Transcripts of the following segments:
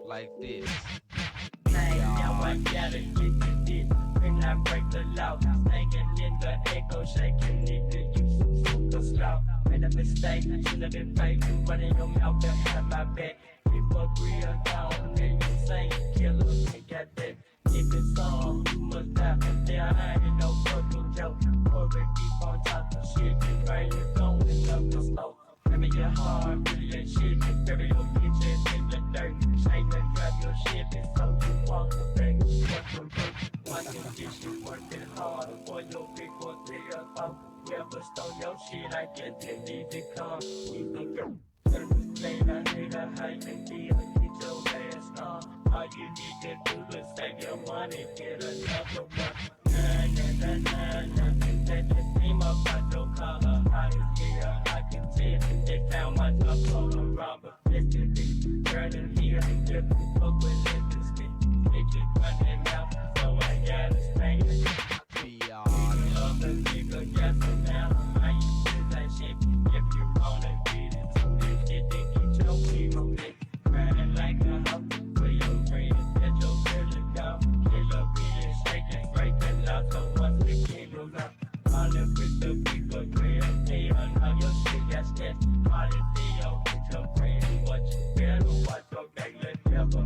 Like this. Now I gotta get to this. When I break the law, hanging in the echo, shaking it to use some super slow. Made a mistake, should have been fake. You running your mouth behind my back. People real down, and you say killer, ain't got that. If it's on, you must die. There I ain't no fucking joke. Pour it deep on top of shit. You rain, you going up the slope. Remember your heart, really ain't shit. Bury your bitches in the dirt. Shame and grab your shit, and so you walk the back. One condition, working hard for your big boy, real folk. Never stole your shit, I get that need to come. You can go. Later, hater, how you can deal, get your ass on. All you need to do is save your money, get another one. Nah, nah, nah, nah, nah. Let the team about your color, how you feel, I can tell. They found my top on a robber. Listen, be burning here, if you fuck with lipstick. Bitches running out, so I gotta stay. Other nigga, yes, and now I used to that shit. If you wanna beat it, so this shit, then get your people lit. Grinding like a hoe, for your friends, let your girl go. Kill a bitch, shaking, breaking up, so once we get you up. All the with the people, real deal, now your shit got steps. All the deal with your friends, what you better watch your regular devil.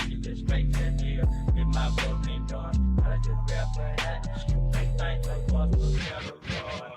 Keep it straight to deal, get my voting done. I just rap for that, make things like boss will never run.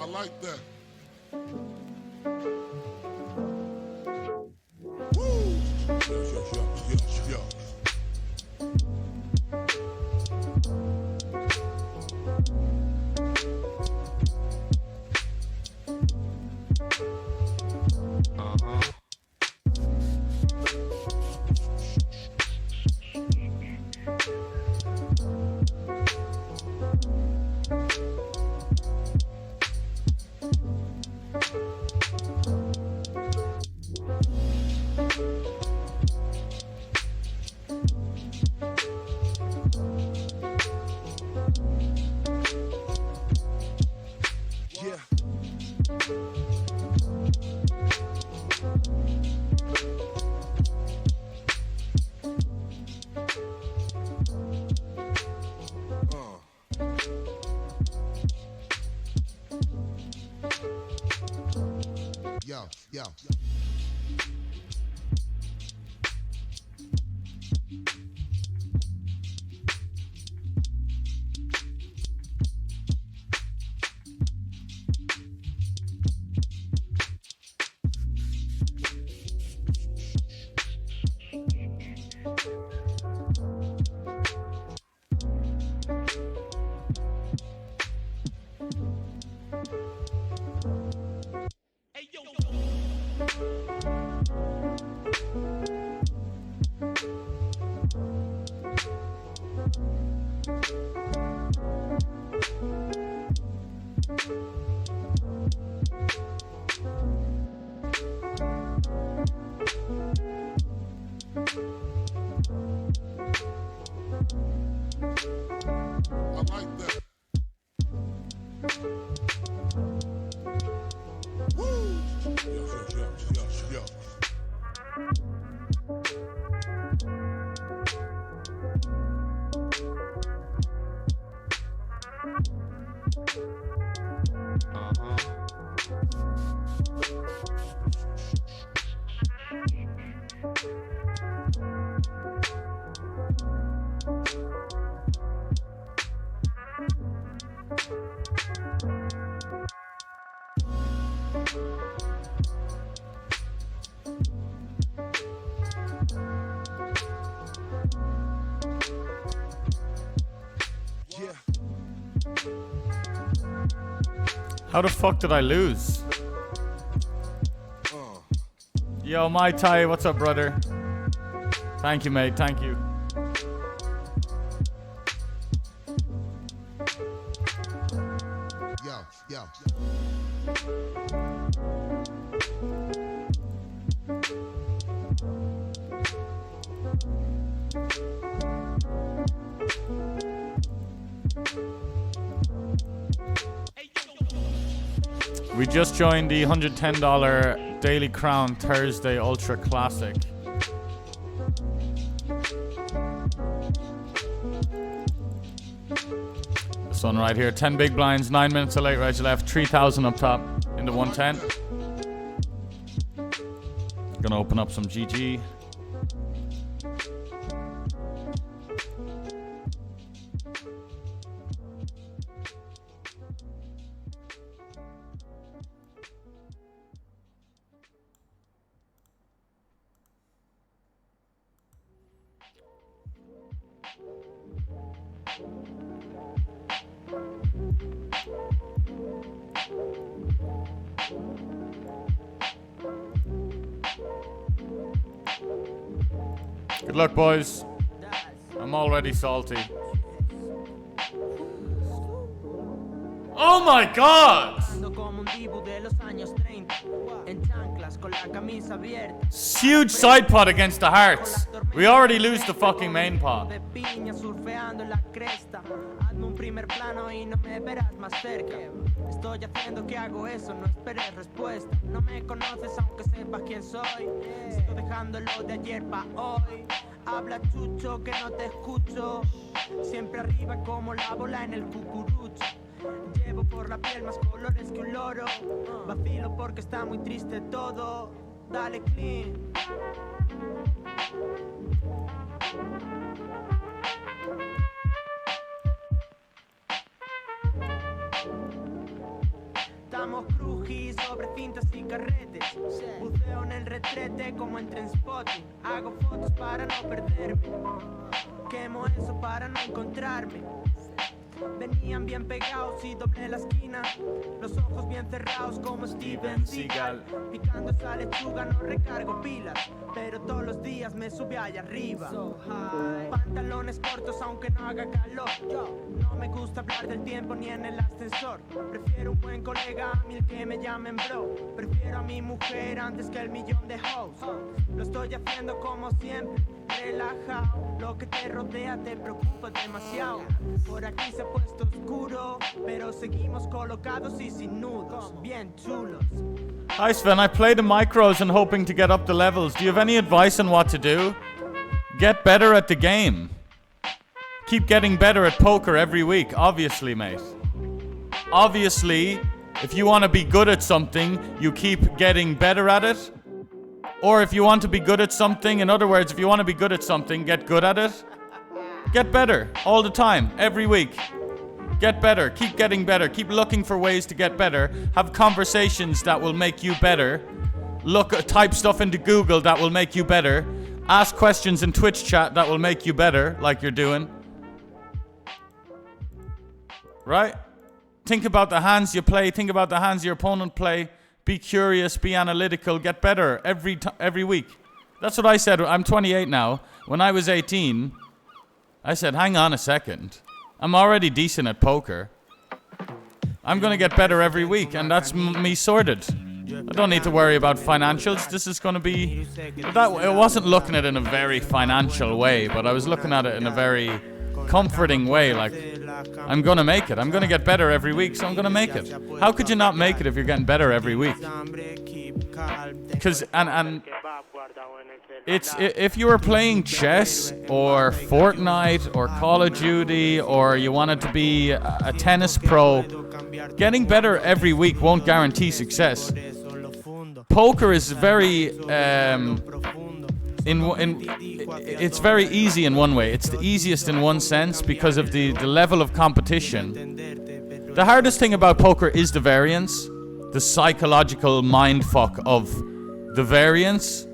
I like that. Woo! Yo. Yo. I like that. Woo! Yo. How the fuck did I lose? Yo, Mai Tai, what's up, brother? Thank you, mate. Thank you. Yo. We just joined the $110 Daily Crown Thursday Ultra Classic. This one right here, 10 big blinds, 9 minutes to late, right to left, 3,000 up top in the 110. Gonna open up some GG. Good luck, boys. I'm already salty. Oh my god! Huge side pot against the Hearts. We already lose the fucking main pot. Estoy haciendo que hago eso, no esperes respuesta. No me conoces aunque sepas quién soy. Estoy dejándolo de ayer pa' hoy. Habla chucho que no te escucho. Siempre arriba como la bola en el cucurucho. Llevo por la piel más colores que un loro. Vacilo porque está muy triste todo. Dale clean. Estamos cruji sobre cintas y carretes. Buceo en el retrete como en Trainspotting. Hago fotos para no perderme. Quemo eso para no encontrarme. Venían bien pegados y doblé la esquina. Los ojos bien cerrados como Steven Seagal. Picando esa lechuga no recargo pilas, pero todos los días me sube allá arriba. Pantalones cortos aunque no haga calor. No me gusta hablar del tiempo ni en el ascensor. Prefiero un buen colega a mil que me llamen bro. Prefiero a mi mujer antes que el millón de hoes. Lo estoy haciendo como siempre, relajado. Lo que te rodea te preocupa demasiado. Por aquí se ha puesto oscuro, pero seguimos colocados y sin nudos, bien chulos. Hi Sven, I play the micros and hoping to get up the levels. Do you have any advice on what to do? Get better at the game. Keep getting better at poker every week, obviously, mate. Obviously, If you want to be good at something, you keep getting better at it. Or if you want to be good at something, in other words, if you want to be good at something, get good at it. Get better all the time, every week. Get better, keep getting better, keep looking for ways to get better. Have conversations that will make you better. Type stuff into Google that will make you better. Ask questions in Twitch chat that will make you better, like you're doing. Right? Think about the hands you play, think about the hands your opponent play. Be curious, be analytical, get better every week. That's what I said. I'm 28 now. When I was 18, I said, hang on a second. I'm already decent at poker. I'm going to get better every week, and that's me sorted. I don't need to worry about financials. This is going to be... I wasn't looking at it in a very financial way, but I was looking at it in a very comforting way. Like, I'm going to make it. I'm going to get better every week, so I'm going to make it. How could you not make it if you're getting better every week? Because, it's, if you were playing chess or Fortnite or Call of Duty or you wanted to be a tennis pro, getting better every week won't guarantee success. Poker is very, it's very easy in one way. It's the easiest in one sense because of the level of competition. The hardest thing about poker is the variance, the psychological mindfuck of the variance.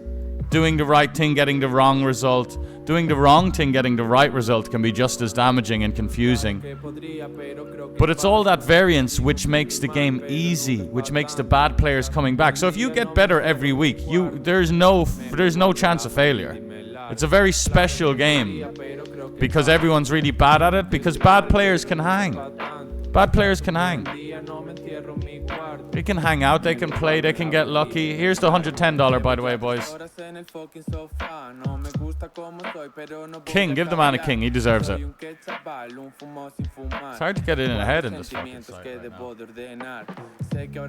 Doing the right thing, getting the wrong result. Doing the wrong thing, getting the right result can be just as damaging and confusing. But it's all that variance which makes the game easy, which makes the bad players coming back. So if you get better every week, there's no chance of failure. It's a very special game because everyone's really bad at it, because bad players can hang. Bad players can hang. They can hang out, they can play, they can get lucky. Here's the $110, by the way, boys. King, give the man a king, he deserves it. It's hard to get in ahead in this fucking site right now.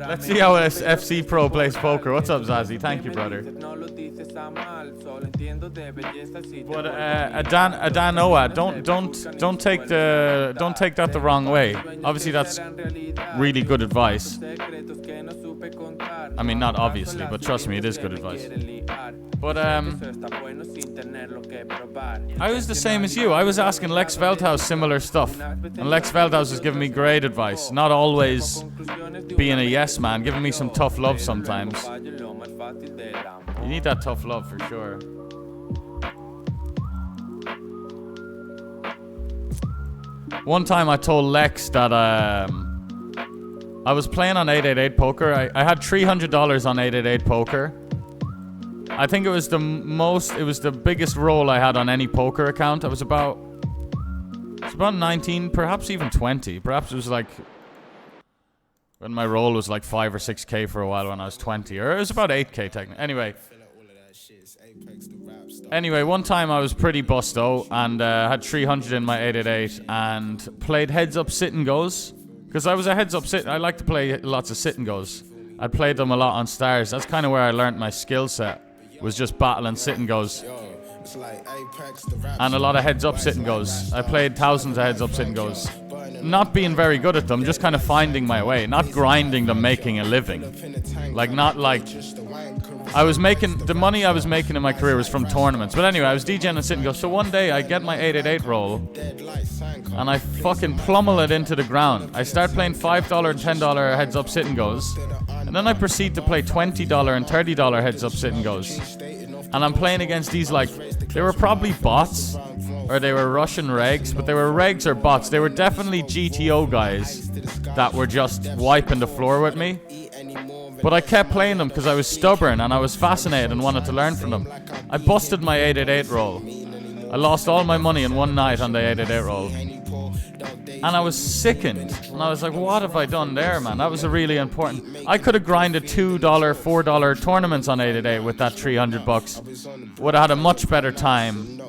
Let's see how FC Pro plays poker. What's up, Zazie? Thank you, brother. But Adanoa, don't take that the wrong way. Obviously, that's really good advice. I mean, not obviously, but trust me, it is good advice. But I was the same as you. I was asking Lex Veldhuis similar stuff, and Lex Veldhuis was giving me great advice. Not always being a yes man, giving me some tough love sometimes. You need that tough love for sure. One time I told Lex that I was playing on 888 poker. I had $300 on 888 poker. I think it was the biggest roll I had on any poker account. It was about 19, perhaps even 20. Perhaps it was like when my roll was like 5 or 6k for a while when I was 20, or it was about 8k technically. Anyway, one time I was pretty busto and had 300 in my 888 and played heads up sit and goes. Because I was a heads up sit. I like to play lots of sit and goes. I played them a lot on stars. That's kind of where I learned my skill set. Was just battling sit and goes. And a lot of heads up sit and goes. I played thousands of heads up sit and goes. Not being very good at them, just kind of finding my way. Not grinding them, making a living. Not like... the money I was making in my career was from tournaments. But anyway, I was DJing and sit and go. So one day I get my 888 roll and I fucking pummel it into the ground. I start playing $5 and $10 heads up sit and goes. And then I proceed to play $20 and $30 heads up sit and goes. And I'm playing against these they were probably bots or they were Russian regs, but they were regs or bots. They were definitely GTO guys that were just wiping the floor with me. But I kept playing them because I was stubborn and I was fascinated and wanted to learn from them. I busted my 888 roll. I lost all my money in one night on the 888 roll. And I was sickened. And I was like, what have I done there, man? That was a really important... I could have grinded $2, $4 tournaments on 888 with that $300. Would have had a much better time.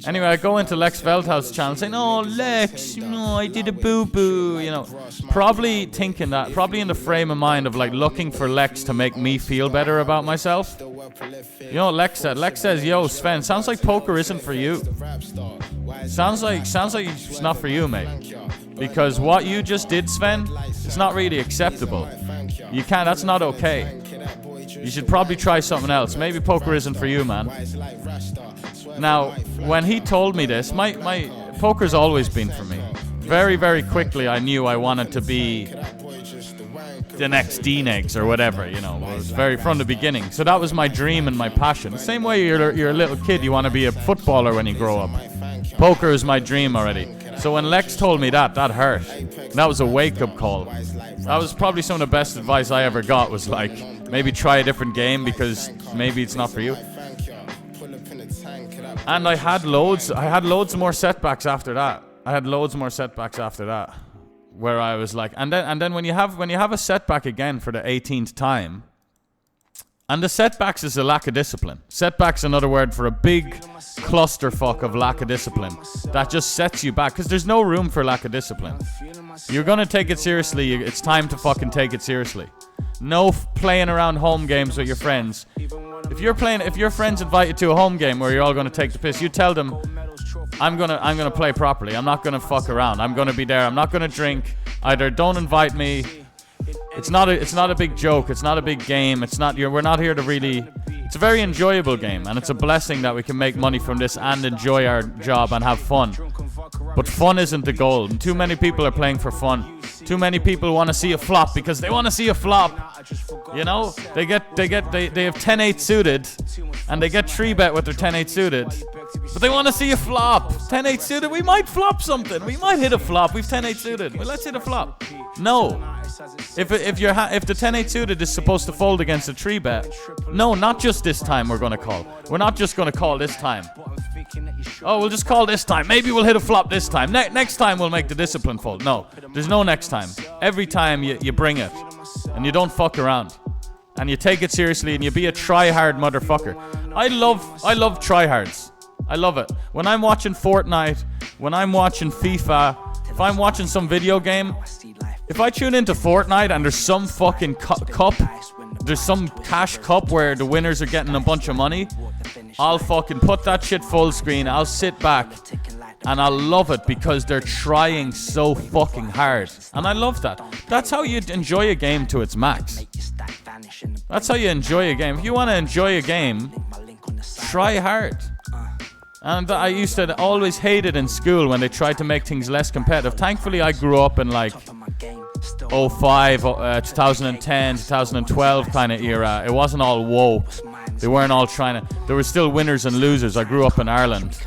Anyway, I go into Lex Veldhuis' channel saying, oh, Lex, I did a boo-boo, Probably thinking that, probably in the frame of mind of looking for Lex to make me feel better about myself. You know what Lex said? Lex says, yo, Sven, sounds like poker isn't for you. Sounds like it's not for you, mate. Because what you just did, Sven, it's not really acceptable. You can't. That's not okay. You should probably try something else. Maybe poker isn't for you, man. Now, when he told me this, my poker's always been for me. Very, very quickly, I knew I wanted to be the next D-Negs or whatever, you know. It was very from the beginning. So that was my dream and my passion. The same way you're a little kid, you want to be a footballer when you grow up. Poker is my dream already. So when Lex told me that hurt. That was a wake-up call. That was probably some of the best advice I ever got, was like, maybe try a different game because maybe it's not for you. And I had loads more setbacks after that. Where I was like, and then when you have a setback again for the 18th time, and the setbacks is a lack of discipline. Setbacks another word for a big clusterfuck of lack of discipline that just sets you back, because there's no room for lack of discipline. You're gonna take it seriously. It's time to fucking take it seriously. No playing around home games with your friends. If your friends invite you to a home game where you're all gonna take the piss, you tell them, I'm gonna play properly. I'm not gonna fuck around. I'm gonna be there. I'm not gonna drink. Either don't invite me. It's not a big joke. It's not a big game. We're not here to really. It's a very enjoyable game, and it's a blessing that we can make money from this and enjoy our job and have fun. But fun isn't the goal. And too many people are playing for fun. Too many people want to see a flop because they want to see a flop. You know, they have 10-8 suited, and they get 3-bet with their 10-8 suited. But they want to see a flop. 10-8 suited, we might flop something. We might hit a flop. We've 10-8 suited. Well, let's hit a flop. No. If the 10-8 suited is supposed to fold against a 3-bet, no, not just this time we're going to call. We're not just going to call this time. Oh, we'll just call this time. Maybe we'll hit a flop this time. Next time we'll make the discipline fold. No, there's no next time. Every time you bring it. And you don't fuck around. And you take it seriously and you be a try-hard motherfucker. I love tryhards. I love it. When I'm watching Fortnite, when I'm watching FIFA, if I'm watching some video game, if I tune into Fortnite and there's some fucking cup, there's some cash cup where the winners are getting a bunch of money, I'll fucking put that shit full screen, I'll sit back, and I'll love it because they're trying so fucking hard. And I love that. That's how you enjoy a game to its max. That's how you enjoy a game. If you want to enjoy a game, try hard. And I used to always hate it in school when they tried to make things less competitive. Thankfully, I grew up in like 05, 2010, 2012 kind of era. It wasn't all whoa. They weren't all trying to. There were still winners and losers. I grew up in Ireland.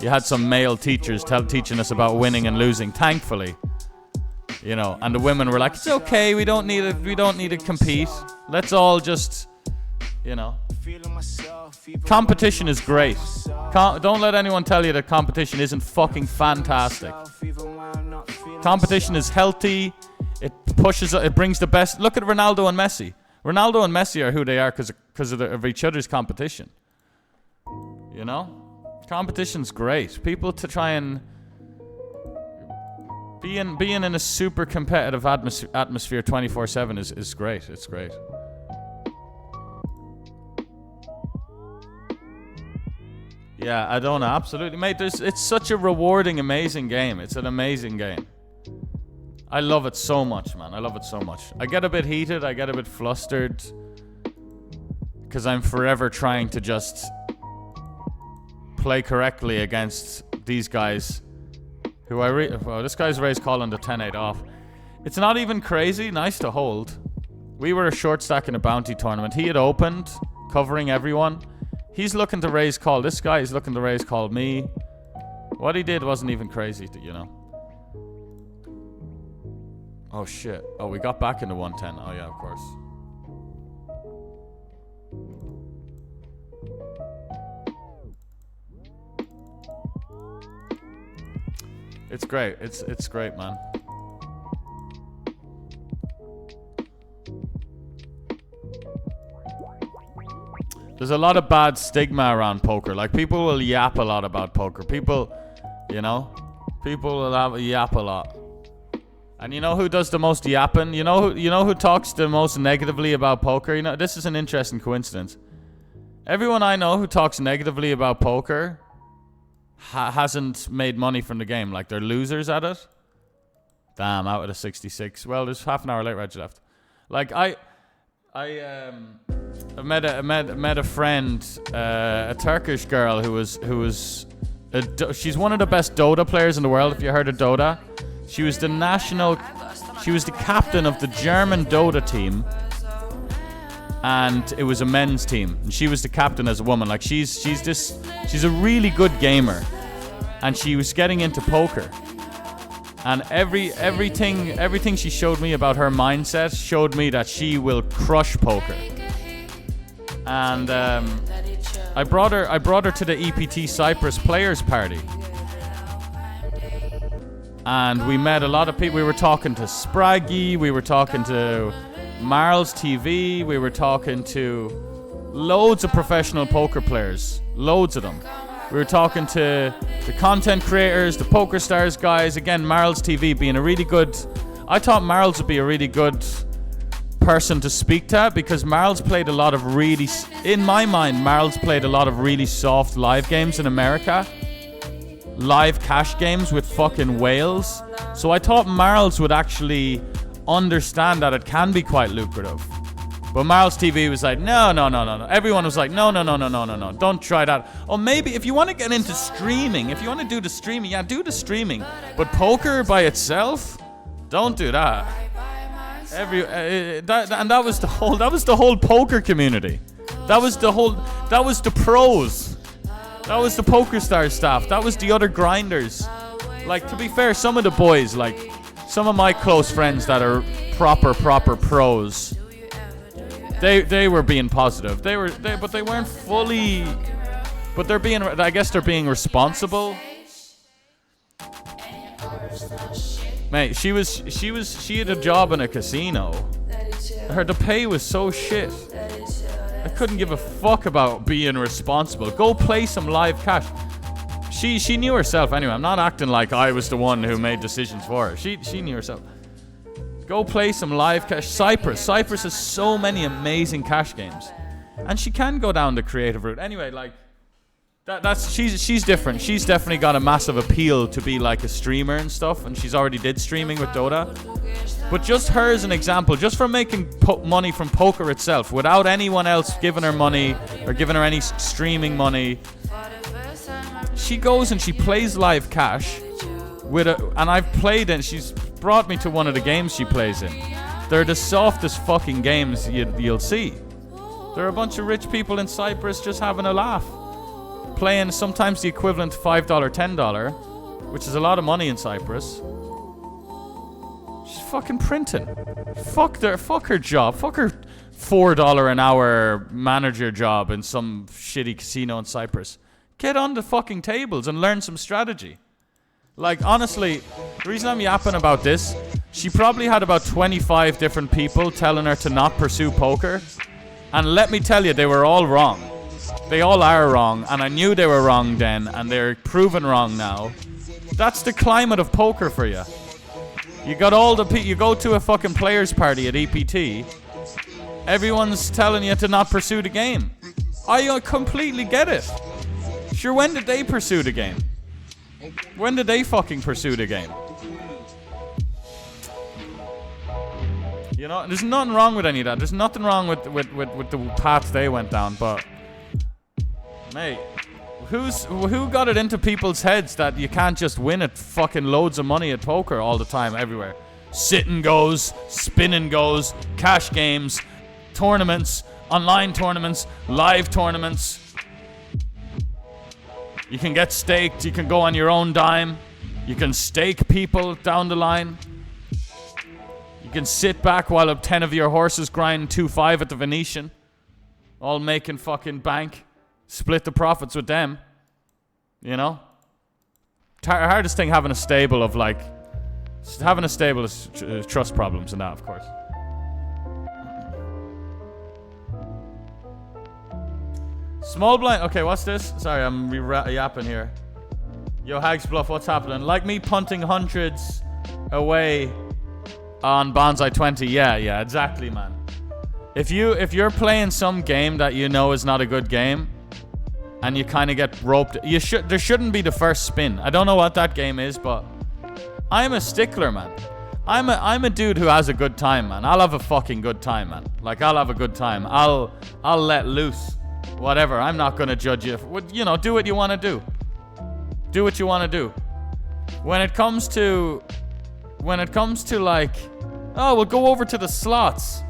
You had some male teachers teaching us about winning and losing. Thankfully, you know. And the women were like, "It's okay. We don't need to compete. Let's all just, you know." Competition is great. Don't let anyone tell you that competition isn't fucking fantastic. Competition is healthy. It pushes. It brings the best. Look at Ronaldo and Messi. Ronaldo and Messi are who they are because of each other's competition. You know, competition's great. People to try and being in a super competitive atmosphere 24/7 is great. It's great. Yeah, I don't know. Absolutely, mate. It's such a rewarding, amazing game. It's an amazing game. I love it so much, man. I love it so much. I get a bit heated. I get a bit flustered. Because I'm forever trying to just play correctly against these guys. Who well, this guy's raised calling the 10-8 off. It's not even crazy. Nice to hold. We were a short stack in a bounty tournament. He had opened, covering everyone. He's looking to raise call. This guy is looking to raise call me. What he did wasn't even crazy, you know. Oh shit. Oh, we got back into 110. Oh yeah, of course. It's great. It's great, man. There's a lot of bad stigma around poker. Like, people will yap a lot about poker. People, you know, people will yap a lot. And you know who does the most yapping? You know who talks the most negatively about poker? You know, this is an interesting coincidence. Everyone I know who talks negatively about poker hasn't made money from the game. Like, they're losers at it. Damn, out of the 66. Well, there's half an hour late reg left. Like, I met a friend, a Turkish girl who was she's one of the best Dota players in the world. If you heard of Dota, she was the captain of the German Dota team, and it was a men's team, and she was the captain as a woman. Like, she's a really good gamer, and she was getting into poker. And everything she showed me about her mindset showed me that she will crush poker. And I brought her to the EPT Cyprus Players Party. And we met a lot of people. We were talking to Spraggy, we were talking to Marls TV, we were talking to loads of professional poker players, loads of them. We were talking to the content creators, the Poker Stars guys. Again, Marls TV being a really good... I thought Marls would be a really good person to speak to, because Marls played a lot of really... In my mind, Marls played a lot of really soft live games in America. Live cash games with fucking whales. So I thought Marls would actually understand that it can be quite lucrative. But Marls TV was like, no. Everyone was like, no. Don't try that. Or maybe if you want to get into streaming, if you want to do the streaming, yeah, do the streaming. But poker by itself, don't do that. That was the whole poker community. That was the pros. That was the Poker Stars staff. That was the other grinders. Like, to be fair, some of the boys, like some of my close friends that are proper pros, They were being positive. But they weren't fully. But they're being. I guess they're being responsible. Mate, she had a job in a casino. The pay was so shit. I couldn't give a fuck about being responsible. Go play some live cash. She knew herself anyway. I'm not acting like I was the one who made decisions for her. She knew herself. Go play some live cash. Cyprus has so many amazing cash games, and she can go down the creative route. Anyway, like she's different. She's definitely got a massive appeal to be like a streamer and stuff, and she's already did streaming with Dota. But just her as an example, just from making money from poker itself, without anyone else giving her money or giving her any streaming money, she goes and she plays live cash and I've played it. She's brought me to one of the games she plays in. They're the softest fucking games you'll see. They're a bunch of rich people in Cyprus just having a laugh, playing sometimes the equivalent to $5, $10, which is a lot of money in Cyprus. She's fucking printing. Fuck her job. Fuck her $4 an hour manager job in some shitty casino in Cyprus. Get on the fucking tables and learn some strategy. Like, honestly, the reason I'm yapping about this, she probably had about 25 different people telling her to not pursue poker. And let me tell you, they were all wrong. They all are wrong, and I knew they were wrong then, and they're proven wrong now. That's the climate of poker for you. You got all the you go to a fucking players party at EPT, everyone's telling you to not pursue the game. I completely get it. Sure, when did they pursue the game? When did they fucking pursue the game? You know, there's nothing wrong with any of that. There's nothing wrong with the path they went down, but mate, who got it into people's heads that you can't just win at fucking loads of money at poker all the time, everywhere? Sit and goes, spin and goes, cash games, tournaments, online tournaments, live tournaments. You can get staked, you can go on your own dime, you can stake people down the line. You can sit back while 10 of your horses grind 2-5 at the Venetian, all making fucking bank. Split the profits with them. You know? Hardest thing having a stable of like... Having a stable is trust problems and that, of course. Small blind... Okay, what's this? Sorry, I'm yapping here. Yo, Hags Bluff, what's happening? Like me punting hundreds away on Bonsai 20. Yeah, exactly, man. If you're playing some game that you know is not a good game, and you kind of get roped. There shouldn't be the first spin. I don't know what that game is, but I'm a stickler, man. I'm a dude who has a good time, man. I'll have a fucking good time, man. Like, I'll have a good time. I'll let loose. Whatever. I'm not gonna judge you. You know, do what you want to do. Do what you want to do. When it comes to like, oh, we'll go over to the slots.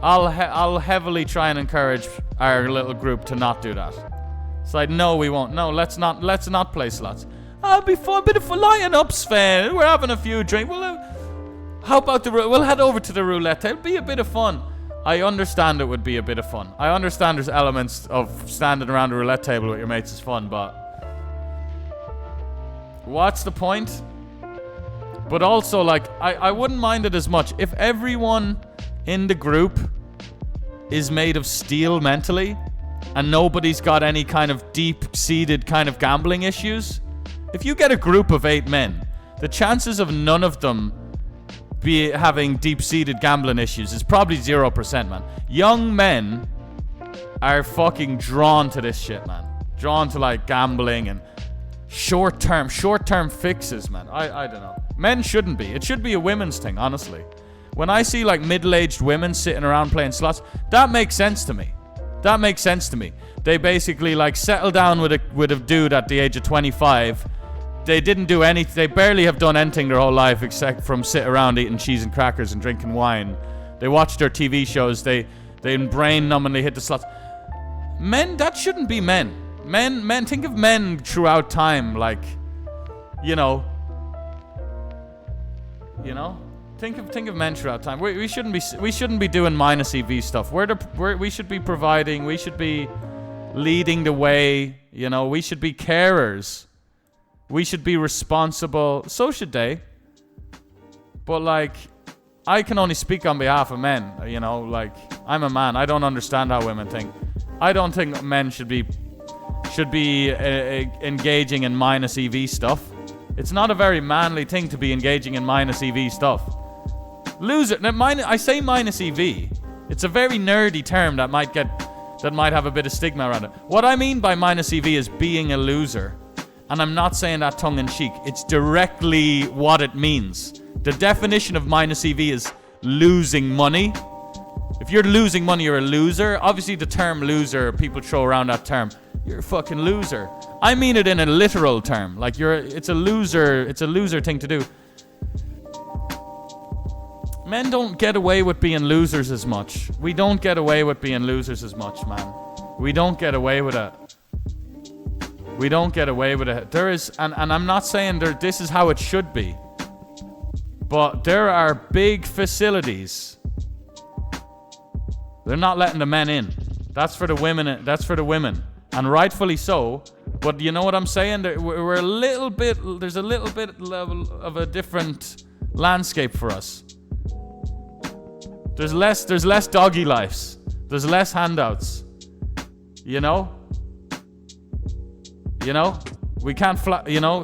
I'll heavily try and encourage our little group to not do that. It's like, no, we won't. No, let's not play slots. I'll be fun, bit of lighten up, Sven. We're having a few drinks. How about we'll head over to the roulette. It'll be a bit of fun. I understand it would be a bit of fun. I understand there's elements of standing around a roulette table with your mates is fun, but what's the point? But also, like, I wouldn't mind it as much if everyone in the group is made of steel mentally and nobody's got any kind of deep-seated kind of gambling issues. If you get a group of 8 men, the chances of none of them be having deep-seated gambling issues is probably 0%, man. Young men are fucking drawn to this shit, man. Drawn to, like, gambling and short-term fixes, man. I don't know. Men shouldn't be. It should be a women's thing, honestly. When I see, like, middle-aged women sitting around playing slots, that makes sense to me. That makes sense to me. They basically, like, settle down with a dude at the age of 25. They didn't do anything. They barely have done anything their whole life except from sit around eating cheese and crackers and drinking wine. They watch their TV shows. They brain-numbingly hit the slots. Men, that shouldn't be men. Men, think of men throughout time, like, you know. Think of men throughout time. We shouldn't be doing minus EV stuff. We should be providing. We should be leading the way. You know, we should be carers. We should be responsible. So should they. But, like, I can only speak on behalf of men. You know, like, I'm a man. I don't understand how women think. I don't think men should be engaging in minus EV stuff. It's not a very manly thing to be engaging in minus EV stuff. Loser. I say minus EV. It's a very nerdy term that might have a bit of stigma around it. What I mean by minus EV is being a loser. And I'm not saying that tongue-in-cheek. It's directly what it means. The definition of minus EV is losing money. If you're losing money, you're a loser. Obviously, the term loser, people throw around that term. You're a fucking loser. I mean it in a literal term. Like, it's a loser thing to do. Men don't get away with being losers as much. We don't get away with being losers as much, man. We don't get away with it. We don't get away with it. There is, and I'm not saying this is how it should be, but there are big facilities. They're not letting the men in. That's for the women. That's for the women, and rightfully so. But you know what I'm saying? We're a little bit. There's a little bit level of a different landscape for us. There's less doggy lives. There's less handouts. You know, we can't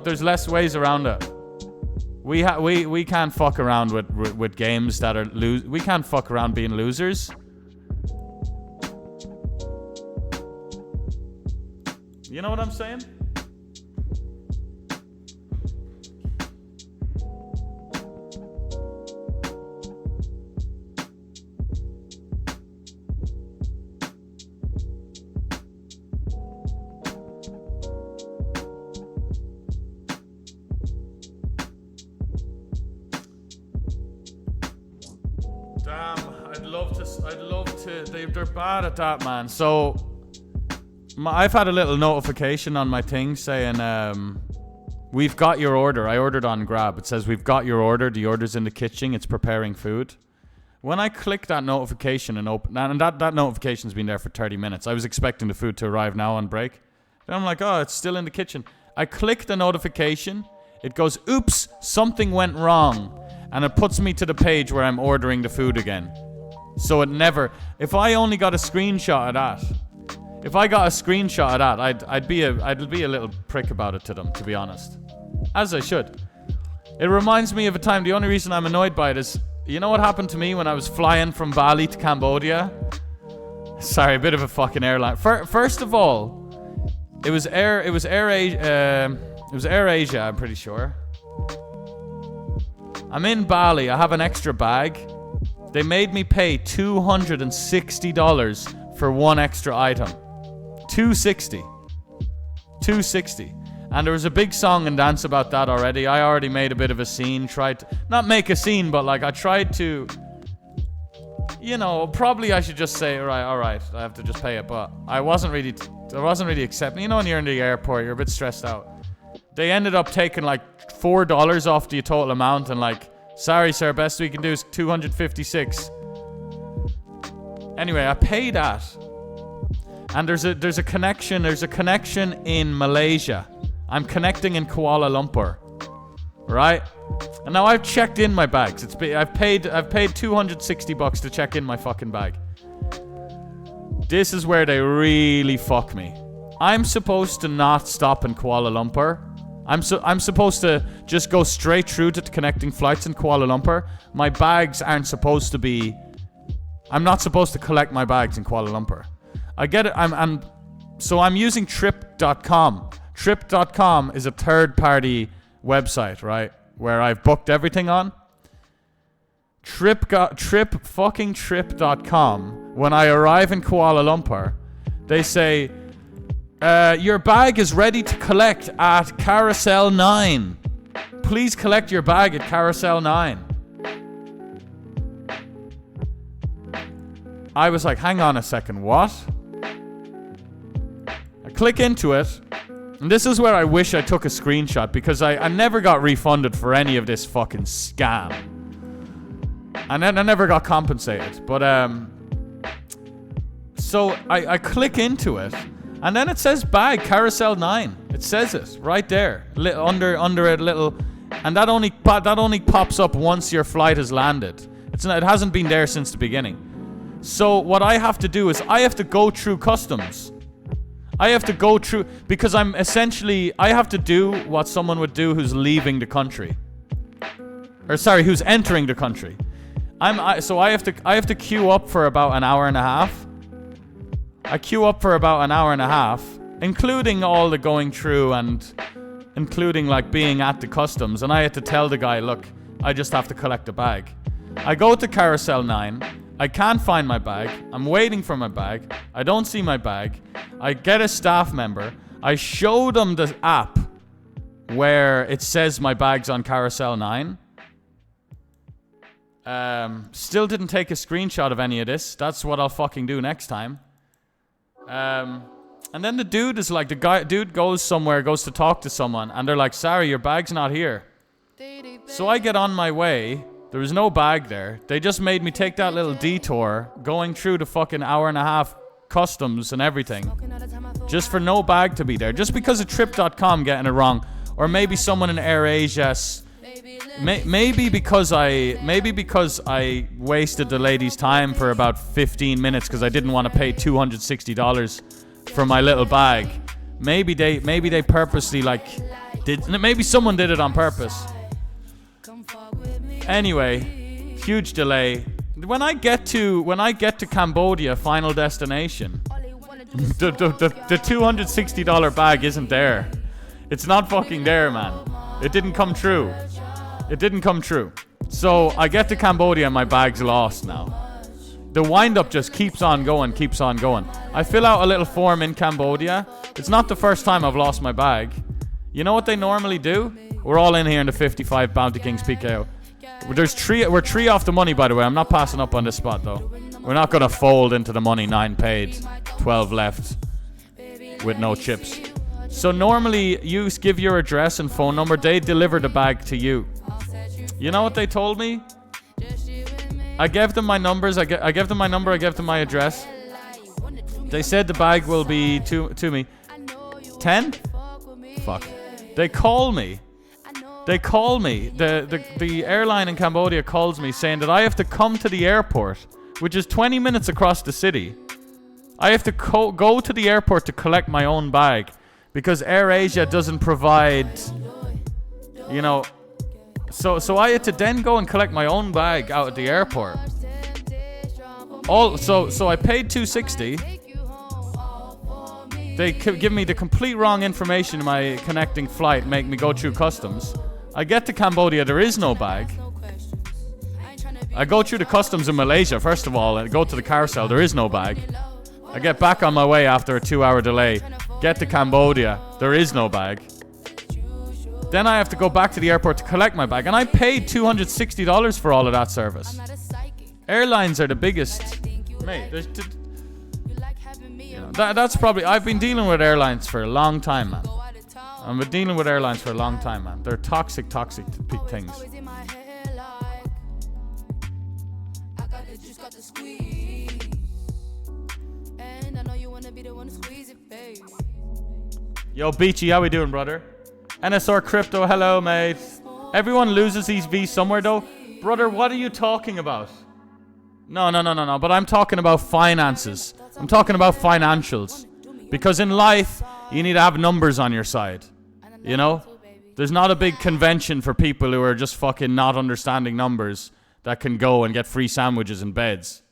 there's less ways around it. We can't fuck around with games that are we can't fuck around being losers. You know what I'm saying? They're bad at that, man. So I've had a little notification on my thing saying we've got your order. I ordered on Grab. It says we've got your order. The order's in the kitchen. It's preparing food. When I click that notification and open and that notification's been there for 30 minutes. I was expecting the food to arrive now on break. Then I'm like, oh, it's still in the kitchen. I click the notification. It goes, oops, something went wrong. And it puts me to the page where I'm ordering the food again. So it never... If I only got a screenshot of that... If I got a screenshot of that, I'd be a little prick about it to them, to be honest. As I should. It reminds me of a time... The only reason I'm annoyed by it is... You know what happened to me when I was flying from Bali to Cambodia? Sorry, a bit of a fucking airline. First of all, It was Air Asia, I'm pretty sure. I'm in Bali. I have an extra bag. They made me pay $260 for one extra item. $260. And there was a big song and dance about that already. I already made a bit of a scene. Tried to, not make a scene, but like I tried to, you know, probably I should just say, all right, I have to just pay it. But I wasn't really accepting. You know, when you're in the airport, you're a bit stressed out. They ended up taking like $4 off the total amount and like, sorry sir, best we can do is $256. Anyway, I paid that. And there's a connection in Malaysia. I'm connecting in Kuala Lumpur. Right? And now I've checked in my bags. I've paid $260 to check in my fucking bag. This is where they really fuck me. I'm supposed to not stop in Kuala Lumpur. I'm supposed to just go straight through to the connecting flights in Kuala Lumpur. My bags aren't supposed to be... I'm not supposed to collect my bags in Kuala Lumpur. I get it. So I'm using Trip.com. Trip.com is a third-party website, right? Where I've booked everything on. Trip.com. When I arrive in Kuala Lumpur, they say, your bag is ready to collect at Carousel 9. Please collect your bag at Carousel 9. I was like, hang on a second, what? I click into it, and this is where I wish I took a screenshot, because I never got refunded for any of this fucking scam. And then I never got compensated. But, so I click into it, and then it says bag, Carousel 9. It says it right there, under it, little, and that only pops up once your flight has landed. It hasn't been there since the beginning. So what I have to do is I have to go through customs. I have to go through, because I have to do what someone would do who's leaving the country. Or sorry, who's entering the country. So I have to queue up for about an hour and a half. I queue up for about an hour and a half, including all the going through and including like being at the customs. And I had to tell the guy, look, I just have to collect a bag. I go to Carousel 9. I can't find my bag. I'm waiting for my bag. I don't see my bag. I get a staff member. I show them the app where it says my bag's on Carousel 9. Still didn't take a screenshot of any of this. That's what I'll fucking do next time. And then the dude is like, dude goes somewhere, goes to talk to someone, and they're like, sorry, your bag's not here. So I get on my way. There was no bag there. They just made me take that little detour, going through the fucking hour and a half customs and everything, just for no bag to be there. Just because of Trip.com getting it wrong, or maybe someone in AirAsia. Maybe because I wasted the lady's time for about 15 minutes because I didn't want to pay $260 for my little bag. Maybe they purposely maybe someone did it on purpose. Anyway, huge delay. When I get to Cambodia, final destination, the $260 bag isn't there. It's not fucking there, man. It didn't come true. So I get to Cambodia and my bag's lost now. The wind-up just keeps on going. I fill out a little form in Cambodia. It's not the first time I've lost my bag. You know what they normally do? We're all in here in the 55 Bounty Kings PKO. We're 3 off the money, by the way. I'm not passing up on this spot, though. We're not going to fold into the money. 9 paid, 12 left with no chips. So normally you give your address and phone number. They deliver the bag to you. You know what they told me? I gave them my numbers. I gave them my number. I gave them my address. They said the bag will be to me. 10? Fuck. They call me. The airline in Cambodia calls me saying that I have to come to the airport, which is 20 minutes across the city. I have to go to the airport to collect my own bag because AirAsia doesn't provide, you know. So I had to then go and collect my own bag out at the airport. So I paid $260. They give me the complete wrong information in my connecting flight, make me go through customs. I get to Cambodia, there is no bag. I go through the customs in Malaysia, first of all, and go to the carousel, there is no bag. I get back on my way after a 2-hour delay, get to Cambodia, there is no bag. Then I have to go back to the airport to collect my bag, and I paid $260 for all of that service. Airlines are the biggest. Mate, that's probably... I've been dealing with airlines for a long time, man. I've been dealing with airlines for a long time, man. They're toxic things. Yo, Beachy, how we doing, brother? NSR Crypto, hello, mate. Everyone loses these V's somewhere, though. Brother, what are you talking about? No. But I'm talking about finances. I'm talking about financials. Because in life, you need to have numbers on your side. You know? There's not a big convention for people who are just fucking not understanding numbers that can go and get free sandwiches and beds.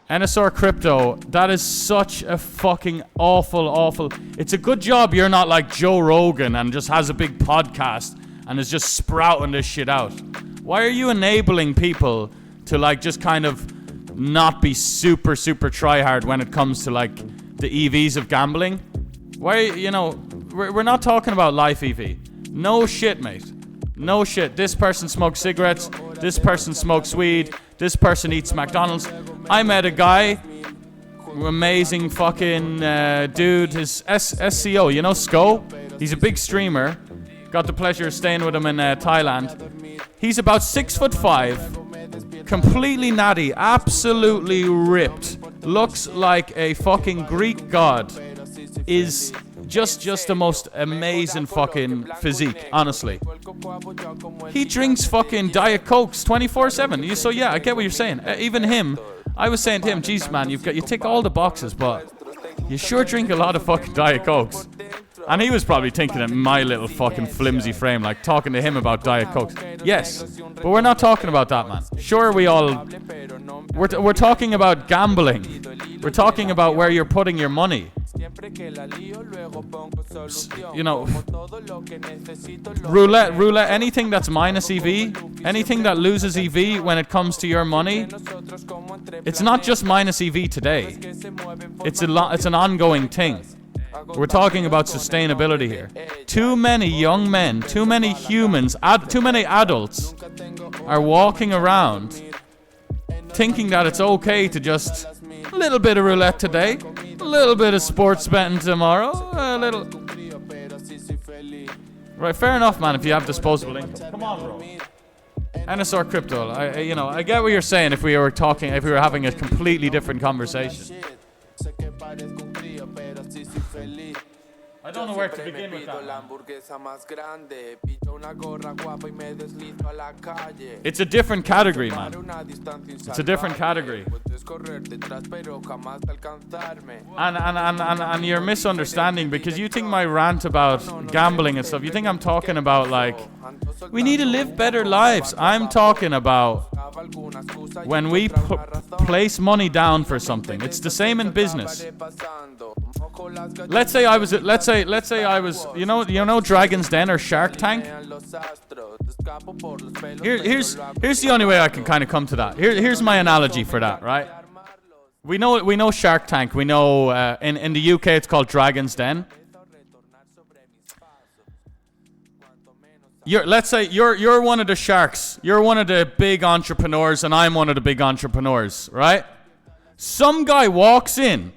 NSR Crypto, that is such a fucking awful... It's a good job you're not like Joe Rogan and just has a big podcast and is just sprouting this shit out. Why are you enabling people to like just kind of not be super tryhard when it comes to like the EVs of gambling? Why, you know, we're not talking about life EV. No shit, mate. No shit. This person smokes cigarettes. This person smokes weed. This person eats McDonald's. I met a guy, amazing fucking dude, his SCO, you know, SCO? He's a big streamer. Got the pleasure of staying with him in Thailand. He's about 6'5", completely natty, absolutely ripped. Looks like a fucking Greek god. Is just the most amazing fucking physique, honestly. He drinks fucking Diet Cokes 24/7. So yeah, I get what you're saying. Even him, I was saying to him, geez man, you tick all the boxes, but you sure drink a lot of fucking Diet Cokes. And he was probably thinking in my little fucking flimsy frame, like talking to him about Diet Cokes. Yes, but we're not talking about that, man. Sure, we're talking about gambling. We're talking about where you're putting your money. You know, roulette, anything that's minus EV, anything that loses EV when it comes to your money, it's not just minus EV today. It's an ongoing thing. We're talking about sustainability here. Too many young men, too many humans, too many adults are walking around thinking that it's okay to just a little bit of roulette today, a little bit of sports betting tomorrow, a little... Right, fair enough, man, if you have disposable income. Come on, bro. NSR Crypto, I get what you're saying if we were having a completely different conversation. I don't know where to begin with that. It's a different category, man. It's a different category. And you're misunderstanding because you think my rant about gambling and stuff, you think I'm talking about like, we need to live better lives. I'm talking about when we place money down for something. It's the same in business. Let's say I was, you know Dragon's Den or Shark Tank? Here's the only way I can kind of come to that. Here's my analogy for that, right? We know Shark Tank. We know in the UK it's called Dragon's Den. Let's say you're one of the sharks. You're one of the big entrepreneurs, and I'm one of the big entrepreneurs, right? Some guy walks in,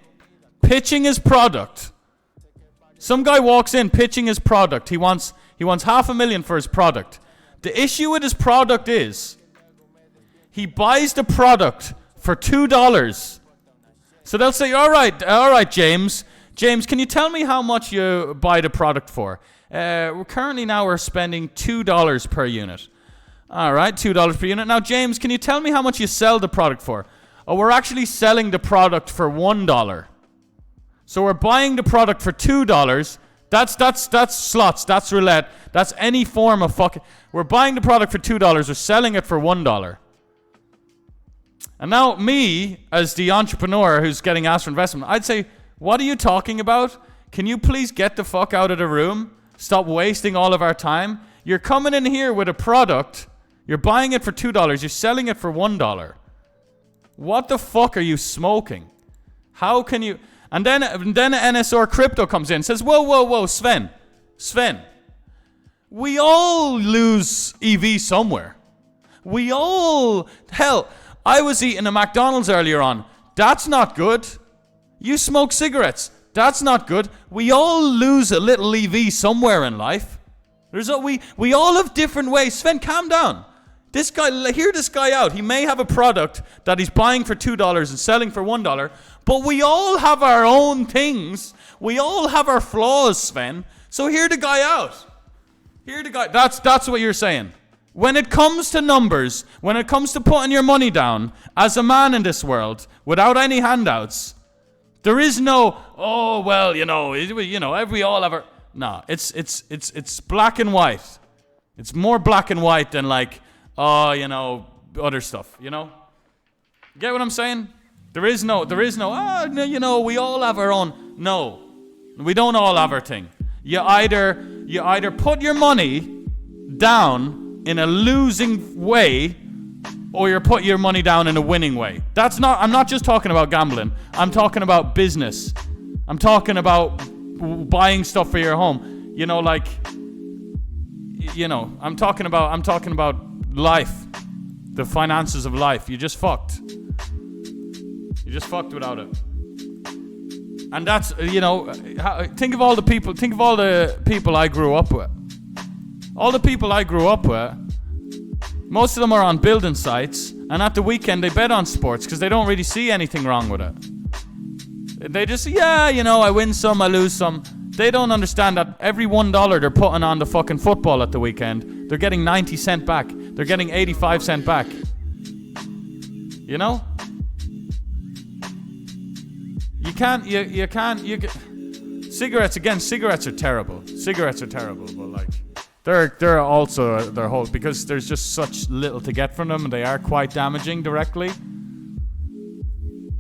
pitching his product. He wants $500,000 for his product. The issue with his product is he buys the product for $2. So they'll say, all right, James, can you tell me how much you buy the product for? We're spending $2 per unit. All right, $2 per unit. Now, James, can you tell me how much you sell the product for? Oh, we're actually selling the product for $1. So we're buying the product for $2. That's slots. That's roulette. That's any form of fucking... We're buying the product for $2. We're selling it for $1. And now me, as the entrepreneur who's getting asked for investment, I'd say, what are you talking about? Can you please get the fuck out of the room? Stop wasting all of our time. You're coming in here with a product. You're buying it for $2. You're selling it for $1. What the fuck are you smoking? How can you... And then NSR Crypto comes in and says, whoa, Sven. We all lose EV somewhere. We all... Hell, I was eating a McDonald's earlier on. That's not good. You smoke cigarettes. That's not good. We all lose a little EV somewhere in life. We all have different ways. Sven, calm down. This guy, hear this guy out. He may have a product that he's buying for $2 and selling for $1, but we all have our own things. We all have our flaws, Sven. So hear the guy out. Hear the guy. That's what you're saying. When it comes to numbers, when it comes to putting your money down, as a man in this world, without any handouts, there is no, oh well, we all have our. No, it's black and white. It's more black and white than like, other stuff. Get what I'm saying? There is no. We all have our own. No, we don't all have our thing. You either put your money down in a losing way, or you put your money down in a winning way. I'm not just talking about gambling. I'm talking about business. I'm talking about buying stuff for your home. I'm talking about life. The finances of life. You just fucked. You just fucked without it. And that's, think of all the people I grew up with. All the people I grew up with, most of them are on building sites, and at the weekend they bet on sports because they don't really see anything wrong with it. They just, I win some, I lose some. They don't understand that every $1 they're putting on the fucking football at the weekend, they're getting 90 cents back. They're getting 85 cents back. Cigarettes are terrible, but like, they're also their whole, because there's just such little to get from them, and they are quite damaging directly.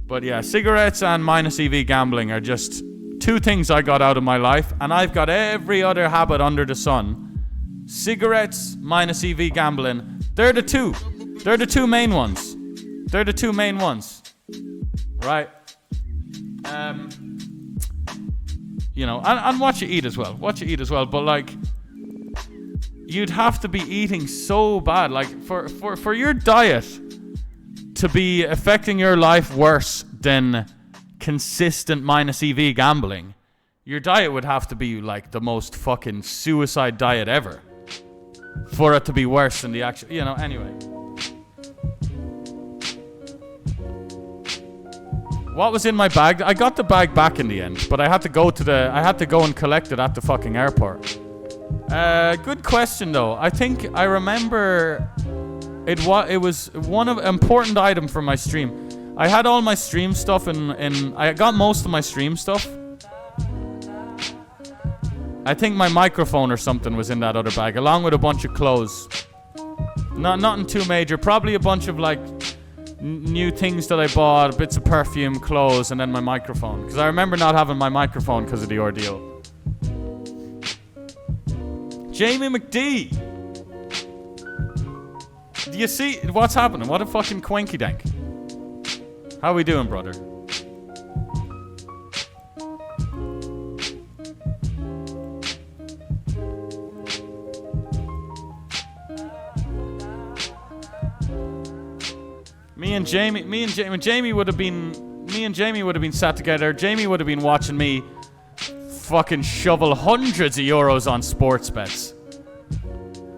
But yeah, cigarettes and minus EV gambling are just two things I got out of my life, and I've got every other habit under the sun. Cigarettes, minus EV gambling, they're the two main ones. Right? And what you eat as well. But like, you'd have to be eating so bad, like for your diet to be affecting your life worse than consistent minus EV gambling. Your diet would have to be like the most fucking suicide diet ever for it to be worse than the actual, anyway. What was in my bag? I got the bag back in the end, but I had to go and collect it at the fucking airport. Good question though. I think I remember it was one of important item for my stream. I had all my stream stuff I got most of my stream stuff. I think my microphone or something was in that other bag, along with a bunch of clothes. Nothing too major. Probably a bunch of like new things that I bought, bits of perfume, clothes, and then my microphone. Because I remember not having my microphone because of the ordeal. Jamie McD! Do you see what's happening? What a fucking quinky dank. How we doing, brother? Me and Jamie would have been sat together. Jamie would have been watching me fucking shovel hundreds of euros on sports bets.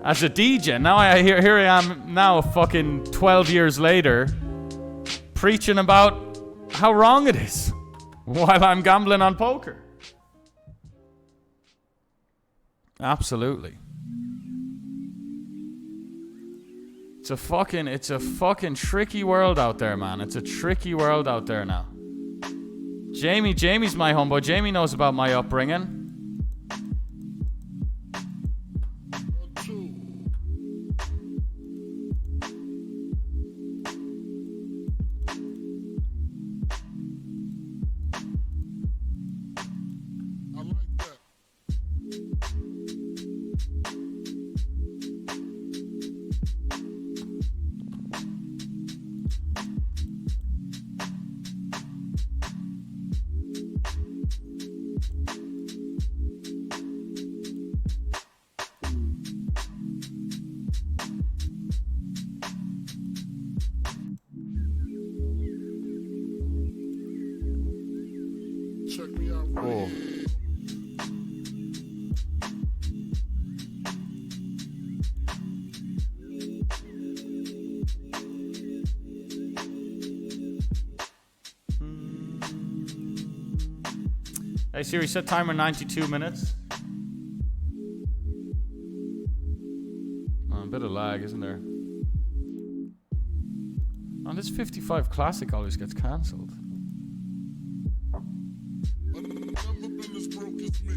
As a DJ, now here I am now fucking 12 years later, preaching about how wrong it is while I'm gambling on poker. Absolutely. It's a fucking tricky world out there, man. It's a tricky world out there now. Jamie's my homeboy. Jamie knows about my upbringing. Hey Siri, set timer 92 minutes. Oh, a bit of lag, isn't there? Oh, this 55 Classic always gets cancelled. Never been as broke as me.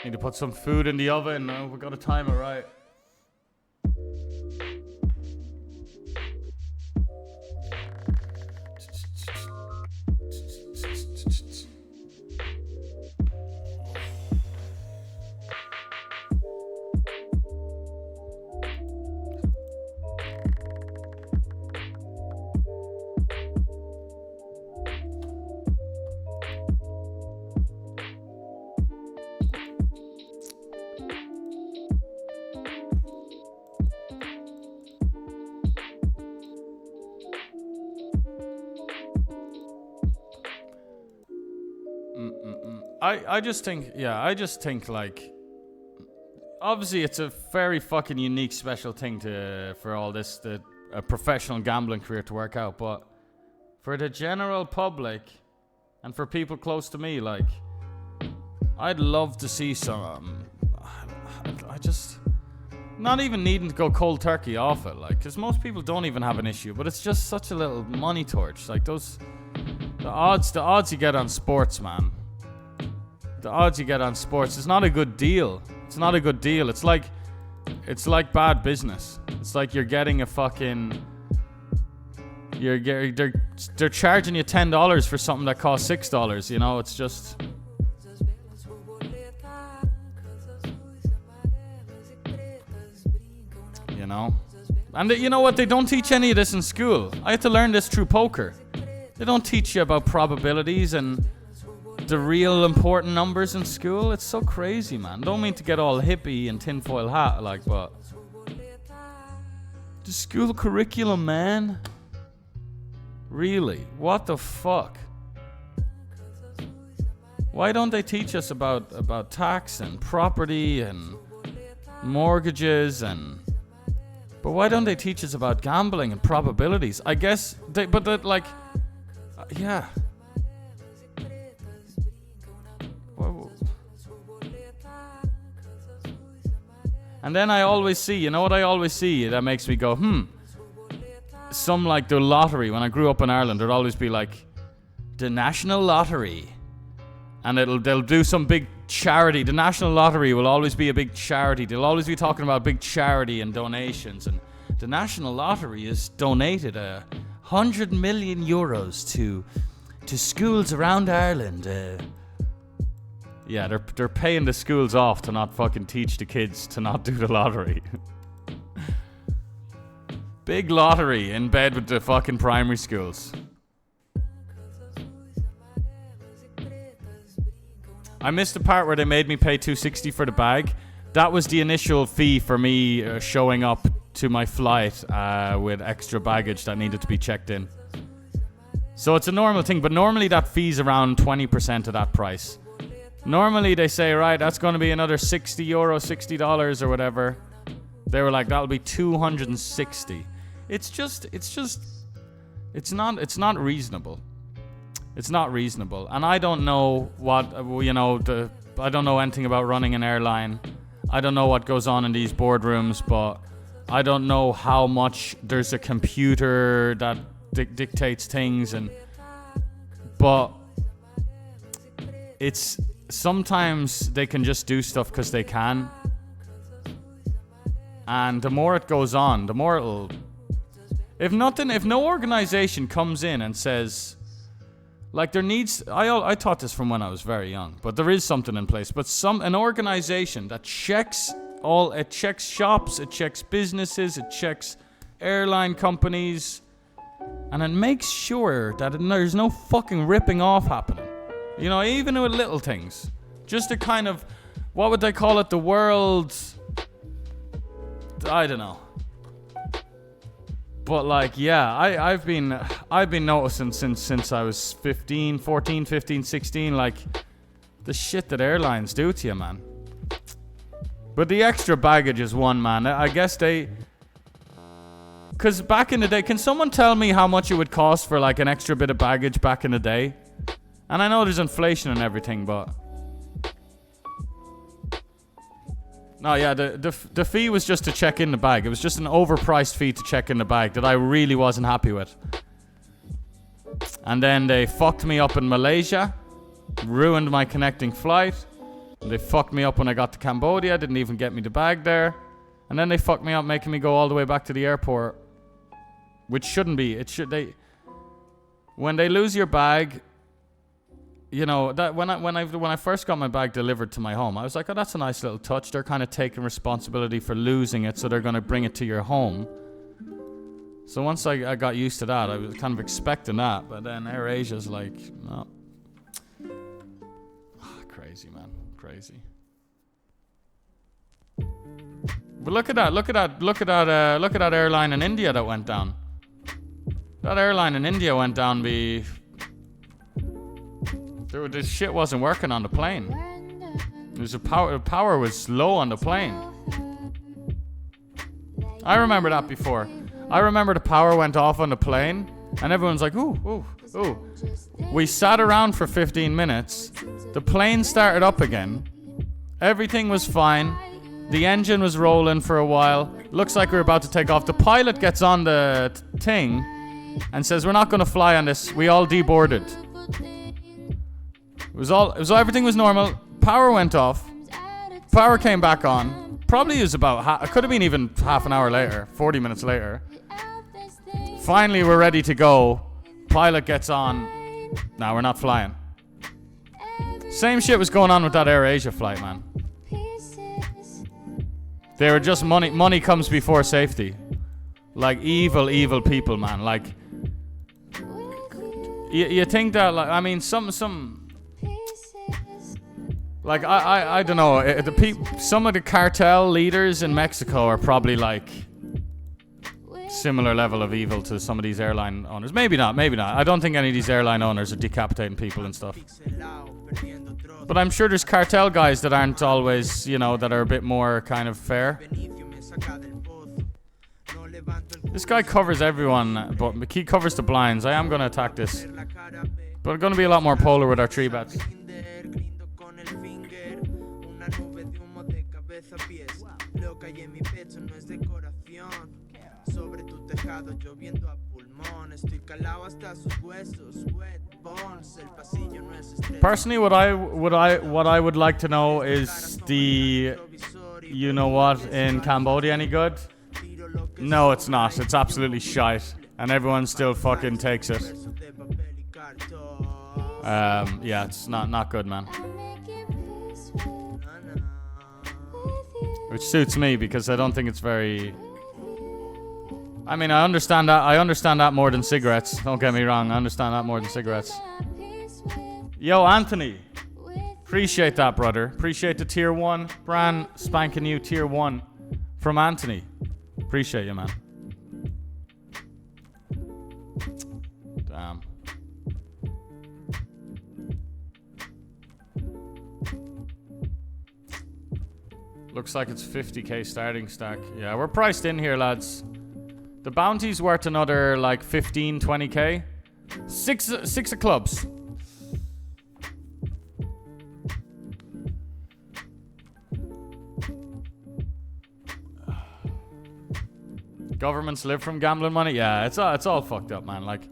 Need to put some food in the oven. Oh, we got to time it right. I just think like, obviously it's a very fucking unique, special thing for all this, a professional gambling career to work out, but for the general public and for people close to me, like, I'd love to see some, I just, not even needing to go cold turkey off it, like, because most people don't even have an issue, but it's just such a little money torch, like the odds you get on sports, man. The odds you get on sports, it's not a good deal. It's not a good deal. It's like bad business. It's like you're getting a fucking, they're charging you $10 for something that costs $6. You know, it's just, you know. And you know what? They don't teach any of this in school. I had to learn this through poker. They don't teach you about probabilities and the real important numbers in school. It's so crazy, man. Don't mean to get all hippie and tinfoil hat, like, but the school curriculum, man. Really? What the fuck? Why don't they teach us about tax and property and mortgages but why don't they teach us about gambling and probabilities? I guess yeah. And then I always see, you know what I always see that makes me go, some like the lottery. When I grew up in Ireland, there'd always be like the National Lottery. And they'll do some big charity. The National Lottery will always be a big charity. They'll always be talking about big charity and donations. And the National Lottery has donated 100 million euros to schools around Ireland. Yeah, they're paying the schools off to not fucking teach the kids to not do the lottery. Big lottery in bed with the fucking primary schools. I missed the part where they made me pay $260 for the bag. That was the initial fee for me showing up to my flight with extra baggage that needed to be checked in. So it's a normal thing, but normally that fee's around 20% of that price. Normally they say, right, that's going to be another €60, $60 or whatever. They were like, that'll be 260. It's just It's not reasonable. It's not reasonable. And I don't know what, I don't know anything about running an airline. I don't know what goes on in these boardrooms, but I don't know how much there's a computer that dictates things, but it's sometimes they can just do stuff because they can. And the more it goes on, the more it'll... If no organization comes in and says... Like there needs... I taught this from when I was very young, but there is something in place. But an organization that checks it checks shops, it checks businesses, it checks airline companies, and it makes sure that there's no fucking ripping off happening. You know, even with little things. Just a kind of... What would they call it? The world... I don't know. But like, yeah, I've been noticing since I was 14, 15, 16, like the shit that airlines do to you, man. But the extra baggage is one, man. I guess because back in the day, can someone tell me how much it would cost for like an extra bit of baggage back in the day? And I know there's inflation and everything, but... No, yeah, the fee was just to check in the bag. It was just an overpriced fee to check in the bag that I really wasn't happy with. And then they fucked me up in Malaysia, ruined my connecting flight. They fucked me up when I got to Cambodia, didn't even get me the bag there. And then they fucked me up making me go all the way back to the airport, which shouldn't be. When they lose your bag... You know, that when I first got my bag delivered to my home, I was like, oh, that's a nice little touch. They're kind of taking responsibility for losing it, so they're going to bring it to your home. So once I got used to that, I was kind of expecting that. But then AirAsia's like, no. Crazy, man. Crazy. But look at that airline in India that went down. That airline in India went down this shit wasn't working on the plane. The power was low on the plane. I remember that before. I remember the power went off on the plane, and everyone's like, ooh, ooh, ooh. We sat around for 15 minutes. The plane started up again. Everything was fine. The engine was rolling for a while. Looks like we're about to take off. The pilot gets on the thing and says, we're not going to fly on this. We all deboarded. Everything was normal. Power went off. Power came back on. Probably it was about, it could have been even half an hour later, 40 minutes later. Finally, we're ready to go. Pilot gets on. Nah, we're not flying. Same shit was going on with that AirAsia flight, man. They were just money comes before safety. Like evil people, man. Like, you think that, like, I mean, some like, I don't know. Some of the cartel leaders in Mexico are probably like similar level of evil to some of these airline owners. Maybe not. I don't think any of these airline owners are decapitating people and stuff. But I'm sure there's cartel guys that aren't always, that are a bit more kind of fair. This guy covers everyone, but he covers the blinds. I am going to attack this. But we're going to be a lot more polar with our 3 bets. Personally, what I would like to know is the, you know what, in Cambodia any good? No, it's not. It's absolutely shite, and everyone still fucking takes it. Yeah, it's not good, man. Which suits me because I don't think it's very... I mean, I understand that more than cigarettes. Don't get me wrong, I understand that more than cigarettes. Yo, Anthony. Appreciate that, brother. Appreciate the tier 1. Brand spanking new tier 1 from Anthony. Appreciate you, man. Damn. Looks like it's 50k starting stack. Yeah, we're priced in here, lads. The bounty's worth another like 15, 20k. Six of clubs. Governments live from gambling money. Yeah, it's all fucked up, man. Like,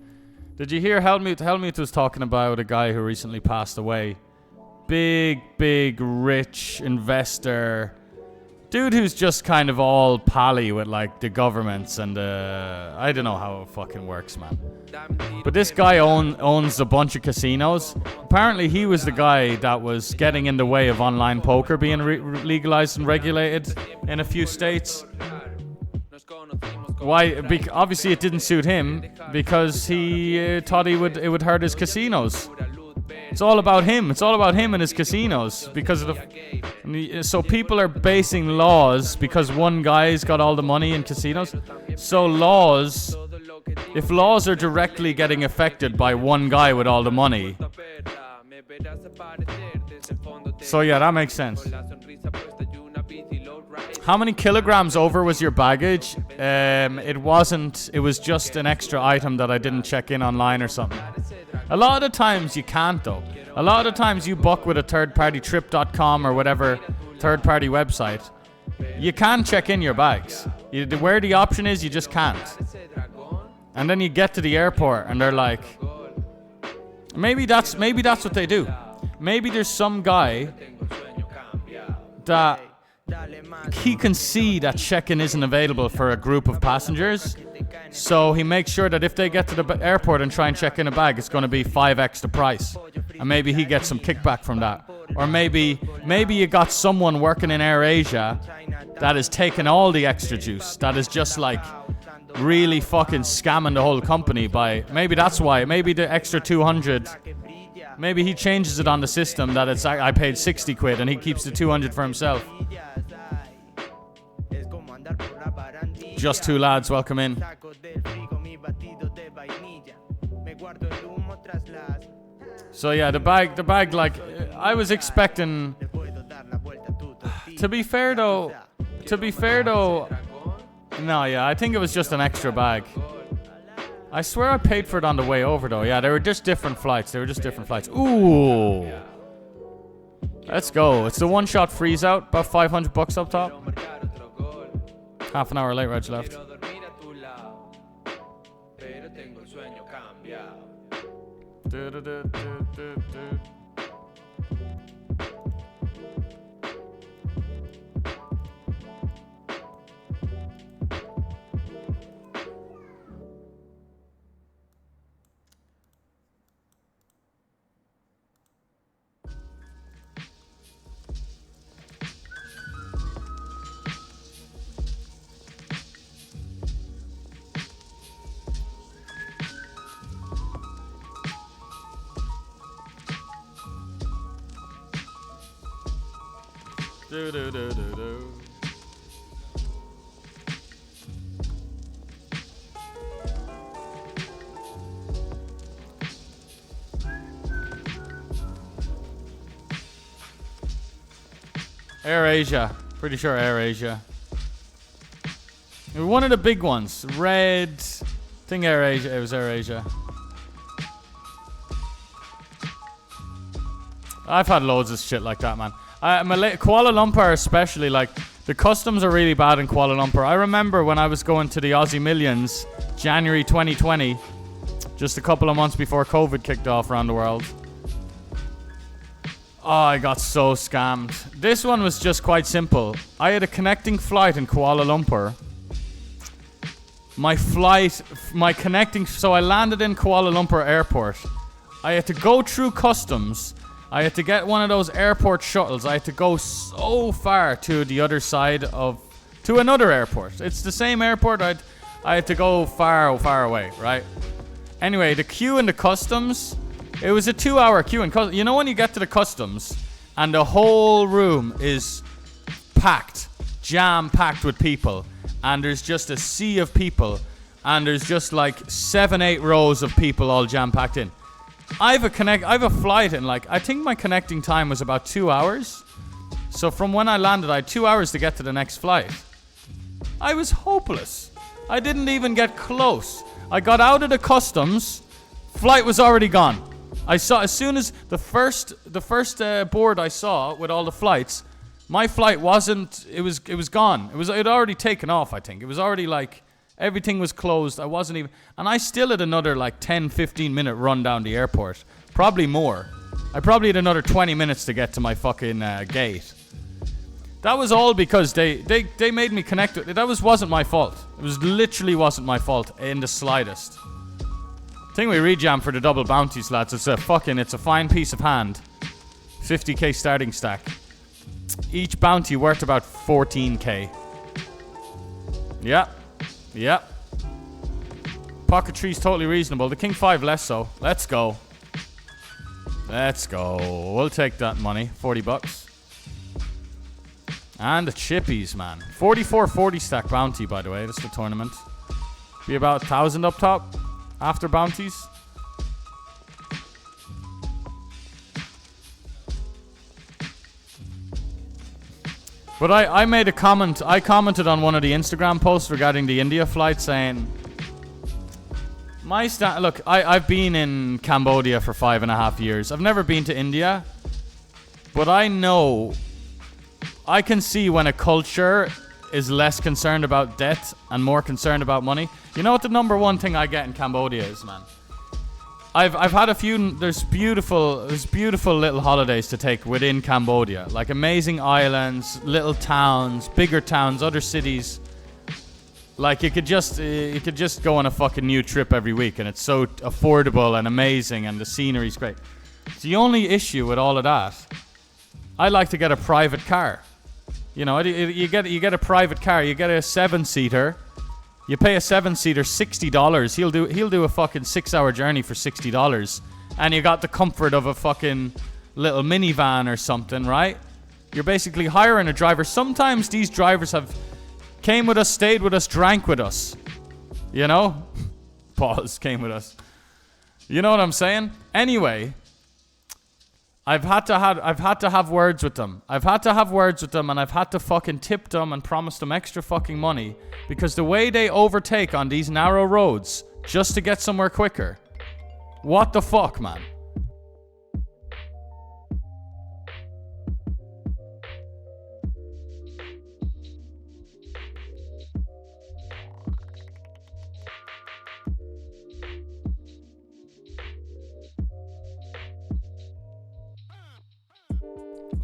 did you hear Helmut was talking about a guy who recently passed away? Big rich investor. Dude who's just kind of all pally with like the governments and I don't know how it fucking works, man. But this guy owns a bunch of casinos. Apparently he was the guy that was getting in the way of online poker being legalized and regulated in a few states. Why? Obviously it didn't suit him because he thought it would hurt his casinos. It's all about him. It's all about him and his casinos because of so people are basing laws because one guy's got all the money in casinos. So if laws are directly getting affected by one guy with all the money. So yeah, that makes sense. How many kilograms over was your baggage? It wasn't. It was just an extra item that I didn't check in online or something. A lot of the times you can't though. A lot of the times you book with a third-party trip.com or whatever third-party website. You can't check in your bags. Where the option is, you just can't. And then you get to the airport and they're like, maybe that's what they do. Maybe there's some guy that he can see that check-in isn't available for a group of passengers, so he makes sure that if they get to the airport and try and check in a bag, it's going to be 5x the price, and maybe he gets some kickback from that. Or maybe you got someone working in AirAsia that is taking all the extra juice, that is just like really fucking scamming the whole company by, maybe that's why, maybe the extra 200, maybe he changes it on the system that it's I paid 60 quid and he keeps the 200 for himself. Just two lads, welcome in. So yeah, the bag, like, I was expecting. To be fair though, no, yeah, I think it was just an extra bag. I swear I paid for it on the way over though. Yeah, they were just different flights. Ooh. Let's go. It's the one-shot freeze out, about $500 up top. Half an hour late, Reg left. AirAsia. Pretty sure AirAsia. One of the big ones. Red. I think AirAsia. It was AirAsia. I've had loads of shit like that, man. Kuala Lumpur especially, like, the customs are really bad in Kuala Lumpur. I remember when I was going to the Aussie Millions, January 2020, just a couple of months before COVID kicked off around the world. Oh, I got so scammed. This one was just quite simple. I had a connecting flight in Kuala Lumpur. So I landed in Kuala Lumpur airport. I had to go through customs. I had to get one of those airport shuttles. I had to go so far to the other side to another airport. It's the same airport. I had to go far away, right? Anyway, the queue in the customs, it was a 2-hour queue in customs. You know when you get to the customs and the whole room is packed, jam-packed with people, and there's just a sea of people, and there's just like 7-8 rows of people all jam-packed in. I have a flight in, like, I think my connecting time was about 2 hours. So from when I landed, I had 2 hours to get to the next flight. I was hopeless. I didn't even get close. I got out of the customs. Flight was already gone. I saw as soon as the first board I saw with all the flights, my flight wasn't. It was gone. It had already taken off. I think it was already like everything was closed. I wasn't even, and I still had another like 10-15 minute run down the airport, probably more. I probably had another 20 minutes to get to my fucking gate. That was all because they made me connect with it. That wasn't my fault. It was literally wasn't my fault in the slightest. I think we rejam for the double bounties, lads. It's a fine piece of hand. 50k starting stack. Each bounty worth about 14k. Yeah. Pocket tree's totally reasonable. The king 5 less so. Let's go. We'll take that money. 40 bucks. And the chippies, man. 40 stack bounty, by the way. That's the tournament. Be about 1,000 up top after bounties. But I made a comment. I commented on one of the Instagram posts regarding the India flight saying, look, I've been in Cambodia for 5.5 years. I've never been to India. But I can see when a culture is less concerned about debt and more concerned about money. You know what the number one thing I get in Cambodia is, man? I've had a few. There's beautiful little holidays to take within Cambodia, like amazing islands, little towns, bigger towns, other cities. Like you could just go on a fucking new trip every week, and it's so affordable and amazing, and the scenery's great. The only issue with all of that, I like to get a private car. You know, you get a private car. You get a 7-seater. You pay a 7-seater $60. He'll do a fucking 6-hour journey for $60, and you got the comfort of a fucking little minivan or something, right? You're basically hiring a driver. Sometimes these drivers have came with us, stayed with us, drank with us. You know, pause. Came with us. You know what I'm saying? Anyway. I've had to have words with them. And I've had to fucking tip them and promise them extra fucking money because the way they overtake on these narrow roads just to get somewhere quicker. What the fuck, man?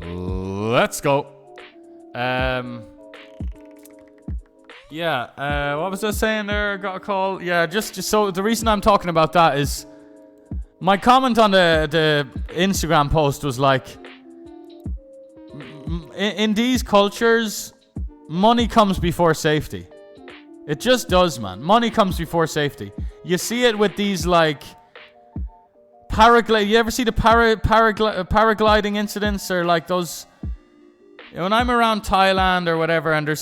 Let's go. What was I saying there? Got a call. Yeah, just so the reason I'm talking about that is my comment on the Instagram post was like, in these cultures, money comes before safety. It just does, man. Money comes before safety. You see it with these like paraglide. You ever see the paragliding incidents or like those? When I'm around Thailand or whatever, and there's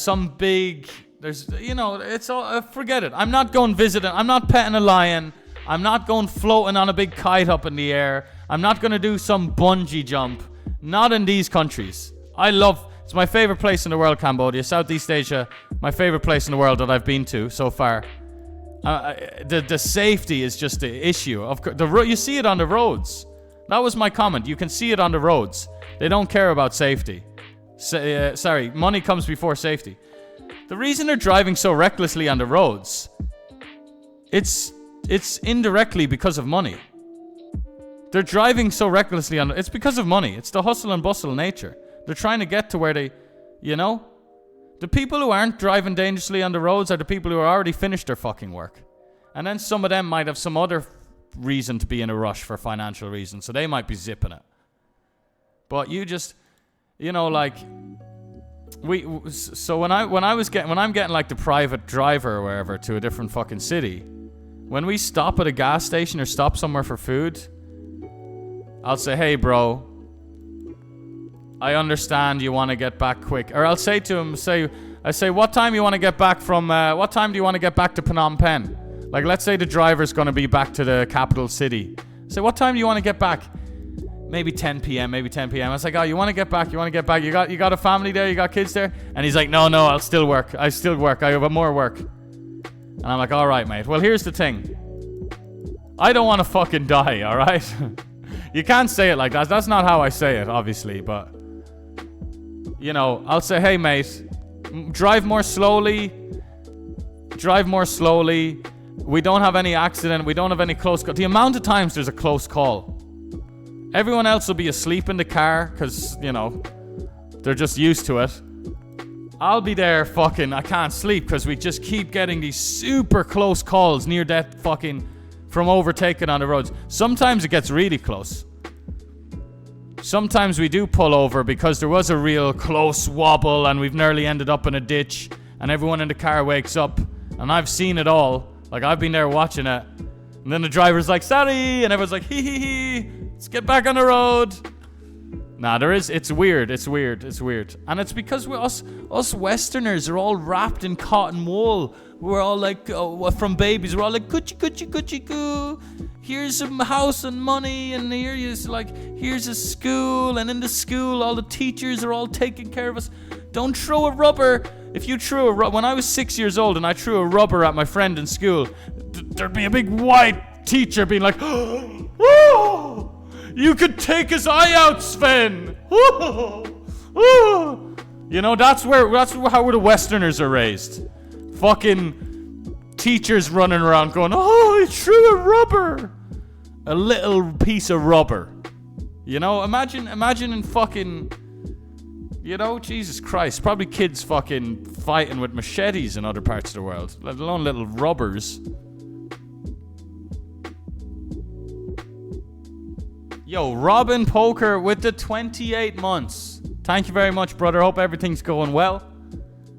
it's all, forget it. I'm not going visiting. I'm not petting a lion. I'm not going floating on a big kite up in the air. I'm not going to do some bungee jump. Not in these countries. It's my favorite place in the world, Cambodia. Southeast Asia, my favorite place in the world that I've been to so far. The safety is just the issue. You see it on the roads. That was my comment. You can see it on the roads. They don't care about safety. Money comes before safety. The reason they're driving so recklessly on the roads, it's indirectly because of money. They're driving so recklessly it's because of money. It's the hustle and bustle nature. They're trying to get to where they, the people who aren't driving dangerously on the roads are the people who are already finished their fucking work. And then some of them might have some other reason to be in a rush for financial reasons, so they might be zipping it. But you just, like, when I'm getting like the private driver or wherever to a different fucking city, when we stop at a gas station or stop somewhere for food, I'll say, hey bro, I understand you want to get back quick. Or I'll say to him, what time do you want to get back to Phnom Penh? Like, let's say the driver's going to be back to the capital city. Say, what time do you want to get back? Maybe 10 p.m. I was like, oh, you want to get back? You got a family there? You got kids there? And he's like, no, I still work. I have more work. And I'm like, alright, mate. Well, here's the thing. I don't want to fucking die, alright? You can't say it like that. That's not how I say it, obviously. But, you know, I'll say, hey, mate, drive more slowly. Drive more slowly. We don't have any accident. We don't have any close call. The amount of times there's a close call. Everyone else will be asleep in the car because, you know, they're just used to it. I'll be there fucking, I can't sleep because we just keep getting these super close calls, near death fucking, from overtaking on the roads. Sometimes it gets really close. Sometimes we do pull over because there was a real close wobble and we've nearly ended up in a ditch and everyone in the car wakes up. And I've seen it all. Like, I've been there watching it. And then the driver's like, sorry. And everyone's like, hee hee hee. Let's get back on the road. Nah, it's weird. And it's because us Westerners are all wrapped in cotton wool. We're all like, from babies, we're all like, coochie, coochie, coochie, coo. Here's some house and money. And here's a school. And in the school, all the teachers are all taking care of us. Don't throw a rubber. If you threw when I was 6 years old and I threw a rubber at my friend in school, there'd be a big white teacher being like, oh, you could take his eye out, Sven. You know, that's how the Westerners are raised. Fucking teachers running around going, oh, he threw a rubber. A little piece of rubber. You know, imagine in fucking... You know, Jesus Christ. Probably kids fucking fighting with machetes in other parts of the world. Let alone little rubbers. Yo, Robin Poker with the 28 months. Thank you very much, brother. Hope everything's going well.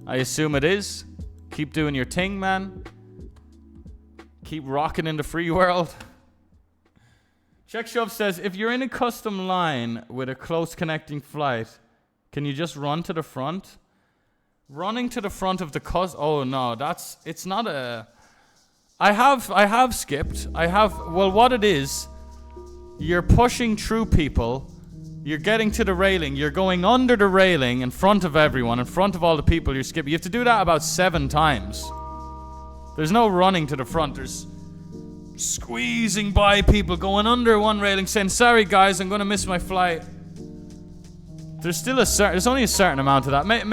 I assume it is. Keep doing your thing, man. Keep rocking in the free world. Check Shove says, if you're in a custom line with a close connecting flight... Can you just run to the front? Running to the front of the oh no, it's not a... I have skipped. Well, what it is, you're pushing through people, you're getting to the railing, you're going under the railing in front of everyone, in front of all the people you're skipping. You have to do that about 7 times. There's no running to the front, there's squeezing by people, going under one railing, saying, sorry guys, I'm gonna miss my flight. There's only a certain amount of that. Maybe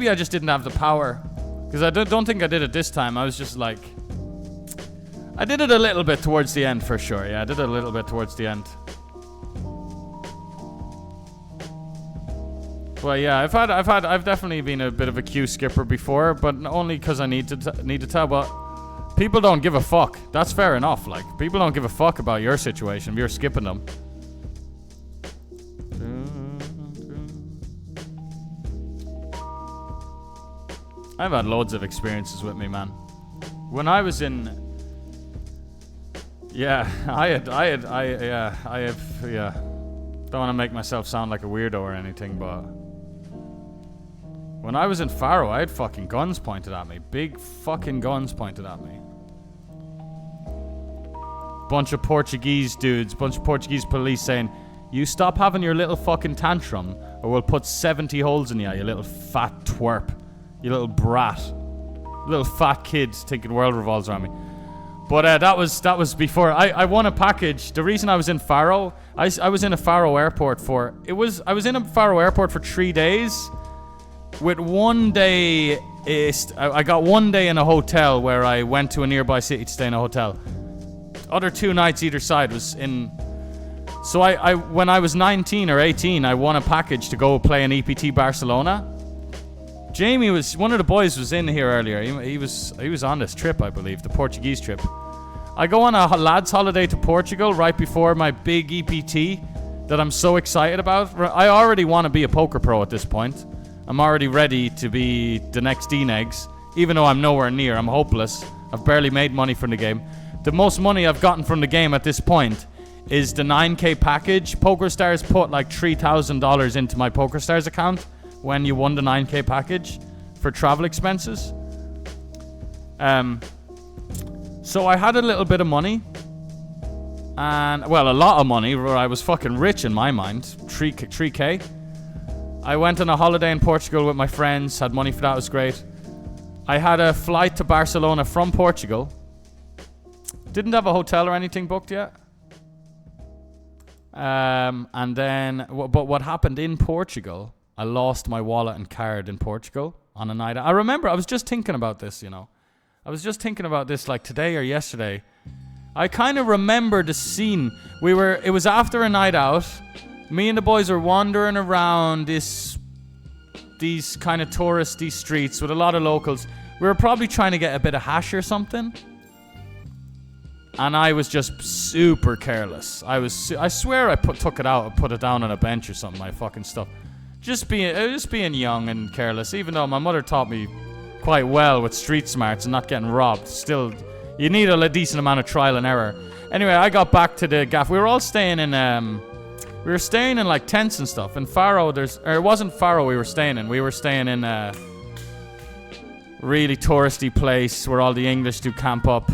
I just didn't have the power. Because I don't think I did it this time. I was just like... I did it a little bit towards the end for sure. Yeah, I did it a little bit towards the end. Well, yeah, I've definitely been a bit of a queue skipper before, but only because I need to tell. But people don't give a fuck. That's fair enough. Like, people don't give a fuck about your situation if you're skipping them. I've had loads of experiences with me, man. When I was in... Yeah, I have... Don't want to make myself sound like a weirdo or anything, but... When I was in Faro, I had fucking guns pointed at me. Big fucking guns pointed at me. Bunch of Portuguese dudes, bunch of Portuguese police saying, you stop having your little fucking tantrum, or we'll put 70 holes in you little fat twerp. You little brat. Little fat kid thinking the world revolves around me. But that was before. I won a package. The reason I was in Faro, I was in a Faro airport for... I was in a Faro airport for 3 days. With 1 day... I got 1 day in a hotel where I went to a nearby city to stay in a hotel. Other 2 nights either side was in... So when I was 19 or 18, I won a package to go play in EPT Barcelona. Jamie one of the boys was in here earlier. He was on this trip, I believe, the Portuguese trip. I go on a lads holiday to Portugal right before my big EPT that I'm so excited about. I already want to be a poker pro at this point. I'm already ready to be the next D-Negs, even though I'm nowhere near. I'm hopeless. I've barely made money from the game. The most money I've gotten from the game at this point is the 9K package. PokerStars put like $3,000 into my PokerStars account when you won the 9K package for travel expenses. So I had a little bit of money. And, well, a lot of money, where I was fucking rich in my mind. 3K. I went on a holiday in Portugal with my friends, had money for that, it was great. I had a flight to Barcelona from Portugal. Didn't have a hotel or anything booked yet. And then, but what happened in Portugal, I lost my wallet and card in Portugal on a night out. I remember, I was just thinking about this, you know. I was just thinking about this like today or yesterday. I kind of remember the scene. It was after a night out. Me and the boys were wandering around these kind of touristy streets with a lot of locals. We were probably trying to get a bit of hash or something. And I was just super careless. I swear I took it out and put it down on a bench or something, my fucking stuff. Just being young and careless, even though my mother taught me quite well with street smarts and not getting robbed. Still, you need a decent amount of trial and error. Anyway, I got back to the gaff. We were all staying in like tents and stuff. In Faro, it wasn't Faro we were staying in. We were staying in a really touristy place where all the English do camp up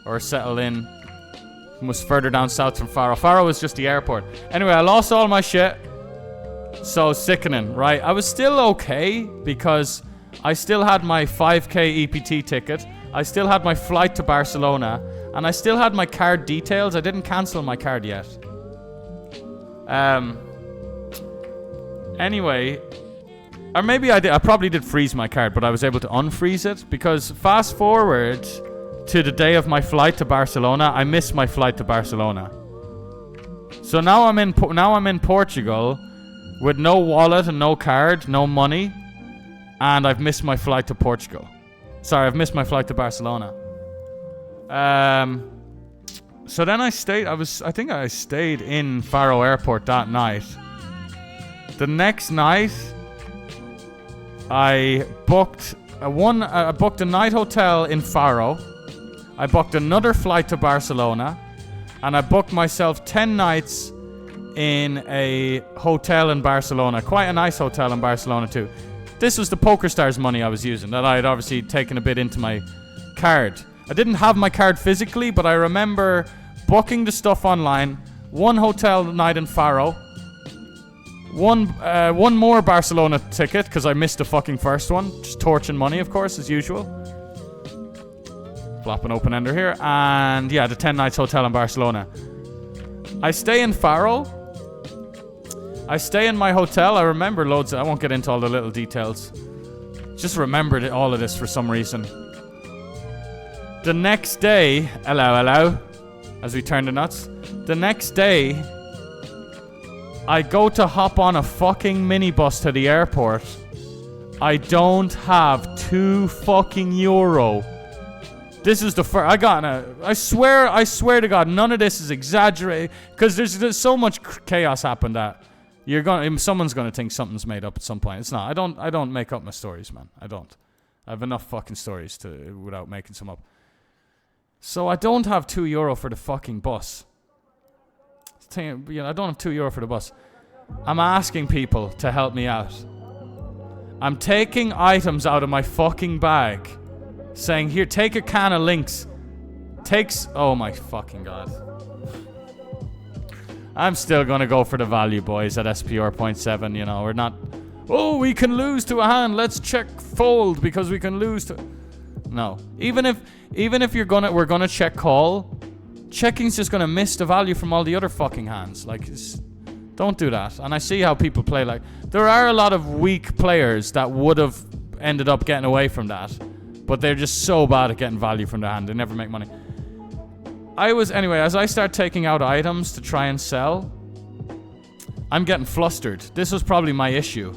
or settle in. It was further down south from Faro. Faro was just the airport. Anyway, I lost all my shit. So sickening, right? I was still okay because I still had my 5k EPT ticket. I still had my flight to Barcelona. And I still had my card details. I didn't cancel my card yet. Anyway, or maybe I did. I probably did freeze my card, but I was able to unfreeze it because fast forward to the day of my flight to Barcelona, I missed my flight to Barcelona. So now I'm in Portugal with no wallet and no card, no money, and I've missed my flight to Portugal. Sorry, I've missed my flight to Barcelona. So then I think I stayed in Faro Airport that night. The next night, I booked a night hotel in Faro. I booked another flight to Barcelona, and I booked myself 10 nights in a hotel in Barcelona. Quite a nice hotel in Barcelona too. This was the PokerStars money I was using that I had obviously taken a bit into my card. I didn't have my card physically, but I remember booking the stuff online. One hotel night in Faro. One more Barcelona ticket because I missed the fucking first one. Just torching money, of course, as usual. Flop an open ender here. And yeah, the 10 nights hotel in Barcelona. I stay in Faro. I stay in my hotel. I remember loads. I won't get into all the little details. Just remembered all of this for some reason. The next day, hello, as we turn the nuts. The next day, I go to hop on a fucking minibus to the airport. I don't have €2 fucking euro. This is the first. I swear to God, none of this is exaggerated. Because there's so much chaos happened that someone's gonna think something's made up at some point. It's not. I don't make up my stories, man. I don't. I have enough fucking stories without making some up. So I don't have €2 for the fucking bus. I don't have €2 for the bus. I'm asking people to help me out. I'm taking items out of my fucking bag, saying, here, take a can of Lynx. Oh my fucking God. I'm still gonna go for the value, boys, at SPR 0.7. You know, we're not, we can lose to a hand, let's check fold because we can lose to... No. Even if we're gonna check call, checking's just gonna miss the value from all the other fucking hands. Like, don't do that. And I see how people play. Like, there are a lot of weak players that would have ended up getting away from that, but they're just so bad at getting value from their hand. They never make money. Anyway, as I start taking out items to try and sell, I'm getting flustered. This was probably my issue.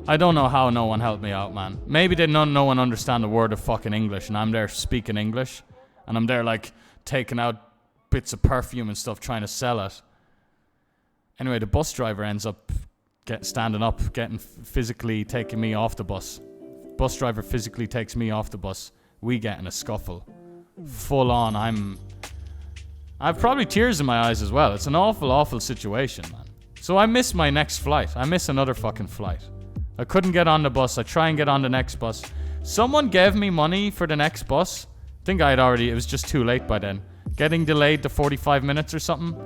I don't know how no one helped me out, man. Maybe no one understand a word of fucking English, and I'm there speaking English, and I'm there like taking out bits of perfume and stuff, trying to sell it. Anyway, the bus driver ends up standing up, physically taking me off the bus. Bus driver physically takes me off the bus. We get in a scuffle. Full on. I've probably tears in my eyes as well. It's an awful, awful situation, man. So I miss my next flight. I miss another fucking flight. I couldn't get on the bus. I try and get on the next bus. Someone gave me money for the next bus. I think it was just too late by then. Getting delayed to 45 minutes or something.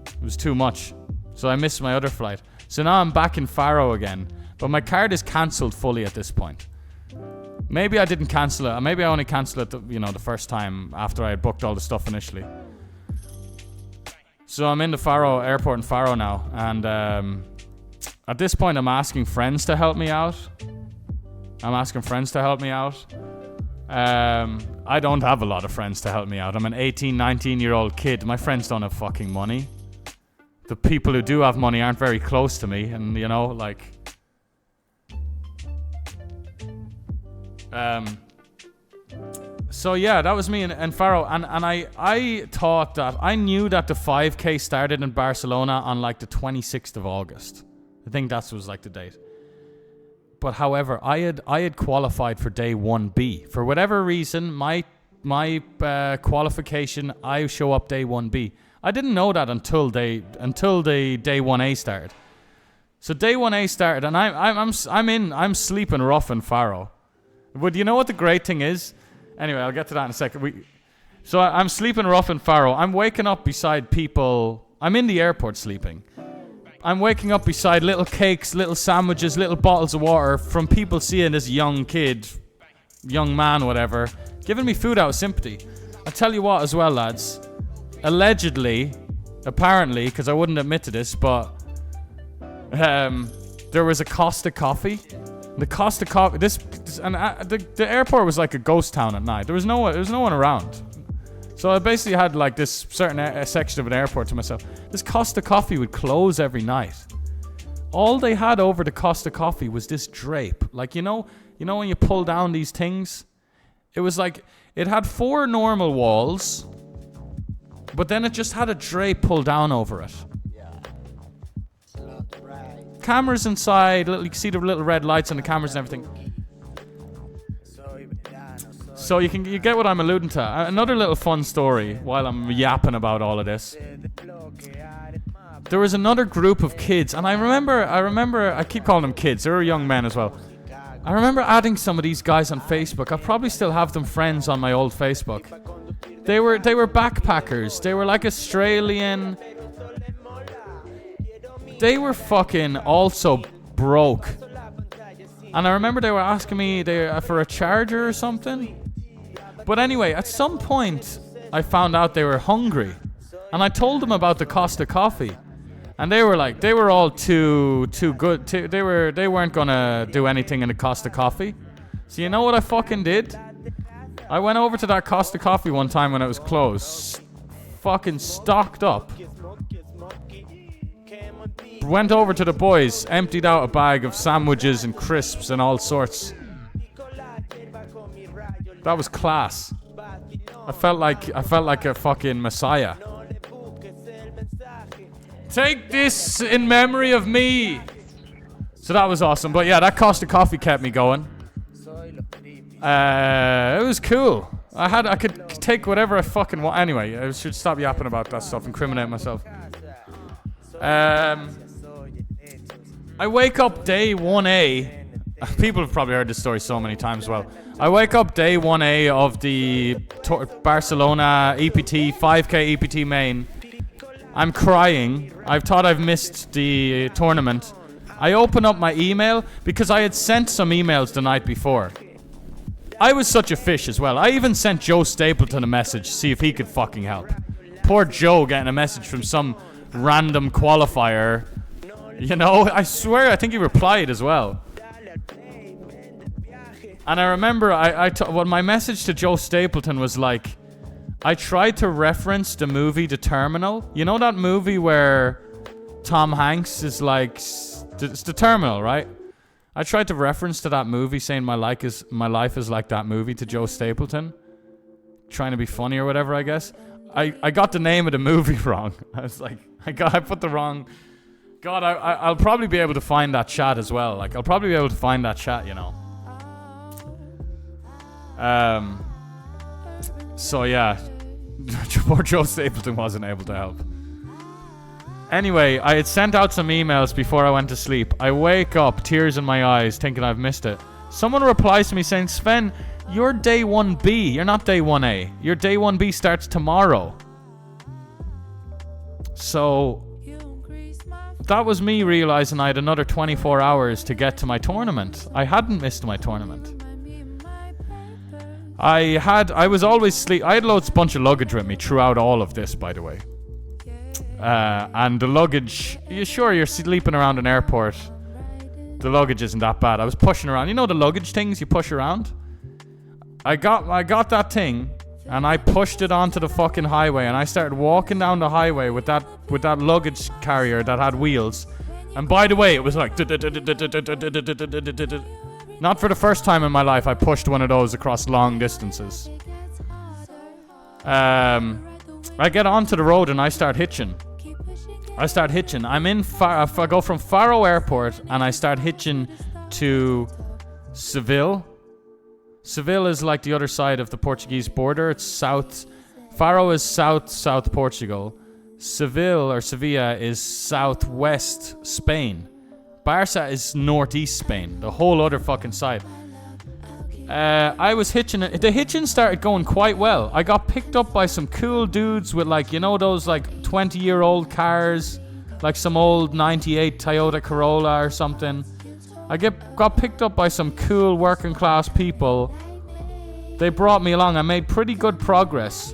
It was too much. So I missed my other flight. So now I'm back in Faro again. But my card is cancelled fully at this point. Maybe I didn't cancel it. Maybe I only canceled it, the first time after I had booked all the stuff initially. So I'm in the Faro airport in Faro now, and at this point I'm asking friends to help me out. I don't have a lot of friends to help me out. I'm an 18, 19-year-old kid. My friends don't have fucking money. The people who do have money aren't very close to me, and so yeah, that was me in Faro, and I thought that I knew that the 5K started in Barcelona on like the 26th of August. I think that was like the date. But however, I had qualified for day 1B. For whatever reason, my qualification, I show up day 1B. I didn't know that until the day 1A started. So day 1A started, and I'm sleeping rough in Faro. But you know what the great thing is? Anyway, I'll get to that in a second. So I'm sleeping rough in Faro. I'm waking up beside people. I'm in the airport sleeping. I'm waking up beside little cakes, little sandwiches, little bottles of water from people seeing this young kid, young man, whatever, giving me food out of sympathy. I tell you what as well, lads. Allegedly, apparently, because I wouldn't admit to this, but there was a Costa coffee. The Costa coffee. The airport was like a ghost town at night. There was no one around. So I basically had like this certain section of an airport to myself. This Costa coffee would close every night. All they had over the Costa coffee was this drape. Like, you know when you pull down these things? It was like, it had 4 normal walls, but then it just had a drape pulled down over it. Cameras inside, you can see the little red lights on the cameras and everything. So you get what I'm alluding to. Another little fun story while I'm yapping about all of this. There was another group of kids, and I remember, I keep calling them kids. They were young men as well. I remember adding some of these guys on Facebook. I probably still have them friends on my old Facebook. They were backpackers. They were like Australian. They were fucking also broke. And I remember they were asking me for a charger or something. But anyway, at some point, I found out they were hungry. And I told them about the Costa coffee. And they were all too good. They weren't gonna do anything in the Costa coffee. So you know what I fucking did? I went over to that Costa coffee one time when it was closed. Fucking stocked up. Went over to the boys, emptied out a bag of sandwiches and crisps and all sorts. That was class. I felt like a fucking messiah. Take this in memory of me. So that was awesome. But yeah, that Costa coffee kept me going. It was cool. I could take whatever I fucking want. Anyway, I should stop yapping about that stuff, incriminate myself. I wake up day 1A. People have probably heard this story so many times. Well, I wake up day 1A of the Barcelona EPT, 5K EPT main. I'm crying. I thought I've missed the tournament. I open up my email because I had sent some emails the night before. I was such a fish as well. I even sent Joe Stapleton a message to see if he could fucking help. Poor Joe getting a message from some random qualifier. You know, I swear, I think he replied as well. And I remember well, my message to Joe Stapleton was like, I tried to reference the movie The Terminal. You know that movie where Tom Hanks is like, it's The Terminal, right? I tried to reference to that movie, saying my life is like that movie to Joe Stapleton. Trying to be funny or whatever, I guess. I got the name of the movie wrong. I was like, I put the wrong... God, I'll probably be able to find that chat as well. Like, I'll probably be able to find that chat, you know. So yeah, poor Joe Stapleton wasn't able to help. Anyway, I had sent out some emails before I went to sleep. I wake up, tears in my eyes, thinking I've missed it. Someone replies to me saying, Sven, you're day 1B. You're not day 1A. Your day 1B starts tomorrow. So that was me realizing I had another 24 hours to get to my tournament. I hadn't missed my tournament. I was always sleep. I had bunch of luggage with me throughout all of this, by the way. And the luggage, you're sleeping around an airport. The luggage isn't that bad. I was pushing around. You know the luggage things you push around? I got that thing, and I pushed it onto the fucking highway, and I started walking down the highway with that luggage carrier that had wheels. And by the way, it was like... Not for the first time in my life I pushed one of those across long distances. I get onto the road and I start hitching. I'm in I go from Faro Airport and I start hitching to Seville. Seville is like the other side of the Portuguese border. It's south. Faro is south Portugal. Sevilla is southwest Spain. Barca is northeast Spain, the whole other fucking side. I was hitching it. The hitching started going quite well. I got picked up by some cool dudes with those 20-year-old cars, like some old 98 Toyota Corolla or something. I got picked up by some cool working class people. They brought me along. I made pretty good progress.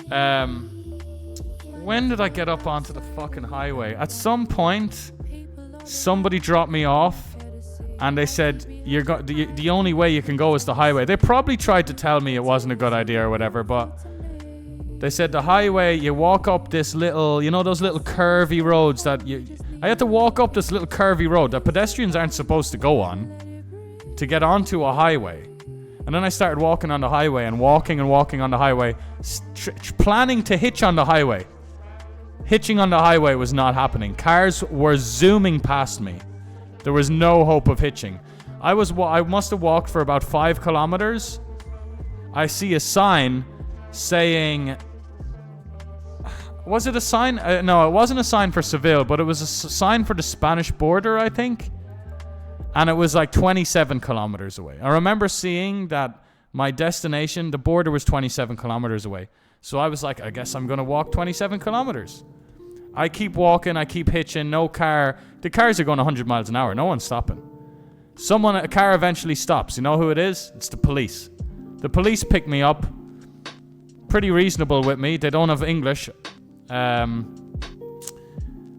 When did I get up onto the fucking highway? At some point, somebody dropped me off, and they said, the only way you can go is the highway. They probably tried to tell me it wasn't a good idea or whatever, but they said the highway, you walk up this little, those little curvy roads I had to walk up this little curvy road that pedestrians aren't supposed to go on to get onto a highway. And then I started walking on the highway and walking on the highway, planning to hitch on the highway. Hitching on the highway was not happening. Cars were zooming past me. There was no hope of hitching. I must have walked for about 5 kilometers. I see a sign saying... Was it a sign? No, it wasn't a sign for Seville, but it was a sign for the Spanish border, I think. And it was 27 kilometers away. I remember seeing that my destination, the border, was 27 kilometers away. So I was like, I guess I'm going to walk 27 kilometers. I keep walking, I keep hitching, no car. The cars are going 100 miles an hour, no one's stopping. A car eventually stops. You know who it is? It's the police. The police pick me up. Pretty reasonable with me. They don't have English.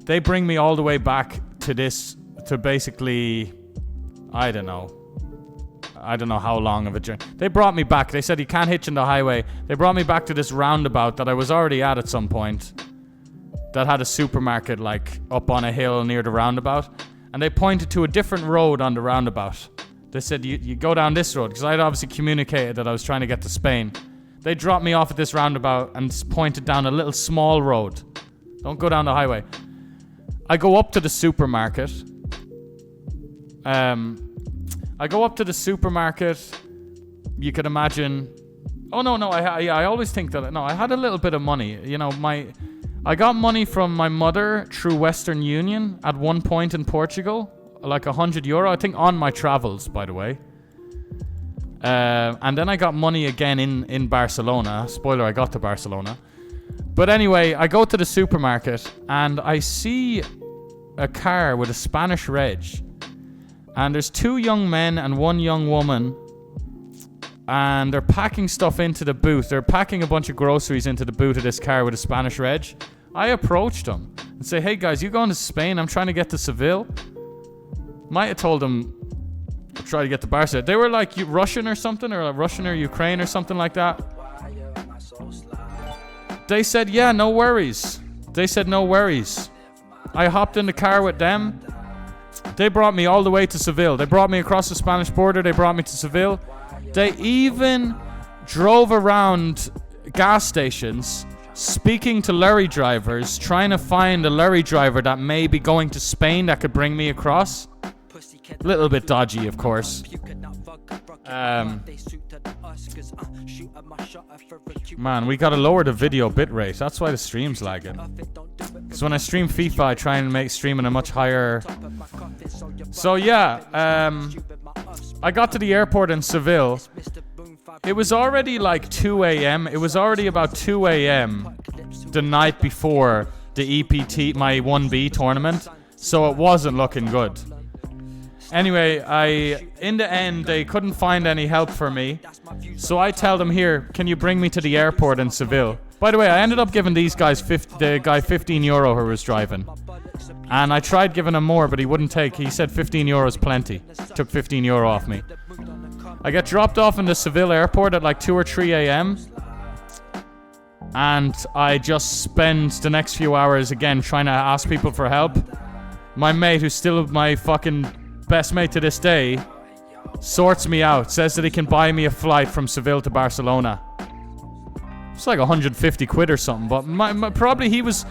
They bring me all the way back to basically, I don't know how long of a journey. They brought me back. They said you can't hitch on the highway. They brought me back to this roundabout that I was already at some point, that had a supermarket up on a hill near the roundabout. And they pointed to a different road on the roundabout. They said, you go down this road, because I'd obviously communicated that I was trying to get to Spain. They dropped me off at this roundabout and pointed down a little small road. Don't go down the highway. I go up to the supermarket. You could imagine... Oh, no, I always think that... No, I had a little bit of money. I got money from my mother through Western Union at one point in Portugal. Like €100, I think, on my travels, by the way. And then I got money again in Barcelona. Spoiler, I got to Barcelona. But anyway, I go to the supermarket and I see a car with a Spanish reg. And there's 2 young men and 1 young woman. And they're packing stuff into the boot. They're packing a bunch of groceries into the boot of this car with a Spanish reg. I approached them and say, hey guys, you going to Spain? I'm trying to get to Seville. Might have told them try to get to Barca. They were like Russian or something, or Russian or Ukraine or something like that. They said, yeah, no worries. I hopped in the car with them. They brought me all the way to Seville. They brought me across the Spanish border. They brought me to Seville. They even drove around gas stations speaking to lorry drivers, trying to find a lorry driver that may be going to Spain that could bring me across. A little bit dodgy, of course. Man, we gotta lower the video bitrate. That's why the stream's lagging. Because when I stream FIFA, I try and stream in a much higher... So yeah, I got to the airport in Seville. It was already 2 a.m. It was already about 2 a.m. the night before the EPT, my 1B tournament. So it wasn't looking good. Anyway, in the end, they couldn't find any help for me. So I tell them, here, can you bring me to the airport in Seville? By the way, I ended up giving these guys, the guy 15 euro who was driving. And I tried giving him more, but he wouldn't take. He said 15 euros plenty. Took 15 euro off me. I get dropped off in the Seville airport at like 2 or 3 a.m. And I just spend the next few hours again trying to ask people for help. My mate, who's still my fucking best mate to this day, sorts me out. Says that he can buy me a flight from Seville to Barcelona. It's like 150 quid or something. But probably he was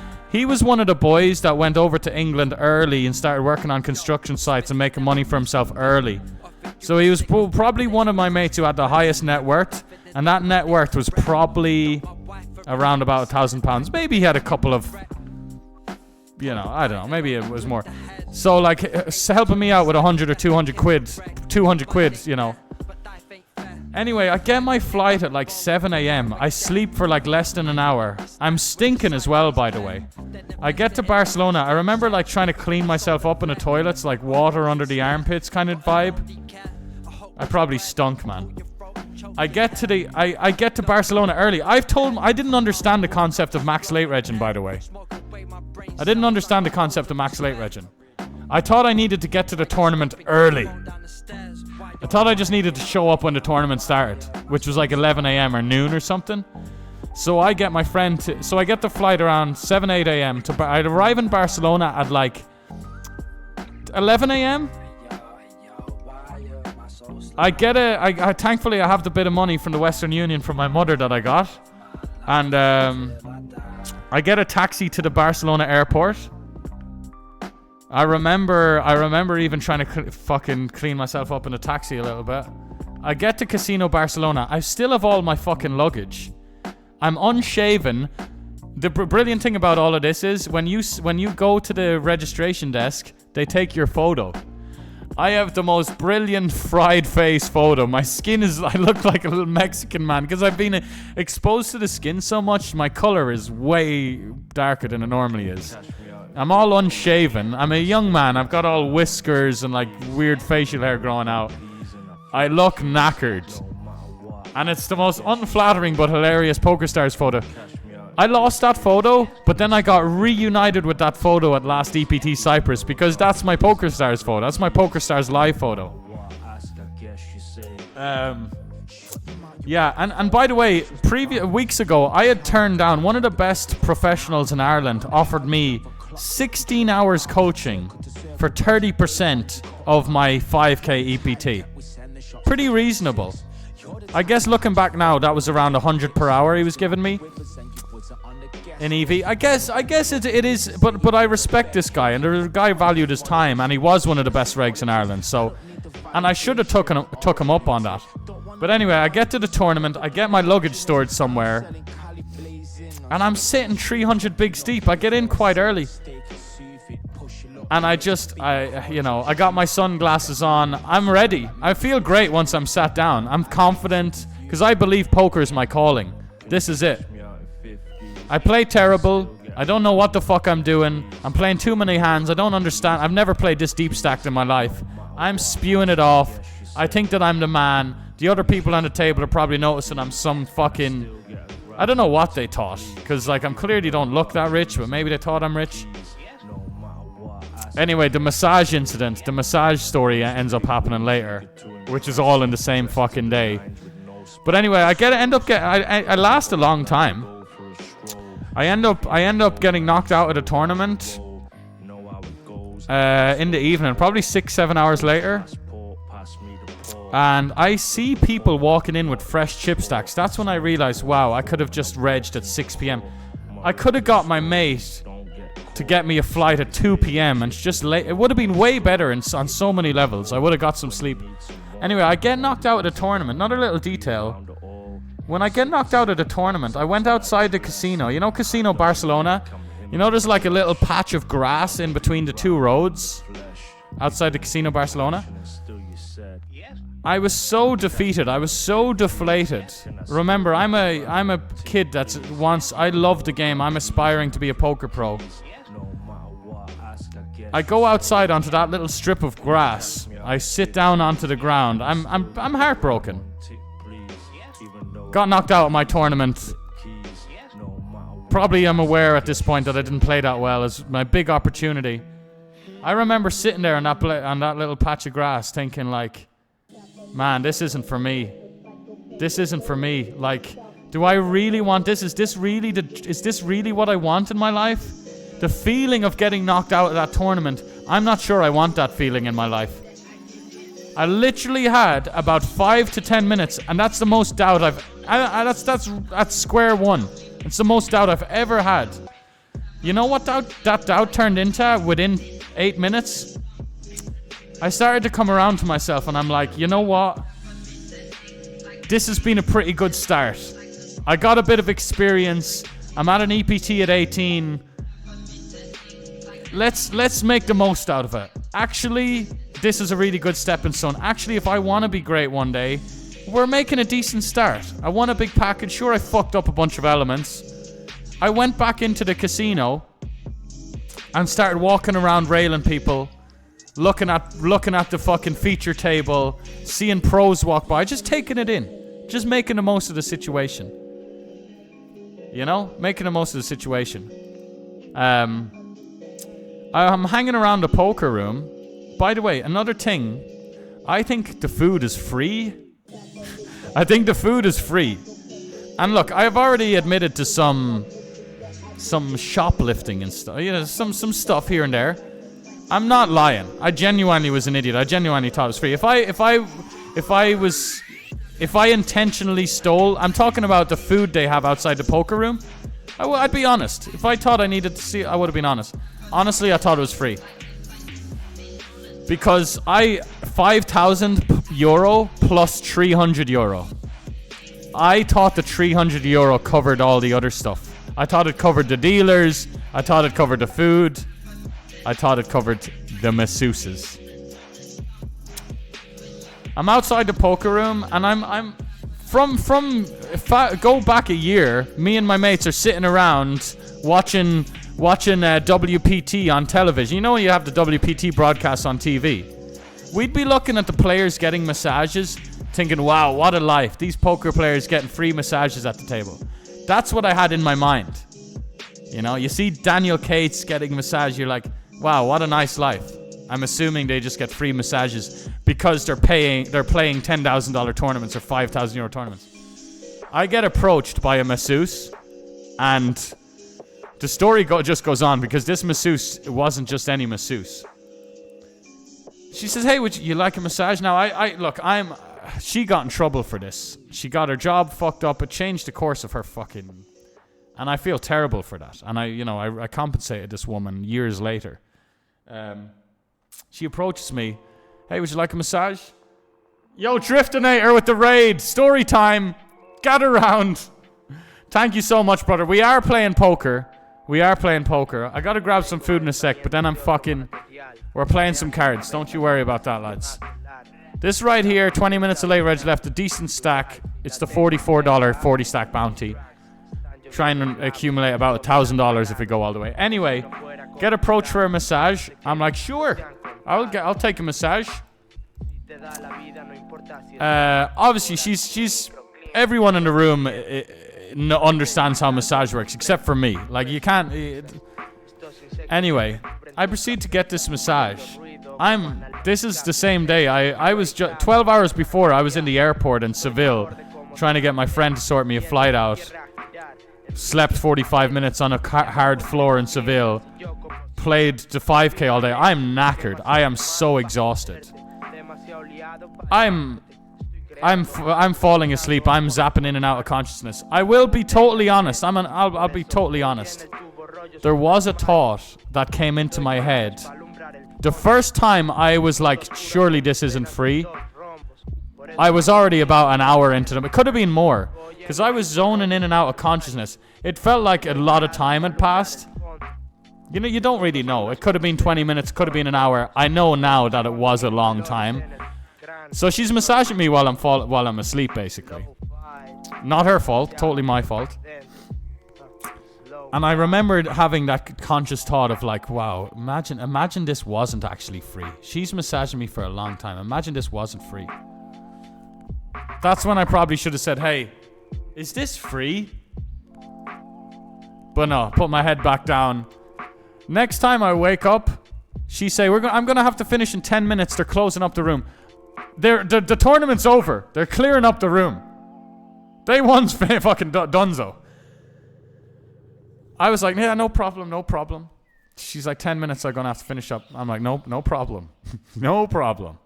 one of the boys that went over to England early and started working on construction sites and making money for himself early. So he was probably one of my mates who had the highest net worth. And that net worth was probably around about £1,000. Maybe he had a couple of, you know, I don't know. Maybe it was more. So like helping me out with 100 or 200 quid, 200 quid, you know. Anyway, I get my flight at like 7 a.m. I sleep for like less than an hour. I'm stinking as well, by the way. I get to Barcelona. I remember like trying to clean myself up in the toilets, like water under the armpits kind of vibe. I probably stunk, man. I get to Barcelona early. I didn't understand the concept of max late regen, by the way. I didn't understand the concept of max late regen. I thought I needed to get to the tournament early. I thought I just needed to show up when the tournament started, which was like 11 a.m. or noon or something. So I get my friend so I get the flight around 7, 8 a.m. I'd arrive in Barcelona at like 11 a.m. Thankfully I have the bit of money from the Western Union from my mother that I got. And I get a taxi to the Barcelona airport. I remember even trying to fucking clean myself up in a taxi a little bit. I get to Casino Barcelona. I still have all my fucking luggage. I'm unshaven. The brilliant thing about all of this is when you go to the registration desk, they take your photo. I have the most brilliant fried face photo. My skin I look like a little Mexican man because I've been exposed to the skin so much. My color is way darker than it normally is. I'm all unshaven. I'm a young man. I've got all whiskers and like weird facial hair growing out. I look knackered. And it's the most unflattering but hilarious PokerStars photo. I lost that photo, but then I got reunited with that photo at last EPT Cyprus because that's my PokerStars photo. That's my PokerStars live photo. Yeah, and by the way, weeks ago, I had turned down one of the best professionals in Ireland offered me 16 hours coaching for 30% of my 5k EPT. Pretty reasonable. I guess looking back now, that was around 100 per hour he was giving me in EV. I guess it is, but I respect this guy, and the guy valued his time, and he was one of the best regs in Ireland. So, and I should have took him up on that. But anyway, I get to the tournament, I get my luggage stored somewhere, and I'm sitting 300 big steep. I get in quite early. And I got my sunglasses on. I'm ready. I feel great once I'm sat down. I'm confident because I believe poker is my calling. This is it. I play terrible. I don't know what the fuck I'm doing. I'm playing too many hands. I don't understand. I've never played this deep stacked in my life. I'm spewing it off. I think that I'm the man. The other people on the table are probably noticing I'm some fucking... I don't know what they thought. Because like I'm clearly don't look that rich, but maybe they thought I'm rich. Anyway, the massage incident, the massage story ends up happening later, which is all in the same fucking day. But anyway, I last a long time. I end up getting knocked out of the tournament in the evening, probably 6-7 hours later. And I see people walking in with fresh chip stacks. That's when I realized, wow, I could have just regged at 6 p.m. I could have got my mate to get me a flight at 2 p.m. and just late. It would have been way better on so many levels. I would have got some sleep. Anyway, I get knocked out of the tournament. Another little detail. When I get knocked out of the tournament, I went outside the casino. You know Casino Barcelona? You know there's like a little patch of grass in between the two roads outside the Casino Barcelona? I was so defeated. I was so deflated. Remember, I'm a kid that I love the game. I'm aspiring to be a poker pro. I go outside onto that little strip of grass I sit down onto the ground. I'm heartbroken. Got knocked out of my tournament. Probably am aware at this point that I didn't play that well. It's my big opportunity. I remember sitting there on that little patch of grass thinking like, man, this isn't for me. This isn't for me. Like, do I really want this? Is this really what I want in my life? The feeling of getting knocked out of that tournament, I'm not sure I want that feeling in my life. I literally had about 5 to 10 minutes, and that's the most doubt that's square one. It's the most doubt I've ever had. You know what that doubt turned into within 8 minutes? I started to come around to myself and I'm like, you know what? This has been a pretty good start. I got a bit of experience. I'm at an EPT at 18. Let's make the most out of it. Actually, this is a really good stepping stone. Actually, if I want to be great one day, we're making a decent start. I won a big package. Sure, I fucked up a bunch of elements. I went back into the casino and started walking around railing people, looking at the fucking feature table, seeing pros walk by, just taking it in, just making the most of the situation. You know, making the most of the situation. I'm hanging around the poker room. By the way, another thing, I think the food is free. I think the food is free. And look, I've already admitted to some shoplifting and stuff. You know, some stuff here and there. I'm not lying. I genuinely was an idiot. I genuinely thought it was free. If I intentionally stole, I'm talking about the food they have outside the poker room. I'd be honest. If I thought I needed to see, I would have been honest. Honestly, I thought it was free. Because 5,000 euro plus 300 euro. I thought the 300 euro covered all the other stuff. I thought it covered the dealers. I thought it covered the food. I thought it covered the masseuses. I'm outside the poker room and I'm go back a year. Me and my mates are sitting around watching WPT on television. You know when you have the WPT broadcast on TV? We'd be looking at the players getting massages, thinking, wow, what a life. These poker players getting free massages at the table. That's what I had in my mind. You know, you see Daniel Cates getting a massage, you're like, wow, what a nice life. I'm assuming they just get free massages because they're playing $10,000 tournaments or 5,000 euro tournaments. I get approached by a masseuse, and the story just goes on because this masseuse, it wasn't just any masseuse. She says, hey, would you like a massage? Now, she got in trouble for this. She got her job fucked up. It changed the course of her fucking... And I feel terrible for that. And I compensated this woman years later. She approaches me. Hey, would you like a massage? Yo, Driftinator with the raid. Story time. Gather round. Thank you so much, brother. We are playing poker. I gotta grab some food in a sec, but then we're playing some cards. Don't you worry about that, lads. This right here, 20 minutes of late reg left, a decent stack. It's the $44 40 stack bounty. Trying to accumulate about $1,000 if we go all the way. Anyway, get approached for a massage. I'm like, sure, I'll take a massage. Obviously, she's everyone in the room understands how massage works, except for me. Like, you can't. Anyway, I proceed to get this massage. This is the same day. I was 12 hours before. I was in the airport in Seville, trying to get my friend to sort me a flight out. Slept 45 minutes on a hard floor in Seville. Played the 5K all day. I'm knackered. I am so exhausted. I'm falling asleep. I'm zapping in and out of consciousness. I will be totally honest. I'll be totally honest. There was a thought that came into my head. The first time I was like, surely this isn't free. I was already about an hour into them. It could have been more. Because I was zoning in and out of consciousness. It felt like a lot of time had passed. You know, you don't really know. It could have been 20 minutes, could have been an hour. I know now that it was a long time. So she's massaging me while I'm asleep, basically. Not her fault, totally my fault. And I remembered having that conscious thought of like, wow, imagine this wasn't actually free. She's massaging me for a long time. Imagine this wasn't free. That's when I probably should have said, hey, is this free? But no, put my head back down. Next time I wake up, she say, I'm gonna have to finish in 10 minutes. They're closing up the room. The tournament's over. They're clearing up the room. Day one's fucking donezo. I was like, yeah, no problem. She's like, 10 minutes, I'm gonna have to finish up. I'm like, no problem. No problem.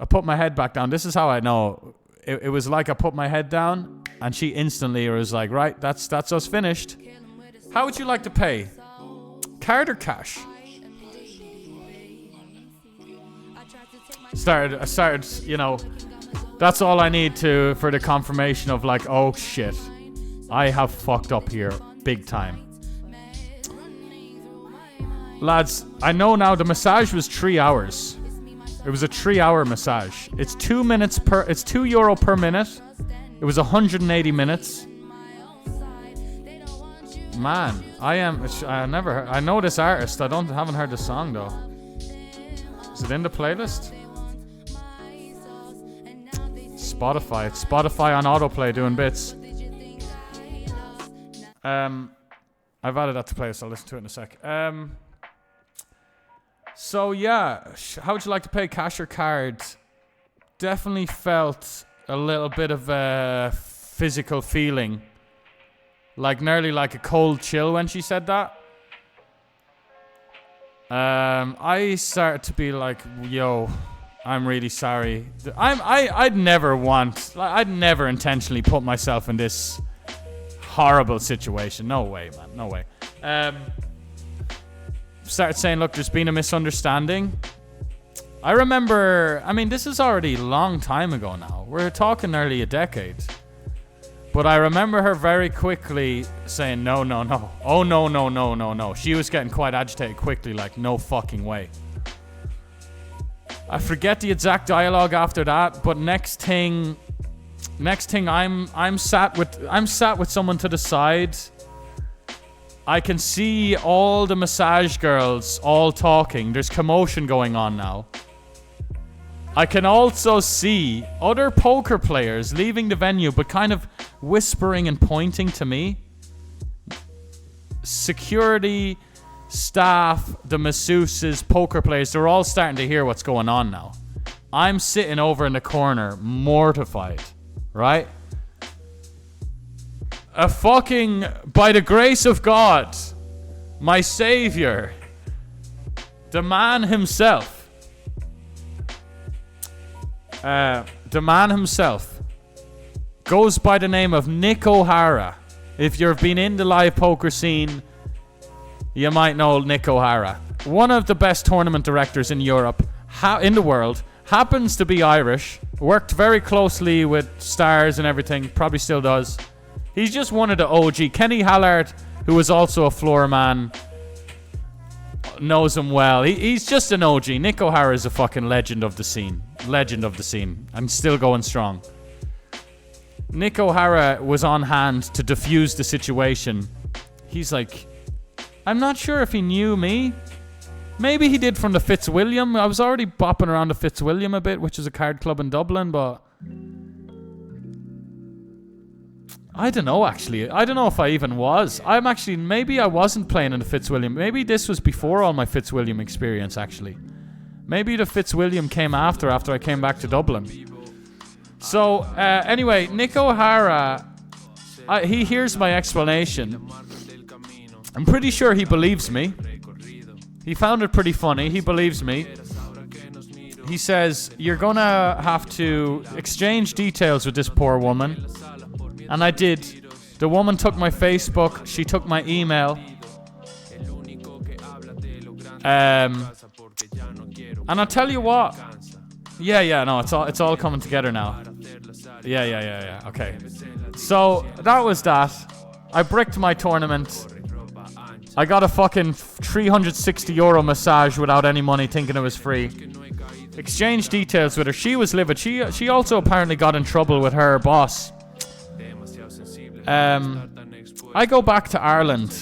I put my head back down. This is how I know. It was like I put my head down and she instantly was like, right, that's us finished. How would you like to pay? Card or cash? I started, you know, that's all I need for the confirmation of like, oh shit, I have fucked up here big time. Lads, I know now the massage was 3 hours. It was a 3-hour massage. It's it's €2 per minute. It was 180 minutes. Man, I know this artist. Haven't heard the song though. Is it in the playlist? Spotify. It's Spotify on autoplay doing bits. I've added that to playlist. I'll listen to it in a sec. So yeah, how would you like to pay, cash or card? Definitely felt a little bit of a physical feeling. Like nearly like a cold chill when she said that. I started to be like, yo, I'm really sorry. I'd never intentionally put myself in this horrible situation. No way, man. No way. Started saying, look, there's been a misunderstanding. I remember, this is already a long time ago now. We're talking nearly a decade. But I remember her very quickly saying, no. Oh, no. She was getting quite agitated quickly, like, no fucking way. I forget the exact dialogue after that, but next thing I'm sat with someone to the side. I can see all the massage girls all talking. There's commotion going on now. I can also see other poker players leaving the venue, but kind of whispering and pointing to me. Security, staff, the masseuses, poker players, they're all starting to hear what's going on now. I'm sitting over in the corner, mortified, right? A fucking, by the grace of God, my savior, the man himself, goes by the name of Nick O'Hara. If you've been in the live poker scene, you might know Nick O'Hara. One of the best tournament directors in Europe, in the world, happens to be Irish, worked very closely with stars and everything, probably still does. He's just one of the OG. Kenny Hallard, who was also a floor man, knows him well. He's just an OG. Nick O'Hara is a fucking legend of the scene. And still going strong. Nick O'Hara was on hand to defuse the situation. He's like, I'm not sure if he knew me. Maybe he did from the Fitzwilliam. I was already bopping around the Fitzwilliam a bit, which is a card club in Dublin, but I don't know, actually. I don't know if I even was. Maybe I wasn't playing in the Fitzwilliam. Maybe this was before all my Fitzwilliam experience, actually. Maybe the Fitzwilliam came after I came back to Dublin. So, anyway, Nick O'Hara, he hears my explanation. I'm pretty sure he believes me. He found it pretty funny. He believes me. He says, you're gonna have to exchange details with this poor woman. And I did. The woman took my Facebook. She took my email. And I'll tell you what. No, it's all coming together now. Yeah. Okay. So that was that. I bricked my tournament. I got a fucking €360 massage without any money, thinking it was free. Exchanged details with her. She was livid. She also apparently got in trouble with her boss. I go back to Ireland.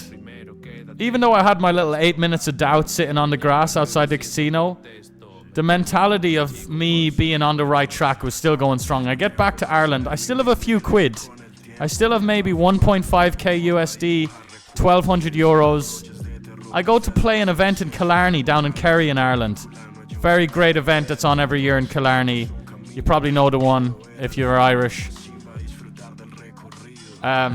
Even though I had my little 8 minutes of doubt sitting on the grass outside the casino, the mentality of me being on the right track was still going strong. I get back to Ireland. I still have a few quid. I still have maybe 1.5k USD, 1,200 euros. I go to play an event in Killarney down in Kerry in Ireland. Very great event that's on every year in Killarney. You probably know the one if you're Irish. I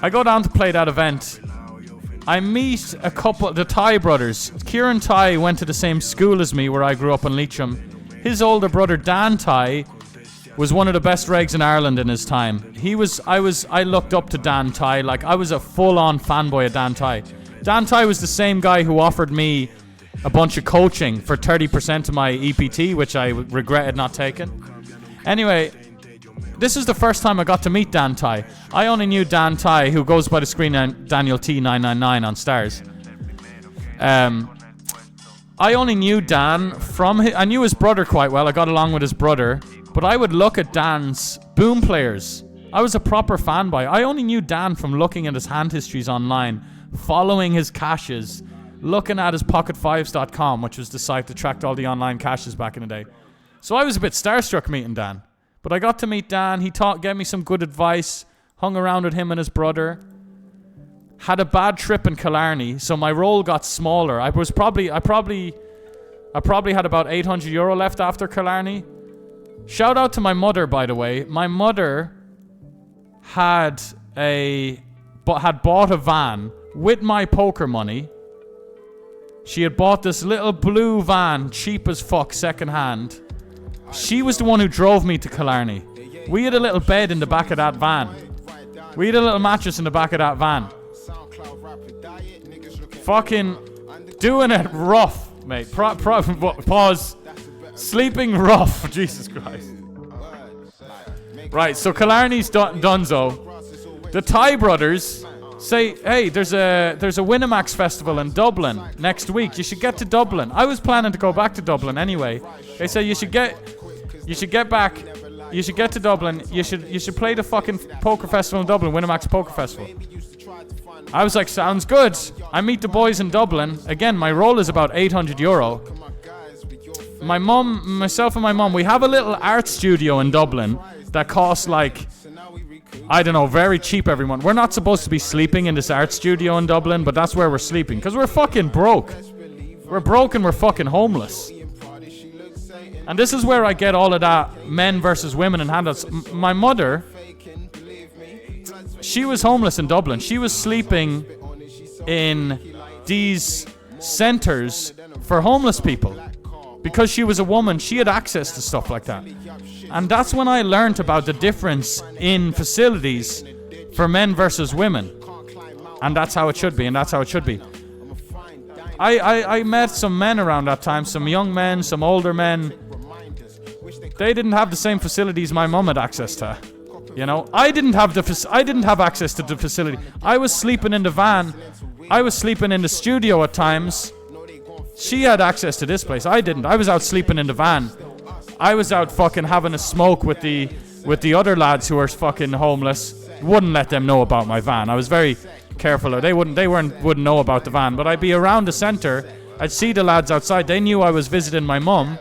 go down to play that event. I meet a couple, the Ty brothers. Kieran Ty went to the same school as me where I grew up in Leitrim. His older brother Dan Ty was one of the best regs in Ireland in his time. I looked up to Dan Ty, like I was a full-on fanboy of Dan Ty. Dan Ty was the same guy who offered me a bunch of coaching for 30% of my EPT, which I regretted not taking. Anyway, this is the first time I got to meet Dan Ty. I only knew Dan Ty, who goes by the screen name Daniel T999 on Stars. I only knew Dan from I knew his brother quite well. I got along with his brother. But I would look at Dan's boom players. I was a proper fanboy. I only knew Dan from looking at his hand histories online, following his caches, looking at his pocket5s.com, which was the site that tracked all the online caches back in the day. So I was a bit starstruck meeting Dan. But I got to meet Dan. He gave me some good advice. Hung around with him and his brother. Had a bad trip in Killarney, so my role got smaller. I probably had about 800 euro left after Killarney. Shout out to my mother, by the way. My mother had bought a van with my poker money. She had bought this little blue van, cheap as fuck, second hand. She was the one who drove me to Killarney. We had a little bed in the back of that van. We had a little mattress in the back of that van. Fucking doing it rough, mate. Pause. Sleeping rough. Jesus Christ. Right, so Killarney's donezo. The Ty brothers say, hey, there's a Winamax festival in Dublin next week. You should get to Dublin. I was planning to go back to Dublin anyway. They say you should get back. You should get to Dublin. You should play the fucking poker festival in Dublin, Winamax Poker Festival. I was like, sounds good. I meet the boys in Dublin. Again, my roll is about 800 euro. Myself and my mom, we have a little art studio in Dublin that costs like, I don't know, very cheap every month. We're not supposed to be sleeping in this art studio in Dublin, but that's where we're sleeping. Because we're fucking broke. We're broke and we're fucking homeless. And this is where I get all of that men versus women and handouts. My mother, she was homeless in Dublin. She was sleeping in these centres for homeless people. Because she was a woman, she had access to stuff like that. And that's when I learned about the difference in facilities for men versus women. And that's how it should be, and that's how it should be. I met some men around that time, some young men, some older men. They didn't have the same facilities my mum had access to. You know, I didn't have access to the facility. I was sleeping in the van. I was sleeping in the studio at times. She had access to this place. I didn't. I was out sleeping in the van. I was out fucking having a smoke with the other lads who were fucking homeless. Wouldn't let them know about my van. I was very careful. They wouldn't know about the van. But I'd be around the centre. I'd see the lads outside. They knew I was visiting my mum.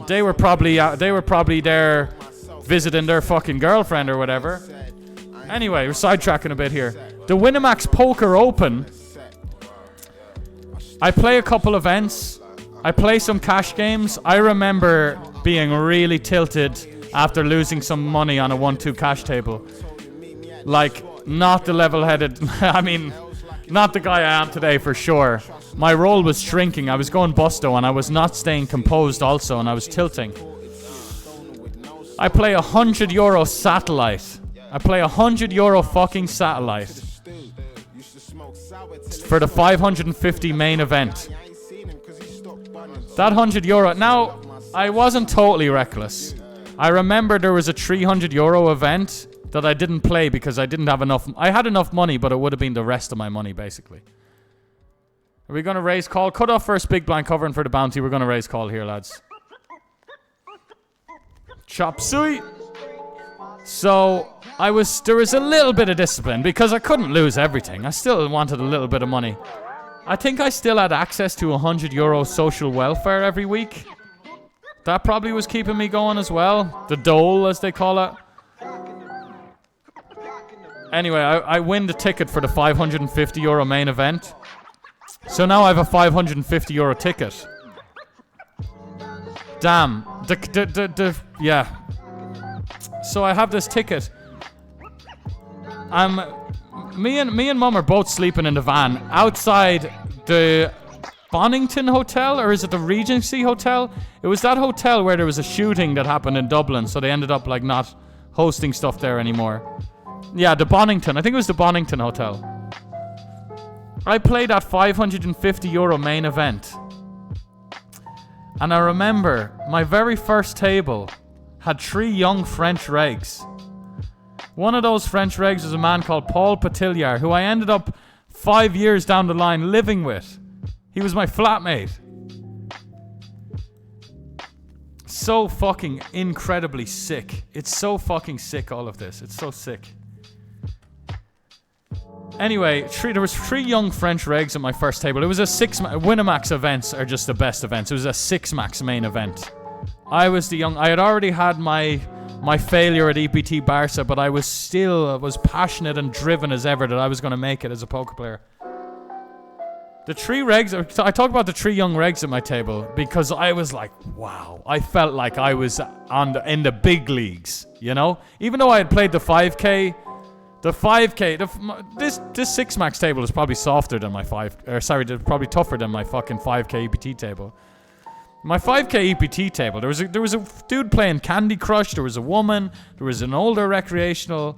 They were probably there visiting their fucking girlfriend or whatever. Anyway, we're sidetracking a bit here. The Winamax Poker Open. I play a couple events. I play some cash games. I remember being really tilted after losing some money on a 1-2 cash table. Like, not the level-headed... I mean, not the guy I am today for sure. My role was shrinking. I was going busto and I was not staying composed also, and I was tilting. I play €100 satellite. I play €100 fucking satellite for the 550 main event. That €100. Now, I wasn't totally reckless. I remember there was a €300 event that I didn't play because I didn't have enough. I had enough money, but it would have been the rest of my money, basically. Are we going to raise call? Cut off first big blind covering for the bounty. We're going to raise call here, lads. Chop suey. So there was a little bit of discipline because I couldn't lose everything. I still wanted a little bit of money. I think I still had access to €100 social welfare every week. That probably was keeping me going as well. The dole, as they call it. Anyway, I win the ticket for the €550 main event. So now I have a €550 ticket. Damn. Yeah. So I have this ticket. Me and Mum are both sleeping in the van outside the Bonington Hotel, or is it the Regency Hotel? It was that hotel where there was a shooting that happened in Dublin, so they ended up like not hosting stuff there anymore. Yeah, the Bonington. I think it was the Bonington Hotel. I played that €550 main event. And I remember my very first table had 3 young French regs. One of those French regs was a man called Paul Patillard, who I ended up 5 years down the line living with. He was my flatmate. So fucking incredibly sick. It's so fucking sick, all of this. It's so sick. Anyway, there was 3 young French regs at my first table. It was a 6-max. Winamax events are just the best events. It was a 6-max main event. I had already had my failure at EPT Barca, but I was passionate and driven as ever that I was going to make it as a poker player. The 3 regs, I talk about the 3 young regs at my table because I was like, wow. I felt like I was in the big leagues, you know? Even though I had played the 5K, this 6-max table is probably softer than my probably tougher than my fucking 5K EPT table. My 5K EPT table, there was a dude playing Candy Crush, there was a woman, there was an older recreational.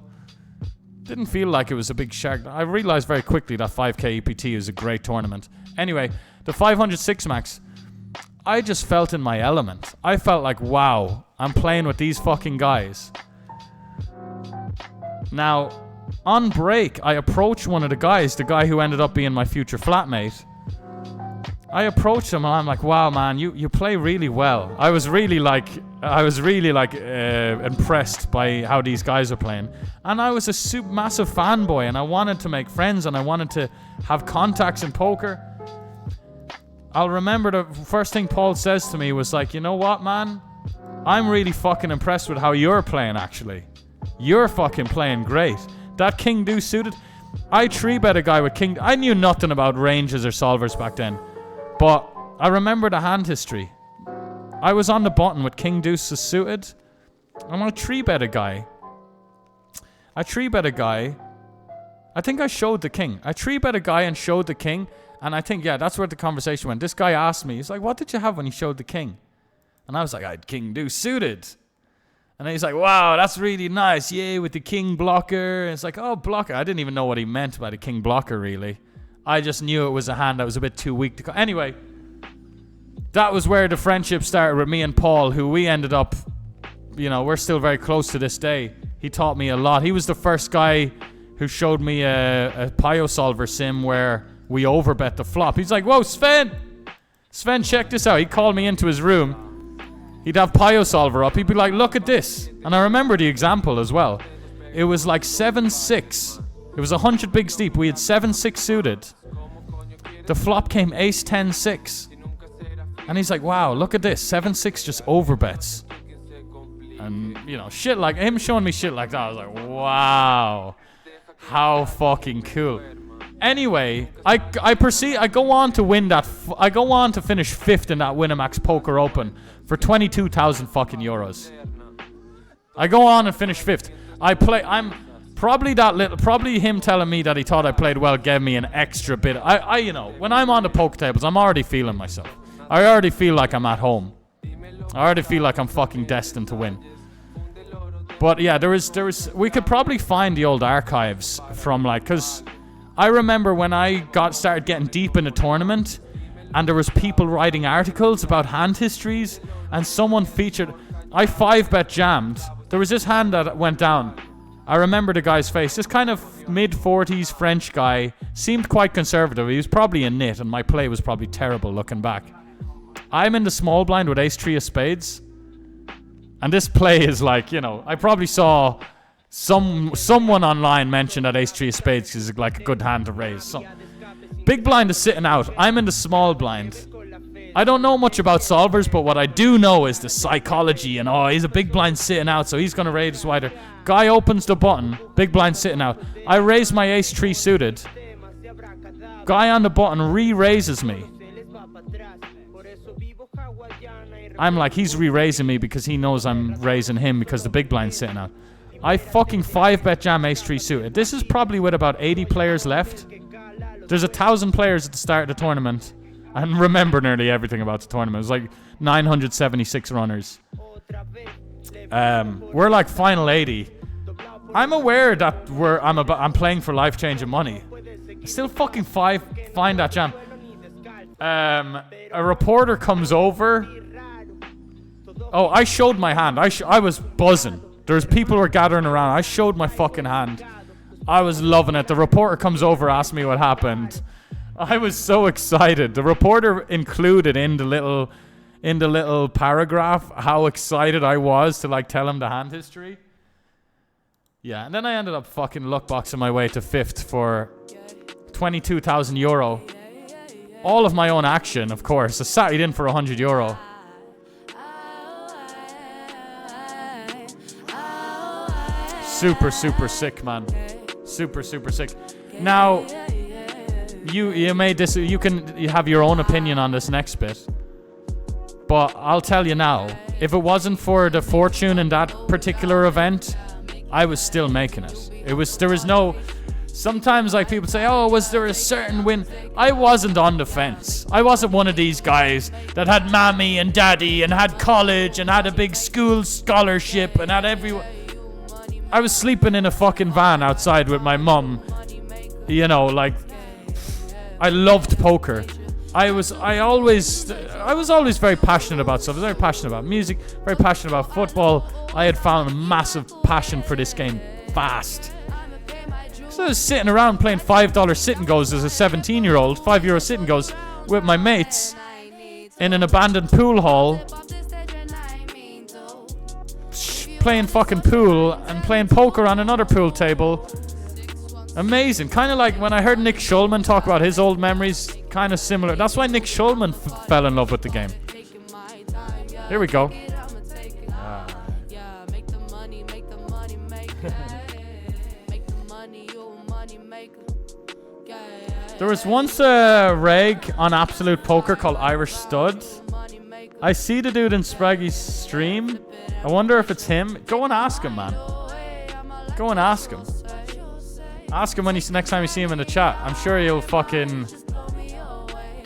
Didn't feel like it was a big shark. I realized very quickly that 5K EPT is a great tournament. Anyway, the 500 6-max, I just felt in my element. I felt like, wow, I'm playing with these fucking guys. Now, on break, I approached one of the guys, the guy who ended up being my future flatmate. I approached him and I'm like, wow, man, you play really well. I was really impressed by how these guys are playing. And I was a massive fanboy and I wanted to make friends and I wanted to have contacts in poker. I'll remember the first thing Paul says to me was like, you know what, man? I'm really fucking impressed with how you're playing, actually. You're fucking playing great. That King Deuce suited. I 3-bet a guy with King. I knew nothing about ranges or solvers back then. But I remember the hand history. I was on the button with King Deuce suited. I'm gonna 3-bet a guy. I 3-bet a guy. I think I showed the king. I 3-bet a guy and showed the king. And I think, yeah, that's where the conversation went. This guy asked me, he's like, what did you have when you showed the king? And I was like, I had King Deuce suited. And then he's like, wow, that's really nice. Yeah, with the king blocker. And it's like, oh, blocker. I didn't even know what he meant by the king blocker, really. I just knew it was a hand that was a bit too weak to... Anyway, that was where the friendship started with me and Paul, who we ended up... You know, we're still very close to this day. He taught me a lot. He was the first guy who showed me a Pio Solver sim where we overbet the flop. He's like, whoa, Sven, check this out. He called me into his room. He'd have Pio Solver up. He'd be like, look at this. And I remember the example as well. It was like 7-6. It was 100 bigs deep. We had 7-6 suited. The flop came ace-10-6. And he's like, wow, look at this. 7-6 just overbets. And, you know, shit like... Him showing me shit like that, I was like, wow. How fucking cool. Anyway, I go on to win that... I go on to finish 5th in that Winamax Poker Open for 22,000 fucking euros. I go on and finish 5th. I'm probably that little... Probably him telling me that he thought I played well gave me an extra bit. You know, when I'm on the poker tables, I'm already feeling myself. I already feel like I'm at home. I already feel like I'm fucking destined to win. But yeah, there was... We could probably find the old archives from like... Because I remember when I started getting deep in the tournament and there was people writing articles about hand histories and someone featured... I 5-bet jammed. There was this hand that went down. I remember the guy's face. This kind of mid-40s French guy seemed quite conservative. He was probably a nit and my play was probably terrible looking back. I'm in the small blind with ace-3 of spades. And this play is like, you know, I probably saw Someone online mentioned that ace 3 of spades is like a good hand to raise. So, big blind is sitting out. I'm in the small blind. I don't know much about solvers, but what I do know is the psychology and he's a big blind sitting out, so he's gonna raise wider. Guy opens the button, big blind sitting out. I raise my ace 3 suited. Guy on the button re-raises me. I'm like, he's re-raising me because he knows I'm raising him because the big blind's sitting out. I fucking 5-bet jam ace 3 suited. This is probably with about 80 players left. There's 1,000 players at the start of the tournament. I remember nearly everything about the tournament. It was like 976 runners. We're like final 80. I'm aware that I'm playing for life-changing money. I still fucking find that jam. A reporter comes over. Oh, I showed my hand. I was buzzing. There's people who were gathering around. I showed my fucking hand. I was loving it. The reporter comes over, asks me what happened. I was so excited. The reporter included in the little paragraph how excited I was to like tell him the hand history. Yeah, and then I ended up fucking luckboxing my way to 5th for 22,000 euro. All of my own action, of course. I sat it in for 100 euro. Super, super sick, man. Super, super sick. Now, you made this. You have your own opinion on this next bit. But I'll tell you now, if it wasn't for the fortune in that particular event, I was still making it. There was no. Sometimes like people say, oh, was there a certain win? I wasn't on the fence. I wasn't one of these guys that had mommy and daddy and had college and had a big school scholarship and had everyone. I was sleeping in a fucking van outside with my mum. You know, like, I loved poker. I was always very passionate about stuff. I was very passionate about music, very passionate about football. I had found a massive passion for this game fast. So I was sitting around playing $5 sit and goes as a 17-year-old, €5 sit and goes with my mates in an abandoned pool hall, playing fucking pool and playing poker on another pool table. Amazing. Kind of like when I heard Nick Schulman talk about his old memories, kind of similar. That's why Nick Schulman fell in love with the game. Here we go. There was once a reg on Absolute Poker called Irish Stud. I see the dude in Spraggy's stream. I wonder if it's him. Go and ask him, man. Go and ask him. Ask him when next time you see him in the chat. I'm sure you'll fucking...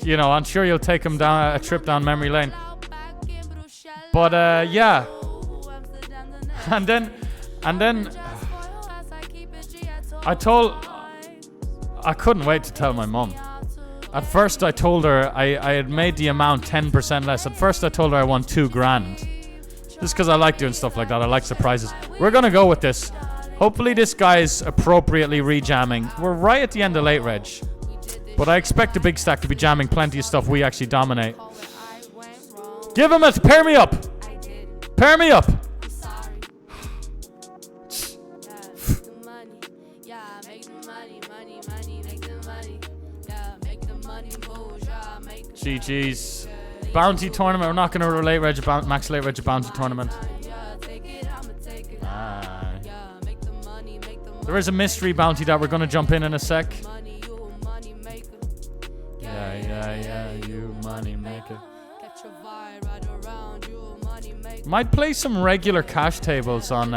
You know, I'm sure you'll take him down a trip down memory lane. But, yeah. And then... I couldn't wait to tell my mom. At first I told her I had made the amount 10% less. At first I told her I won $2,000. Just because I like doing stuff like that. I like surprises. We're going to go with this. Hopefully this guy's appropriately rejamming. We're right at the end of late reg. But I expect the big stack to be jamming plenty of stuff we actually dominate. Give him it! Pair me up! Pair me up! GG's. Bounty tournament. We're not going to relate reg max late reg bounty tournament. There is a mystery bounty that we're going to jump in a sec. Yeah, you money maker. Might play some regular cash tables on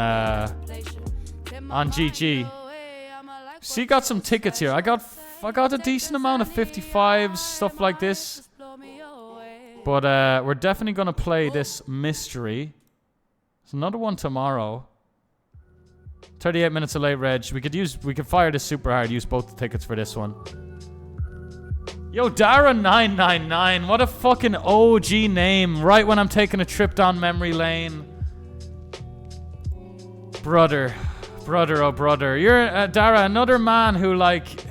GG. See, got some tickets here. I got a decent amount of 55s, stuff like this. But we're definitely going to play this mystery. There's another one tomorrow. 38 minutes of late reg. We could fire this super hard. Use both the tickets for this one. Yo, Dara999. What a fucking OG name. Right when I'm taking a trip down memory lane. Brother, oh brother. You're Dara, another man who like...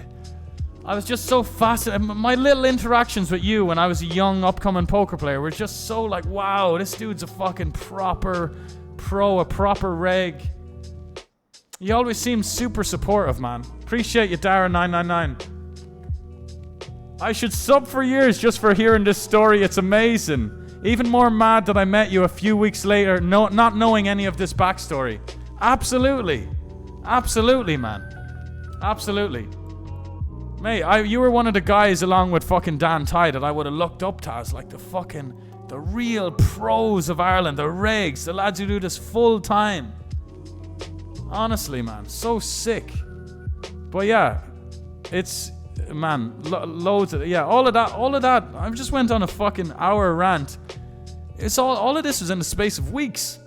I was just so fascinated. My little interactions with you when I was a young upcoming poker player were just so like, wow, this dude's a fucking proper pro, a proper reg. You always seem super supportive, man. Appreciate you, Dara999. I should sub for years just for hearing this story. It's amazing. Even more mad that I met you a few weeks later, not knowing any of this backstory. Absolutely. Absolutely, man. Absolutely. Mate, you were one of the guys along with fucking Dan Ty that I would have looked up to as like the real pros of Ireland, the regs, the lads who do this full time. Honestly, man, so sick. But yeah, it's, man, loads of, yeah, all of that. I just went on a fucking hour rant. It's all of this was in the space of weeks.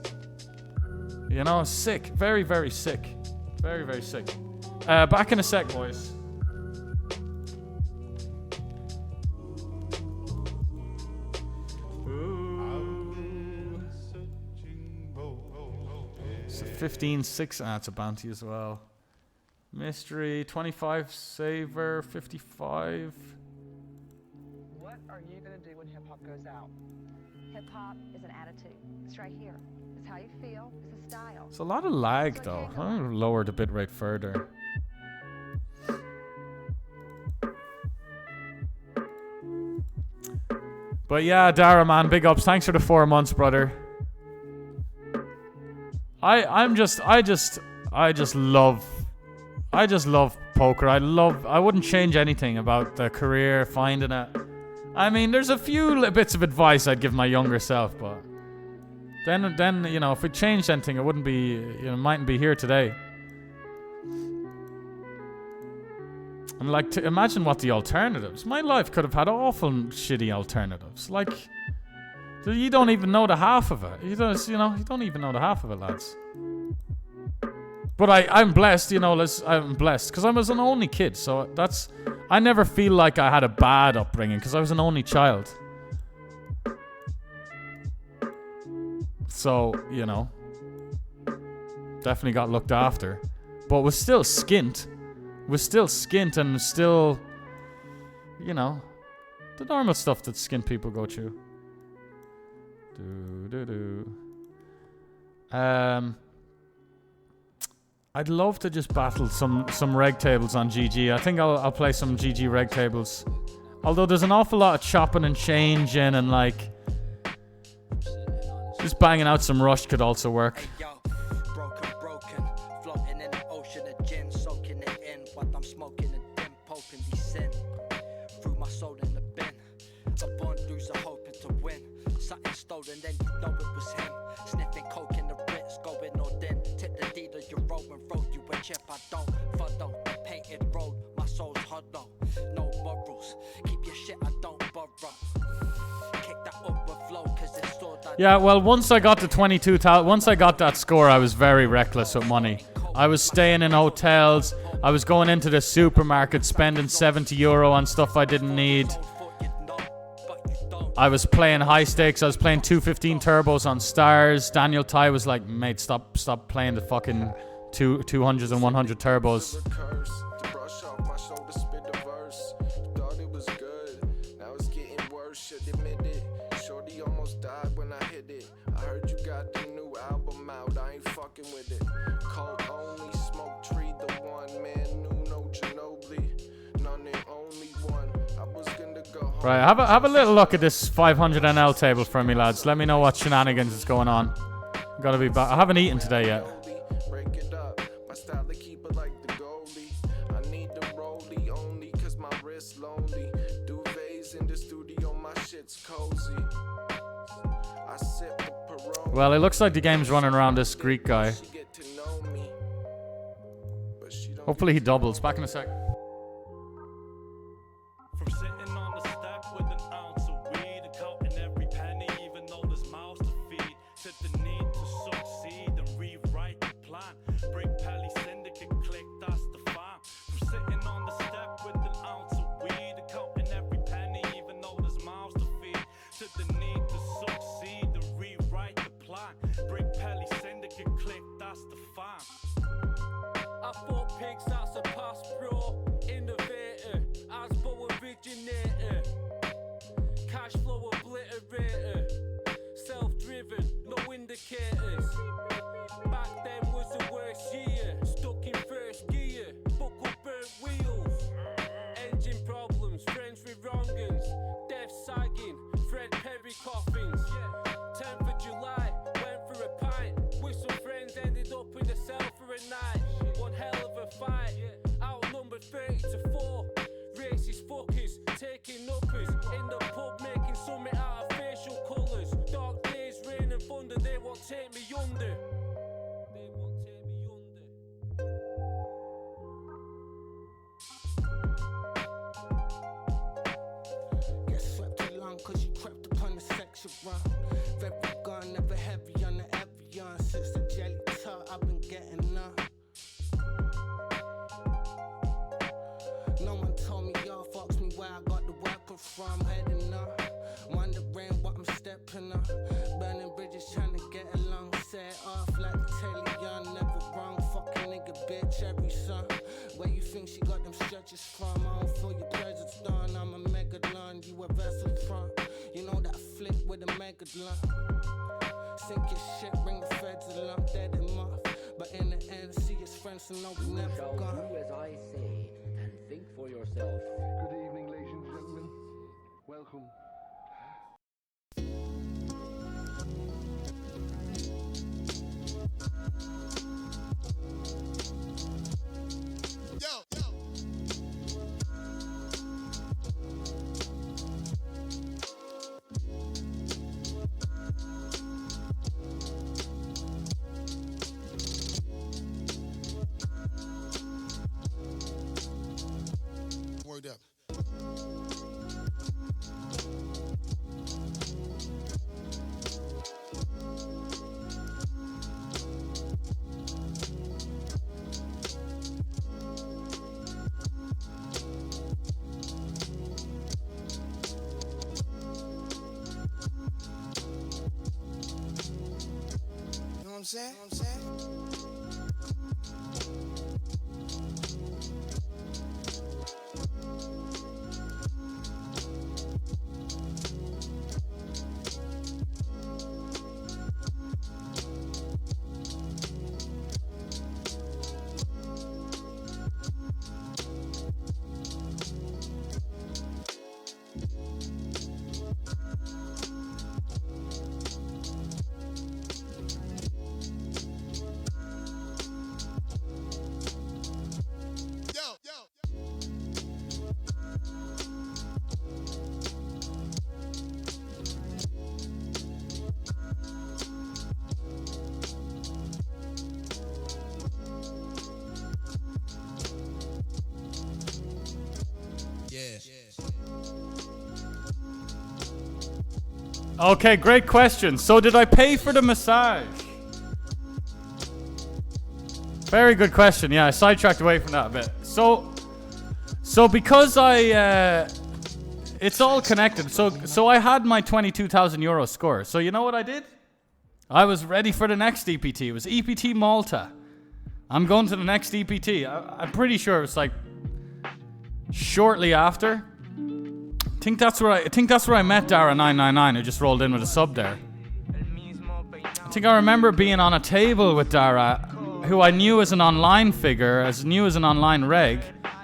You know, sick. Very, very sick. Very, very sick. Back in a sec, boys. It's a 15-6. That's a bounty as well. Mystery, 25 saver, 55. What are you gonna do when hip hop goes out? Hip hop is an attitude. It's right here. It's how you feel. It's a style. It's a lot of lag though. I'm gonna lower the bitrate further. But yeah, Dara, man, big ups. Thanks for the 4 months, brother. I just love poker. I wouldn't change anything about the career, finding it. I mean, there's a few bits of advice I'd give my younger self, but then you know, if it changed anything, it wouldn't be, you know, mightn't be here today. And like, to imagine what the alternatives. My life could have had awful shitty alternatives. Like, you don't even know the half of it. You don't even know the half of it, lads. But I'm blessed, you know, I'm blessed because I was an only kid. So I never feel like I had a bad upbringing because I was an only child. So, you know, definitely got looked after. But was still skint. And still, you know, the normal stuff that skint people go through. I'd love to just battle some reg tables on GG. I think I'll play some GG reg tables. Although there's an awful lot of chopping and changing and like just banging out some rush could also work. Broken, floating in the ocean of gin, soaking it in, but I'm smoking a dim, poking the sin through my soul in the bin. A born loser hoping to win, something stolen, then you know it was him. Sniffing coke in the Ritz, going all in. Tip the dealer, you roll and roll you a chip. I don't follow the painted road, my soul's hollow. No morals, keep your shit, I don't borrow. Kick that overflow, cause it's all that. Yeah, well, once I got to 22,000, once I got that score, I was very reckless with money. I was staying in hotels. I was going into the supermarket, spending €70 on stuff I didn't need. I was playing high stakes. I was playing 215 turbos on stars. Daniel Ty was like, mate, stop playing the fucking 200s and 100 turbos. Right, have a little look at this 500 NL table for me, lads. Let me know what shenanigans is going on. Gotta be back. I haven't eaten today yet. Well, it looks like the game's running around this Greek guy. Hopefully he doubles. Back in a sec. I thought pigs that surpassed pure. from, heading up. Wondering what I'm stepping up. Burning bridges, trying to get along. Set off like Taylor Young, never wrong. Fucking nigga, bitch, every song. Where you think she got them stretches from? I don't feel your presence done. I'm a megalon, you a vessel front. You know that flip with a megalon. Sink your shit, bring the feds along, dead him off. But in the end, see his friends and know we never Shall gone. do as I say and think for yourself. Good evening, ladies and gentlemen. Welcome. Word up. You know what I'm saying? Okay, great question. So did I pay for the massage? Very good question. Yeah, I sidetracked away from that a bit. So because it's all connected. So I had my 22,000 euro score. So you know what I did? I was ready for the next EPT. It was EPT Malta. I'm going to the next EPT. I'm pretty sure it was like shortly after. I think that's where I met Dara999, who just rolled in with a sub there. I think I remember being on a table with Dara, who I knew as an online figure, as an online reg,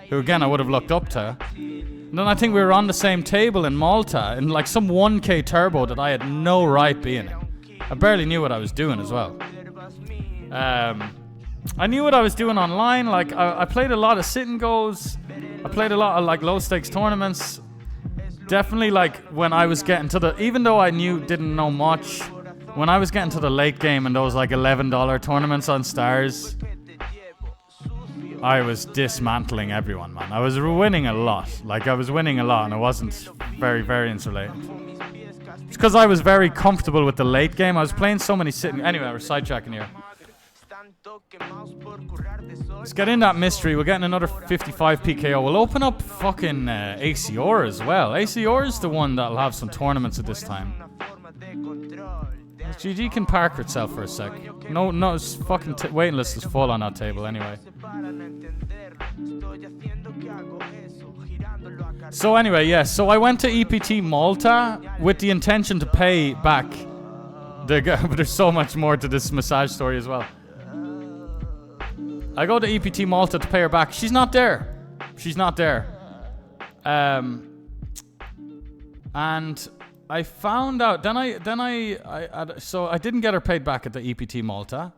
who again I would have looked up to. And then I think we were on the same table in Malta in like some 1K turbo that I had no right being in. I barely knew what I was doing as well. I knew what I was doing online. Like I played a lot of sit and goes. I played a lot of like low stakes tournaments. Definitely like when I was getting to even though I didn't know much, when I was getting to the late game and those like $11 tournaments on Stars, I was dismantling everyone, man. I was winning a lot. Like I was winning a lot and I wasn't very variance related. It's because I was very comfortable with the late game. I was playing so many anyway, we're sidetracking here. Let's get in that mystery. We're getting another 55 PKO. We'll open up fucking ACR as well. ACR is the one that'll have some tournaments at this time. GG can park itself for a sec. No, it's fucking waiting list is full on that table anyway. So anyway, yeah. So I went to EPT Malta with the intention to pay back the guy, but there's so much more to this massage story as well. I go to EPT Malta to pay her back. She's not there. And I found out. So I didn't get her paid back at the EPT Malta.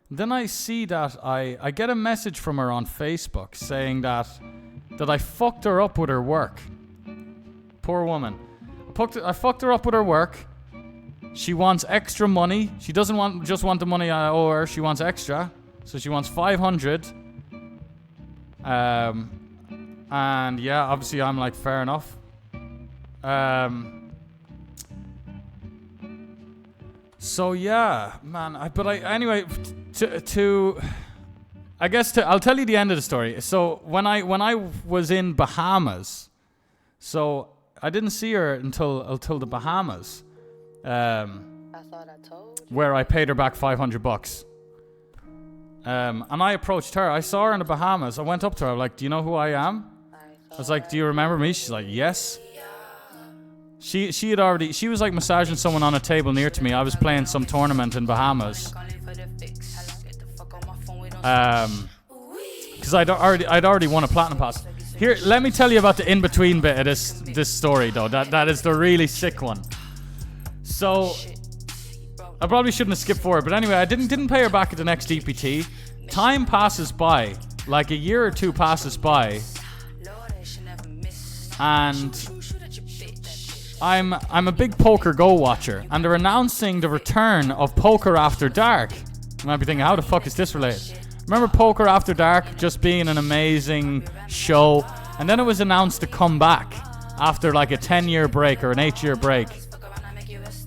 Then I see that I get a message from her on Facebook saying that I fucked her up with her work. Poor woman. I fucked her up with her work. She wants extra money. She doesn't just want the money I owe her. She wants extra. So she wants 500. And yeah, obviously I'm like, fair enough. So yeah, man. Anyway, I'll tell you the end of the story. So when I was in Bahamas, So I didn't see her until the Bahamas, where I paid her back $500. And I approached her. I saw her in the Bahamas. I went up to her. I'm like, do you know who I am? I was like, do you remember me? She's like, yes. She was like massaging someone on a table near to me. I was playing some tournament in Bahamas. Because I'd already won a platinum pass. Here, let me tell you about the in-between bit of this story though. That is the really sick one. So I probably shouldn't have skipped forward, but anyway, I didn't pay her back at the next DPT. Time passes by, like a year or two passes by, and I'm a big Poker Go watcher, and they're announcing the return of Poker After Dark. You might be thinking, how the fuck is this related? Remember Poker After Dark just being an amazing show, and then it was announced to come back after like a 10-year break or an 8-year break.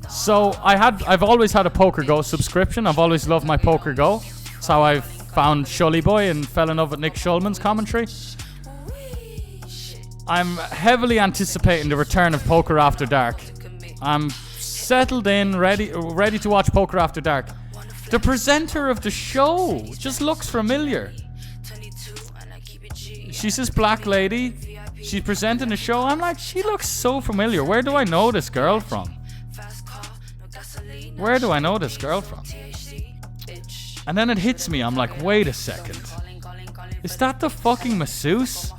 So I've always had a Poker Go subscription. I've always loved my Poker Go. That's how I found Shully Boy and fell in love with Nick Schulman's commentary. I'm heavily anticipating the return of Poker After Dark. I'm settled in, ready to watch Poker After Dark. The presenter of the show just looks familiar. She's this black lady. She's presenting the show. I'm like, she looks so familiar. Where do I know this girl from? Where do I know this girl from? And then it hits me. I'm like, wait a second. Is that the fucking masseuse?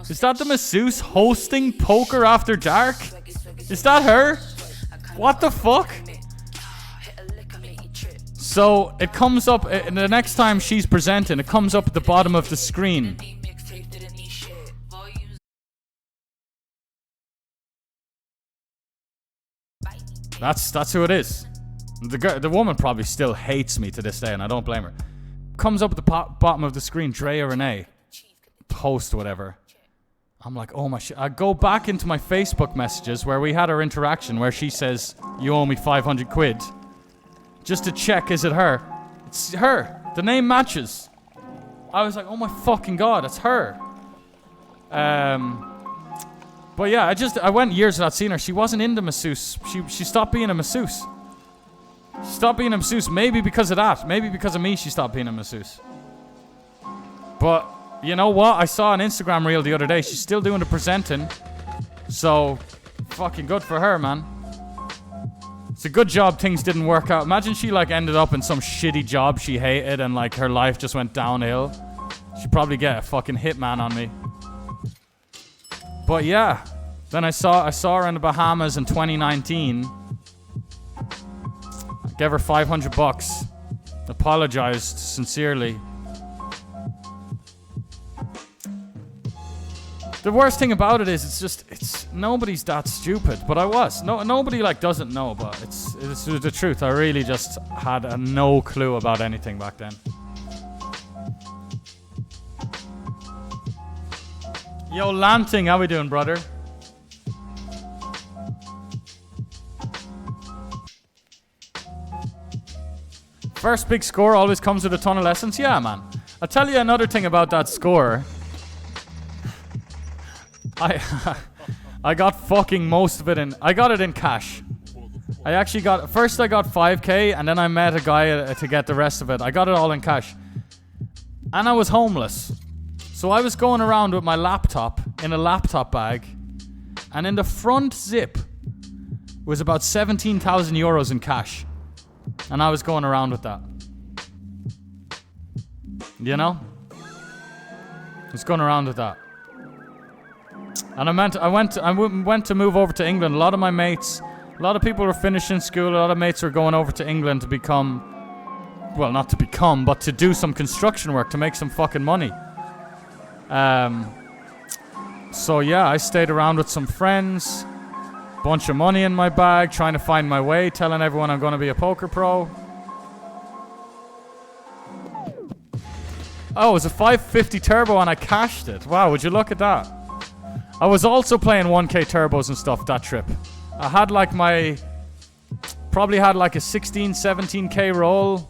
Is that the masseuse hosting Poker After Dark? Is that her? What the fuck? So it comes up, the next time she's presenting, it comes up at the bottom of the screen. That's who it is. The woman probably still hates me to this day, and I don't blame her. Comes up at the bottom of the screen, Drea Renee, post whatever. I'm like, oh my shit. I go back into my Facebook messages where we had our interaction where she says, you owe me 500 quid. Just to check, is it her? It's her. The name matches. I was like, oh my fucking god, it's her. But yeah, I went years without seeing her. She wasn't into masseuse. She stopped being a masseuse. She stopped being a masseuse, maybe because of that. Maybe because of me, she stopped being a masseuse. But you know what? I saw an Instagram reel the other day. She's still doing the presenting. So, fucking good for her, man. It's a good job things didn't work out. Imagine she like ended up in some shitty job she hated and like her life just went downhill. She'd probably get a fucking hitman on me. But yeah. Then I saw her in the Bahamas in 2019. I gave her $500. Apologized sincerely. The worst thing about it is it's nobody's that stupid, but I was. Nobody like doesn't know, but it's the truth. I really just had no clue about anything back then. Yo, Lanting, how we doing, brother? First big score always comes with a ton of lessons. Yeah, man. I'll tell you another thing about that score. I got fucking most of it in. I got it in cash. I got 5k and then I met a guy to get the rest of it. I got it all in cash. And I was homeless. So I was going around with my laptop in a laptop bag. And in the front zip was about 17,000 euros in cash. And I was going around with that. You know? I was going around with that. And I went to move over to England. A lot of people were finishing school. A lot of mates were going over to England to become, well, not to become, but to do some construction work to make some fucking money. So yeah, I stayed around with some friends. Bunch of money in my bag, trying to find my way, telling everyone I'm going to be a poker pro. Oh, it was a 550 turbo and I cashed it. Wow, would you look at that? I was also playing 1k turbos and stuff that trip. I had like probably had like a 16, 17k roll.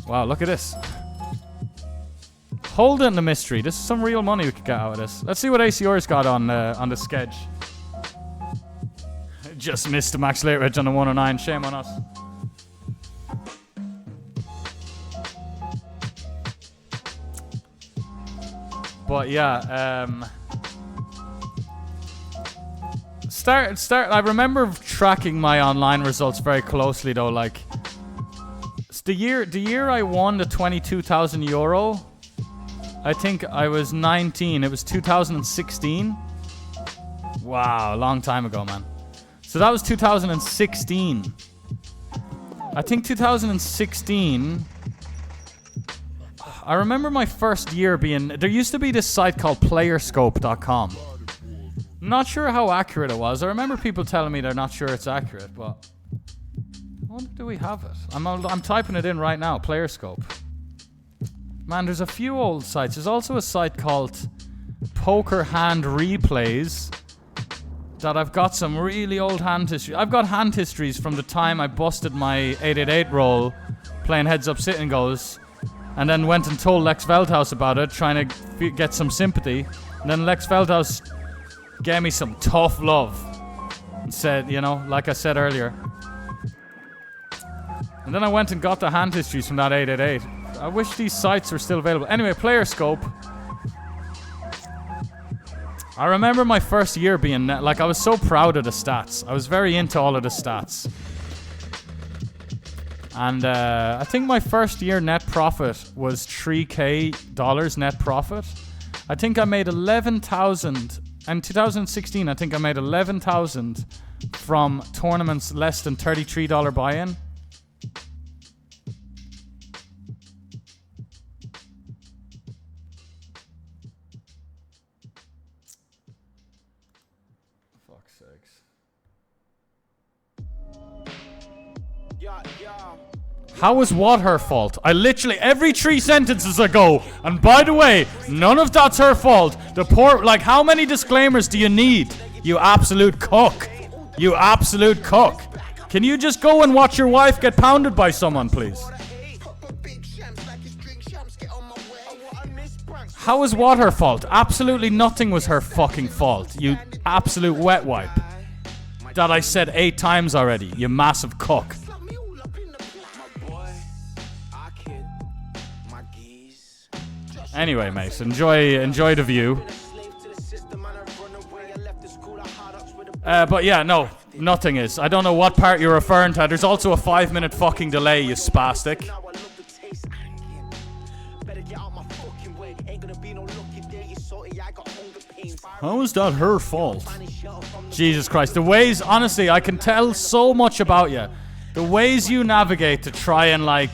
Wow, look at this. Hold it in the mystery. This is some real money we could get out of this. Let's see what ACR's got on the sketch. Just missed the max late reg on the 109. Shame on us. But yeah, I remember tracking my online results very closely though. Like, the year I won the 22,000 euro, I think I was 19. It was 2016. Wow, a long time ago, man. So that was 2016. I think 2016. I remember my first year being... There used to be this site called playerscope.com. Not sure how accurate it was. I remember people telling me they're not sure it's accurate, but... I wonder, do we have it? I'm typing it in right now, Playerscope. Man, there's a few old sites. There's also a site called Poker Hand Replays that I've got some really old hand history. I've got hand histories from the time I busted my 888 roll playing heads up sit and goes, and then went and told Lex Veldhouse about it, trying to get some sympathy. And then Lex Veldhouse gave me some tough love and said, you know, like I said earlier. And then I went and got the hand histories from that 888. I wish these sites were still available. Anyway, Playerscope. I remember my first year being... Like, I was so proud of the stats. I was very into all of the stats. And I think my first year net profit was $3,000 net profit. I think I made 11,000. In 2016, I think I made 11,000 from tournaments less than $33 buy-in. Fuck's sakes. How is what her fault? I literally, every 3 sentences I go, and by the way, none of that's her fault. The poor, like, how many disclaimers do you need? You absolute cook. You absolute cook. Can you just go and watch your wife get pounded by someone, please? How is what her fault? Absolutely nothing was her fucking fault. You absolute wet wipe. That I said 8 times already, you massive cook. Anyway, mate, enjoy the view. But yeah, no, nothing is. I don't know what part you're referring to. There's also a 5-minute fucking delay, you spastic. How is that her fault? Jesus Christ, the ways, honestly, I can tell so much about you. The ways you navigate to try and, like,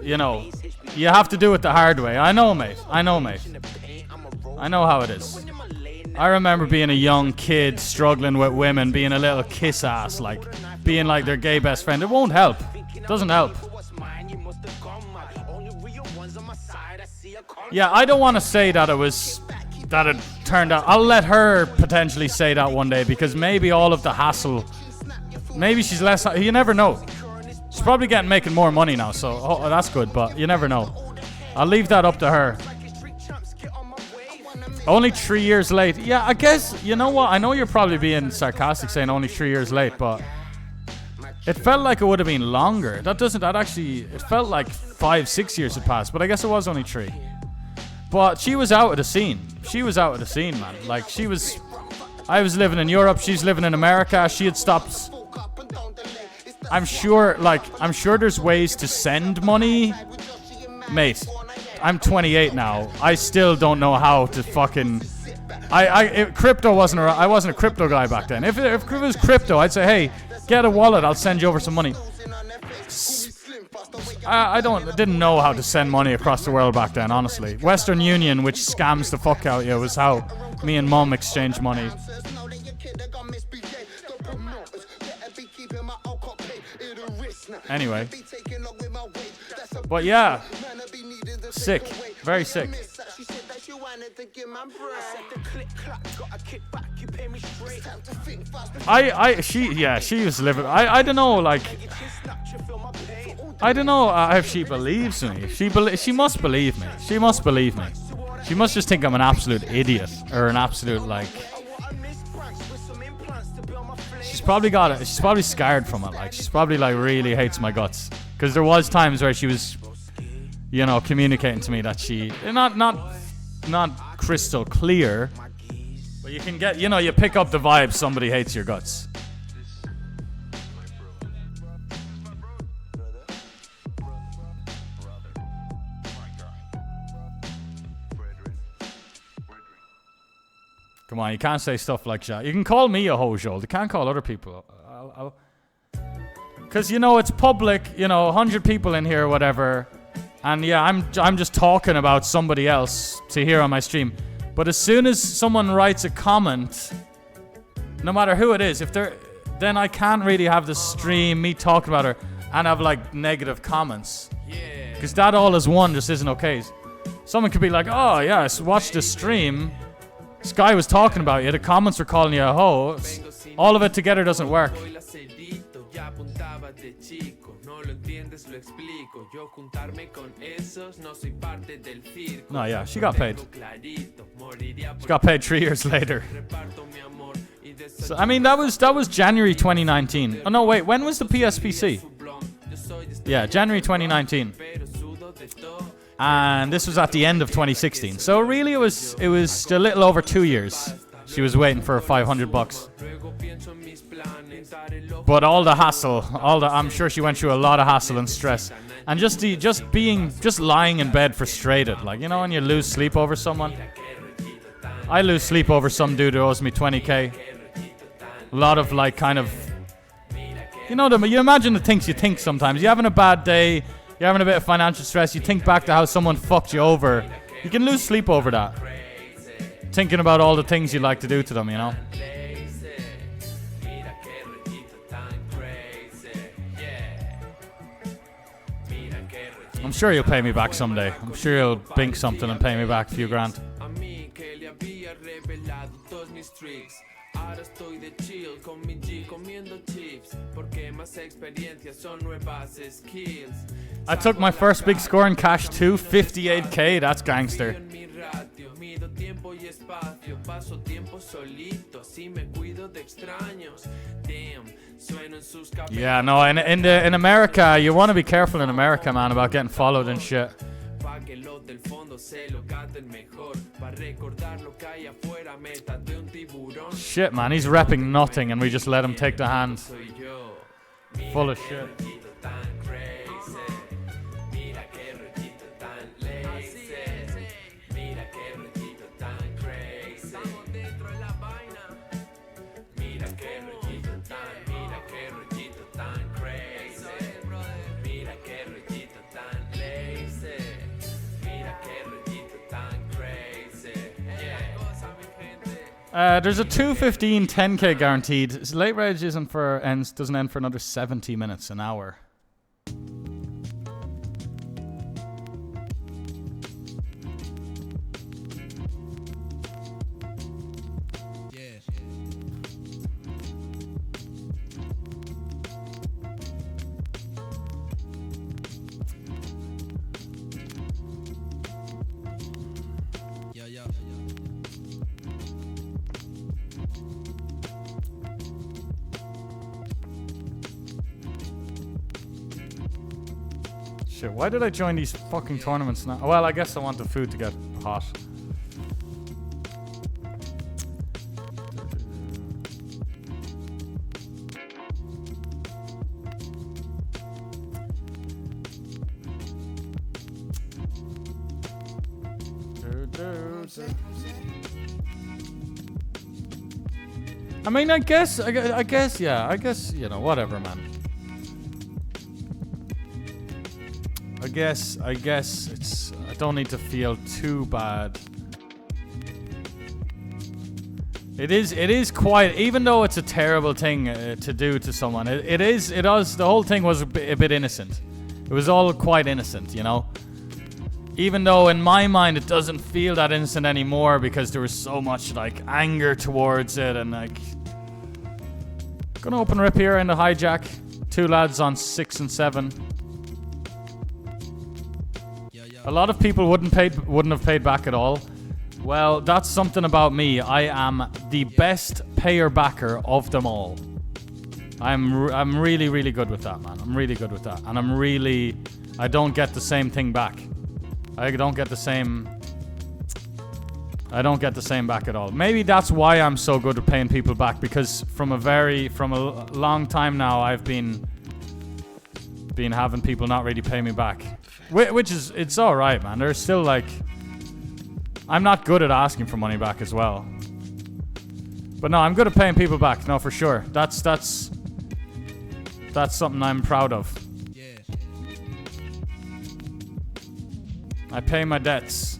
you know, you have to do it the hard way. I know, mate. I know, mate. I know how it is. I remember being a young kid, struggling with women, being a little kiss ass, like, being like their gay best friend. It won't help. It doesn't help. Yeah, I don't want to say that it turned out. I'll let her potentially say that one day, because maybe all of the hassle, maybe she's less, you never know. She's probably making more money now, so that's good, but you never know. I'll leave that up to her. Only 3 years late. Yeah, I guess, you know what? I know you're probably being sarcastic saying only 3 years late, but it felt like it would have been longer. It felt like 5-6 years had passed, but I guess it was only 3. But she was out of the scene. She was out of the scene, man. Like, I was living in Europe, she's living in America. She had stopped. I'm sure there's ways to send money. Mate, I'm 28 now. I still don't know how to fucking... Crypto wasn't around. I wasn't a crypto guy back then. If it was crypto, I'd say, hey, get a wallet, I'll send you over some money. I didn't know how to send money across the world back then, honestly. Western Union, which scams the fuck out of you, was how me and Mum exchanged money. Anyway. But yeah. Sick. Very sick. She was living. I don't know, like, I don't know if she believes me. She must believe me. She must believe me. She must just think I'm an absolute idiot or an absolute, like. She's probably scarred from it. Like, she's probably like really hates my guts. Because there was times where she was, you know, communicating to me that she not crystal clear, but you can get, you know, you pick up the vibe somebody hates your guts. Come on, you can't say stuff like that. You can call me a hoe, Joel. You can't call other people. Because, you know, it's public, you know, 100 people in here or whatever. And yeah, I'm just talking about somebody else to hear on my stream. But as soon as someone writes a comment, no matter who it is, then I can't really have the stream, me talking about her, and have like negative comments. Because that all as one just isn't okay. Someone could be like, oh yeah, watch the stream. This guy was talking about you. The comments were calling you a hoe. All of it together doesn't work. No, yeah, she got paid. She got paid 3 years later. So, I mean, that was January 2019. Oh no, wait, when was the PSPC? Yeah, January 2019. And this was at the end of 2016. So really, it was a little over 2 years. She was waiting for $500. But all the hassle, I'm sure she went through a lot of hassle and stress, and just lying in bed frustrated. Like, you know, when you lose sleep over someone. I lose sleep over some dude who owes me 20k. A lot of like kind of, you know, you imagine the things you think sometimes. You're having a bad day. You're having a bit of financial stress. You think back to how someone fucked you over. You can lose sleep over that. Thinking about all the things you like to do to them, you know. I'm sure you'll pay me back someday. I'm sure you'll bink something and pay me back a few grand. Ahora estoy de chill con mi G comiendo chips porque más experiencias son nuevas skills. I took my first big score in cash too, 58k, that's gangster. Yeah, no, in America, you want to be careful in America, man, about getting followed and shit. Shit, man, he's repping nothing and we just let him take the hand. Full of shit. There's a 2:15 10k guaranteed. His late rage doesn't end for another 70 minutes, an hour. Shit, why did I join these fucking tournaments now? Well, I guess I want the food to get hot. I mean, I guess, you know, whatever, man. I guess it's, I don't need to feel too bad. It is quite, even though it's a terrible thing to do to someone, the whole thing was a bit innocent. It was all quite innocent, you know? Even though in my mind it doesn't feel that instant anymore because there was so much like anger towards it and like. Gonna open rip here in the hijack. 2 lads on 6 and 7. A lot of people wouldn't have paid back at all. Well, that's something about me. I am the best payer backer of them all. I'm really, really good with that, man. I'm really good with that. And I don't get the same thing back. I don't get the same back at all. Maybe that's why I'm so good at paying people back, because from a long time now I've been having people not really pay me back. Which is, it's alright, man. There's still like, I'm not good at asking for money back as well. But no, I'm good at paying people back. No, for sure. That's something I'm proud of. I pay my debts.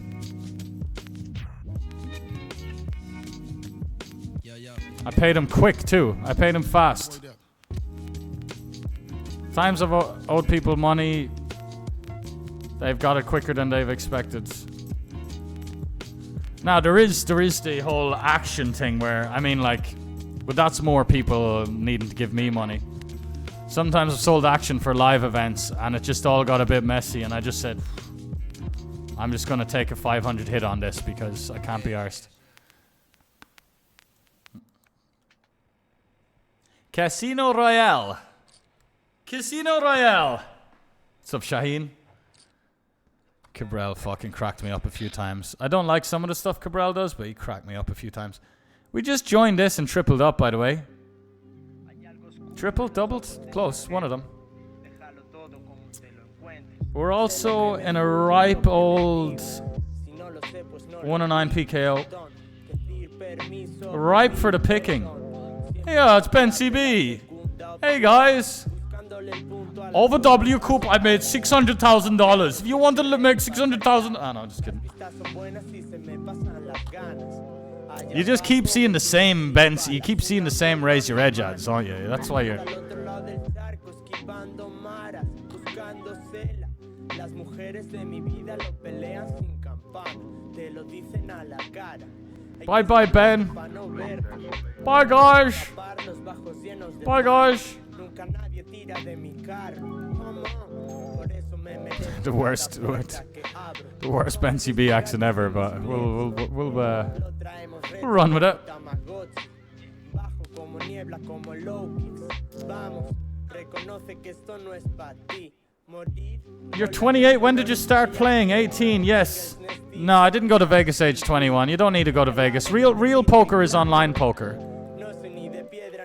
I paid them quick too. I paid them fast. Times I've owed people money, they've got it quicker than they've expected. Now there is the whole action thing where, I mean, like, but that's more people needing to give me money. Sometimes I've sold action for live events and it just all got a bit messy and I just said, I'm just gonna take a 500 hit on this because I can't be arsed. Casino Royale. Casino Royale. What's up, Shaheen? Cabral fucking cracked me up a few times. I don't like some of the stuff Cabral does, but he cracked me up a few times. We just joined this and tripled up, by the way. Tripled, doubled, close, one of them. We're also in a ripe old 109 PKO. Ripe for the picking. Yeah, it's Ben CB. Hey guys. Over W Coop, I made $600,000. If you wanted to make $600,000, no, I'm just kidding. You just keep seeing the same Benz. You keep seeing the same Raise Your Edge ads, aren't you? That's why you're. Bye bye, Ben. Bye guys. Bye guys. The worst Ben CB accent ever, but we'll run with it. You're 28. When did you start playing? 18. Yes. No, I didn't go to Vegas age 21. You don't need to go to Vegas. Real poker is online poker.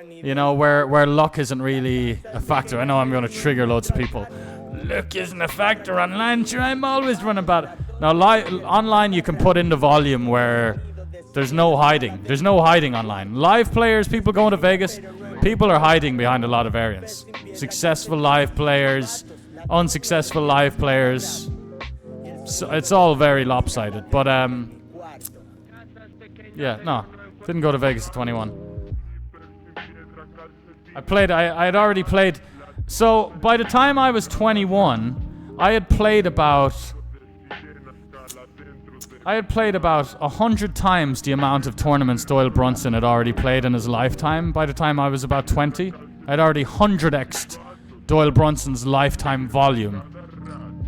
You know, where luck isn't really a factor. I know I'm going to trigger loads of people. Luck isn't a factor online. Sure, I'm always running bad. Now, online you can put in the volume where there's no hiding. There's no hiding online. Live players, people going to Vegas, people are hiding behind a lot of variants. Successful live players, unsuccessful live players. So it's all very lopsided. But, yeah, no. Didn't go to Vegas at 21. I had already played. So by the time I was 21, I had played about 100 times the amount of tournaments Doyle Brunson had already played in his lifetime. By the time I was about 20, I'd already 100x'd Doyle Brunson's lifetime volume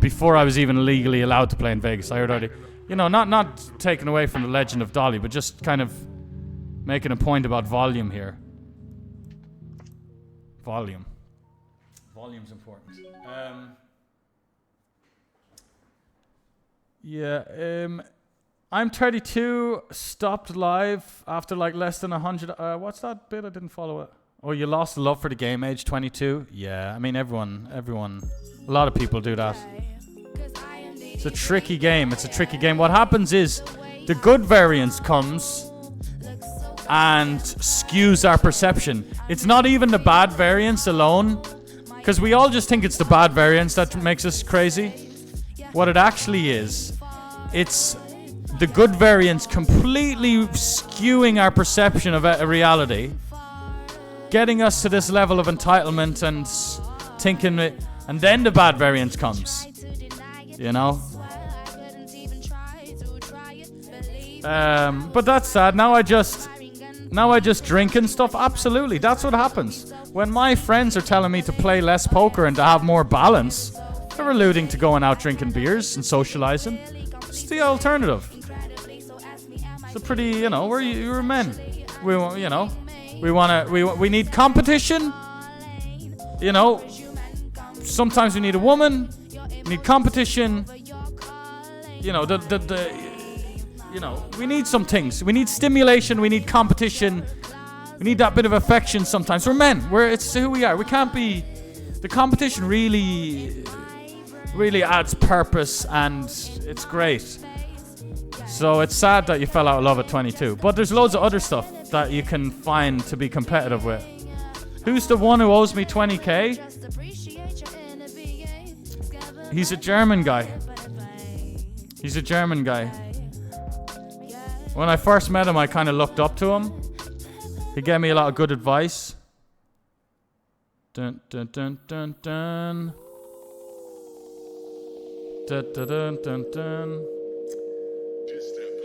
before I was even legally allowed to play in Vegas. I had already, you know, not taken away from the legend of Dolly, but just kind of making a point about volume here. Volume's important. I'm 32, stopped live after like less than 100. What's that bit? I didn't follow it. Oh, you lost the love for the game, age 22? Yeah, I mean everyone, a lot of people do that. It's a tricky game. What happens is the good variance comes and skews our perception. It's not even the bad variance alone, because we all just think it's the bad variance that makes us crazy. What it actually is, it's the good variance completely skewing our perception of a reality, getting us to this level of entitlement and thinking it, and then the bad variance comes. You know? But that's sad. Now I just drink and stuff. Absolutely, that's what happens. When my friends are telling me to play less poker and to have more balance, they're alluding to going out drinking beers and socializing. It's the alternative. It's a pretty, you know, we're men. We need competition. You know, sometimes we need a woman. We need competition. You know, you know, we need some things. We need stimulation. We need competition. We need that bit of affection sometimes. We're men. It's who we are. We can't be... The competition really adds purpose, and it's great. So it's sad that you fell out of love at 22. But there's loads of other stuff that you can find to be competitive with. Who's the one who owes me 20k? He's a German guy. When I first met him, I kind of looked up to him. He gave me a lot of good advice. Dun dun dun dun dun. Dun dun dun dun dun.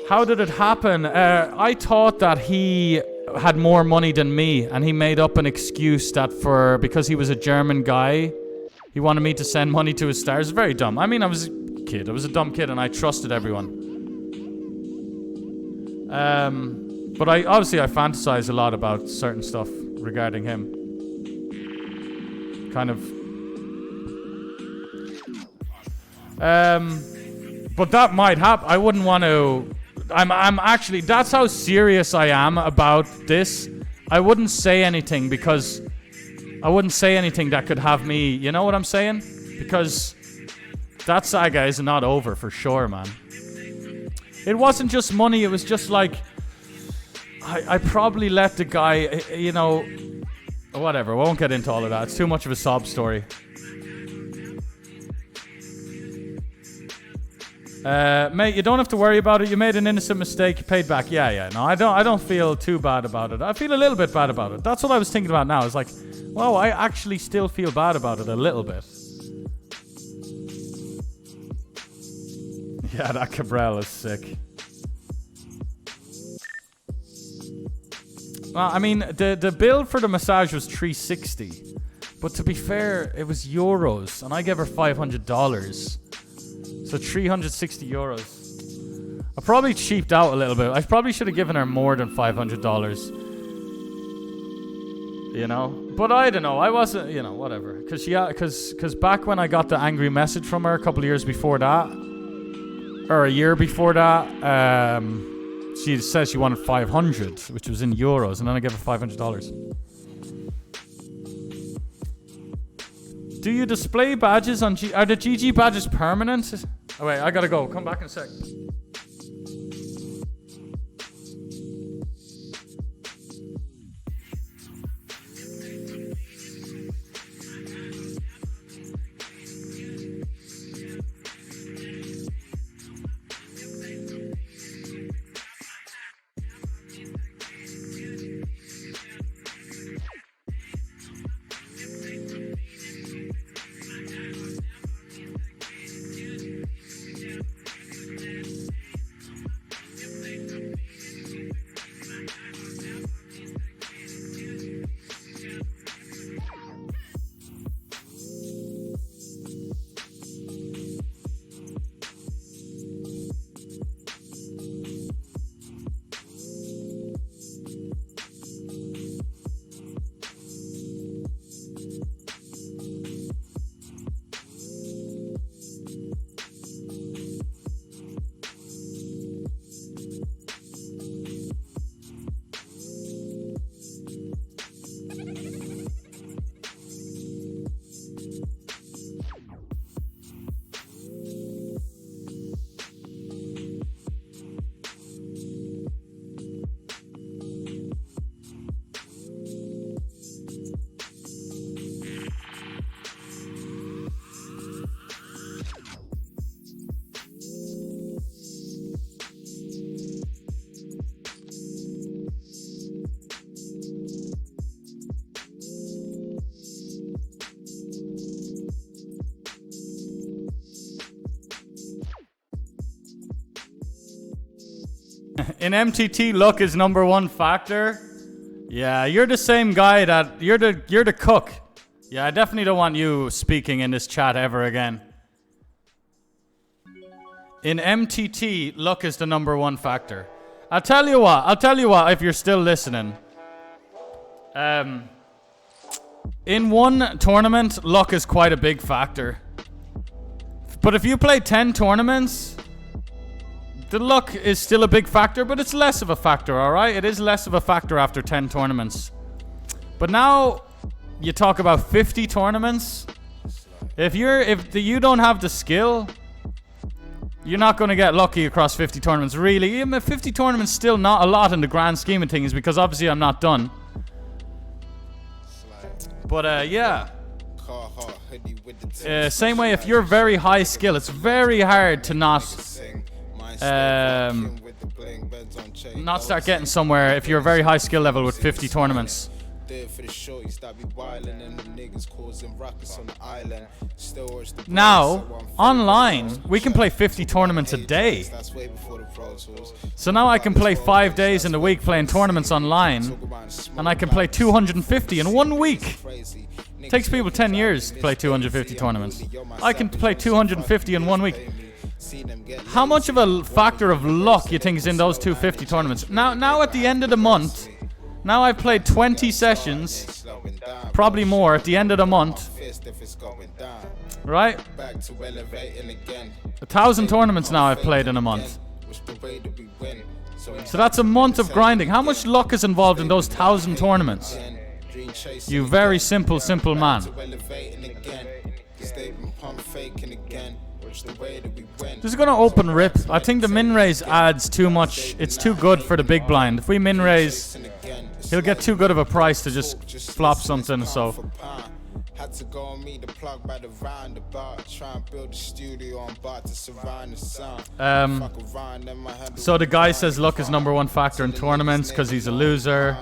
How did it happen? I thought that he had more money than me, and he made up an excuse that because he was a German guy, he wanted me to send money to his stars. Very dumb. I mean, I was a kid. I was a dumb kid, and I trusted everyone. But I fantasize a lot about certain stuff regarding him. Kind of. But that might happen. I wouldn't want to. I'm actually. That's how serious I am about this. I wouldn't say anything because I wouldn't say anything that could have me. You know what I'm saying? Because that saga is not over for sure, man. It wasn't just money. It was just like I probably let the guy. You know, whatever. I won't get into all of that. It's too much of a sob story. Mate, you don't have to worry about it. You made an innocent mistake. You paid back. Yeah. No, I don't feel too bad about it. I feel a little bit bad about it. That's what I was thinking about now. It's like, wow, I actually still feel bad about it a little bit. Yeah, that Cabral is sick. Well, I mean, the bill for the massage was $360. But to be fair, it was euros. And I gave her $500. So 360 euros. I probably cheaped out a little bit. I probably should have given her more than $500. You know? But I don't know. I wasn't, you know, whatever. Because back when I got the angry message from her a couple of years before that, or a year before that, she said she wanted 500, which was in euros, and then I gave her $500. Do you display badges on Are the GG badges permanent? Oh wait, I gotta go. Come back in a sec. In MTT, luck is number one factor. Yeah, you're the same guy that you're the cook. Yeah, I definitely don't want you speaking in this chat ever again. In MTT, luck is the number one factor. I'll tell you what, if you're still listening. In one tournament, luck is quite a big factor. But if you play 10 tournaments, the luck is still a big factor, but it's less of a factor, alright? It is less of a factor after 10 tournaments. But now, you talk about 50 tournaments. If you don't have the skill, you're not going to get lucky across 50 tournaments, really. Even 50 tournaments still not a lot in the grand scheme of things, because obviously I'm not done. But yeah. Same way, if you're very high skill, it's very hard to not start getting somewhere if you're a very high skill level with 50 tournaments. Now, online, we can play 50 tournaments a day. So now I can play 5 days in the week playing tournaments online, and I can play 250 in 1 week. It takes people 10 years to play 250 tournaments. I can play 250 in 1 week. How much of a factor of luck you think is in those 250 tournaments? Now at the end of the month, now I've played 20 sessions, probably more at the end of the month. Right? 1,000 tournaments now I've played in a month. So that's a month of grinding. How much luck is involved in those 1,000 tournaments? You very simple man. This is gonna open rip. I think the min raise adds too much. It's too good for the big blind. If we min raise, he'll get too good of a price to just flop something. So had to go and meet the plug by the roundabout. Try and build a studio on bar to surround the sound. So the guy says luck is number one factor in tournaments because he's a loser.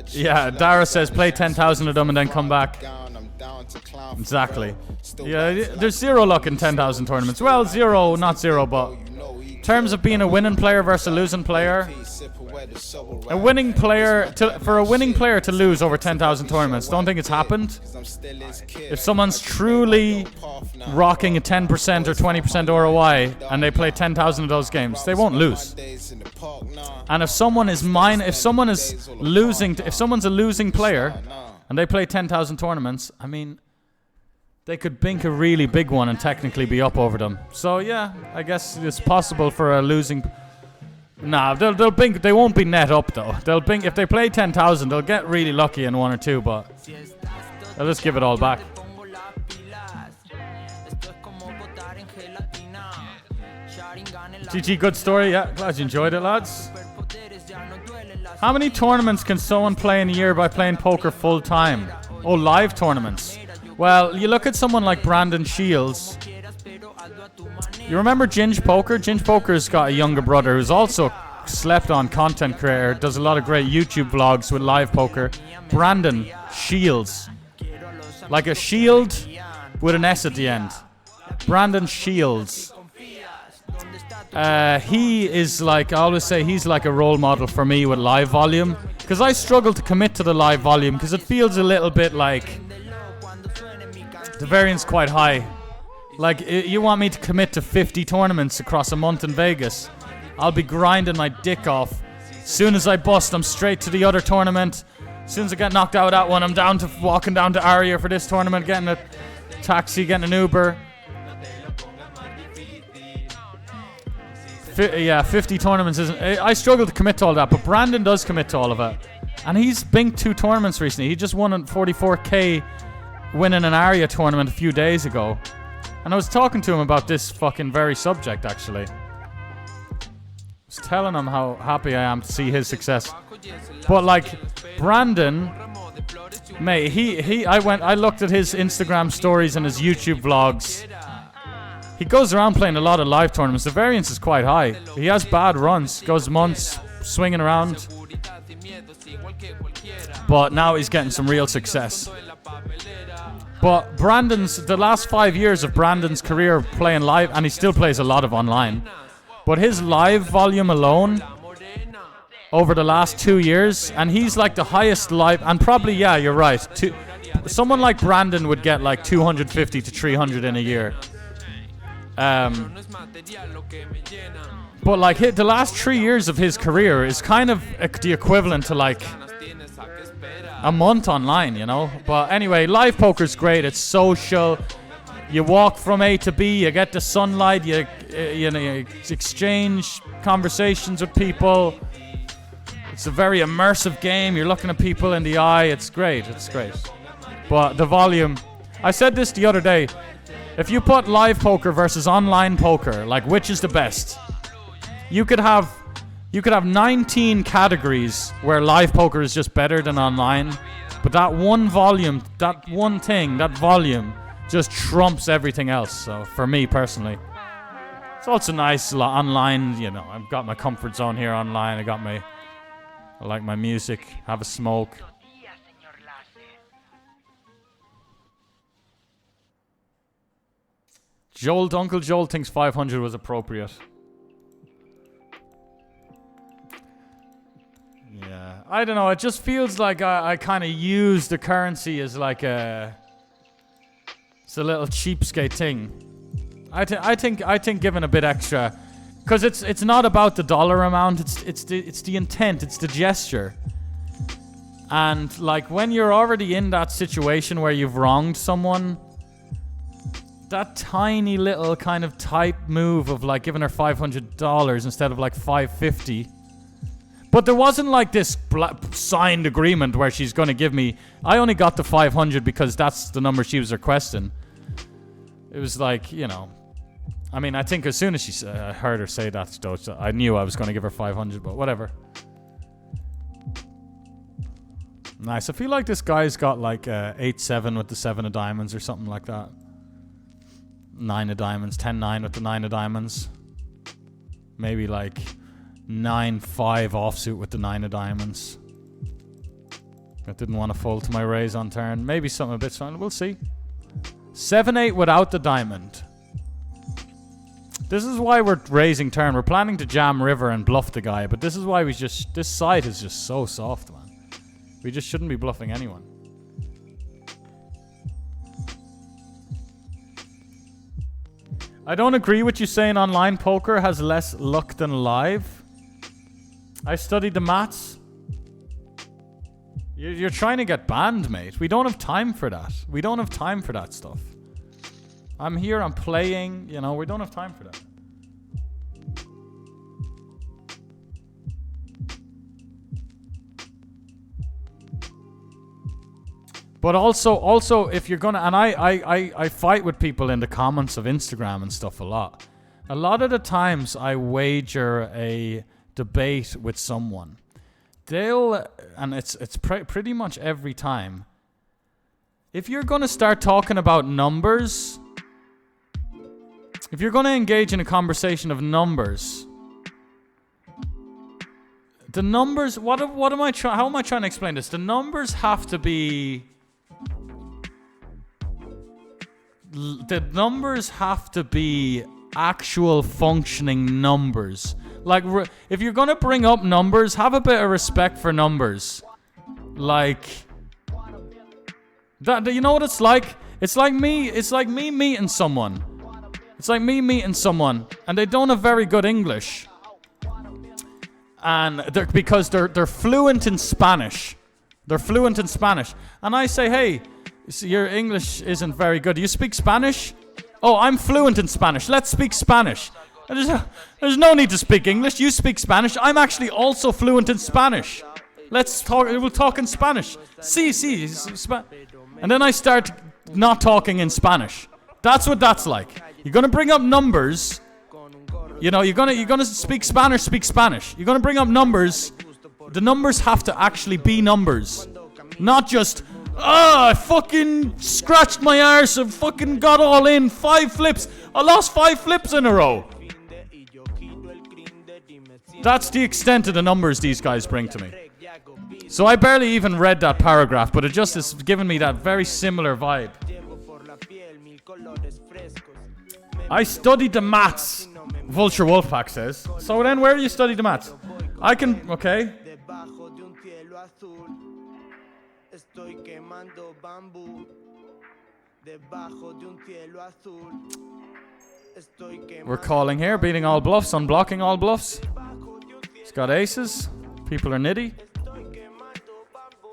Yeah, Dara says play 10,000 of them and then come back. Exactly. Yeah, there's zero luck in 10,000 tournaments. Well, zero, not zero, but in terms of being a winning player versus a losing player, for a winning player to lose over 10,000 tournaments, don't think it's happened. If someone's truly rocking a 10% or 20% ROI and they play 10,000 of those games, they won't lose. And if someone's a losing player and they play 10,000 tournaments, I mean, they could bink a really big one and technically be up over them. So yeah, I guess it's possible for a losing. Nah, they'll bink. They won't be net up though. They'll bink if they play 10,000. They'll get really lucky in one or two, but they'll just give it all back. GG, good story. Yeah, glad you enjoyed it, lads. How many tournaments can someone play in a year by playing poker full time? Oh, live tournaments. Well, you look at someone like Brandon Shields. You remember Ginge Poker? Ginge Poker's got a younger brother who's also slept on content creator, does a lot of great YouTube vlogs with live poker. Brandon Shields. Like a shield with an S at the end. Brandon Shields. He is like, I always say, he's like a role model for me with live volume. Because I struggle to commit to the live volume because it feels a little bit like the variance quite high. Like, you want me to commit to 50 tournaments across a month in Vegas, I'll be grinding my dick off. Soon as I bust, I'm straight to the other tournament. As soon as I get knocked out of that one, I'm down to walking down to Aria for this tournament, getting a taxi, getting an Uber. 50 tournaments isn't... I struggle to commit to all that, but Brandon does commit to all of it. And he's binked 2 tournaments recently. He just won a 44k winning an Aria tournament a few days ago. And I was talking to him about this fucking very subject, actually. I was telling him how happy I am to see his success. But like, Brandon, mate, I looked at his Instagram stories and his YouTube vlogs. He goes around playing a lot of live tournaments. The variance is quite high. He has bad runs, goes months swinging around. But now he's getting some real success. But the last 5 years of Brandon's career playing live, and he still plays a lot of online, but his live volume alone over the last 2 years, and he's like the highest live, and probably, yeah, you're right. Someone like Brandon would get like 250 to 300 in a year. But like the last 3 years of his career is kind of the equivalent to like a month online, you know. But anyway, live poker's great. It's social. You walk from A to B. You get the sunlight. You exchange conversations with people. It's a very immersive game. You're looking at people in the eye. It's great. It's great. But the volume. I said this the other day. If you put live poker versus online poker, like which is the best? You could have 19 categories where live poker is just better than online, but that one volume, that one thing, that volume just trumps everything else. So for me personally, it's also nice online. You know, I've got my comfort zone here online. I like my music, have a smoke. Uncle Joel thinks 500 was appropriate. Yeah, I don't know. It just feels like I kind of use the currency as like it's a little cheapskate thing. I think giving a bit extra, because it's not about the dollar amount. It's the intent. It's the gesture. And like when you're already in that situation where you've wronged someone, that tiny little kind of type move of like giving her $500 instead of like $550. But there wasn't like this signed agreement where she's going to give me... I only got the 500 because that's the number she was requesting. It was like, you know... I mean, I think as soon as she I heard her say that, though, I knew I was going to give her 500, but whatever. Nice. I feel like this guy's got like 8-7 with the 7 of diamonds or something like that. 9 of diamonds, 10-9 with the 9 of diamonds. Maybe like 9-5 offsuit with the 9 of diamonds. I didn't want to fold to my raise on turn. Maybe something a bit fun. We'll see. 7-8 without the diamond. This is why we're raising turn. We're planning to jam river and bluff the guy, but this is why this side is just so soft, man. We just shouldn't be bluffing anyone. I don't agree with you saying online poker has less luck than live. I studied the maths. You're trying to get banned, mate. We don't have time for that. We don't have time for that stuff. I'm here, I'm playing, you know, we don't have time for that. But also, if you're gonna, and I fight with people in the comments of Instagram and stuff a lot. A lot of the times I wager a debate with someone. And it's pretty much every time. If you're gonna start talking about numbers, if you're gonna engage in a conversation of numbers, the numbers, how am I trying to explain this? The numbers have to be... The numbers have to be actual functioning numbers. Like, if you're gonna bring up numbers, have a bit of respect for numbers. Like, that, you know what it's like? It's like me meeting someone. It's like me meeting someone, and they don't have very good English. And because they're fluent in Spanish. They're fluent in Spanish. And I say, hey, your English isn't very good. Do you speak Spanish? Oh, I'm fluent in Spanish. Let's speak Spanish. There's no need to speak English. You speak Spanish. I'm actually also fluent in Spanish. Let's talk. We'll talk in Spanish. Sí. And then I start not talking in Spanish. That's what that's like. You're gonna bring up numbers. You know, you're gonna speak Spanish. Speak Spanish. You're gonna bring up numbers. The numbers have to actually be numbers, not just. I fucking scratched my arse. I fucking got all in 5 flips. I lost 5 flips in a row. That's the extent of the numbers these guys bring to me. So I barely even read that paragraph, but it just is giving me that very similar vibe. I studied the maths. Vulture Wolfpack says. So then where do you study the maths? I can, okay. Debajo de un cielo azul, estoy quemando bambú. Debajo de un cielo azul, estoy quemando. We're calling here, beating all bluffs, unblocking all bluffs. He's got aces. People are nitty.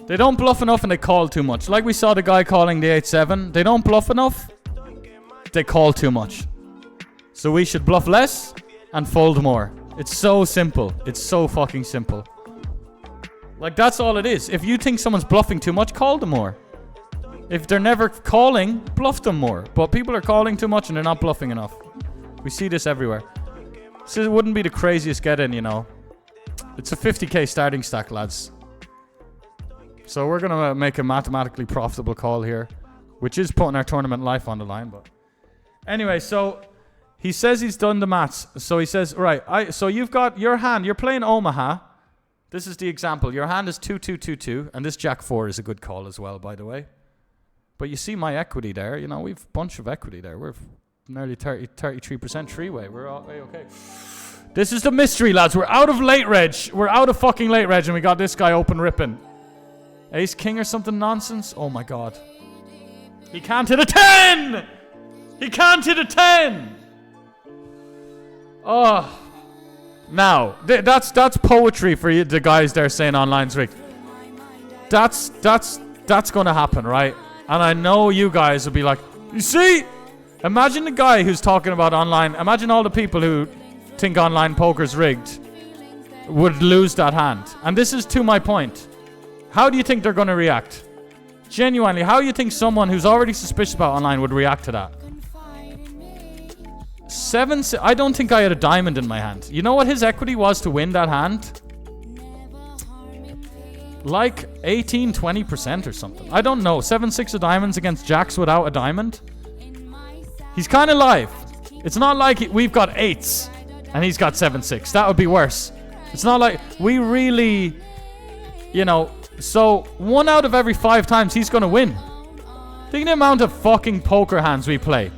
They don't bluff enough and they call too much. Like we saw the guy calling the 8-7. They don't bluff enough. They call too much. So we should bluff less and fold more. It's so simple. It's so fucking simple. Like, that's all it is. If you think someone's bluffing too much, call them more. If they're never calling, bluff them more. But people are calling too much and they're not bluffing enough. We see this everywhere. This wouldn't be the craziest get-in, you know. It's a 50k starting stack, lads. So we're going to make a mathematically profitable call here, which is putting our tournament life on the line. But anyway, so he says he's done the maths. So he says, right, so you've got your hand. You're playing Omaha. This is the example. Your hand is 2-2-2-2, and this Jack 4 is a good call as well, by the way. But you see my equity there. You know, we've a bunch of equity there. We're nearly 33% three-way. We're all okay. This is the mystery, lads. We're out of late reg. We're out of fucking late reg, and we got this guy open ripping. Ace King or something nonsense? Oh my god. He can't hit a 10! He can't hit a 10! Oh. Now, that's poetry for you, the guys there saying online's rigged. That's gonna happen, right? And I know you guys will be like, you see? Imagine the guy who's talking about online. Imagine all the people who think online poker's rigged would lose that hand. And this is to my point. How do you think they're going to react? Genuinely, how do you think someone who's already suspicious about online would react to that? I don't think I had a diamond in my hand. You know what his equity was to win that hand? Like 18-20% or something. I don't know. 7-6 of diamonds against jacks without a diamond. He's kind of live. It's not like we've got 8s and he's got 7-6. That would be worse. It's not like we really, you know. So 1 out of every 5 times he's going to win. Think of the amount of fucking poker hands we play.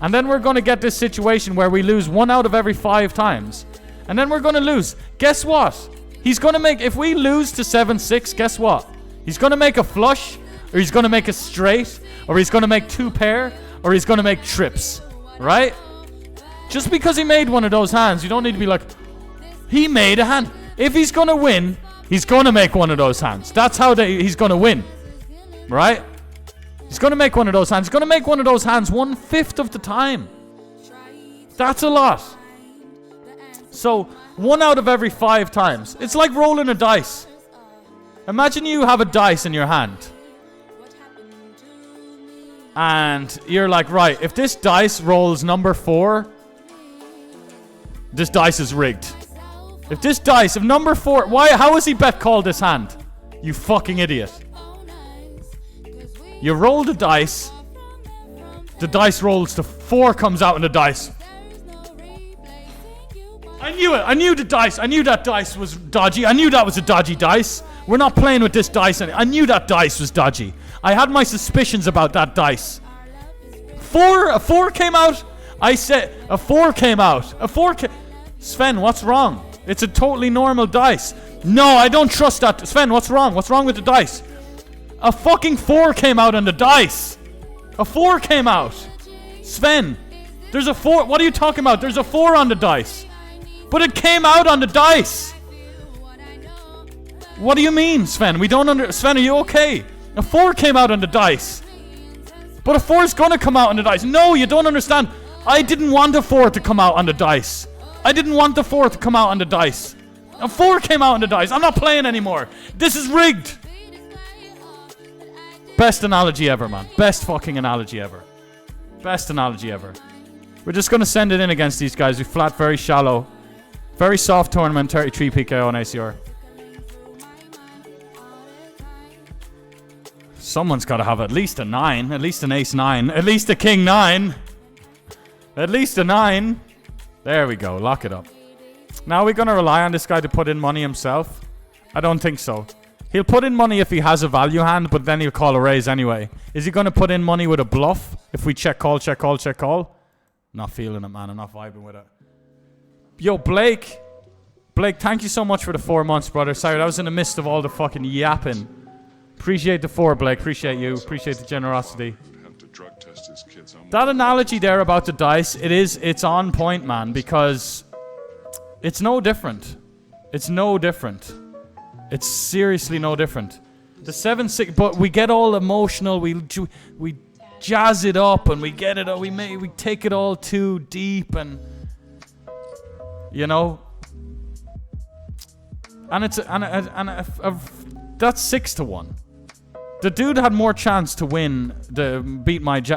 And then we're going to get this situation where we lose 1 out of every 5 times. And then we're going to lose. Guess what? He's going to make, if we lose to 7-6, guess what? He's going to make a flush, or he's going to make a straight, or he's going to make 2 pair, or he's going to make trips. Right? Just because he made one of those hands, you don't need to be like, he made a hand. If he's going to win, he's going to make one of those hands. That's how he's going to win. Right? He's going to make one of those hands. He's going to make one of those hands 1/5 of the time. That's a lot. So 1 out of every 5 times. It's like rolling a dice. Imagine you have a dice in your hand. And you're like, right, if this dice rolls number 4, this dice is rigged. If number 4, how has he bet called this hand? You fucking idiot. You roll the dice rolls to 4 comes out in the dice. I knew it. I knew that dice was dodgy. I knew that was a dodgy dice. We're not playing with this dice. I knew that dice was dodgy. I had my suspicions about that dice. A 4 came out. I said, a 4 came out. Sven, what's wrong? It's a totally normal dice. No, I don't trust that. Sven, what's wrong? What's wrong with the dice? A fucking 4 came out on the dice. A 4 came out. Sven, there's a 4. What are you talking about? There's a 4 on the dice. But it came out on the dice. What do you mean, Sven? Sven, are you okay? A 4 came out on the dice. But a 4 is going to come out on the dice. No, you don't understand. I didn't want a 4 to come out on the dice. I didn't want the 4 to come out on the dice. A 4 came out on the dice. I'm not playing anymore. This is rigged. Best analogy ever, man. Best fucking analogy ever. Best analogy ever. We're just going to send it in against these guys. We flat, very shallow. Very soft tournament, 33 PKO on ACR. Someone's got to have at least a 9. At least an ace 9. At least a king 9. At least a 9. There we go. Lock it up. Now we're going to rely on this guy to put in money himself? I don't think so. He'll put in money if he has a value hand, but then he'll call a raise anyway. Is he going to put in money with a bluff if we check call, check call, check call? Not feeling it, man. I'm not vibing with it. Yo, Blake, thank you so much for the 4 months, brother. Sorry, that was in the midst of all the fucking yapping. Appreciate the 4, Blake. Appreciate you. Appreciate the generosity. That analogy there about the dice, it's on point, man, because it's no different. It's no different. It's seriously no different. The 7-6, but we get all emotional. We jazz it up, and we get it. We take it all too deep, and you know. And that's 6-1. The dude had more chance to win,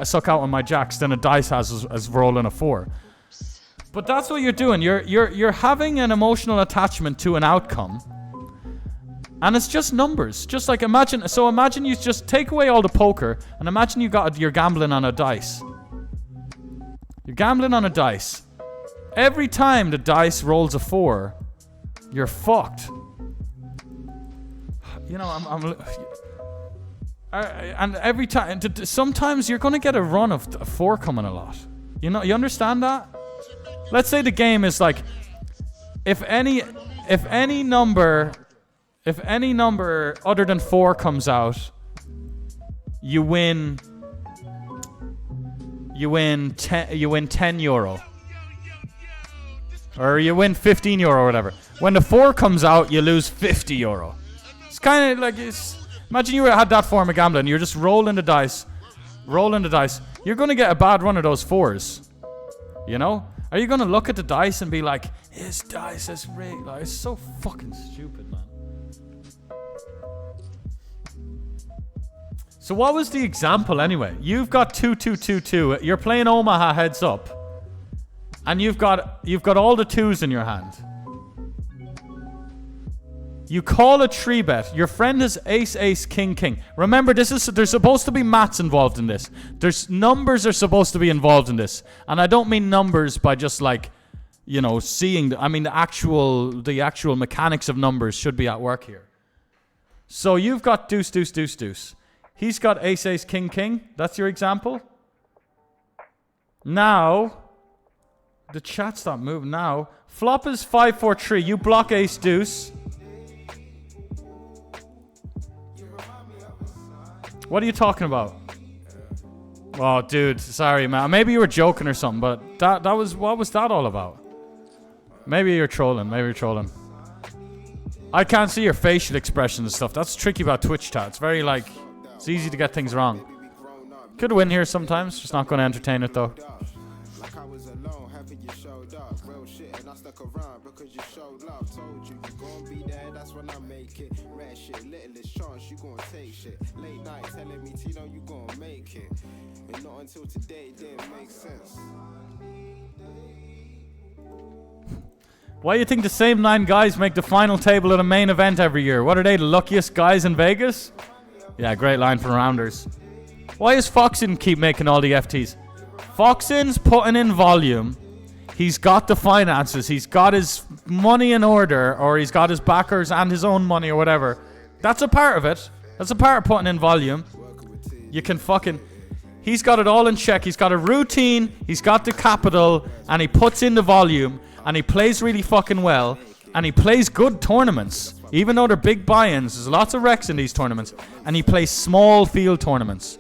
suck out on my jacks than a dice has as rolling a 4. But that's what you're doing. You're having an emotional attachment to an outcome, and it's just numbers. Just like imagine you just take away all the poker, and imagine you're gambling on a dice. You're gambling on a dice. Every time the dice rolls a 4, you're fucked. You know, and every time, sometimes you're gonna get a run of a 4 coming a lot. You know, you understand that? Let's say the game is like, if any number other than 4 comes out, you win 10 euro. Or you win 15 euro or whatever. When the 4 comes out, you lose 50 euro. It's kind of like, imagine you had that form of gambling. You're just rolling the dice. You're going to get a bad run of those 4s. You know? Are you going to look at the dice and be like, his dice is rigged? Like, it's so fucking stupid, man. So what was the example anyway? You've got 2-2-2-2. You're playing Omaha heads up. And you've got all the 2s in your hand. You call a 3-bet. Your friend is ace, king. Remember, there's supposed to be maths involved in this. Numbers are supposed to be involved in this. And I don't mean numbers by just like, you know, seeing. I mean the actual mechanics of numbers should be at work here. So you've got deuce. He's got ace, king. That's your example. Now, the chat stopped moving now. Flop is 5-4-3. You block ace, deuce. What are you talking about? Oh, dude, sorry, man. Maybe you were joking or something, but what was that all about? Maybe you're trolling. I can't see your facial expressions and stuff. That's tricky about Twitch chat. It's very it's easy to get things wrong. Could win here sometimes. Just not going to entertain it though. Like I was alone, having you showed up. Real shit, and I stuck around because you showed love. Told you gon' be there, that's when I make it. Rare shit, littlest chance, you gon' take shit. Late night telling me, Tino, you gon' make it. And not until today, it didn't make sense. Why do you think the same 9 guys make the final table at a main event every year? What are they, the luckiest guys in Vegas? Yeah, great line from Rounders. Why does Foxin keep making all the FTs? Foxin's putting in volume. He's got the finances. He's got his money in order, or he's got his backers and his own money or whatever. That's a part of it. That's a part of putting in volume. You can he's got it all in check. He's got a routine. He's got the capital, and he puts in the volume, and he plays really fucking well, and he plays good tournaments. Even though they're big buy-ins, there's lots of wrecks in these tournaments, and he plays small field tournaments.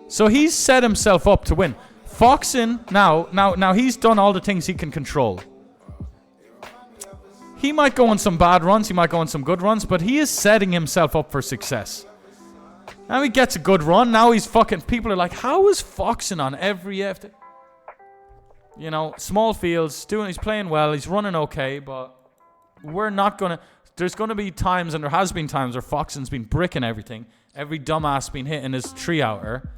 So he's set himself up to win. Foxin, now he's done all the things he can control. He might go on some bad runs, he might go on some good runs, but he is setting himself up for success. Now he gets a good run, now he's people are like, how is Foxin on every FT? You know, small fields, he's playing well, he's running okay, but there's gonna be times, and there has been times, where Foxin's been bricking everything. Every dumbass been hitting his 3-outer.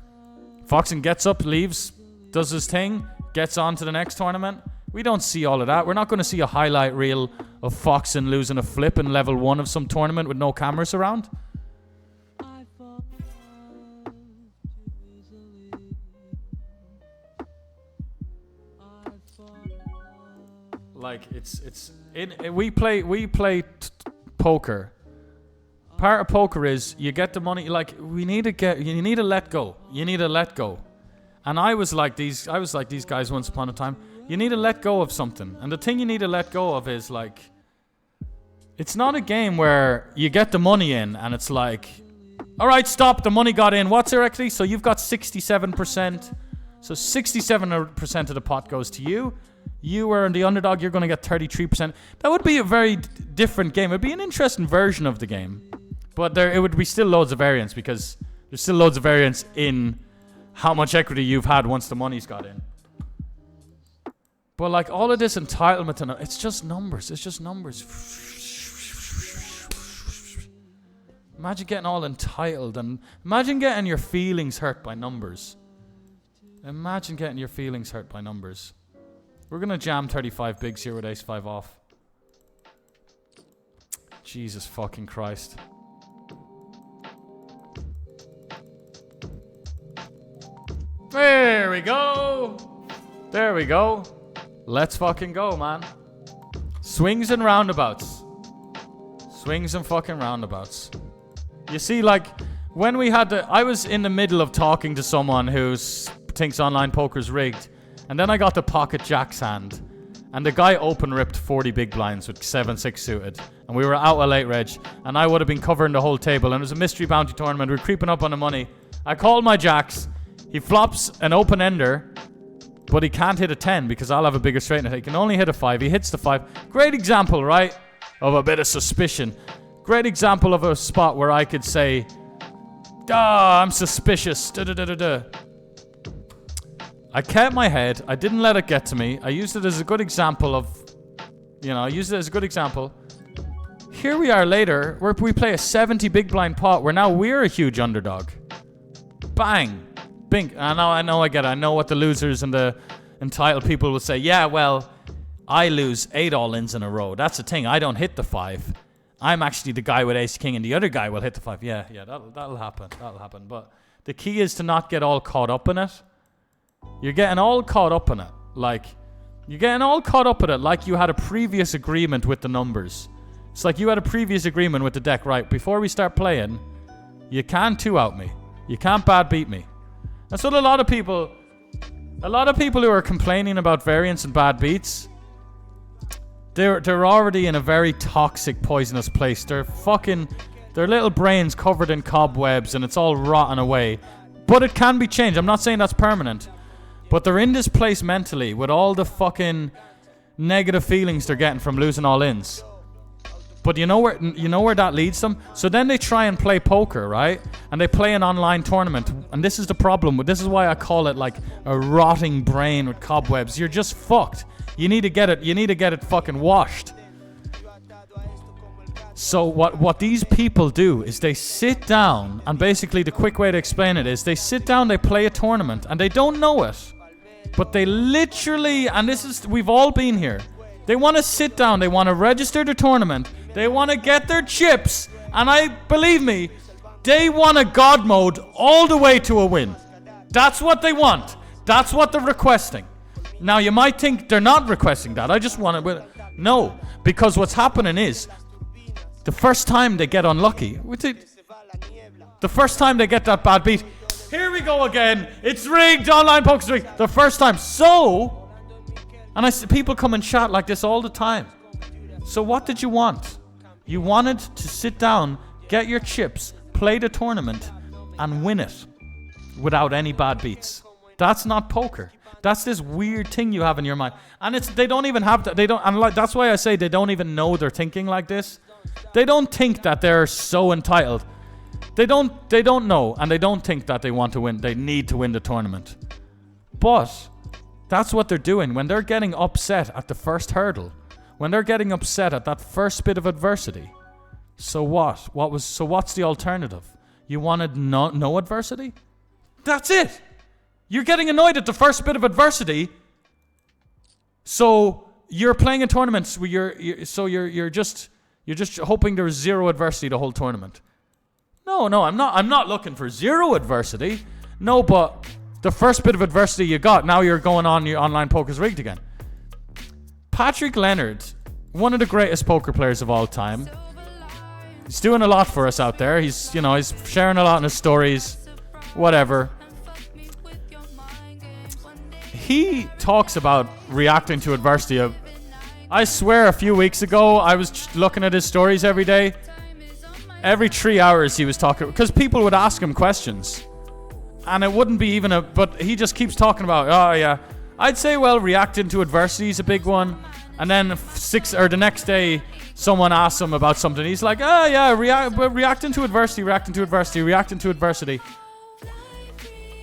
Foxin gets up, leaves, does his thing, gets on to the next tournament. We don't see all of that. We're not going to see a highlight reel of Foxin losing a flip in level 1 of some tournament with no cameras around. Like we play poker. Part of poker is you get the money. Like you need to let go. And I was like these guys once upon a time. You need to let go of something. And the thing you need to let go of is like, it's not a game where you get the money in and it's like, all right, stop, the money got in. What's directly? So you've got 67%. So 67% of the pot goes to you. You are the underdog, you're going to get 33%. That would be a very different game. It would be an interesting version of the game. But it would be still loads of variance because there's still loads of variance in how much equity you've had once the money's got in. But like all of this entitlement, and it's just numbers. It's just numbers. Imagine getting all entitled and imagine getting your feelings hurt by numbers. Imagine getting your feelings hurt by numbers. We're going to jam 35 bigs here with ace-5 off. Jesus fucking Christ. There we go. There we go. Let's fucking go, man. Swings and roundabouts. Swings and fucking roundabouts. You see, like, when we had I was in the middle of talking to someone who thinks online poker's rigged. And then I got the pocket jack's hand. And the guy open ripped 40 big blinds with 7-6 suited. And we were out a late reg. And I would have been covering the whole table. And it was a mystery bounty tournament. We were creeping up on the money. I called my jacks. He flops an open ender. But he can't hit a 10 because I'll have a bigger straight. He can only hit a 5. He hits the 5. Great example, right? Of a bit of suspicion. Great example of a spot where I could say, I'm suspicious. I kept my head. I didn't let it get to me. I used it as a good example of, I used it as a good example. Here we are later, where we play a 70 big blind pot, where now we're a huge underdog. Bang. Bink. I know I get it. I know what the losers and the entitled people will say. Yeah, well, I lose 8 all-ins in a row. That's the thing. I don't hit the 5. I'm actually the guy with ace-king and the other guy will hit the 5. Yeah, that'll happen. That'll happen. But the key is to not get all caught up in it. You're getting all caught up in it. Like you had a previous agreement with the numbers. It's like you had a previous agreement with the deck, right? Before we start playing, you can't 2-out me. You can't bad beat me. That's what a lot of people who are complaining about variance and bad beats, they're already in a very toxic, poisonous place. Their little brains covered in cobwebs and it's all rotten away. But it can be changed. I'm not saying that's permanent. But they're in this place mentally with all the fucking negative feelings they're getting from losing all-ins. But you know where that leads them? So then they try and play poker, right? And they play an online tournament. And this is the problem. This is why I call it like a rotting brain with cobwebs. You're just fucked. You need to get it fucking washed. So what these people do is they sit down, and basically the quick way to explain it is they sit down, they play a tournament, and they don't know it. But they literally, and we've all been here, they want to sit down, they want to register the tournament, they want to get their chips, and believe me, they want a God mode all the way to a win. That's what they want. That's what they're requesting. Now you might think they're not requesting that. I just want to... No, because what's happening is, the first time they get unlucky, the first time they get that bad beat, here we go again, it's rigged, online poker's rigged, the first time. So, and I see people come and chat like this all the time. So what did you want? You wanted to sit down, get your chips, play the tournament, and win it without any bad beats. That's not poker. That's this weird thing you have in your mind. And they don't even have that. That's why I say they don't even know they're thinking like this. They don't think that they're so entitled. They don't know, and they don't think that they want to win. They need to win the tournament. But that's what they're doing when they're getting upset at the first hurdle. When they're getting upset at that first bit of adversity. So what? What's the alternative? You wanted no adversity? That's it. You're getting annoyed at the first bit of adversity. So you're playing a tournament where you're just hoping there's zero adversity the whole tournament. No, I'm not looking for zero adversity. No, but the first bit of adversity you got, now you're going on your online poker's rigged again. Patrick Leonard, one of the greatest poker players of all time. He's doing a lot for us out there. He's sharing a lot in his stories. Whatever. he talks about reacting to adversity. I swear a few weeks ago, I was looking at his stories every day. Every 3 hours he was talking, because people would ask him questions. And it wouldn't be even but he just keeps talking about, oh yeah. I'd say, well, reacting to adversity is a big one. And then the next day, someone asks him about something. He's like, oh yeah, reacting to adversity.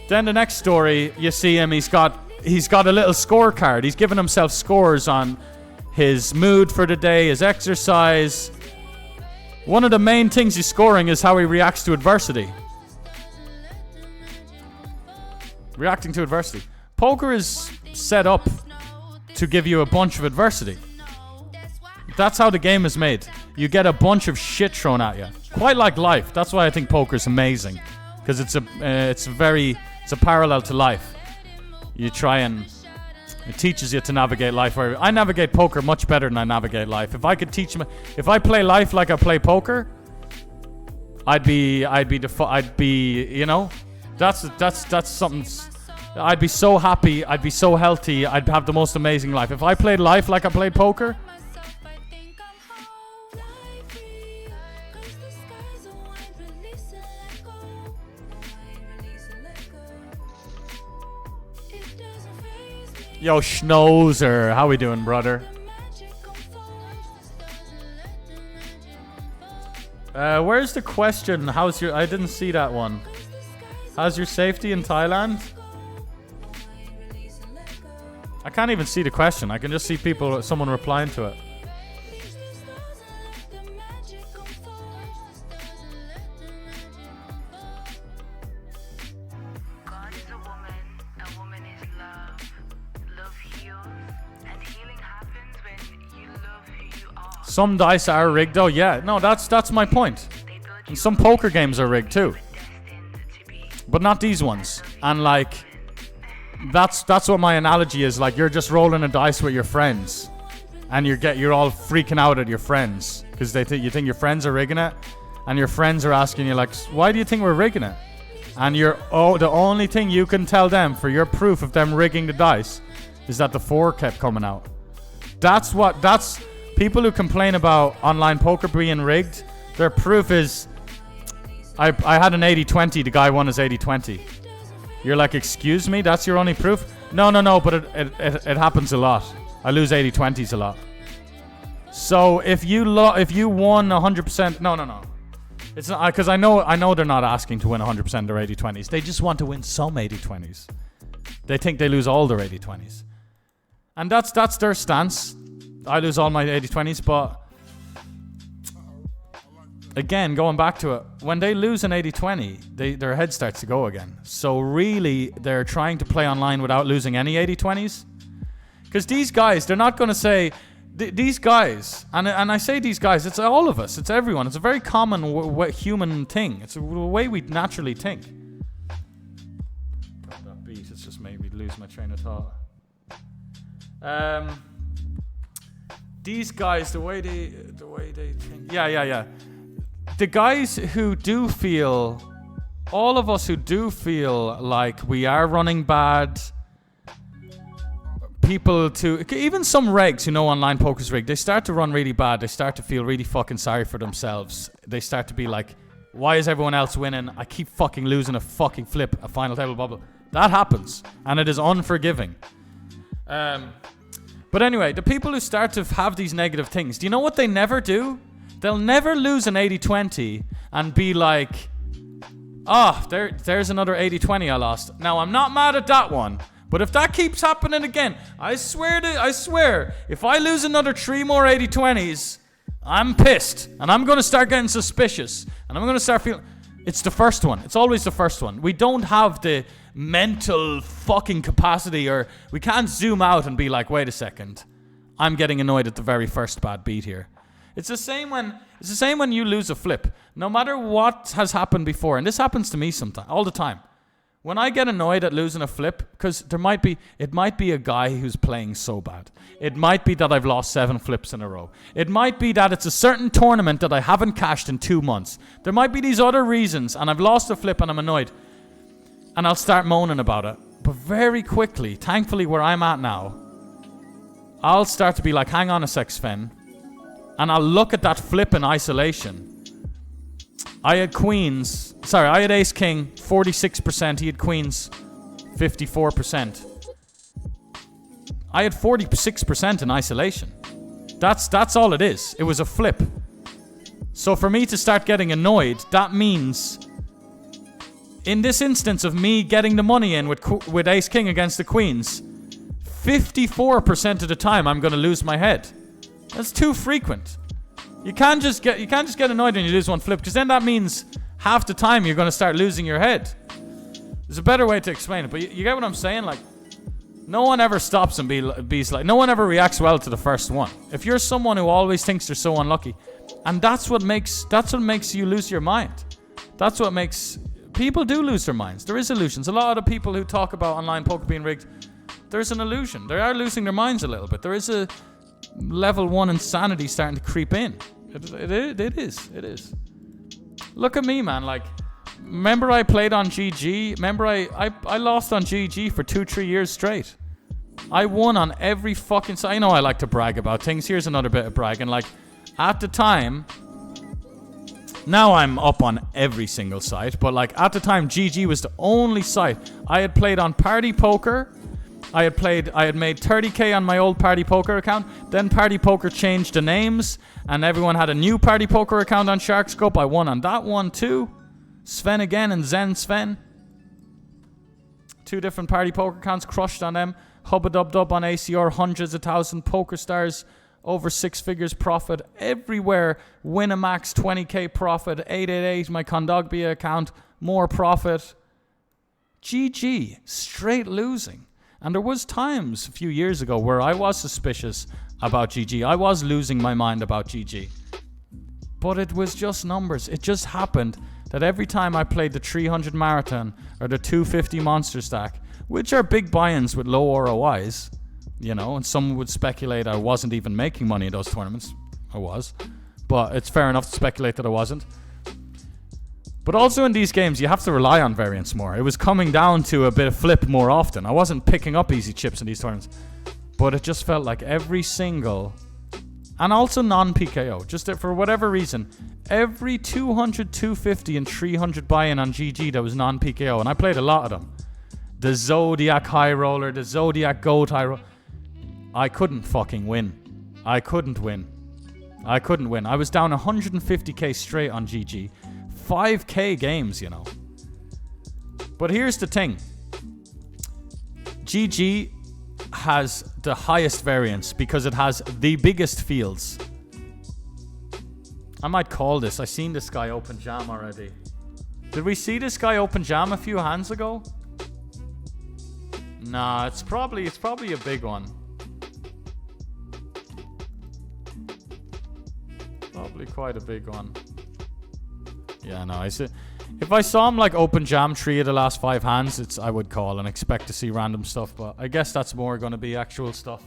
Then the next story, you see him, he's got a little scorecard. He's giving himself scores on his mood for the day, his exercise. One of the main things he's scoring is how he reacts to adversity. Reacting to adversity. Poker is set up to give you a bunch of adversity. That's how the game is made. You get a bunch of shit thrown at you. Quite like life. That's why I think poker's amazing. Because it's a parallel to life. You try and it teaches you to navigate life. I navigate poker much better than I navigate life. If I play life like I play poker, I'd be, you know, that's something. I'd be so happy. I'd be so healthy. I'd have the most amazing life. If I played life like I played poker, yo, Schnauzer, how we doing, brother? Where's the question? I didn't see that one. How's your safety in Thailand? I can't even see the question. I can just see someone replying to it. Some dice are rigged though, yeah. No, that's my point. And some poker games are rigged too. But not these ones. And like, that's what my analogy is. Like, you're just rolling a dice with your friends. And you're all freaking out at your friends. Because you think your friends are rigging it. And your friends are asking you like, why do you think we're rigging it? And the only thing you can tell them for your proof of them rigging the dice is that the 4 kept coming out. That's people who complain about online poker being rigged, their proof is, I had an 80-20, the guy won his 80-20. You're like, excuse me, that's your only proof? No, but it happens a lot. I lose 80-20s a lot. So if you won 100%, no. It's not, because I know they're not asking to win 100% of their 80-20s. They just want to win some 80-20s. They think they lose all their 80-20s. And that's their stance. I lose all my 80-20s, but again, going back to it, when they lose an 80-20, their head starts to go again. So really, they're trying to play online without losing any 80-20s. Because these guys, they're not going to say, these guys, and I say these guys, it's all of us, it's everyone. It's a very common human thing. It's the way we naturally think. That beat, it's just made me lose my train of thought. These guys, the way they think. Yeah. The guys who do feel, all of us who do feel like we are running bad, even some regs who know online poker's rigged, they start to run really bad. They start to feel really fucking sorry for themselves. They start to be like, why is everyone else winning? I keep fucking losing a fucking flip, a final table bubble. That happens, and it is unforgiving. But anyway, the people who start to have these negative things, do you know what they never do? They'll never lose an 80-20 and be like, there's another 80-20 I lost. Now, I'm not mad at that one, but if that keeps happening again, I swear, if I lose another 3 more 80-20s, I'm pissed, and I'm going to start getting suspicious, and I'm going to start feeling... It's the first one. It's always the first one. We don't have the mental fucking capacity, or we can't zoom out and be like, wait a second, I'm getting annoyed at the very first bad beat here. It's the same when you lose a flip. No matter what has happened before, and this happens to me sometimes, all the time. When I get annoyed at losing a flip, because it might be a guy who's playing so bad. It might be that I've lost 7 flips in a row. It might be that it's a certain tournament that I haven't cashed in 2 months. There might be these other reasons, and I've lost a flip and I'm annoyed. And I'll start moaning about it. But very quickly, thankfully where I'm at now, I'll start to be like, hang on a sec, Sven. And I'll look at that flip in isolation. I had queens, sorry, I had ace king, 46%, he had queens, 54%. I had 46% in isolation. That's all it is. It was a flip. So for me to start getting annoyed, that means, in this instance of me getting the money in with ace king against the queens, 54% of the time I'm going to lose my head. That's too frequent. You can't just get annoyed when you lose one flip, because then that means half the time you're going to start losing your head. There's a better way to explain it, but you get what I'm saying? Like, no one ever stops and be like, no one ever reacts well to the first one. If you're someone who always thinks they're so unlucky, and that's what makes you lose your mind. That's what makes people do lose their minds. There is illusions. A lot of the people who talk about online poker being rigged, there's an illusion. They are losing their minds a little bit. There is a level 1 insanity starting to creep in. It is. Look at me, man. Like, remember I played on GG? Remember I lost on GG for 2-3 years straight. I won on every fucking site. I know I like to brag about things. Here's another bit of bragging. Like, at the time, now I'm up on every single site, but like at the time, GG was the only site. I had played on Party Poker. I had made 30k on my old Party Poker account. Then Party Poker changed the names, and everyone had a new Party Poker account on SharkScope. I won on that one too. Sven again and Zen Sven. 2 different Party Poker accounts, crushed on them. Hubba-dub-dub on ACR, hundreds of thousands. Poker Stars, over 6 figures profit. Everywhere, Winamax, 20k profit. 888, my Condogbia account, more profit. GG, straight losing. And there was times a few years ago where I was suspicious about GG. I was losing my mind about GG. But it was just numbers. It just happened that every time I played the 300 Marathon or the 250 Monster Stack, which are big buy-ins with low ROIs, you know, and some would speculate I wasn't even making money in those tournaments. I was. But it's fair enough to speculate that I wasn't. But also in these games, you have to rely on variance more. It was coming down to a bit of flip more often. I wasn't picking up easy chips in these tournaments. But it just felt like every single... And also non-PKO. Just for whatever reason, every 200, 250, and 300 buy-in on GG that was non-PKO. And I played a lot of them. The Zodiac High Roller, the Zodiac Goat High Roller. I couldn't fucking win. I couldn't win. I was down 150k straight on GG. 5k games, you know. But here's the thing. GG has the highest variance because it has the biggest fields. I might call this. I seen this guy open jam already. Did we see this guy open jam a few hands ago? Nah, it's probably a big one. Probably quite a big one. Yeah, no, if I saw him like open jam 3 of the last 5 hands, I would call and expect to see random stuff, but I guess that's more going to be actual stuff.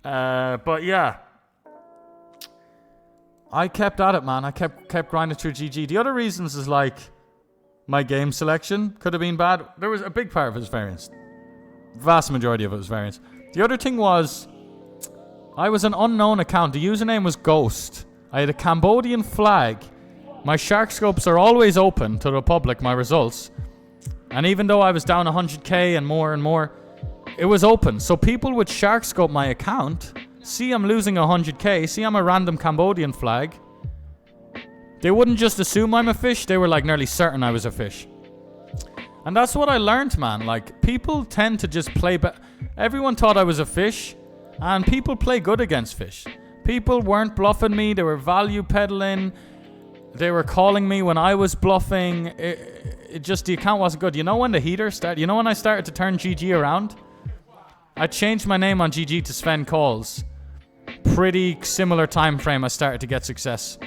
But yeah, I kept at it, man. I kept grinding through GG. The other reasons is like my game selection could have been bad. There was a big part of it was variance. Vast majority of it was variance. The other thing was, I was an unknown account. The username was Ghost. I had a Cambodian flag. My SharkScopes are always open to the public, my results. And even though I was down 100k and more, it was open. So people would SharkScope my account, see I'm losing 100k, see I'm a random Cambodian flag. They wouldn't just assume I'm a fish. They were like nearly certain I was a fish. And that's what I learned, man. Like, people tend to just play... Everyone thought I was a fish. And people play good against fish. People weren't bluffing me. They were value peddling. They were calling me when I was bluffing. It just, the account wasn't good. You know when the heater started? You know when I started to turn GG around? I changed my name on GG to SvenCalls. Pretty similar time frame I started to get success.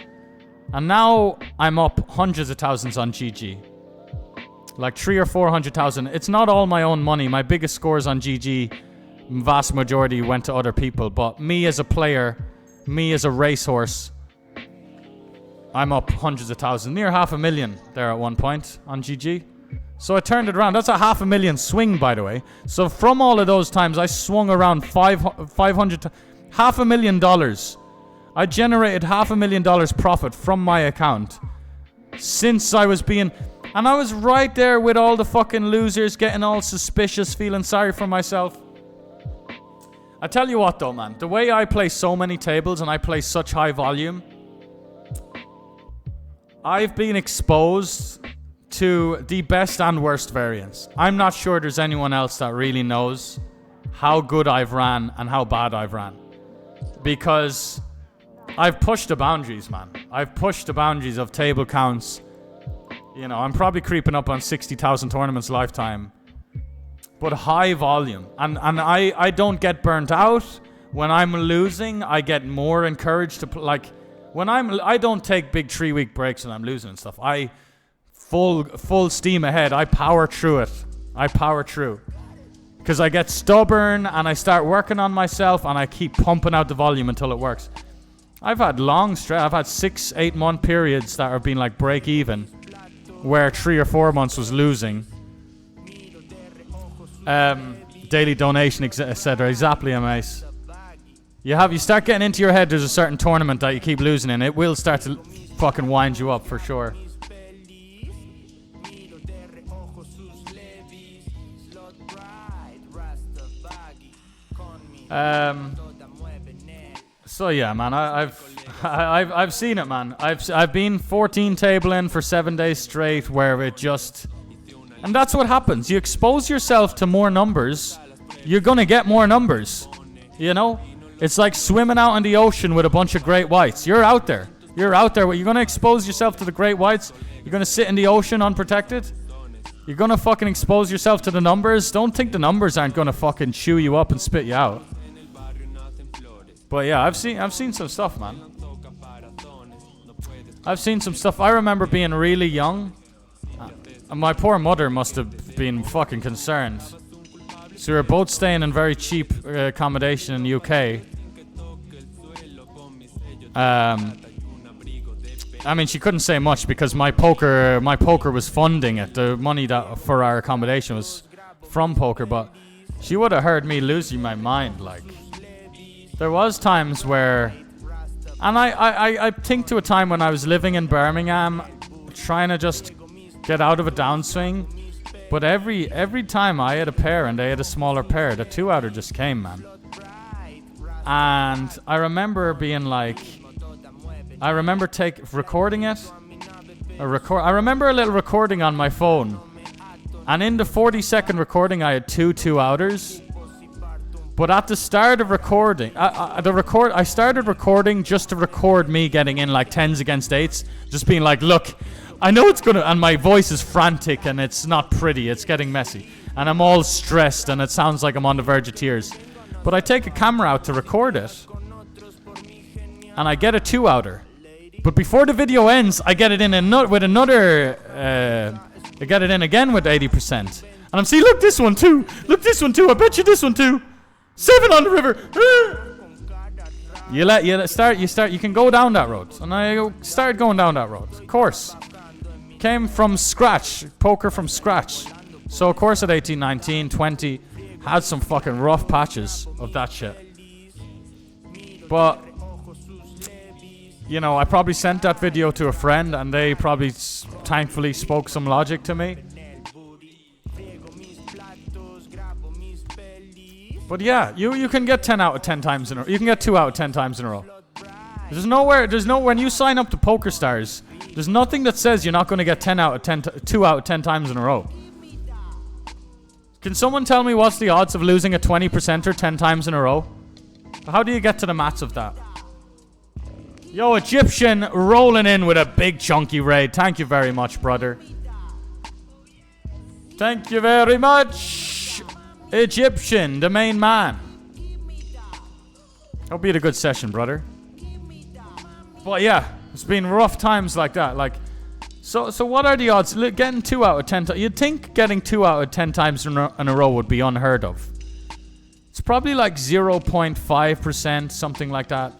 And now I'm up hundreds of thousands on GG. Like 300,000 or 400,000. It's not all my own money. My biggest scores on GG... vast majority went to other people, but me as a player, me as a racehorse, I'm up hundreds of thousands, near 500,000 there at one point on GG. So I turned it around. That's a 500,000 swing, by the way. So from all of those times, I swung around 500, $500,000. I generated $500,000 profit from my account since I was being, and I was right there with all the fucking losers, getting all suspicious, feeling sorry for myself. I tell you what though, man, the way I play so many tables and I play such high volume, I've been exposed to the best and worst variants. I'm not sure there's anyone else that really knows how good I've ran and how bad I've ran. Because I've pushed the boundaries, man. I've pushed the boundaries of table counts. You know, I'm probably creeping up on 60,000 tournaments lifetime. But high volume. And I don't get burnt out. When I'm losing, I get more encouraged to like when I don't take big 3-week breaks when I'm losing and stuff. I full steam ahead. I power through it. I power through. Because I get stubborn and I start working on myself and I keep pumping out the volume until it works. I've had long I've had 6-8 month periods that have been like break even, where 3 or 4 months was losing. Daily donation, etc. Exactly, mate. You start getting into your head there's a certain tournament that you keep losing in. It will start to fucking wind you up for sure. So yeah, man, I've seen it, man. I've been 14 table in for 7 days straight, where it just, and that's what happens. You expose yourself to more numbers, you're gonna get more numbers. You know, it's like swimming out in the ocean with a bunch of great whites. You're out there. You're gonna expose yourself to the great whites. You're gonna sit in the ocean unprotected. You're gonna fucking expose yourself to the numbers. Don't think the numbers aren't gonna fucking chew you up and spit you out. But yeah, I've seen some stuff, man. I've seen some stuff. I remember being really young. And my poor mother must have been fucking concerned. So we were both staying in very cheap accommodation in the UK. I mean, she couldn't say much because my poker was funding it. The money that for our accommodation was from poker, but she would have heard me losing my mind. Like, there was times where, and I think to a time when I was living in Birmingham, trying to just get out of a downswing. But every time I had a pair and they had a smaller pair, the 2-outer just came, man. And I remember being like, I remember recording it. I remember a little recording on my phone. And in the 40-second recording, I had 2-outers. But at the start of recording, I started recording just to record me getting in like 10s against 8s. Just being like, look, I know it's gonna, and my voice is frantic and it's not pretty, it's getting messy. And I'm all stressed and it sounds like I'm on the verge of tears. But I take a camera out to record it. And I get a 2-outer. But before the video ends, I get it in with another, I get it in again with 80%. And I'm seeing, look, this one too. Look, this one too. I bet you this one too. 7 on the river. You can go down that road. And I started going down that road. Of course. Came from scratch. Poker from scratch. So of course at 18, 19, 20, had some fucking rough patches of that shit. But, you know, I probably sent that video to a friend and they probably thankfully spoke some logic to me. But yeah, you can get 10 out of 10 times in a row. You can get 2 out of 10 times in a row. When you sign up to PokerStars, there's nothing that says you're not going to get 2 out of 10 times in a row. Can someone tell me what's the odds of losing a 20%er 10 times in a row? How do you get to the maths of that? Yo, Egyptian rolling in with a big chunky raid. Thank you very much, brother. Thank you very much, Egyptian, the main man. Hope you had a good session, brother. But yeah, it's been rough times like that. Like, so what are the odds? Getting 2 out of 10 times. You'd think getting 2 out of 10 times in a row would be unheard of. It's probably like 0.5%, something like that.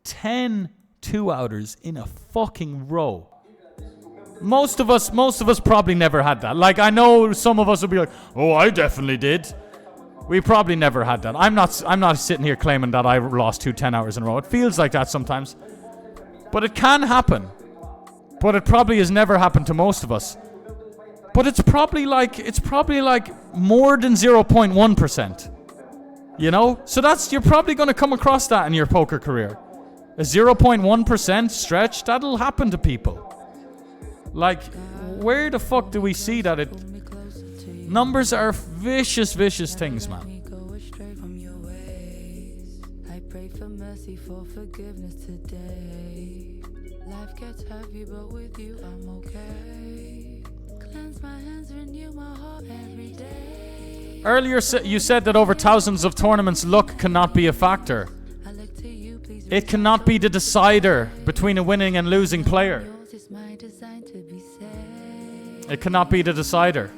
10 2-outers in a fucking row. Most of us probably never had that. Like, I know some of us would be like, oh, I definitely did. We probably never had that. I'm not sitting here claiming that I lost 2 10-outers in a row. It feels like that sometimes. But it can happen. But it probably has never happened to most of us. But it's probably like more than 0.1%. You know? So you're probably going to come across that in your poker career. A 0.1% stretch, that'll happen to people. Like, where the fuck do we see that numbers are vicious things, man. I pray for mercy, for forgiveness today. Life gets heavy, but with you I'm okay. Cleanse my hands, renew my heart every day. Earlier you said that over thousands of tournaments, luck cannot be a factor. It cannot be the decider between a winning and losing player. It cannot be the decider.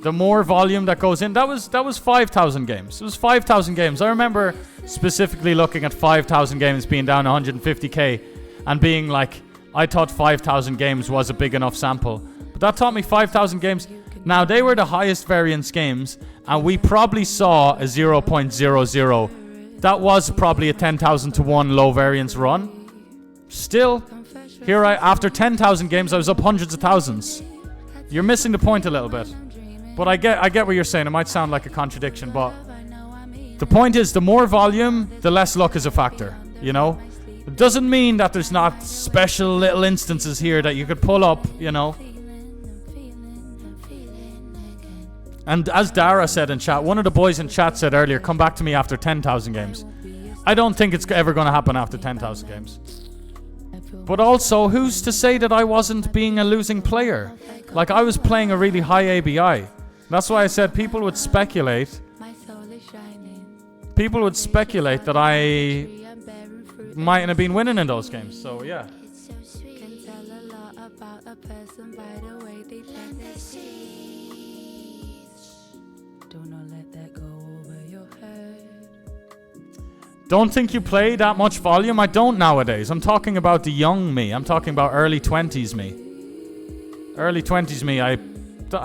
The more volume that goes in, that was 5,000 games. It was 5,000 games. I remember specifically looking at 5,000 games being down 150k and being like, I thought 5,000 games was a big enough sample. But that taught me 5,000 games. Now, they were the highest variance games, and we probably saw a 0.00. That was probably a 10,000 to 1 low variance run. Still, after 10,000 games, I was up hundreds of thousands. You're missing the point a little bit. But I get what you're saying. It might sound like a contradiction, but the point is, the more volume, the less luck is a factor, you know? It doesn't mean that there's not special little instances here that you could pull up, you know? And as Dara said in chat, one of the boys in chat said earlier, come back to me after 10,000 games. I don't think it's ever going to happen after 10,000 games. But also, who's to say that I wasn't being a losing player? Like, I was playing a really high ABI. That's why I said people would speculate. People would speculate that I mightn't have been winning in those games. So, yeah. Don't think you play that much volume? I don't nowadays. I'm talking about the young me. I'm talking about early 20s me. Early 20s me, I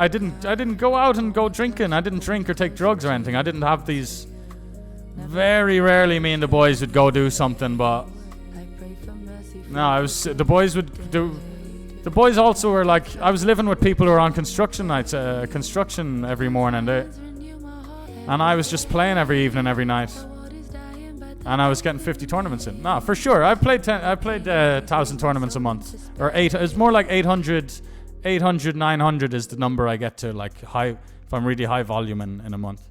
didn't go out and go drinking. I didn't drink or take drugs or anything. I didn't have these. Very rarely me and the boys would go do something, but no, the boys would do. The boys also were like, I was living with people who were on construction nights, construction every morning, and I was just playing every evening, every night, and I was getting 50 tournaments in. No, for sure, I played 1,000 tournaments a month, or 8. It's more like 800, 900 is the number I get to, like high if I'm really high volume in a month.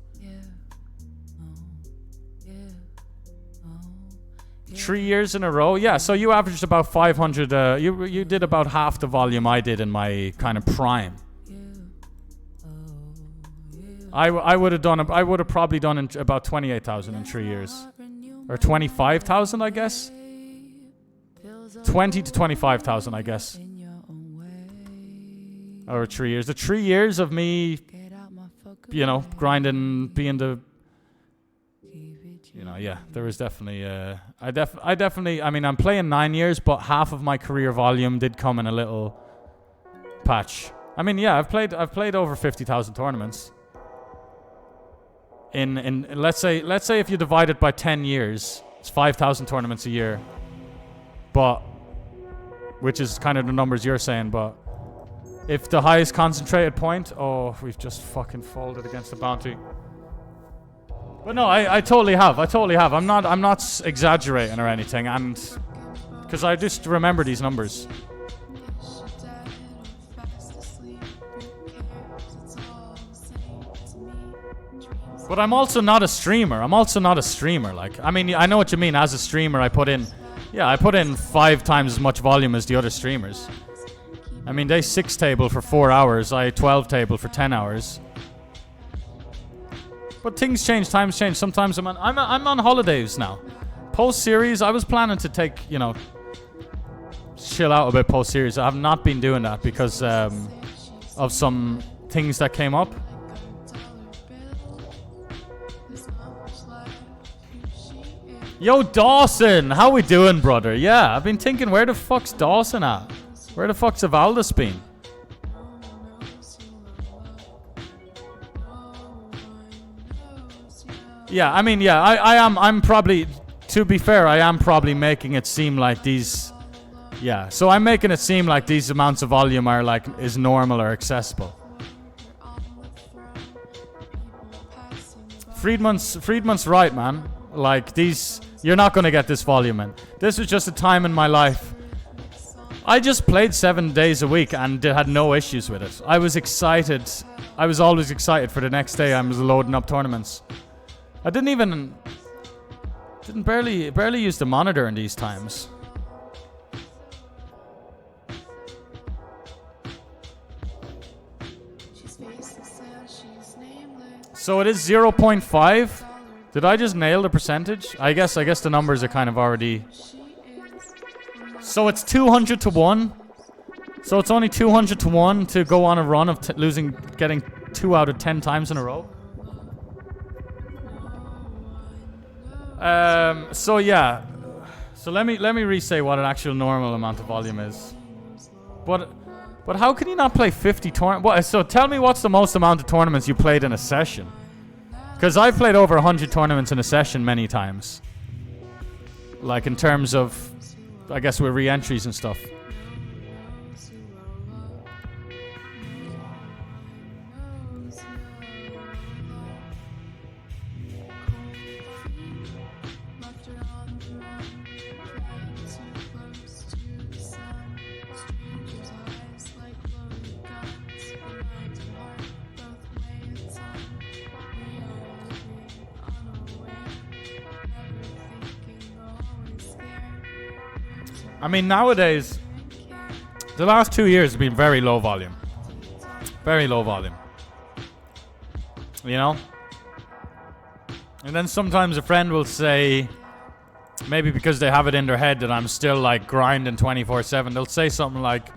3 years in a row, yeah. So you averaged about 500. You did about half the volume I did in my kind of prime. I would have probably done about 28,000 in 3 years, or 25,000, I guess. 20 to 25,000, I guess. Over 3 years. The 3 years of me, you know, grinding, being the. You know, yeah, there was definitely. I definitely. I mean, I'm playing 9 years, but half of my career volume did come in a little patch. I mean, yeah, I've played over 50,000 tournaments. In let's say if you divide it by 10 years, it's 5,000 tournaments a year. But, which is kind of the numbers you're saying, but if the highest concentrated point, oh, we've just fucking folded against the bounty. But no, I totally have. I'm not exaggerating or anything, and because I just remember these numbers. But I'm also not a streamer. Like, I mean, I know what you mean. As a streamer, I put in 5 times as much volume as the other streamers. I mean, they 6 table for 4 hours. I 12 table for 10 hours. But things change, times change. Sometimes I'm on holidays now. Post series, I was planning to take, you know, chill out a bit post series. I have not been doing that because of some things that came up. Yo, Dawson, how we doing, brother? Yeah, I've been thinking, where the fuck's Dawson at? Where the fuck's Avaldis been? Yeah, I mean, yeah, I'm probably, to be fair, I am probably making it seem like these, yeah, so I'm making it seem like these amounts of volume are like, is normal or accessible. Friedman's right, man. Like, these, you're not gonna get this volume in. This was just a time in my life. I just played 7 days a week and had no issues with it. I was excited. I was always excited for the next day. I was loading up tournaments. I didn't barely use the monitor in these times. So it is 0.5. Did I just nail the percentage? I guess the numbers are kind of already. So it's 200 to 1. So it's only 200 to 1 to go on a run of getting 2 out of 10 times in a row. So yeah. So let me re-say what an actual normal amount of volume is. But how can you not play 50 tournaments? So tell me what's the most amount of tournaments you played in a session? Because I've played over 100 tournaments in a session many times. Like in terms of, I guess, with re-entries and stuff. I mean, nowadays, the last 2 years have been very low volume. Very low volume. You know? And then sometimes a friend will say, maybe because they have it in their head that I'm still like grinding 24/7, they'll say something like,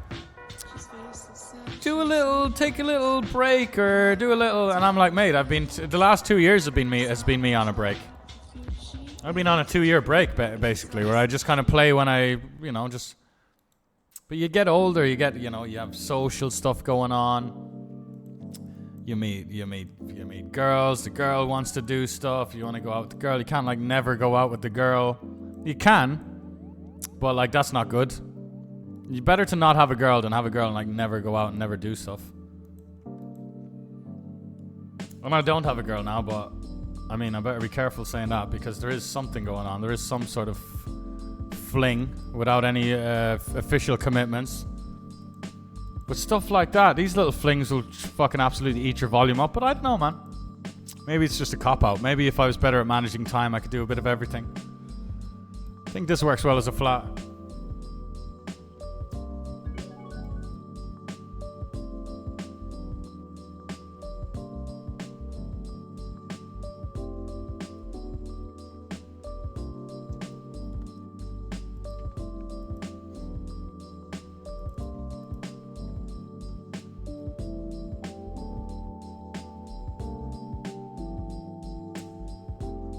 take a little break or do a little, and I'm like, mate, the last 2 years has been me on a break. I've been on a 2-year break, basically, where I just kind of play when I, just... But you get older, you have social stuff going on. You meet girls, the girl wants to do stuff, you want to go out with the girl. You can't, never go out with the girl. You can, but, that's not good. It's better to not have a girl than have a girl and, never go out and never do stuff. And I don't have a girl now, but... I mean, I better be careful saying that because there is something going on. There is some sort of fling without any official commitments. But stuff like that, these little flings will fucking absolutely eat your volume up. But I don't know, man. Maybe it's just a cop-out. Maybe if I was better at managing time, I could do a bit of everything. I think this works well as a flat.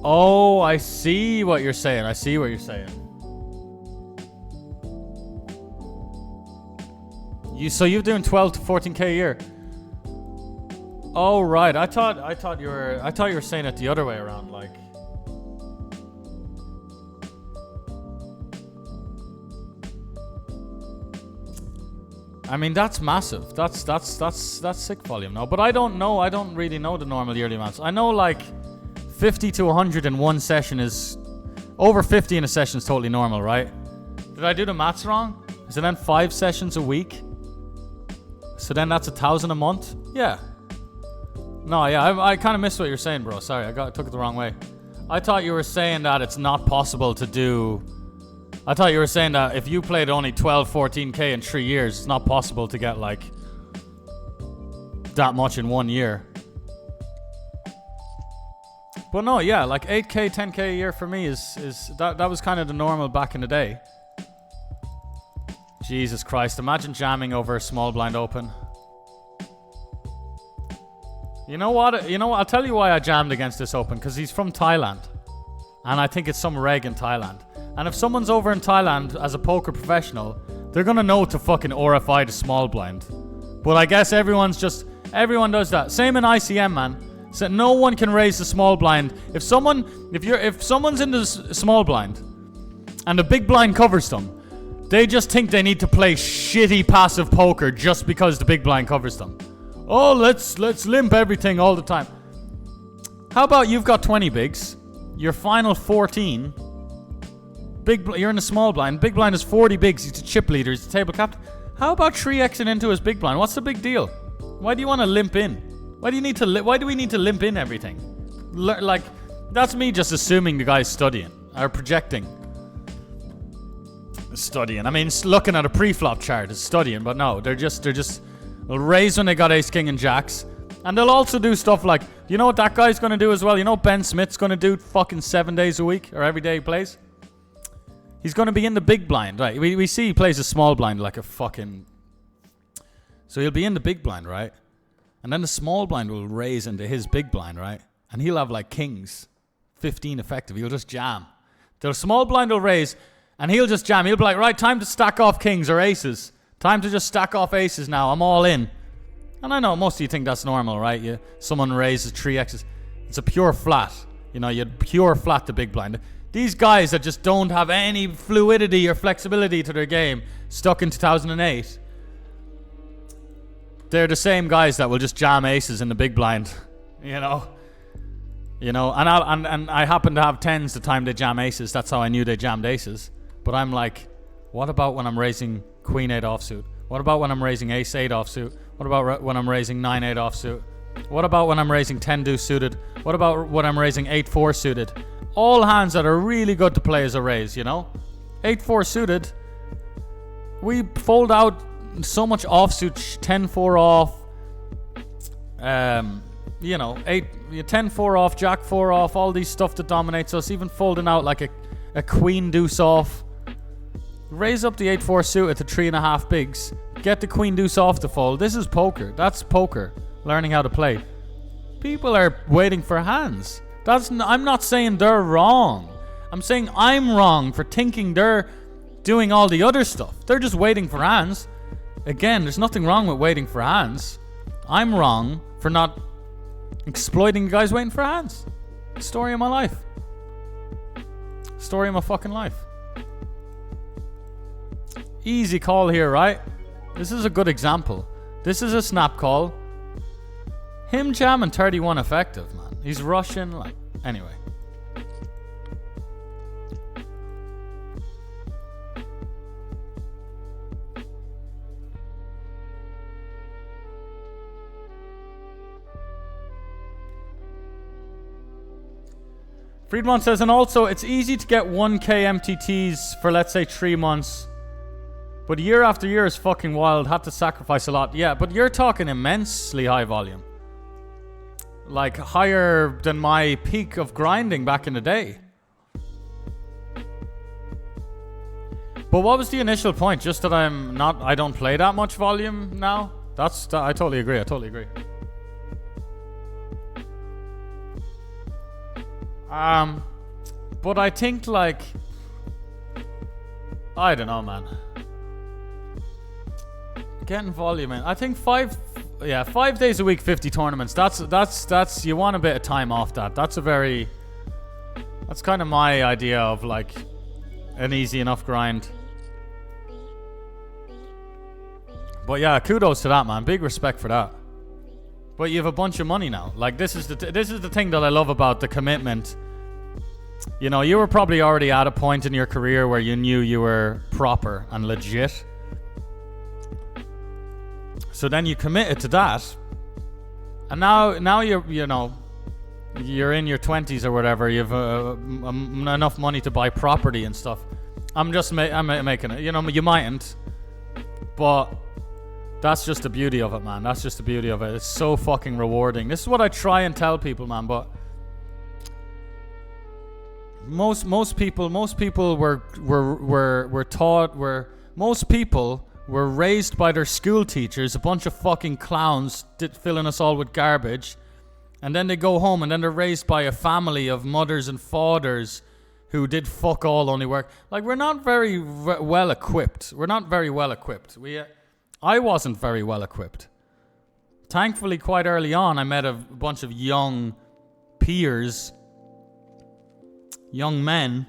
Oh, I see what you're saying. So you're doing 12 to 14k a year. Oh right, I thought you were saying it the other way around, like. I mean, that's massive. That's sick volume now. But I don't really know the normal yearly amounts. I know 50 to 100 in one session is... Over 50 in a session is totally normal, right? Did I do the maths wrong? Is it then 5 sessions a week? So then that's 1,000 a month? Yeah. No, yeah, I kind of missed what you're saying, bro. Sorry, I took it the wrong way. I thought you were saying that it's not possible to do... I thought you were saying that if you played only 12, 14k in 3 years, it's not possible to get, that much in 1 year. But no, yeah, 8k, 10k a year for me is that was kind of the normal back in the day. Jesus Christ, imagine jamming over a small blind open. You know what? I'll tell you why I jammed against this open, because he's from Thailand. And I think it's some reg in Thailand. And if someone's over in Thailand as a poker professional, they're gonna know to fucking RFI the small blind. But I guess everyone does that. Same in ICM, man. So no one can raise the small blind. If someone's in the small blind and the big blind covers them, they just think they need to play shitty passive poker just because the big blind covers them. Oh, let's limp everything all the time. How about you've got 20 bigs, your final 14, you're in a small blind, big blind is 40 bigs, he's a chip leader, he's the table captain. How about 3xing into his big blind? What's the big deal? Why do you want to limp in? Why do we need to limp in everything? Like, that's me just assuming the guy's studying or projecting. Studying. I mean, looking at a pre-flop chart is studying, but no, they'll raise when they got ace, king, and jacks. And they'll also do stuff like, you know what that guy's going to do as well? You know what Ben Smith's going to do fucking 7 days a week or every day he plays? He's going to be in the big blind, right? We see he plays a small blind like a fucking... So he'll be in the big blind, right? And then the small blind will raise into his big blind, right? And he'll have like kings, 15 effective. He'll just jam. The small blind will raise and he'll just jam. He'll be like, right, time to stack off kings or aces. Time to just stack off aces now. I'm all in. And I know most of you think that's normal, right? Someone raises 3x's. It's a pure flat. You know, you'd pure flat the big blind. These guys that just don't have any fluidity or flexibility to their game, stuck in 2008, they're the same guys that will just jam aces in the big blind, you know. And I happen to have 10s the time they jam aces. That's how I knew they jammed aces. But I'm like, what about when I'm raising queen 8 offsuit? What about when I'm raising ace 8 offsuit? What about when I'm raising 9 8 offsuit? What about when I'm raising 10 deuce suited? What about when I'm raising 8 4 suited? All hands that are really good to play as a raise, you know? 8 4 suited. We fold out so much offsuit, 10 4 off. 10 4 off, jack 4 off, all these stuff that dominates us, even folding out like a queen deuce off. Raise up the 8 4 suit at the 3.5 bigs. Get the queen deuce off the fold. This is poker. That's poker. Learning how to play. People are waiting for hands. I'm not saying they're wrong. I'm saying I'm wrong for thinking they're doing all the other stuff. They're just waiting for hands. Again, there's nothing wrong with waiting for hands. I'm wrong for not exploiting the guys waiting for hands. Story of my life. Story of my fucking life. Easy call here, right? This is a good example. This is a snap call. Him jamming 31 effective, man. He's rushing, like... Anyway. Friedman says, and also, it's easy to get 1k MTTs for, let's say, 3 months. But year after year is fucking wild. Had to sacrifice a lot. Yeah, but you're talking immensely high volume. Like, higher than my peak of grinding back in the day. But what was the initial point? Just that I don't play that much volume now? I totally agree. But I think, like... I don't know, man. Getting volume in. I think 5 days a week, 50 tournaments. That's you want a bit of time off that. That's kind of my idea of like an easy enough grind. But yeah, kudos to that, man. Big respect for that. But you have a bunch of money now. Like this is the thing that I love about the commitment. You know, you were probably already at a point in your career where you knew you were proper and legit. So then you committed to that, and now you're in your 20s or whatever. You have enough money to buy property and stuff. I'm making it. You know, you mightn't, but that's just the beauty of it, man. That's just the beauty of it. It's so fucking rewarding. This is what I try and tell people, man. But most people were raised by their school teachers, a bunch of fucking clowns filling us all with garbage, and then they go home and then they're raised by a family of mothers and fathers who did fuck all, only work. Like, we're not very well equipped. We're not very well equipped. I wasn't very well equipped. Thankfully, quite early on, I met a bunch of young peers, young men,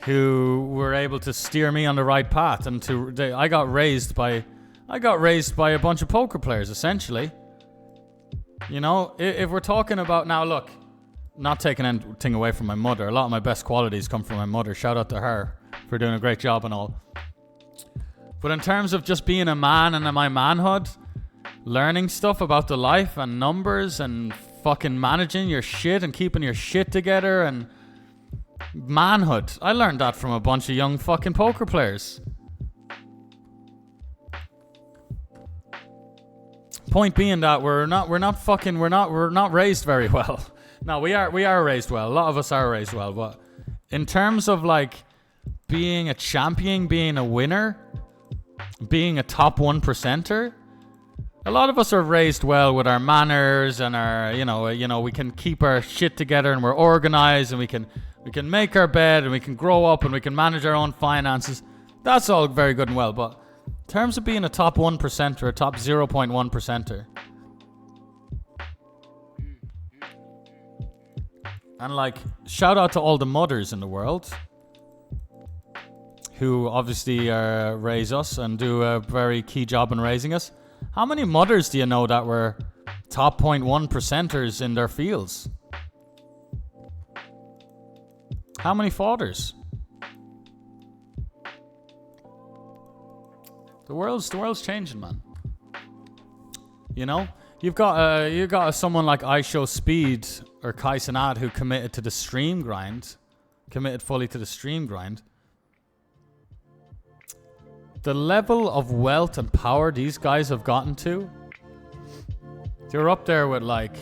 who were able to steer me on the right path, and I got raised by a bunch of poker players, essentially. You know, if we're talking about now, look, not taking anything away from my mother. A lot of my best qualities come from my mother. Shout out to her for doing a great job and all. But in terms of just being a man and my manhood, learning stuff about the life and numbers and fucking managing your shit and keeping your shit together and manhood, I learned that from a bunch of young fucking poker players. Point being that we're not raised very well. No, we are raised well. A lot of us are raised well, but in terms of like being a champion, being a winner, being a top 1%er, a lot of us are raised well with our manners and our, you know, we can keep our shit together and we're organized and we can make our bed and we can grow up and we can manage our own finances. That's all very good and well, but in terms of being a top 1%er, a top 0.1%er, and like, shout out to all the mothers in the world who obviously raise us and do a very key job in raising us. How many mothers do you know that were top 0.1%ers in their fields? How many fathers? The world's changing, man. You know, you got someone like iShowSpeed or Kai Cenat who committed to the stream grind, committed fully to the stream grind. The level of wealth and power these guys have gotten to, they're up there with like,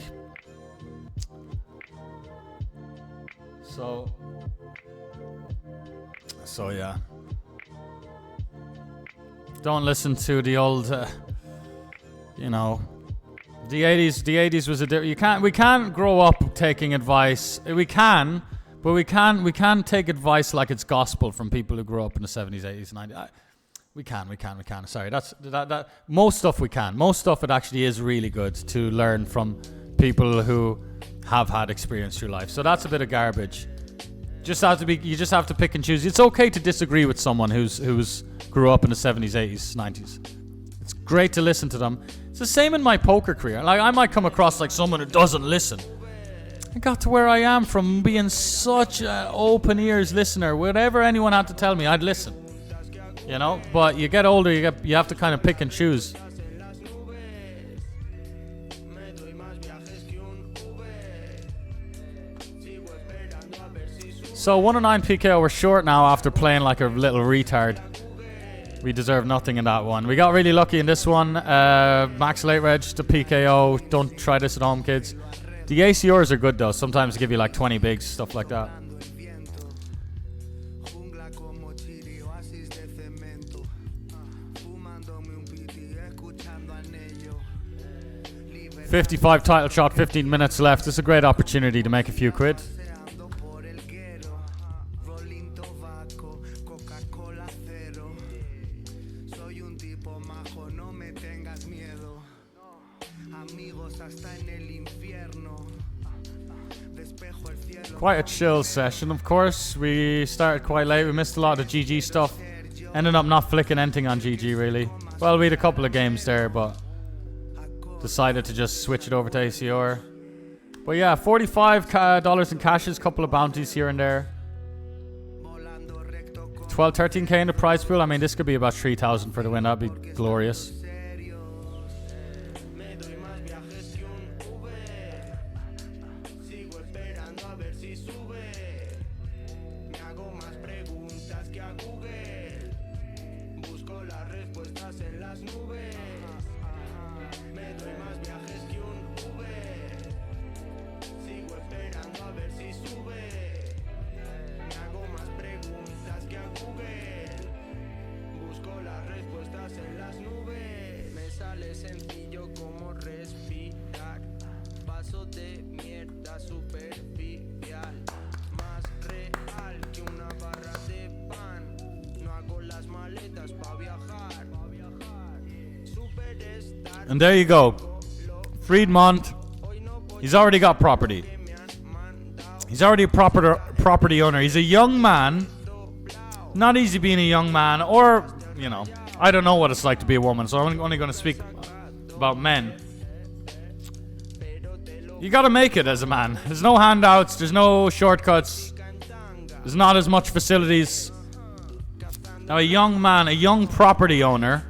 so yeah. Don't listen to the old, you know, the 80s was we can't grow up taking advice. We can, but we can't take advice like it's gospel from people who grew up in the 70s, 80s, 90s. We can. Sorry, that most stuff we can. Most stuff it actually is really good to learn from people who have had experience through life. So that's a bit of garbage. You just have to pick and choose. It's okay to disagree with someone who's grew up in the 70s, 80s, 90s. It's great to listen to them. It's the same in my poker career. Like, I might come across like someone who doesn't listen. I got to where I am from being such an open ears listener. Whatever anyone had to tell me, I'd listen. You know, but you get older, you have to kind of pick and choose. So 109 PKO, we're short now after playing like a little retard. We deserve nothing in that one. We got really lucky in this one. Max late reg to PKO. Don't try this at home, kids. The ACRs are good though. Sometimes give you like 20 bigs, stuff like that. 55 title shot, 15 minutes left. This is a great opportunity to make a few quid. Quite a chill session, of course. We started quite late. We missed a lot of the GG stuff. Ended up not flicking anything on GG, really. Well, we had a couple of games there, but decided to just switch it over to ACR. But yeah, $45 in cashes, couple of bounties here and there. 12, 13k in the prize pool. I mean, this could be about 3,000 for the win. That'd be glorious. And there you go. Friedmont. He's already got property. He's already a property owner. He's a young man. Not easy being a young man, or, you know, I don't know what it's like to be a woman, so I'm only going to speak about men. You gotta make it as a man. There's no handouts, there's no shortcuts, there's not as much facilities. Now a young man, a young property owner,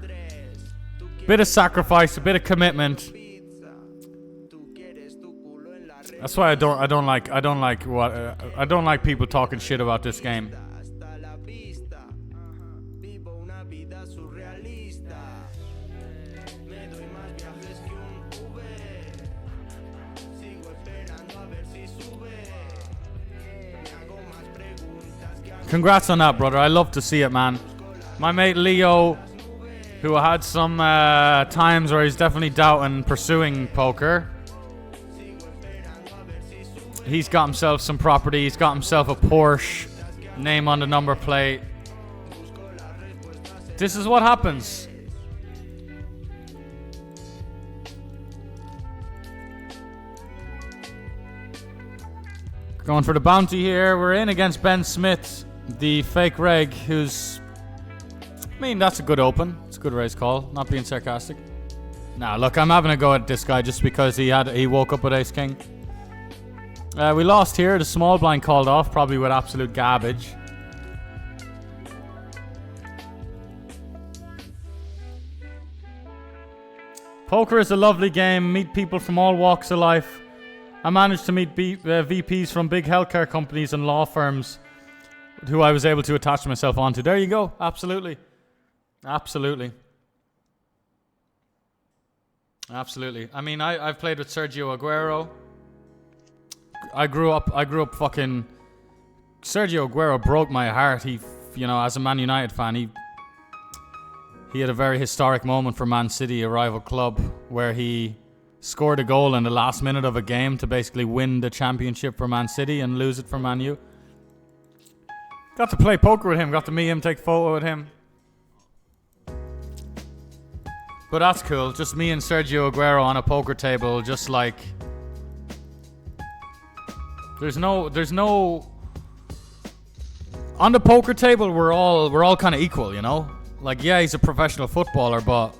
bit of sacrifice, a bit of commitment. That's why I don't like people talking shit about this game. Congrats on that, brother. I love to see it, man. My mate Leo, who had some times where he's definitely doubting pursuing poker. He's got himself some property. He's got himself a Porsche, name on the number plate. This is what happens. Going for the bounty here. We're in against Ben Smith, the fake reg, who's... I mean, that's a good open. It's a good raise call. Not being sarcastic. Nah, look, I'm having a go at this guy just because he woke up with ace king. We lost here. The small blind called off, probably with absolute garbage. Poker is a lovely game. Meet people from all walks of life. I managed to meet VPs from big healthcare companies and law firms who I was able to attach myself onto. There you go. Absolutely. Absolutely. Absolutely. I mean, I've played with Sergio Aguero. I grew up fucking... Sergio Aguero broke my heart. He, you know, as a Man United fan, he had a very historic moment for Man City, a rival club, where he scored a goal in the last minute of a game to basically win the championship for Man City and lose it for Man U. Got to play poker with him, got to meet him, take a photo with him. But that's cool, just me and Sergio Aguero on a poker table, just like... There's no... On the poker table, we're all kind of equal, you know? Like, yeah, he's a professional footballer, but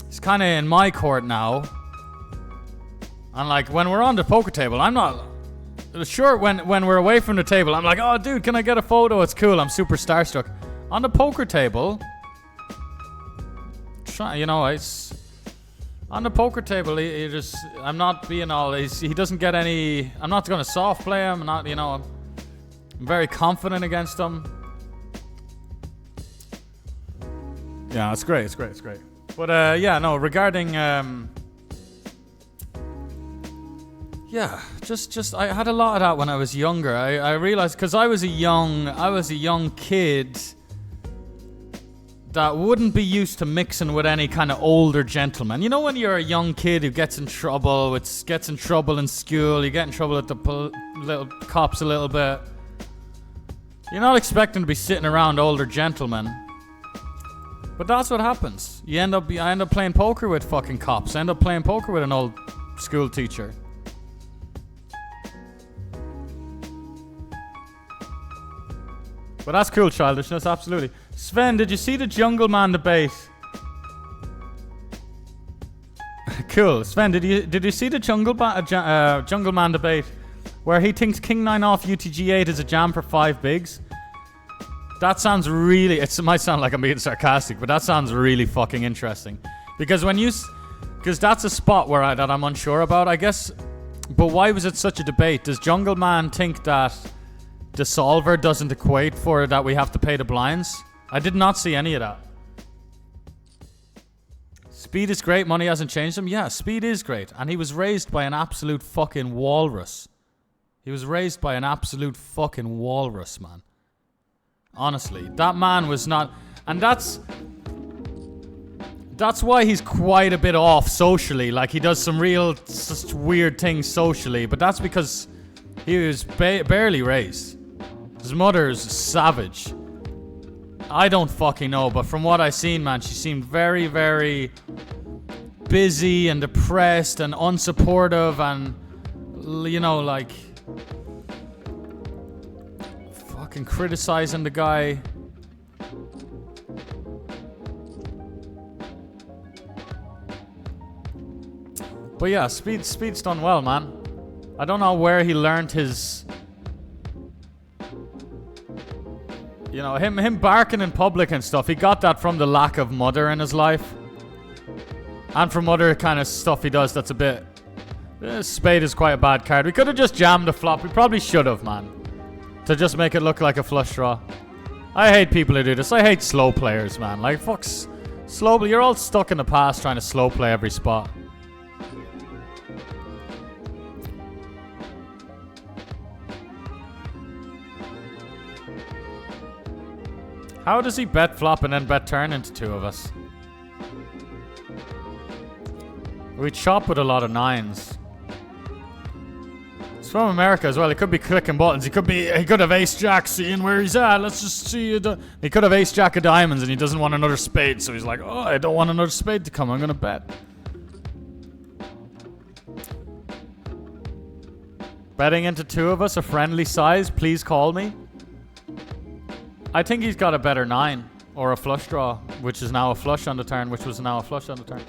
he's kind of in my court now. And like, when we're on the poker table, I'm not... Sure, when we're away from the table, I'm like, oh, dude, can I get a photo? It's cool, I'm super starstruck. On the poker table... You know, it's... On the poker table, he just... I'm not being all... He doesn't get any... I'm not going to soft play him. I'm not, you know... I'm very confident against him. Yeah, it's great. It's great. It's great. But, yeah, no, regarding... Yeah, just... I had a lot of that when I was younger. I realized... Because I was a young kid... that wouldn't be used to mixing with any kind of older gentleman. You know when you're a young kid who gets in trouble in school, you get in trouble at the little cops a little bit. You're not expecting to be sitting around older gentlemen. But that's what happens. I end up playing poker with fucking cops. I end up playing poker with an old school teacher. But that's cool childishness, absolutely. Sven, did you see the Jungle Man debate? Cool. Sven, did you see the Jungle Man debate where he thinks King 9 off UTG8 is a jam for 5 bigs? That sounds really... It might sound like I'm being sarcastic, but that sounds really fucking interesting. Because because that's a spot where that I'm unsure about, I guess. But why was it such a debate? Does Jungle Man think that the solver doesn't equate for that we have to pay the blinds? I did not see any of that. Speed is great, money hasn't changed him. Yeah, speed is great. And he was raised by an absolute fucking walrus. He was raised by an absolute fucking walrus, man. Honestly, that man was not... And that's why he's quite a bit off socially. Like, he does some real weird things socially. But that's because he was barely raised. His mother's savage. I don't fucking know, but from what I seen, man, she seemed very, very busy and depressed and unsupportive and, you know, like, fucking criticizing the guy. But yeah, Speed's done well, man. I don't know where he learned his... You know, him barking in public and stuff. He got that from the lack of mother in his life. And from other kind of stuff he does that's a bit... Spade is quite a bad card. We could have just jammed a flop. We probably should have, man. To just make it look like a flush draw. I hate people who do this. I hate slow players, man. Like, fuck's... Slow... You're all stuck in the past trying to slow play every spot. How does he bet flop and then bet turn into two of us? We chop with a lot of nines. He's from America as well. He could be clicking buttons. He could have ace jack, seeing where he's at. Let's just see. He could have ace jack of diamonds and he doesn't want another spade. So he's like, oh, I don't want another spade to come. I'm going to bet. Betting into two of us, a friendly size. Please call me. I think he's got a better 9 or a flush draw, which is now a flush on the turn, which was now a flush on the turn.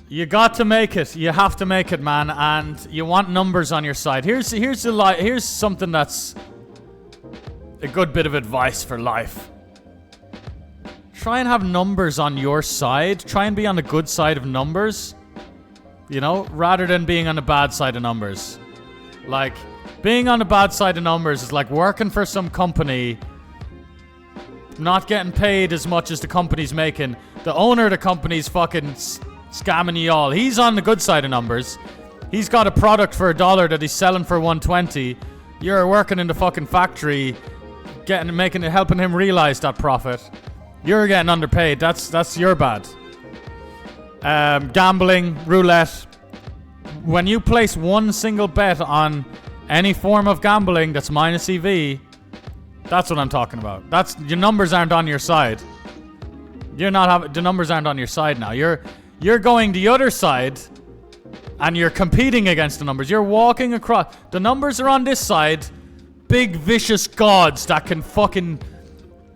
You got to make it. You have to make it, man, and you want numbers on your side. Here's something that's a good bit of advice for life. Try and have numbers on your side. Try and be on the good side of numbers, you know, rather than being on the bad side of numbers. Like, being on the bad side of numbers is like working for some company, not getting paid as much as the company's making. The owner of the company's fucking scamming you all. He's on the good side of numbers. He's got a product for $1 that he's selling for $1.20. You're working in the fucking factory, helping him realize that profit. You're getting underpaid. That's your bad. Gambling, roulette. When you place one single bet on any form of gambling that's minus EV, that's what I'm talking about. That's your numbers aren't on your side. The numbers aren't on your side now. You're going the other side, and you're competing against the numbers. You're walking across. The numbers are on this side. Big vicious gods that can fucking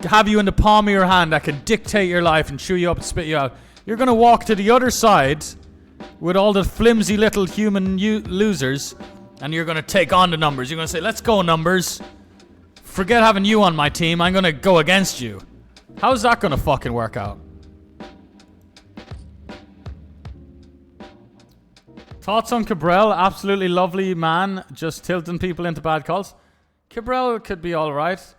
have you in the palm of your hand, that can dictate your life and chew you up and spit you out. You're gonna walk to the other side with all the flimsy little human losers. And you're going to take on the numbers. You're going to say, let's go, numbers. Forget having you on my team. I'm going to go against you. How's that going to fucking work out? Thoughts on Cabral? Absolutely lovely man. Just tilting people into bad calls. Cabral could be alright.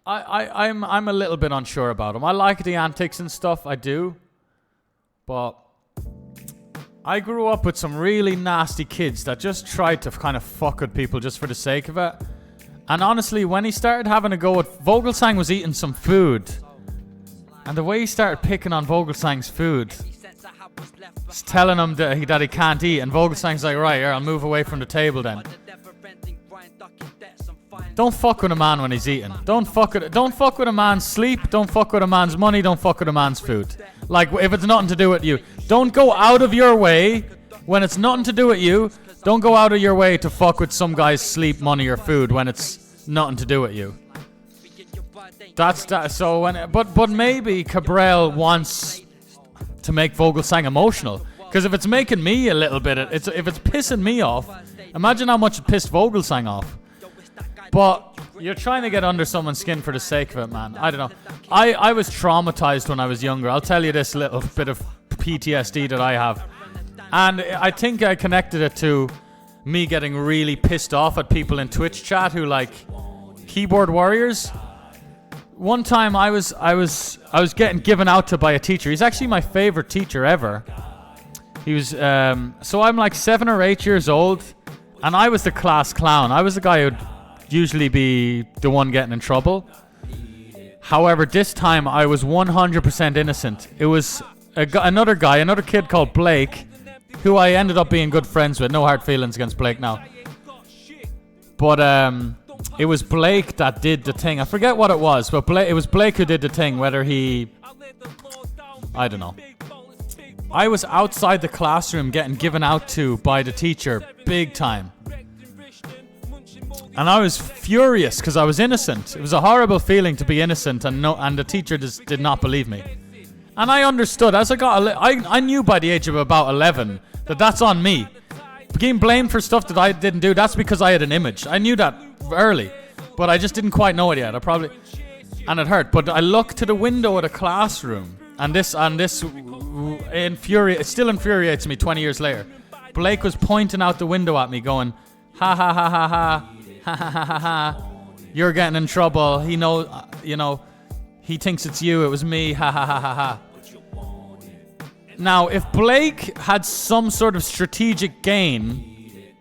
I'm a little bit unsure about him. I like the antics and stuff. I do. But... I grew up with some really nasty kids that just tried to kind of fuck with people just for the sake of it. And honestly, when he started having a go at... Vogelsang was eating some food. And the way he started picking on Vogelsang's food, just telling him that he can't eat. And Vogelsang's like, right, here, I'll move away from the table then. Don't fuck with a man when he's eating. Don't fuck with a man's sleep. Don't fuck with a man's money. Don't fuck with a man's food. Like, if it's nothing to do with you. Don't go out of your way when it's nothing to do with you. Don't go out of your way to fuck with some guy's sleep, money, or food when it's nothing to do with you. That's that. So but maybe Cabral wants to make Vogelsang emotional. Because if it's making me a little bit, if it's pissing me off, imagine how much it pissed Vogelsang off. But you're trying to get under someone's skin for the sake of it, man. I don't know. I was traumatized when I was younger. I'll tell you this little bit of PTSD that I have. And I think I connected it to me getting really pissed off at people in Twitch chat who like keyboard warriors. One time I was getting given out to by a teacher. He's actually my favorite teacher ever. He was so I'm like 7 or 8 years old, and I was the class clown. I was the guy who'd usually be the one getting in trouble. However, this time I was 100% innocent. It was another kid called Blake, who I ended up being good friends with. No hard feelings against Blake now. But it was Blake that did the thing. I forget what it was, but it was Blake who did the thing. Whether he, I don't know. I was outside the classroom getting given out to by the teacher big time. And I was furious because I was innocent. It was a horrible feeling to be innocent and the teacher just did not believe me. And I understood as I got, I knew by the age of about 11 that that's on me. Being blamed for stuff that I didn't do, that's because I had an image. I knew that early, but I just didn't quite know it yet. And it hurt. But I looked to the window of the classroom, and this it still infuriates me 20 years later. Blake was pointing out the window at me, going, ha ha ha ha ha, ha ha ha ha ha. You're getting in trouble. He knows, he thinks it's you. It was me. Ha ha ha ha ha. Now, if Blake had some sort of strategic gain,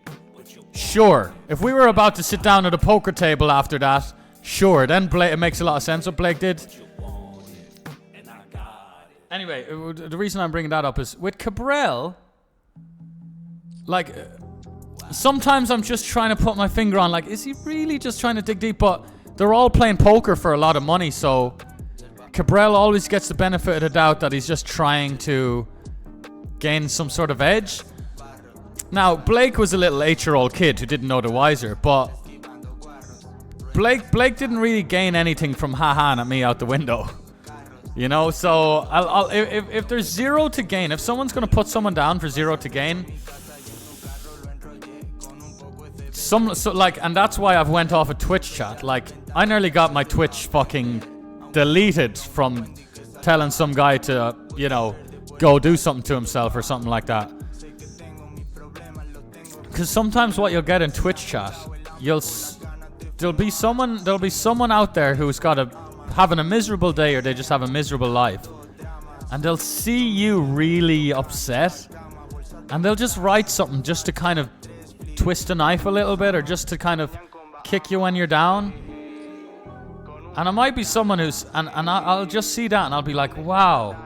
sure. If we were about to sit down at a poker table after that, sure. Then it makes a lot of sense what Blake did. Anyway, the reason I'm bringing that up is with Cabral, like, sometimes I'm just trying to put my finger on, like, is he really just trying to dig deep? But they're all playing poker for a lot of money, so Cabral always gets the benefit of the doubt that he's just trying to gain some sort of edge. Now, Blake was a little 8-year-old kid who didn't know the wiser, but Blake didn't really gain anything from ha-ha at me out the window. So if there's zero to gain, if someone's going to put someone down for zero to gain, and that's why I've went off a Twitch chat. Like, I nearly got my Twitch fucking deleted from telling some guy to, go do something to himself or something like that. Because sometimes what you'll get in Twitch chat, there'll be someone out there who's having a miserable day, or they just have a miserable life, and they'll see you really upset, and they'll just write something just to kind of twist a knife a little bit, or just to kind of kick you when you're down. And it might be someone who's, and I'll just see that and I'll be like, wow.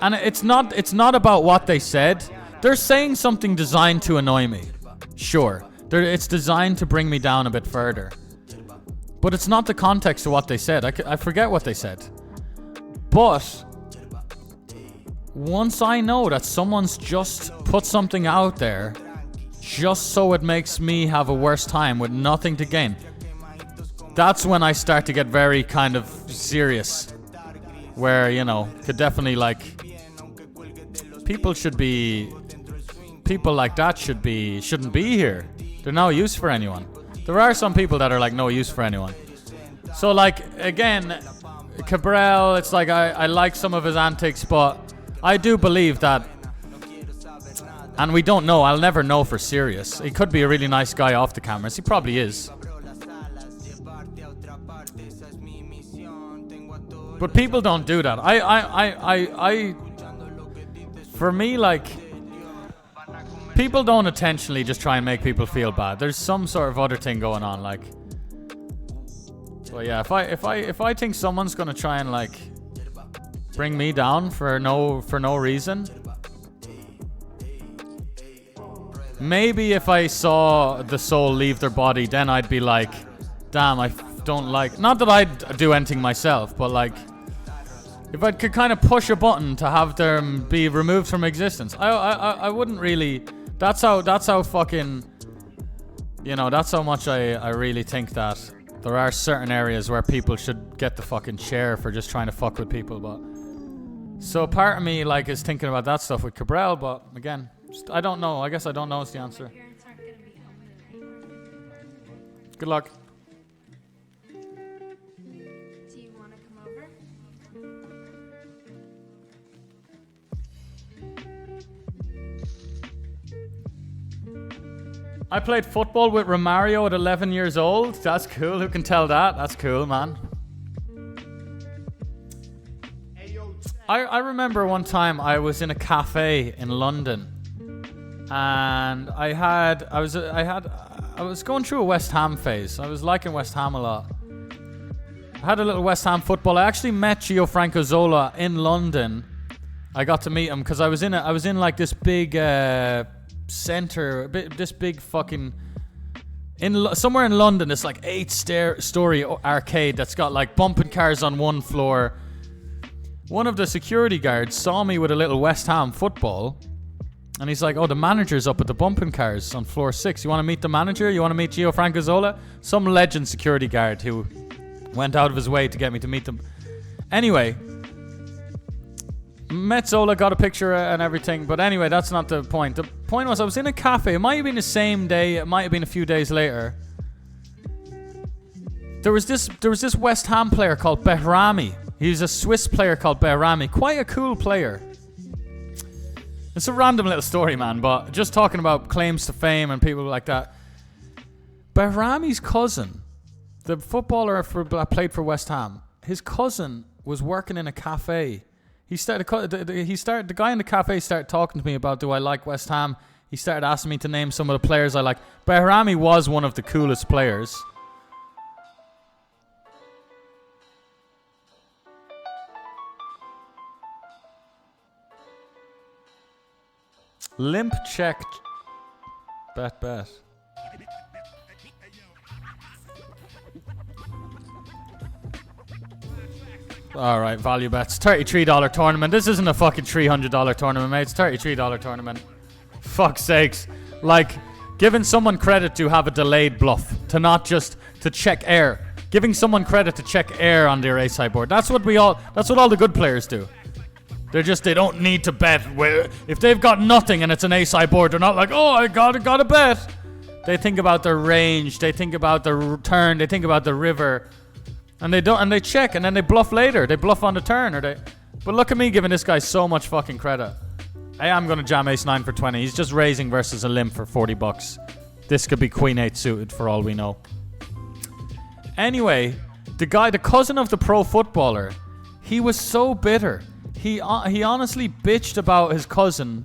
And it's not about what they said. They're saying something designed to annoy me. Sure. It's designed to bring me down a bit further. But it's not the context of what they said. I forget what they said. But once I know that someone's just put something out there just so it makes me have a worse time with nothing to gain, that's when I start to get very kind of serious. Where, could definitely, like, people like that shouldn't be here. They're no use for anyone. There are some people that are like no use for anyone. So, like, again, Cabral, it's like I like some of his antics, but I do believe that, and we don't know, I'll never know for serious. He could be a really nice guy off the cameras. He probably is. But people don't do that. For me, like, people don't intentionally just try and make people feel bad. There's some sort of other thing going on, like. But yeah, if I think someone's gonna try and, like, bring me down for no reason, maybe if I saw the soul leave their body, then I'd be like, damn, I don't like. Not that I'd do anything myself, but, like, if I could kind of push a button to have them be removed from existence, I wouldn't really. That's how fucking, that's how much I really think that there are certain areas where people should get the fucking chair for just trying to fuck with people. But so part of me, like, is thinking about that stuff with Cabral, but again, I don't know. I guess I don't know is the answer. Good luck. I played football with Romario at 11 years old. That's cool. Who can tell that? That's cool, man. I remember one time I was in a cafe in London, and I was going through a West Ham phase. I was liking West Ham a lot. I had a little West Ham football. I actually met Gianfranco Zola in London. I got to meet him because I was in like this big center, this big fucking somewhere in London, it's like 8-story arcade that's got like bumping cars on one floor. One of the security guards saw me with a little West Ham football, and he's like, "Oh, the manager's up at the bumping cars on floor 6. You want to meet the manager? You want to meet Gio Francozola?" Some legend security guard who went out of his way to get me to meet them. Anyway, met Zola, got a picture and everything, but anyway, that's not the point. The point was I was in a cafe. It might have been the same day, it might have been a few days later. There was this West Ham player called Behrami. He's a Swiss player called Behrami. Quite a cool player. It's a random little story, man, but just talking about claims to fame and people like that. Behrami's cousin, the footballer that played for West Ham, his cousin was working in a cafe. The guy in the cafe started talking to me about, do I like West Ham? He started asking me to name some of the players I like. Behrami was one of the coolest players. Limp check. Bet. Alright, value bets. $33 tournament. This isn't a fucking $300 tournament, mate. It's $33 tournament. Fuck's sakes. Like, giving someone credit to have a delayed bluff. To not just to check air. Giving someone credit to check air on their ace high board. That's what all the good players do. They don't need to bet. If they've got nothing and it's an ace high board, they're not like, oh, I gotta bet. They think about their range. They think about the turn. They think about the river. And they check, and then they bluff later. They bluff on the turn, But look at me giving this guy so much fucking credit. I am gonna jam ace 9 for 20. He's just raising versus a limp for $40. This could be queen 8 suited for all we know. Anyway, the cousin of the pro footballer, he was so bitter. He honestly bitched about his cousin,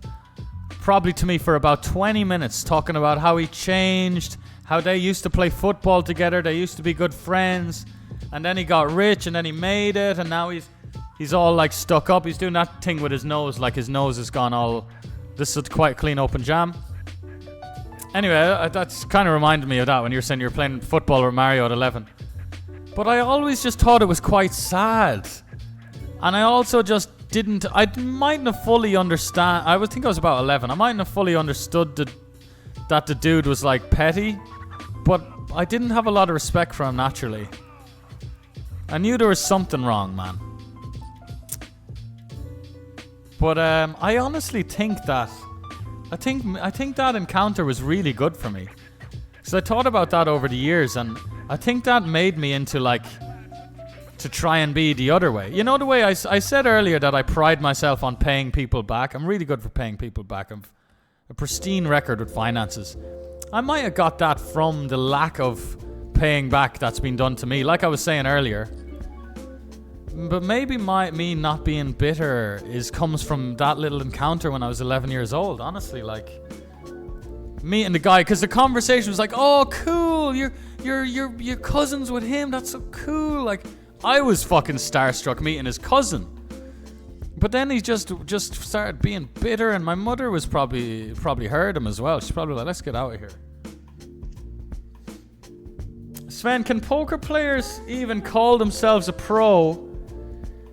probably to me for about 20 minutes, talking about how he changed, how they used to play football together, they used to be good friends. And then he got rich, and then he made it, and now he's all like stuck up. He's doing that thing with his nose, like his nose has gone all. This is quite clean open jam. Anyway, that's kind of reminded me of that when you were saying you were playing football with Mario at 11. But I always just thought it was quite sad, and I also just didn't. I mightn't have fully understand. I think I was about 11. I mightn't have fully understood that the dude was like petty, but I didn't have a lot of respect for him naturally. I knew there was something wrong, man. But I honestly think that I think that encounter was really good for me. So I thought about that over the years, and I think that made me into like to try and be the other way. You know the way I said earlier that I pride myself on paying people back. I'm really good for paying people back. I've a pristine record with finances. I might have got that from the lack of paying back that's been done to me, like I was saying earlier. But maybe me not being bitter comes from that little encounter when I was 11 years old. Honestly, like meeting the guy, because the conversation was like, "Oh, cool! Your cousin's with him. That's so cool!" Like I was fucking starstruck meeting his cousin. But then he just started being bitter, and my mother was probably heard him as well. She's probably like, "Let's get out of here." Sven, can poker players even call themselves a pro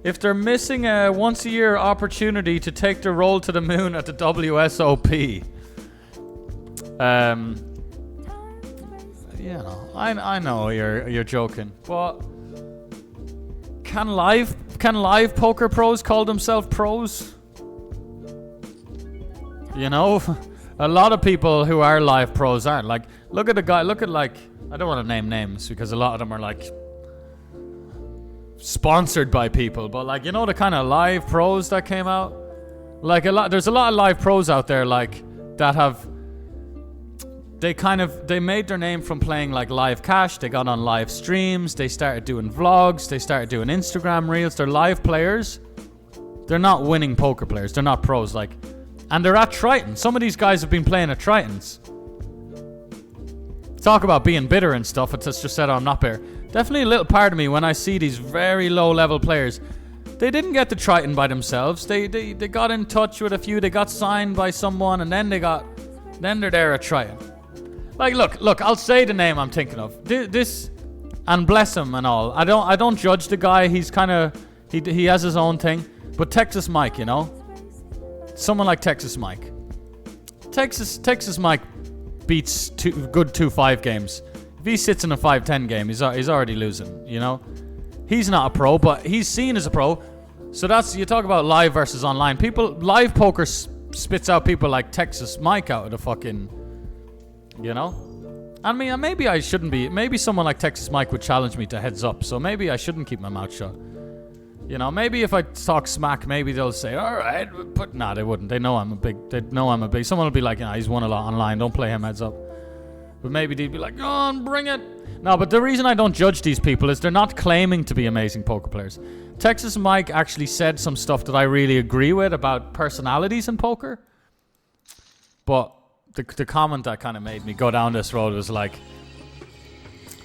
if they're missing a once-a-year opportunity to take their roll to the moon at the WSOP? You know, I know you're joking, but can live poker pros call themselves pros? You know, a lot of people who are live pros aren't. Like, look at like, I don't want to name names because a lot of them are like sponsored by people, but like, you know, the kind of live pros that came out, like there's a lot of live pros out there like that have, they made their name from playing like live cash. They got on live streams, they started doing vlogs, they started doing Instagram reels. They're live players. They're not winning poker players. They're not pros, like, and they're at Triton. Some of these guys have been playing at Tritons. Talk about being bitter and stuff. It's just said, "Oh, I'm not bitter." Definitely a little part of me when I see these very low level players, they didn't get to Triton by themselves. They got in touch with a few, they got signed by someone, and then they're there at Triton. Like, look, I'll say the name I'm thinking of. This, and bless him and all. I don't judge the guy. He's kind of, he has his own thing. But Texas Mike, you know? Someone like Texas Mike. Texas Mike beats good 2-5 games. If he sits in a 5-10 game, he's already losing, you know? He's not a pro, but he's seen as a pro. So that's, you talk about live versus online. Live poker spits out people like Texas Mike out of the fucking, you know? I mean, maybe I shouldn't be. Maybe someone like Texas Mike would challenge me to heads up. So maybe I shouldn't keep my mouth shut. You know, maybe if I talk smack, maybe they'll say, all right. But nah, they wouldn't. They know I'm a big. Someone will be like, he's won a lot online. Don't play him, heads up. But maybe they'd be like, go on, bring it. No, but the reason I don't judge these people is they're not claiming to be amazing poker players. Texas Mike actually said some stuff that I really agree with about personalities in poker. But the comment that kind of made me go down this road was like...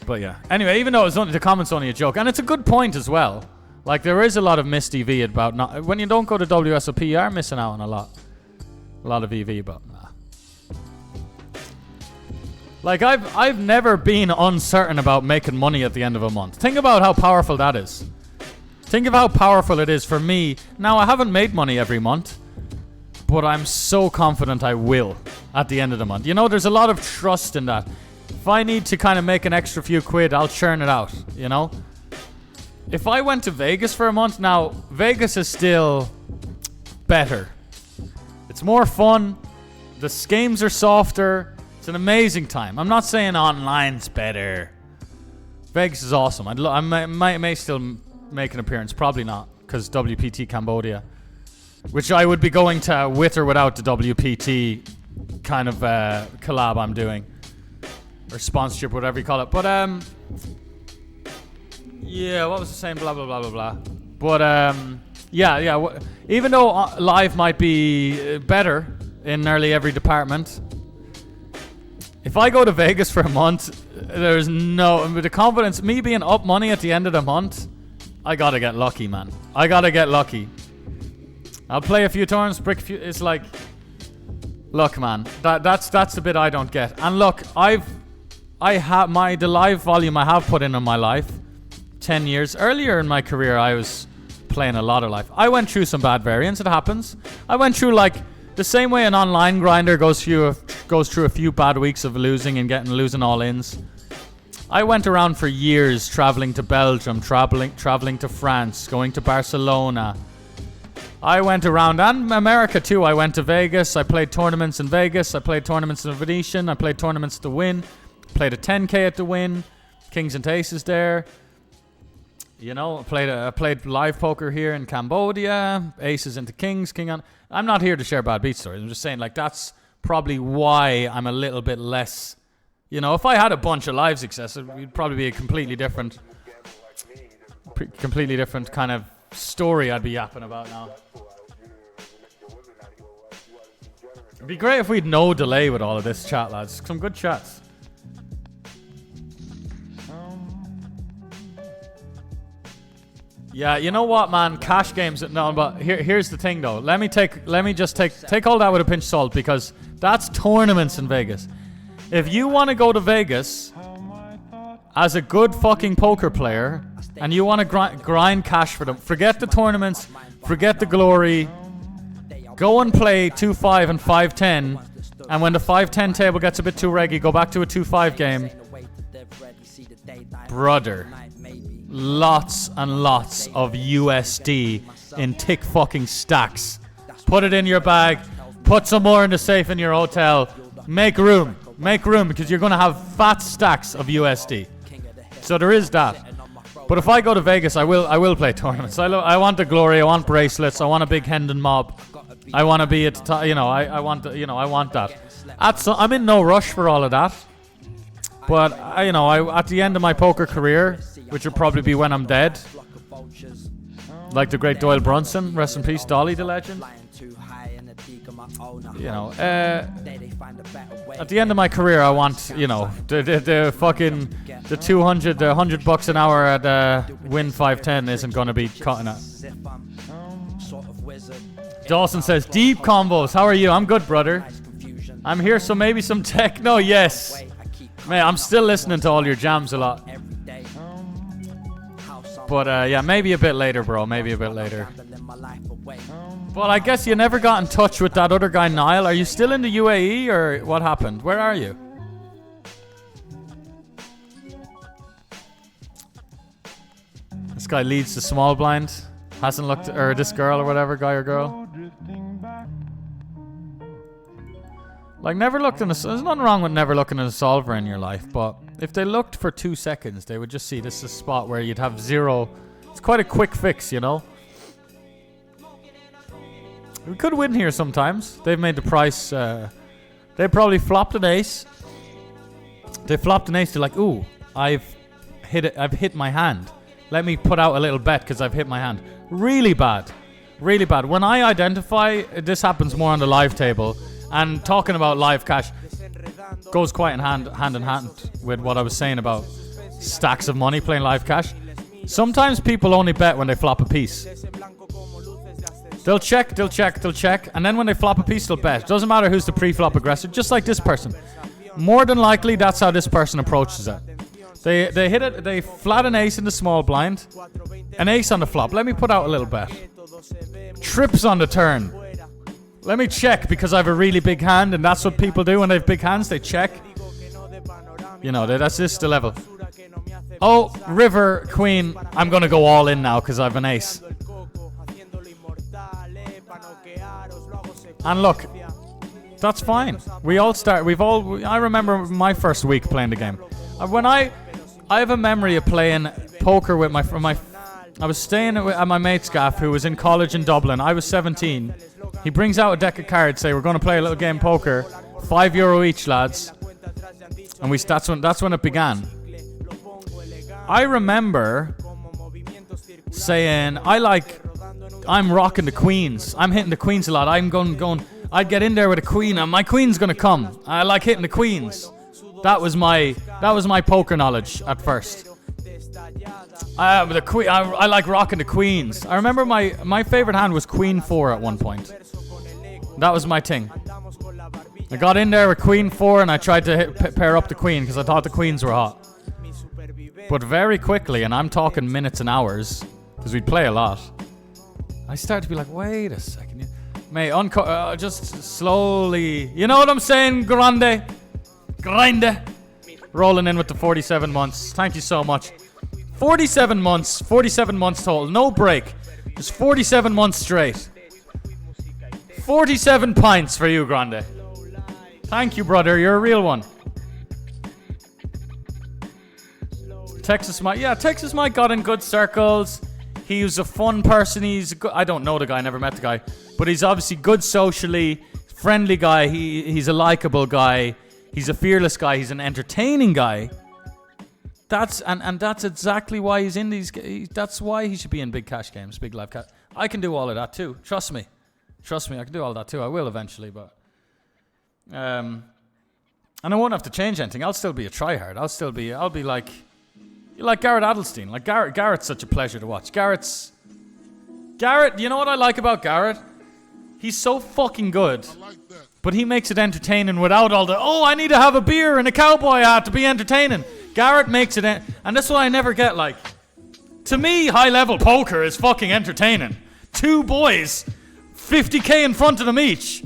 But yeah. Anyway, even though the comment's only a joke. And it's a good point as well. Like, there is a lot of missed EV about... not when you don't go to WSOP, you are missing out on a lot of EV, but nah. Like, I've never been uncertain about making money at the end of a month. Think about how powerful that is. Think of how powerful it is for me. Now, I haven't made money every month, but I'm so confident I will at the end of the month. You know, there's a lot of trust in that. If I need to kind of make an extra few quid, I'll churn it out, you know? If I went to Vegas for a month, now, Vegas is still better. It's more fun. The schemes are softer. It's an amazing time. I'm not saying online's better. Vegas is awesome. I may still make an appearance. Probably not, because WPT Cambodia, which I would be going to with or without the WPT kind of collab I'm doing, or sponsorship, whatever you call it. But yeah, what was I saying? Blah blah blah blah blah. But yeah. Even though live might be better in nearly every department, if I go to Vegas for a month, there's the confidence, me being up money at the end of the month, I gotta get lucky, man. I gotta get lucky. I'll play a few turns, brick a few. It's like, look, man, that's the bit I don't get. And look, the live volume I have put in my life, 10 years. Earlier in my career, I was playing a lot of live. I went through some bad variants. It happens. I went through like the same way an online grinder goes through a few bad weeks of losing and losing all-ins. I went around for years traveling to Belgium, traveling to France, going to Barcelona. I went around, and America too. I went to Vegas. I played tournaments in Vegas. I played tournaments in the Venetian. I played tournaments at the Win. Played a 10K at the Win. Kings and Aces there. You know, I played live poker here in Cambodia. Aces into Kings. King on. I'm not here to share bad beat stories. I'm just saying, like, that's probably why I'm a little bit less. You know, if I had a bunch of live success, it would probably be a completely different kind of story I'd be yapping about now. It'd be great if we'd no delay with all of this chat, lads. Some good chats. Yeah, you know what, man? Cash games. No, but here's the thing, though. Let me just take all that with a pinch of salt, because that's tournaments in Vegas. If you want to go to Vegas as a good fucking poker player and you want to grind cash for them, forget the tournaments, forget the glory. Go and play 2-5 and 5-10, and when the 5-10 table gets a bit too reggy, go back to a 2-5 game. Brother. Lots and lots of USD in thick fucking stacks. Put it in your bag. Put some more in the safe in your hotel. Make room, because you're going to have fat stacks of USD. So there is that. But if I go to Vegas, I will play tournaments. I want the glory. I want bracelets. I want a big Hendon mob. I want to be at the top. You know, I want that. I'm in no rush for all of that. But at the end of my poker career, which will probably be when I'm dead, like the great Doyle Brunson, rest in peace, Dolly the legend. You know, at the end of my career, I want, the fucking the $100 an hour at Win 510 isn't going to be cutting it. Dawson says, deep combos. How are you? I'm good, brother. I'm here, so maybe some techno. Yes. Mate, I'm still listening to all your jams a lot. But yeah, maybe a bit later, bro. Maybe a bit later. Well, I guess you never got in touch with that other guy, Niall. Are you still in the UAE or what happened? Where are you? This guy leads the small blind. Hasn't looked, or this girl or whatever, guy or girl. Like, never looked in a... There's nothing wrong with never looking at a solver in your life, but if they looked for 2 seconds, they would just see this is a spot where you'd have 0. It's quite a quick fix, you know? We could win here sometimes. They've made the price... they probably flopped an ace. They flopped an ace. They're like, ooh, I've hit it. I've hit my hand. Let me put out a little bet because I've hit my hand. Really bad. Really bad. When I identify, this happens more on the live table. And talking about live cash goes quite in hand in hand with what I was saying about stacks of money playing live cash. Sometimes people only bet when they flop a piece. They'll check, and then when they flop a piece, they'll bet. Doesn't matter who's the pre-flop aggressor, just like this person. More than likely, that's how this person approaches it. They hit it, they flat an ace in the small blind, an ace on the flop. Let me put out a little bet. Trips on the turn. Let me check because I have a really big hand, and that's what people do when they have big hands. They check. You know, that's just the level. Oh, river, queen. I'm going to go all in now because I have an ace. And look, that's fine. We all start. I remember my first week playing the game. When I have a memory of playing poker with I was staying at my mate's gaff who was in college in Dublin. I was 17. He brings out a deck of cards, say we're going to play a little game poker, €5 each, lads. And that's when it began. I remember saying, I'm rocking the queens. I'm hitting the queens a lot. I'm going. I'd get in there with a queen, and my queen's gonna come. I like hitting the queens. That was my poker knowledge at first. I like rocking the queens. I remember my favorite hand was Queen 4 at one point. That was my thing. I got in there with Queen 4 and I tried to pair up the queen because I thought the queens were hot. But very quickly, and I'm talking minutes and hours, because we'd play a lot, I started to be like, wait a second. Mate, just slowly. You know what I'm saying, grande? Rolling in with the 47 months. Thank you so much. 47 months total. No break. Just 47 months straight. 47 pints for you, grande. Thank you, brother. You're a real one. Texas Mike got in good circles. He was a fun person. I don't know the guy, never met the guy, but he's obviously good socially, friendly guy. He's a likable guy. He's a fearless guy. He's an entertaining guy. That's exactly why he's in these. That's why he should be in big cash games, big live cash. I can do all of that too. Trust me, I can do all that too. I will eventually, but and I won't have to change anything. I'll still be a tryhard. I'll be like Garrett Adelstein. Like Garrett's such a pleasure to watch. Garrett, you know what I like about Garrett? He's so fucking good. But he makes it entertaining without all the, I need to have a beer and a cowboy hat to be entertaining. Garrett makes it, and that's what I never get, like. To me, high-level poker is fucking entertaining. 2 boys, 50k in front of them each,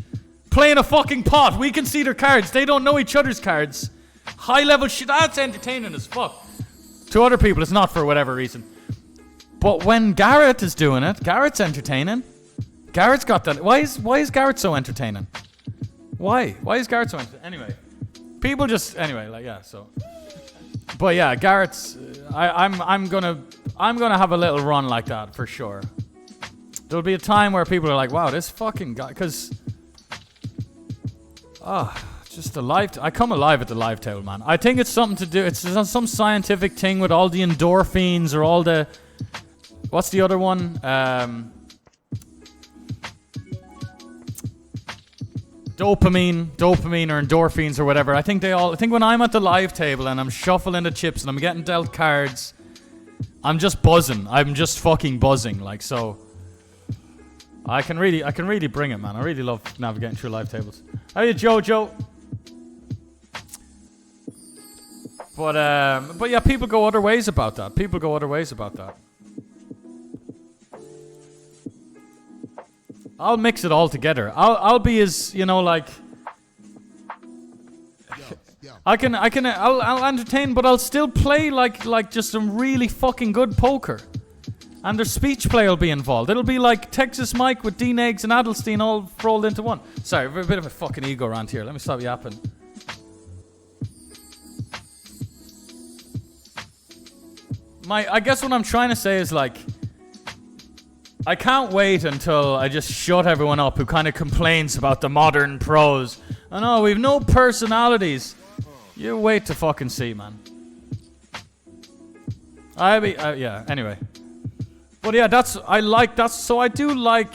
playing a fucking pot. We can see their cards. They don't know each other's cards. High-level shit, that's entertaining as fuck. To other people, it's not for whatever reason. But when Garrett is doing it, Garrett's entertaining. Garrett's got that. Why is Garrett so entertaining? Why is Garrett so entertaining? Anyway, people just so. But yeah, Garrett's. I'm gonna have a little run like that for sure. There'll be a time where people are like, "Wow, this fucking guy," because just the live. I come alive at the live table, man. I think it's something to do. It's some scientific thing with all the endorphins or all the. What's the other one? Dopamine or endorphins or whatever. I think when I'm at the live table and I'm shuffling the chips and I'm getting dealt cards, I'm just buzzing. I'm just fucking buzzing. Like, so I can really bring it, man. I really love navigating through live tables. How are you, Jojo? But yeah, people go other ways about that. I'll mix it all together. I'll be as, you know, like I'll entertain, but I'll still play like just some really fucking good poker. And their speech play will be involved. It'll be like Texas Mike with Dean Eggs and Adelstein all rolled into one. Sorry, a bit of a fucking ego rant here. Let me stop yapping. I guess what I'm trying to say is like, I can't wait until I just shut everyone up who kind of complains about the modern pros. Oh no, we've no personalities. You wait to fucking see, man. Yeah, anyway. But yeah, so I do like,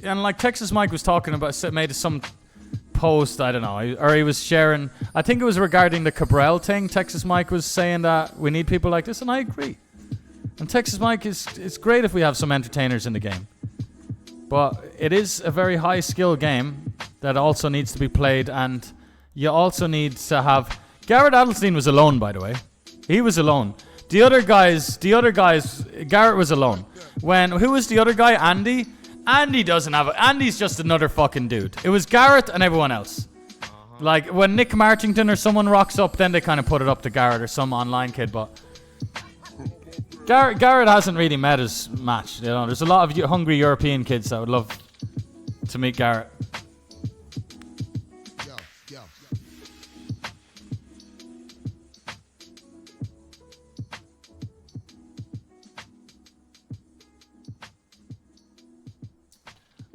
and like Texas Mike was talking about, made some post, I don't know, or he was sharing, I think it was regarding the Cabral thing. Texas Mike was saying that we need people like this, and I agree. And Texas Mike, it's great if we have some entertainers in the game. But it is a very high skill game that also needs to be played, and you also need to have... Garrett Adelstein was alone, by the way. He was alone. The other guys, Garrett was alone. Who was the other guy? Andy? Andy's just another fucking dude. It was Garrett and everyone else. Like, when Nick Martington or someone rocks up, then they kind of put it up to Garrett or some online kid, but... Garrett hasn't really met his match, you know. There's a lot of hungry European kids that would love to meet Garrett.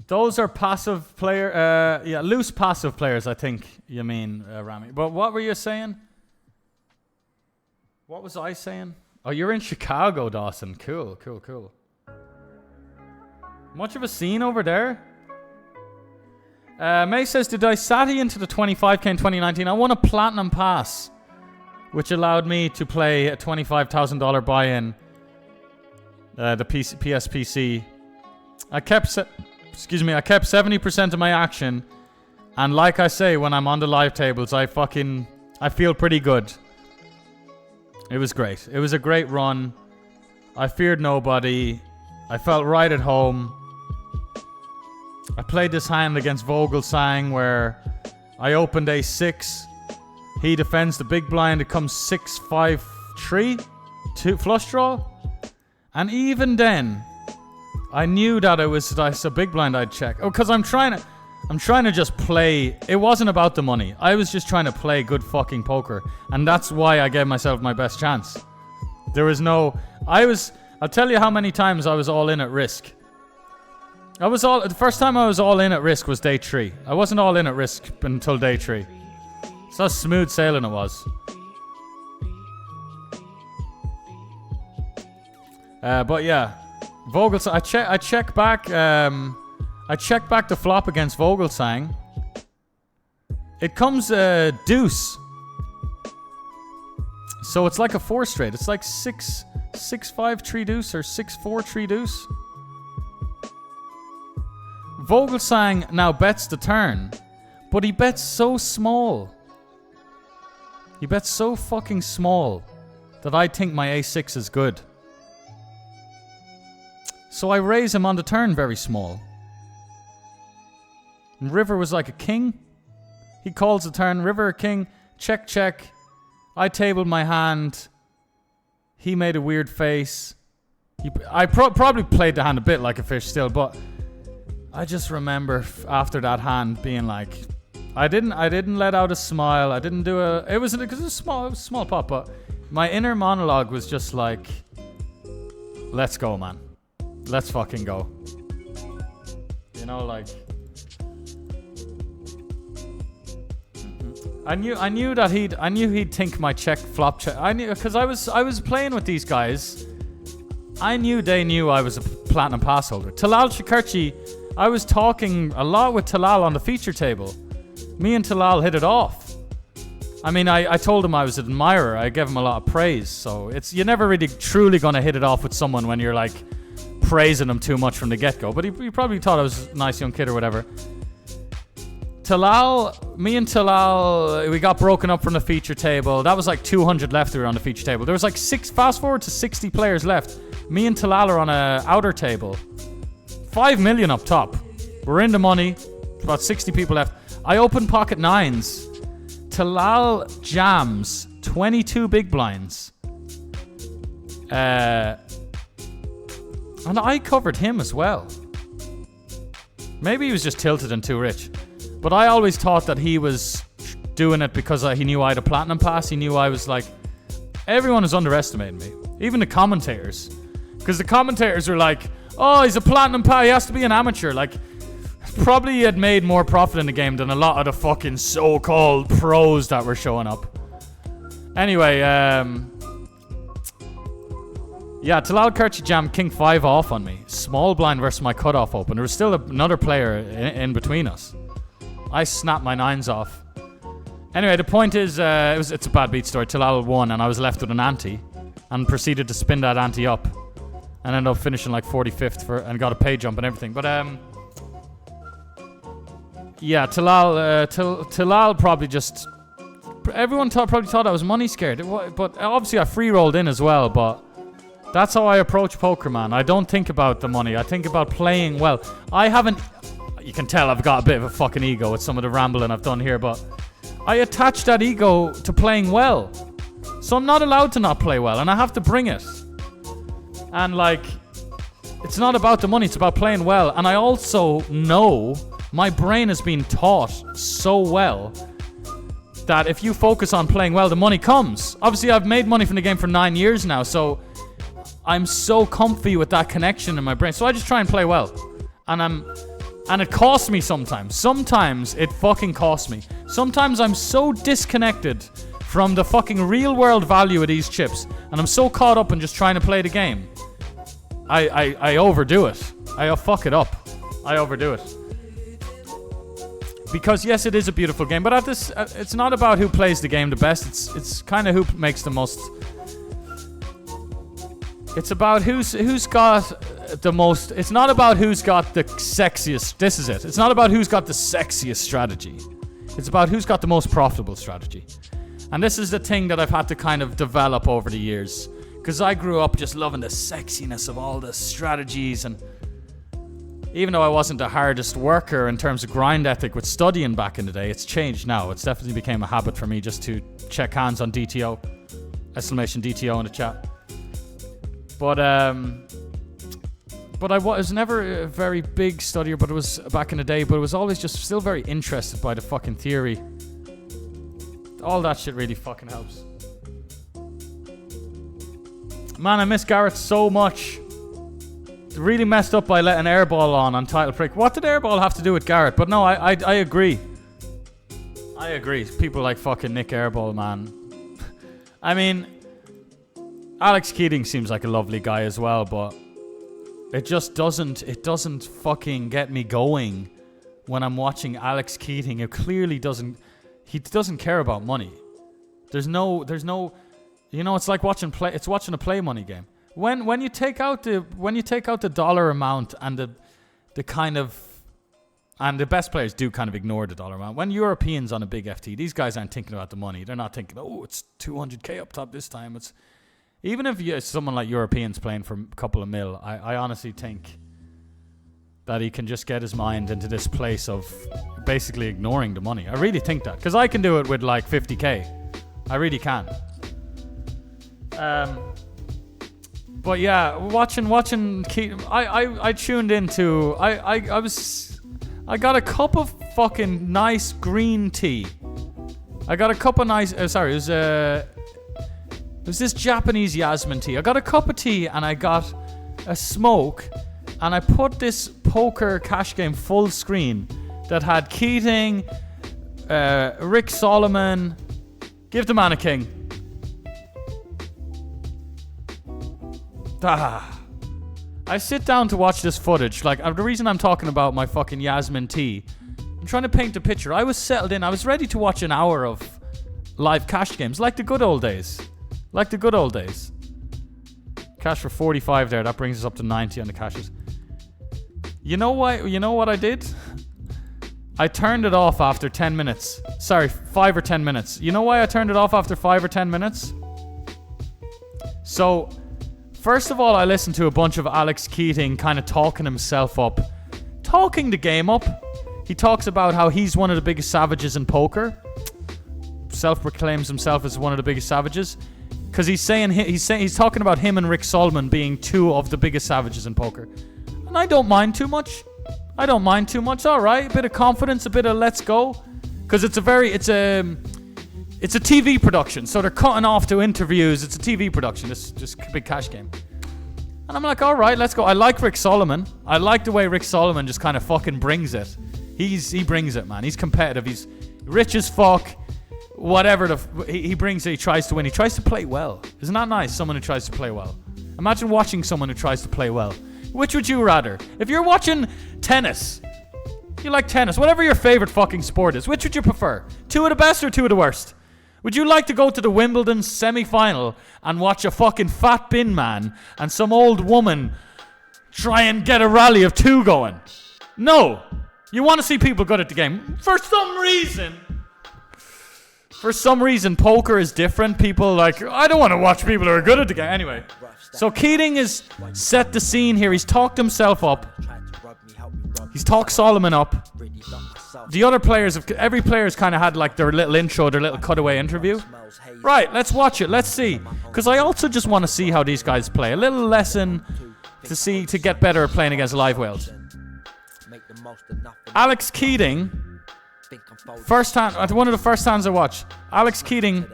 Those are passive loose passive players, I think you mean, Rami. But what were you saying? What was I saying? Oh, you're in Chicago, Dawson. Cool. Much of a scene over there? May says, did I Sati into the 25k in 2019? I won a Platinum Pass, which allowed me to play a $25,000 buy-in, the PSPC. I kept 70% of my action, and like I say, when I'm on the live tables, I feel pretty good. It was great. It was a great run. I feared nobody. I felt right at home. I played this hand against Vogelsang where I opened a6. He defends the big blind. It comes 6-5-3, 2 flush draw, and even then, I knew that it was a big blind I'd check. Oh, because I'm trying to just play. It wasn't about the money. I was just trying to play good fucking poker. And that's why I gave myself my best chance. There was no... I'll tell you how many times I was all in at risk. The first time I was all in at risk was day 3. I wasn't all in at risk until day 3. So smooth sailing it was. But yeah. Vogelsang, I check back the flop against Vogelsang. It comes deuce. So it's like a 4 straight. It's like 6-5-3 deuce or 6-4-3 deuce. Vogelsang now bets the turn, but he bets so small. He bets so fucking small that I think my a6 is good. So I raise him on the turn very small. And river was like a king. He calls the turn, river a king, check, check. I tabled my hand. He made a weird face. I probably played the hand a bit like a fish still, but I just remember after that hand being like, I didn't let out a smile. I didn't do it was a small pot, but my inner monologue was just like, let's go, man. Let's fucking go. You know, like, I knew he'd think my check flop check. I knew, because I was playing with these guys. I knew they knew I was a platinum pass holder. Talal Shakarchi, I was talking a lot with Talal on the feature table. Me and Talal hit it off. I mean, I told him I was an admirer. I gave him a lot of praise. So you're never really truly gonna hit it off with someone when you're like praising him too much from the get-go. But he probably thought I was a nice young kid or whatever. Me and Talal, we got broken up from the feature table. That was like 200 left. We were on the feature table. There was like fast forward to 60 players left. Me and Talal are on a outer table. 5 million up top. We're in the money. About 60 people left. I open pocket nines. Talal jams 22 big blinds. And I covered him as well. Maybe he was just tilted and too rich. But I always thought that he was doing it because he knew I had a platinum pass. He knew I was like... Everyone was underestimating me. Even the commentators. Because the commentators were like, oh, he's a platinum pass. He has to be an amateur. Like, probably he had made more profit in the game than a lot of the fucking so-called pros that were showing up. Anyway, yeah, Talal Kirchi jammed King 5 off on me. Small blind versus my cutoff open. There was still another player in between us. I snapped my nines off. Anyway, the point is, it's a bad beat story. Talal won, and I was left with an ante, and proceeded to spin that ante up, and ended up finishing like 45th and got a pay jump and everything. But yeah, Talal probably just... Everyone probably thought I was money scared. But obviously I free rolled in as well, but that's how I approach poker, man. I don't think about the money. I think about playing well. I haven't... You can tell I've got a bit of a fucking ego with some of the rambling I've done here, but I attach that ego to playing well. So I'm not allowed to not play well, and I have to bring it. And like, it's not about the money, it's about playing well. And I also know my brain has been taught so well that if you focus on playing well, the money comes. Obviously, I've made money from the game for 9 years now, so I'm so comfy with that connection in my brain. So I just try and play well. And it costs me sometimes. Sometimes it fucking costs me. Sometimes I'm so disconnected from the fucking real world value of these chips, and I'm so caught up in just trying to play the game. I overdo it. I fuck it up. I overdo it. Because yes, it is a beautiful game, but it's not about who plays the game the best. It's kind of who makes the most. It's about who's got the most. It's not about who's got the sexiest. This is it. It's not about who's got the sexiest strategy. It's about who's got the most profitable strategy. And this is the thing that I've had to kind of develop over the years, because I grew up just loving the sexiness of all the strategies, and even though I wasn't the hardest worker in terms of grind ethic with studying back in the day, it's changed now. It's definitely became a habit for me just to check hands on DTO. Exclamation DTO in the chat. But I was never a very big studier, but it was back in the day, but it was always just still very interested by the fucking theory. All that shit really fucking helps. Man, I miss Garrett so much. Really messed up by letting Airball on Title Prick. What did Airball have to do with Garrett? But no, I agree. I agree. People like fucking Nick Airball, man. I mean, Alex Keating seems like a lovely guy as well, but it just doesn't fucking get me going when I'm watching Alex Keating. It clearly doesn't. He doesn't care about money. There's no. You know, it's like watching a play money game. When you take out the dollar amount and the kind of, and the best players do kind of ignore the dollar amount. When Europeans on a big FT, these guys aren't thinking about the money. They're not thinking, oh, it's 200k up top this time. It's even if someone like Europeans playing for a couple of mil, I honestly think that he can just get his mind into this place of basically ignoring the money. I really think that, because I can do it with like 50k. I really can. But yeah, watching Keaton, I tuned into, I got a cup of fucking nice green tea. I got a cup of nice, it was this Japanese Yasmin tea. I got a cup of tea and I got a smoke, and I put this poker cash game full screen that had Keating, Rick Solomon, give the man a king. I sit down to watch this footage. Like, the reason I'm talking about my fucking Yasmin tea, I'm trying to paint a picture. I was settled in. I was ready to watch an hour of live cash games, like the good old days. Like the good old days. Cash for 45 there. That brings us up to 90 on the cashes. You know why? You know what I did? I turned it off after 10 minutes. Sorry, 5 or 10 minutes. You know why I turned it off after 5 or 10 minutes? So, first of all, I listened to a bunch of Alex Keating kind of talking himself up. Talking the game up. He talks about how he's one of the biggest savages in poker. Self-proclaims himself as one of the biggest savages. Because he's talking about him and Rick Solomon being two of the biggest savages in poker. And I don't mind too much. Alright, a bit of confidence, a bit of let's go. Because it's a TV production, so they're cutting off to interviews. It's a TV production, just a big cash game. And I'm like, alright, let's go. I like Rick Solomon. I like the way Rick Solomon just kind of fucking brings it. He brings it, man. He's competitive. He's rich as fuck. Whatever he brings it, he tries to win. He tries to play well. Isn't that nice? Someone who tries to play well. Imagine watching someone who tries to play well. Which would you rather? If you're watching tennis, you like tennis, whatever your favorite fucking sport is, which would you prefer? 2 of the best or 2 of the worst? Would you like to go to the Wimbledon semi-final and watch a fucking fat bin man and some old woman try and get a rally of 2 going? No. You want to see people good at the game. For some reason, poker is different. People like, I don't want to watch people who are good at the game. Anyway, so Keating has set the scene here. He's talked himself up. He's talked Solomon up. The other players, every player's kind of had like their little intro, their little cutaway interview. Right, let's watch it. Let's see. Because I also just want to see how these guys play. A little lesson to get better at playing against live whales. Alex Keating, one of the first hands I watched. Alex Keating,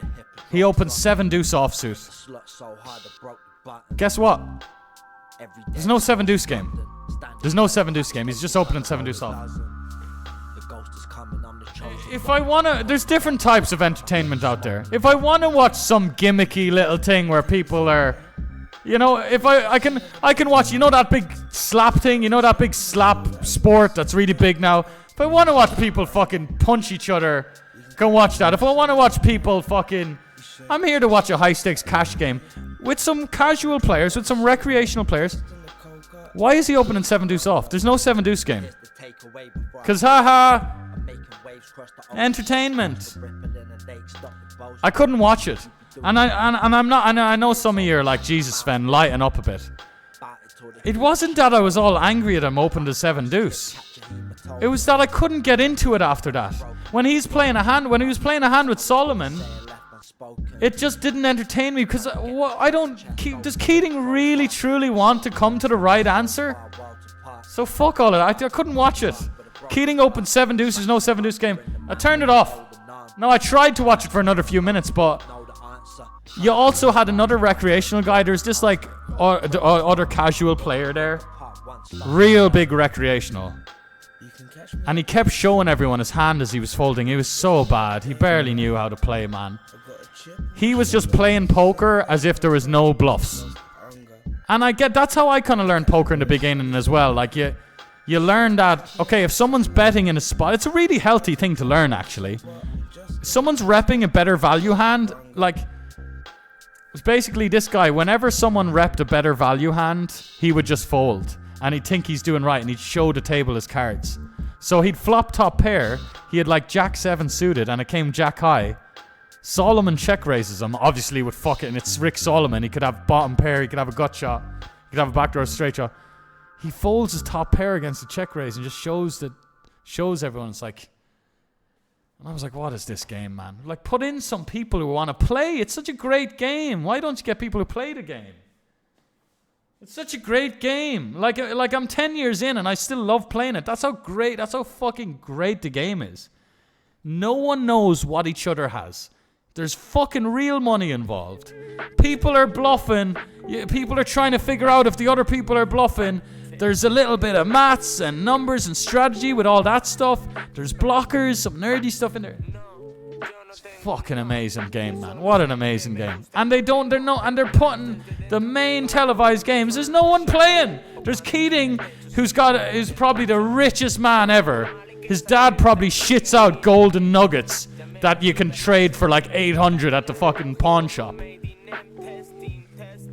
he opened 7 deuce offsuit. Guess what? There's no 7 deuce game. He's just opening 7 deuce off. If I wanna, there's different types of entertainment out there. If I wanna watch some gimmicky little thing where people are, if I can watch, that big slap thing, that big slap sport that's really big now. If I want to watch people fucking punch each other, go watch that. If I want to watch people I'm here to watch a high stakes cash game with some casual players, with some recreational players. Why is he opening 7 deuce off? There's no 7 deuce game. Cause haha, entertainment. I couldn't watch it. And I'm not. I know some of you are like, Jesus, Sven, lighten up a bit. It wasn't that I was all angry at him opening the 7 deuce. It was that I couldn't get into it after that. When he was playing a hand with Solomon, it just didn't entertain me because does Keating really truly want to come to the right answer? So fuck all of that. I couldn't watch it. Keating opened 7 deuce. There's no 7 deuce game. I turned it off. No, I tried to watch it for another few minutes, but you also had another recreational guy. There's this like other casual player there. Real big recreational. And he kept showing everyone his hand as he was folding. He was so bad. He barely knew how to play, man. He was just playing poker as if there was no bluffs. And that's how I kind of learned poker in the beginning as well. Like you learn that, okay, if someone's betting in a spot, it's a really healthy thing to learn actually. Someone's repping a better value hand, like it's basically this guy, whenever someone repped a better value hand, he would just fold. And he'd think he's doing right and he'd show the table his cards. So he'd flop top pair, he had like Jack 7 suited and it came Jack high. Solomon check raises him, obviously with fucking, it's Rick Solomon, he could have bottom pair, he could have a gut shot, he could have a backdoor straight shot. He folds his top pair against the check raise and just shows everyone, it's like, and I was like, what is this game, man? Like, put in some people who want to play. It's such a great game. Why don't you get people who play the game? It's such a great game. Like I'm 10 years in and I still love playing it. That's how fucking great the game is. No one knows what each other has. There's fucking real money involved. People are bluffing. People are trying to figure out if the other people are bluffing. There's a little bit of maths and numbers and strategy with all that stuff. There's blockers, some nerdy stuff in there. It's fucking amazing game, man. What an amazing game. And they're putting the main televised games. There's no one playing. There's Keating, who's probably the richest man ever. His dad probably shits out golden nuggets that you can trade for like 800 at the fucking pawn shop.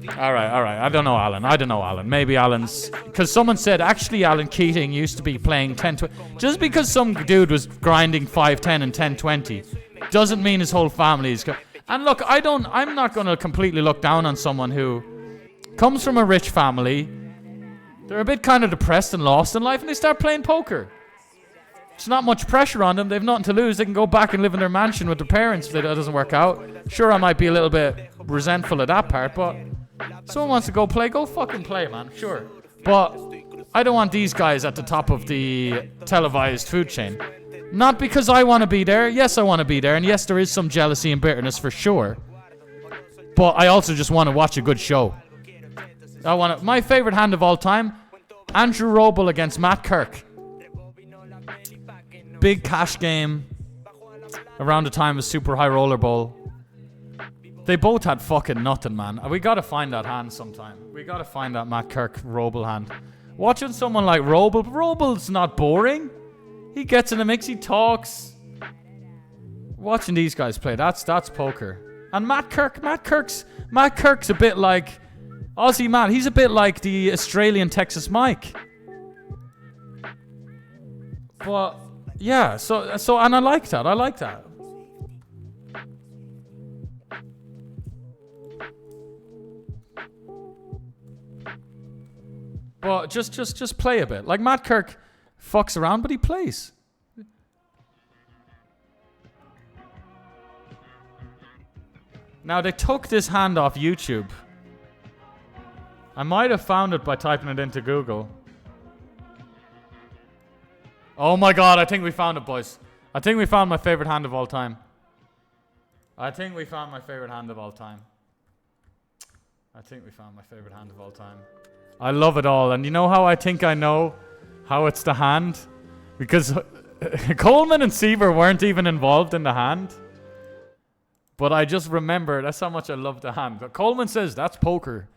All right. I don't know Alan. Maybe Alan's... Because someone said, actually, Alan Keating used to be playing 10-20. Just because some dude was grinding 5-10 and 10-20 doesn't mean his whole family is... And look, I'm not going to completely look down on someone who comes from a rich family. They're a bit kind of depressed and lost in life, and they start playing poker. It's not much pressure on them. They've nothing to lose. They can go back and live in their mansion with their parents if that doesn't work out. Sure, I might be a little bit resentful of that part, but someone wants to go play, go fucking play, man. Sure. But I don't want these guys at the top of the televised food chain. Not because I want to be there. Yes, I want to be there. And yes, there is some jealousy and bitterness for sure. But I also just want to watch a good show. My favorite hand of all time, Andrew Roble against Matt Kirk. Big cash game around the time of Super High Roller Bowl. They both had fucking nothing, man. We gotta find that hand sometime. We gotta find that Matt Kirk Roble hand. Watching someone like Roble's not boring. He gets in the mix, he talks. Watching these guys play, that's poker. And Matt Kirk's a bit like Aussie Matt. He's a bit like the Australian Texas Mike. But yeah, so and I like that. But just play a bit. Like Matt Kirk fucks around, but he plays. Now they took this hand off YouTube. I might have found it by typing it into Google. Oh my god, I think we found it, boys. I think we found my favorite hand of all time. I love it all. And you know how I think I know how it's the hand? Because Coleman and Seaver weren't even involved in the hand. But I just remember, that's how much I love the hand. But Coleman says, that's poker.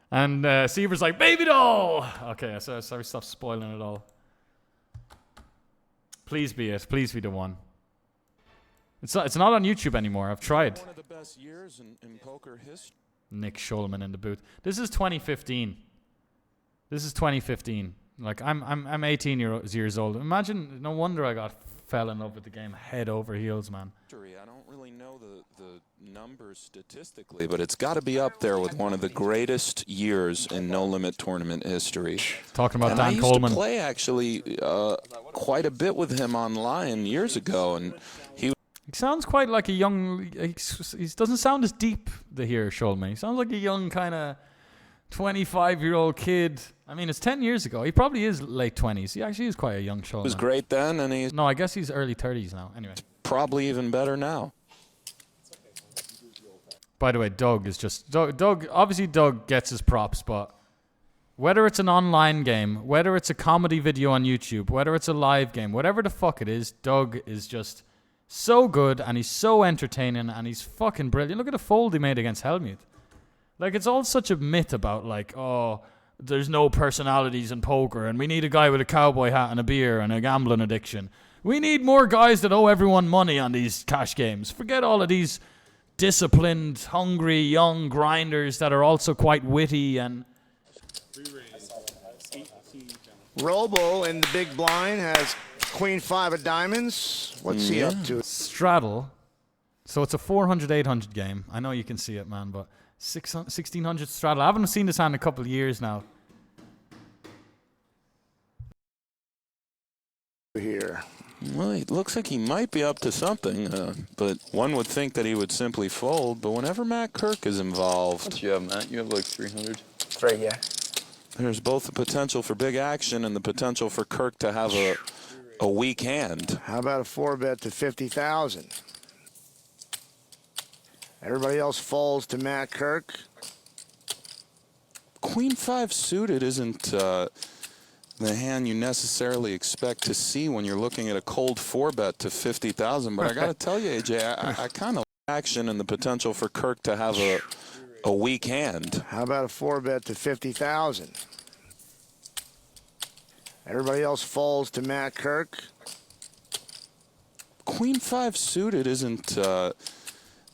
And Seaver's like, baby doll! Okay, sorry, stop spoiling it all. Please be it. Please be the one. It's not on YouTube anymore. I've tried. One of the best years in poker history. Nick Schulman in the booth. This is 2015. Like I'm 18 years old. Imagine, no wonder I fell in love with the game head over heels, man. I don't really know the numbers statistically, but it's got to be up there with one of the greatest years in No Limit tournament history. Talking about and Dan Coleman. I used to play actually quite a bit with him online years ago, and he sounds quite like a young. He doesn't sound as deep here, Schulman. He sounds like a young kind of 25-year-old kid. I mean, it's 10 years ago. He probably is late 20s. He actually is quite a young Schulman. was great then, and he's no, I guess he's early 30s now. Anyway, probably even better now. By the way, Doug is just Doug. Obviously, Doug gets his props, but whether it's an online game, whether it's a comedy video on YouTube, whether it's a live game, whatever the fuck it is, Doug is just so good, and he's so entertaining, and he's fucking brilliant. Look at the fold he made against Helmut. Like, it's all such a myth about, like, oh, there's no personalities in poker, and we need a guy with a cowboy hat and a beer and a gambling addiction. We need more guys that owe everyone money on these cash games. Forget all of these disciplined, hungry, young grinders that are also quite witty and... Robo in the big blind has Queen 5 of diamonds. What's he up to? Straddle. So it's a 400-800 game. I know you can see it, man, but 1600 straddle. I haven't seen this hand in a couple of years now. Here. Well, it looks like he might be up to something, but one would think that he would simply fold. But whenever Matt Kirk is involved... What do you have, Matt? You have like 300? 3, yeah. There's both the potential for big action and the potential for Kirk to have a weak hand. How about a 4-bet to 50,000? Everybody else falls to Matt Kirk. Queen 5 suited isn't the hand you necessarily expect to see when you're looking at a cold 4-bet to 50,000. But I got to tell you, AJ, I kind of like action and the potential for Kirk to have a weak hand. How about a 4-bet to 50,000? Everybody else falls to Matt Kirk. Queen 5 suited isn't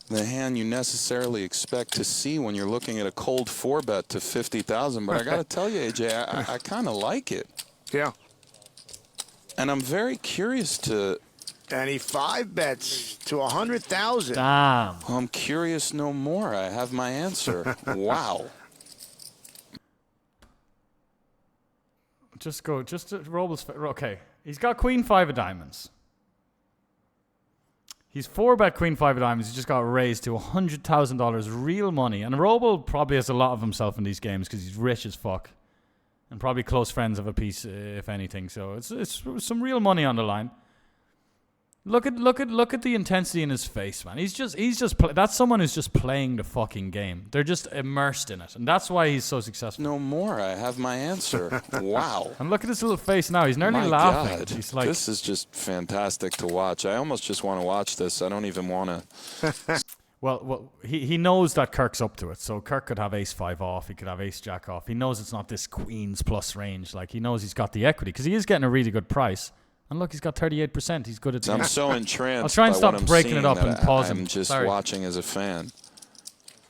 the hand you necessarily expect to see when you're looking at a cold 4-bet to 50,000. But I got to tell you, AJ, I kind of like it. Yeah. And I'm very curious to... And he 5-bets to 100,000. Damn. I'm curious no more. I have my answer. Wow. Just Robles. Okay, he's got Queen 5 of diamonds. He's 4-bet Queen 5 of diamonds. He just got raised to $100,000 real money. And Roble probably has a lot of himself in these games because he's rich as fuck. And probably close friends of a piece, if anything. So it's some real money on the line. Look at the intensity in his face, man. That's someone who's just playing the fucking game. They're just immersed in it, and that's why he's so successful. No more. I have my answer. Wow. And look at his little face now. He's nearly my laughing. God. He's like, this is just fantastic to watch. I almost just want to watch this. I don't even want to. Well, he knows that Kirk's up to it. So Kirk could have ace-5 off. He could have ace-jack off. He knows it's not this queen's plus range. Like, he knows he's got the equity because he is getting a really good price. And look, he's got 38%. He's good at the I'm so entranced. I'll try and by stop what I'm breaking it up seeing and that pausing. I'm just Sorry. watching as a fan.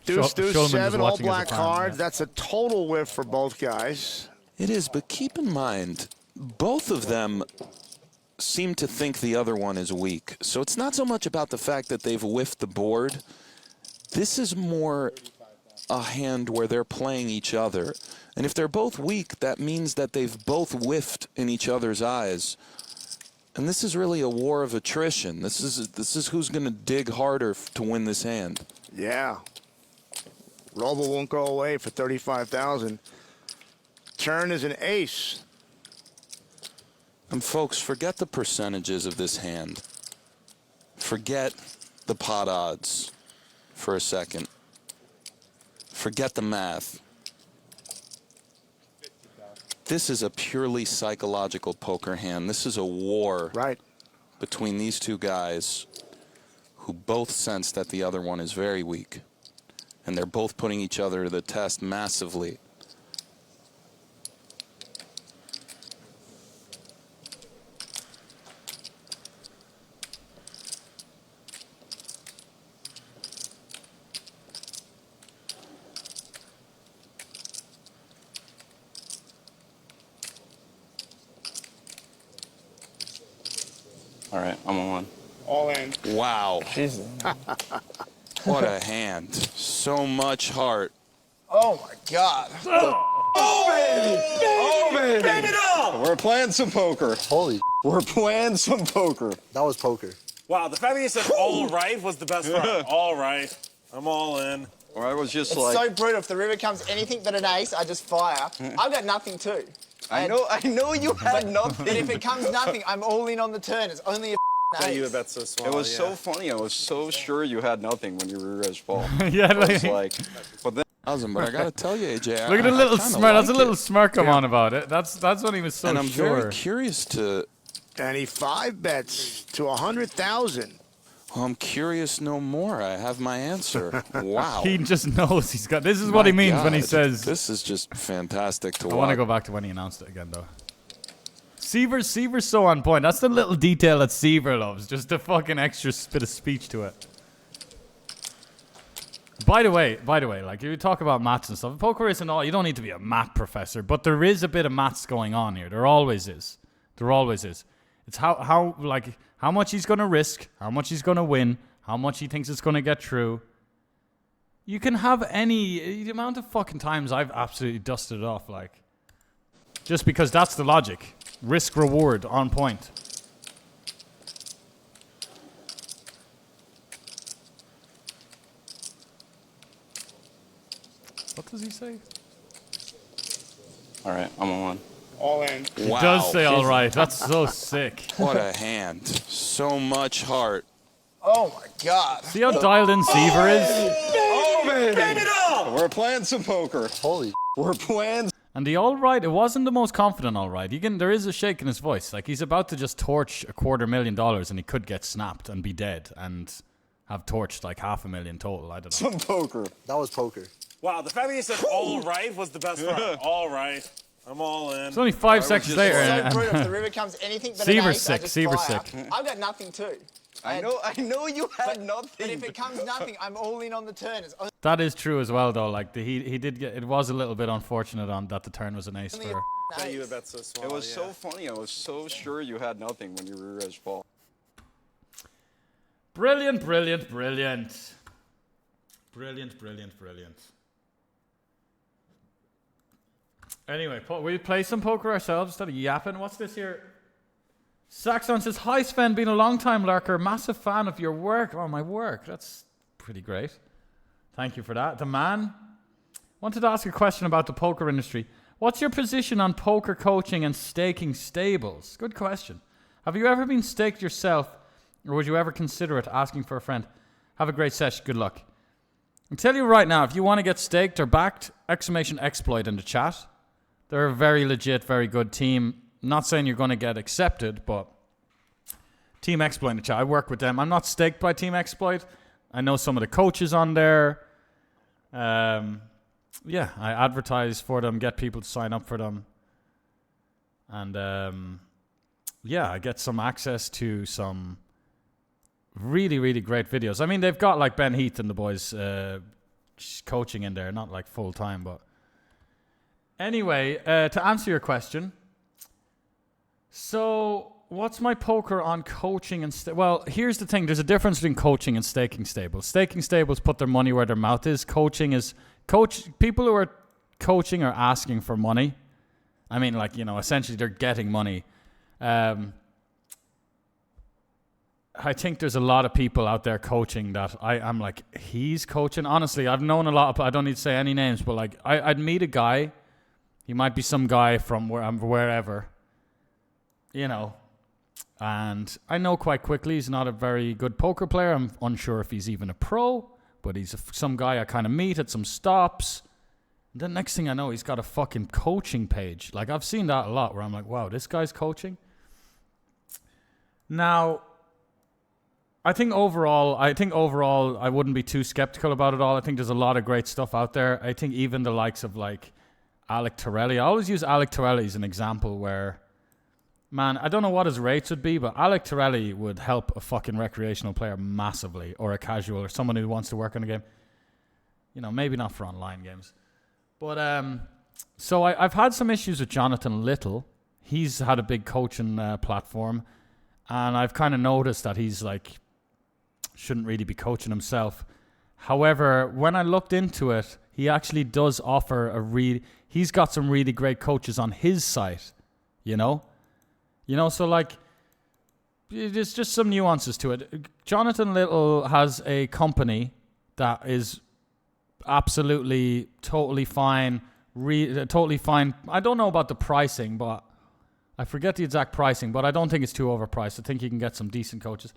Deuce, deuce, Shulman is 7, all watching as a black fan, cards. yeah. That's a total whiff for both guys. It is, but keep in mind, both of them seem to think the other one is weak. So it's not so much about the fact that they've whiffed the board. This is more a hand where they're playing each other. And if they're both weak, that means that they've both whiffed in each other's eyes. And this is really a war of attrition. This is who's going to dig harder to win this hand. Yeah. Roble won't go away for 35,000. Turn is an ace. And folks, forget the percentages of this hand. Forget the pot odds for a second. Forget the math. This is a purely psychological poker hand. This is a war between these two guys who both sense that the other one is very weak. And they're both putting each other to the test massively. All right, I'm on one. All in. Wow. Jesus. What a hand. So much heart. Oh, my God. Oh, baby! Oh, baby! Bring it on! We're playing some poker. Holy. We're playing some poker. That was poker. Wow, the fact that you said all right was the best part. All right. I'm all in. Or I was just It's like... so brutal. If the river comes anything but an ace, I just fire. I've got nothing too. I know you had nothing. But if it comes nothing, I'm all in on the turn. It's only a ace. You bet so small. It was so funny. I was so sure you had nothing when you were res ball. Yeah, I was like, but then... But I got to tell you, AJ, look at the little smirk. That's a little it. smirk I'm on about it. That's when he was so And I'm sure. very curious to... And he 5-bets to 100,000. Well, I'm curious no more. I have my answer. Wow. He just knows he's got. This is what he My means when he God. says. This is just fantastic to watch. I want to go back to when he announced it again, though. Seaver's so on point. That's the little detail that Seaver loves. Just the fucking extra bit of speech to it. By the way, like you talk about maths and stuff, poker isn't all. You don't need to be a math professor, but there is a bit of maths going on here. There always is. There always is. It's how much he's going to risk, how much he's going to win, how much he thinks it's going to get through. You can have the amount of fucking times I've absolutely dusted it off, like, just because that's the logic. Risk reward on point. What does he say? All right, I'm on one. All in. He does say all right. That's so sick. What a hand. So much heart. Oh, my God. See how dialed in Seaver is? Oh, baby! Bring it on! We're playing some poker. Holy. We're playing... And the all right, it wasn't the most confident all right. There is a shake in his voice. Like, he's about to just torch $250,000 and he could get snapped and be dead and have torched like $500,000 total. I don't know. Some poker. That was poker. Wow, the fact that you said all right was the best part. All right. I'm all in. It's only 5 seconds later. It's so and- brutal. If the river comes anything but Seaver's an ace, I sick, just Seaver's fire. sick. I've got nothing too. I know you had nothing. But if it comes nothing, I'm all in on the turn. It's only That is true as well, though. Like he did get. It was a little bit unfortunate on that the turn was an ace for. Bet you bet so small. It was so funny. I was so sure you had nothing when you were as fall. Brilliant, brilliant, brilliant. Brilliant, brilliant, brilliant. Anyway, we play some poker ourselves instead of yapping. What's this here? Saxon says, "Hi Sven, been a long time lurker, massive fan of your work." Oh, my work. That's pretty great. Thank you for that. The man wanted to ask a question about the poker industry. What's your position on poker coaching and staking stables? Good question. Have you ever been staked yourself, or would you ever consider it? Asking for a friend. Have a great session. Good luck. I'll tell you right now, if you want to get staked or backed, !exploit in the chat. They're a very legit, very good team. Not saying you're going to get accepted, but Team Exploit in the chat. I work with them. I'm not staked by Team Exploit. I know some of the coaches on there. Yeah, I advertise for them, get people to sign up for them. And yeah, I get some access to some really, really great videos. I mean, they've got like Ben Heath and the boys coaching in there, not like full time, but anyway, to answer your question. So, what's my poker on coaching and well, here's the thing. There's a difference between coaching and staking stables. Staking stables put their money where their mouth is. Coaching is people who are coaching are asking for money. I mean, like, you know, essentially they're getting money. I think there's a lot of people out there coaching that I'm like, he's coaching. Honestly, I've known a lot of, I don't need to say any names, but like I'd meet a guy. He might be some guy from wherever, you know, and I know quite quickly he's not a very good poker player. I'm unsure if he's even a pro, but he's some guy I kind of meet at some stops. And then next thing I know, he's got a fucking coaching page. Like, I've seen that a lot where I'm like, wow, this guy's coaching. Now, I think overall, I wouldn't be too skeptical about it all. I think there's a lot of great stuff out there. I think even the likes of like Alec Torelli. I always use Alec Torelli as an example where, man, I don't know what his rates would be, but Alec Torelli would help a fucking recreational player massively, or a casual, or someone who wants to work on a game. You know, maybe not for online games. But, so I've had some issues with Jonathan Little. He's had a big coaching platform, and I've kind of noticed that he's like, shouldn't really be coaching himself. However, when I looked into it, he actually does offer he's got some really great coaches on his site, you know? So like, there's just some nuances to it. Jonathan Little has a company that is absolutely, totally fine, totally fine. I don't know about the pricing, but I forget the exact pricing, but I don't think it's too overpriced. I think you can get some decent coaches.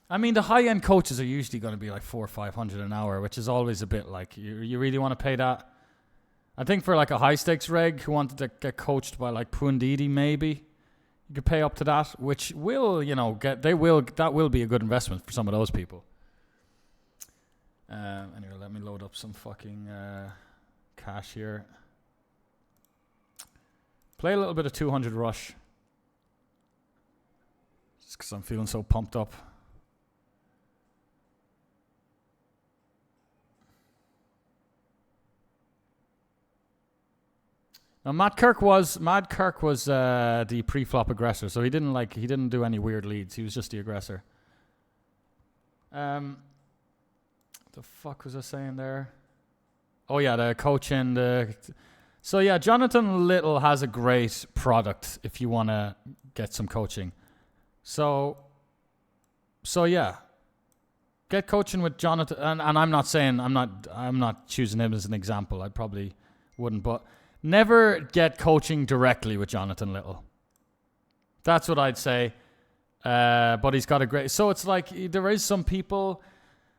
I mean, the high-end coaches are usually going to be like $400 or $500 an hour, which is always a bit like, you really want to pay that? I think for like a high-stakes reg who wanted to get coached by like Pundidi, maybe you could pay up to that, which will, you know, that will be a good investment for some of those people. Anyway, let me load up some fucking cash here. Play a little bit of 200 Rush. Just because I'm feeling so pumped up. Now, Matt Kirk was the pre-flop aggressor, so he didn't do any weird leads. He was just the aggressor. The fuck was I saying there? Oh yeah, the coaching. So yeah, Jonathan Little has a great product if you want to get some coaching. So yeah, get coaching with Jonathan. And I'm not saying I'm not choosing him as an example. I probably wouldn't, but never get coaching directly with Jonathan Little. That's what I'd say. But he's got a great... So it's like, there is some people...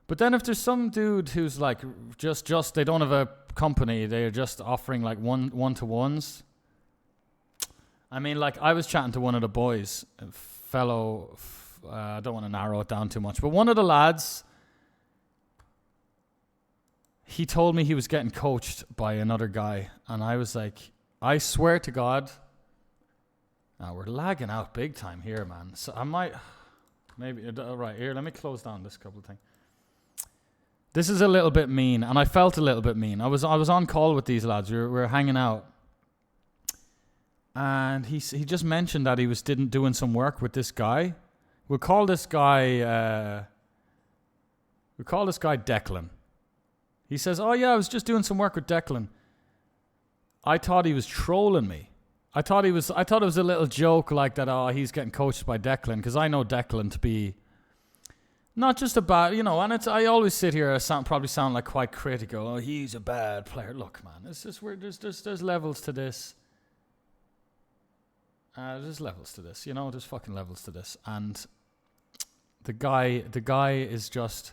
But then if there's some dude who's like, just they don't have a company, they're just offering like one-to-ones. I mean, like, I was chatting to one of the boys, a fellow... I don't want to narrow it down too much, but one of the lads... He told me he was getting coached by another guy, and I was like, I swear to God, we're lagging out big time here, man. So I might... Maybe right here. Let me close down this couple of things. This is a little bit mean, and I felt a little bit mean. I was on call with these lads. We were hanging out, and he just mentioned that he was doing some work with this guy. We'll call this guy Declan. He says, "Oh yeah, I was just doing some work with Declan." I thought he was trolling me. I thought it was a little joke like that. Oh, he's getting coached by Declan, because I know Declan to be not just a bad, and I always sit here and probably sound like quite critical. Oh, he's a bad player. Look, man, it's just where there's levels to this. There's levels to this, there's fucking levels to this. And the guy is just,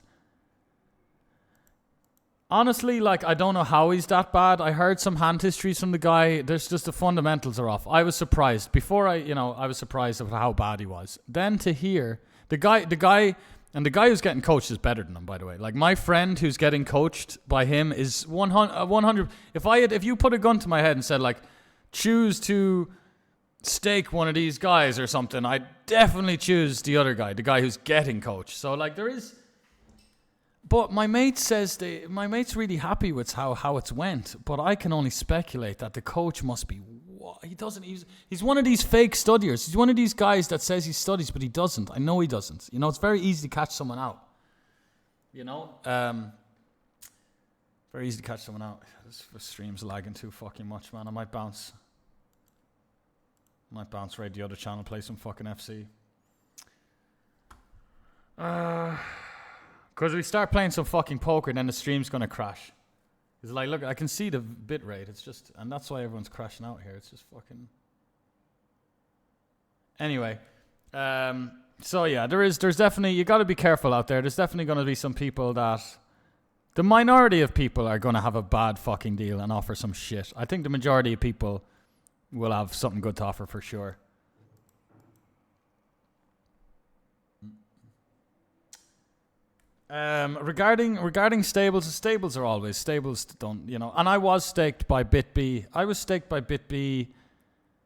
honestly, like, I don't know how he's that bad. I heard some hand histories from the guy. There's just the fundamentals are off. I was surprised. Before I was surprised of how bad he was. Then to hear the guy who's getting coached is better than him, by the way. Like, my friend who's getting coached by him is 100. If you put a gun to my head and said, like, choose to stake one of these guys or something, I'd definitely choose the other guy, the guy who's getting coached. So, like, there is. But my mate says my mate's really happy with how it's went. But I can only speculate that the coach must be. He doesn't. He's one of these fake studiers. He's one of these guys that says he studies, but he doesn't. I know he doesn't. It's very easy to catch someone out. Very easy to catch someone out. This stream's lagging too fucking much, man. I might bounce right the other channel, play some fucking FC. Because we start playing some fucking poker, then the stream's gonna crash. It's like, look, I can see the bit rate. It's just, and that's why everyone's crashing out here. It's just fucking. Anyway, so yeah, there's definitely, you got to be careful out there. There's definitely going to be some people that, the minority of people are going to have a bad fucking deal and offer some shit. I think the majority of people will have something good to offer for sure. Regarding stables are always, stables don't, and I was staked by BitB. I was staked by BitB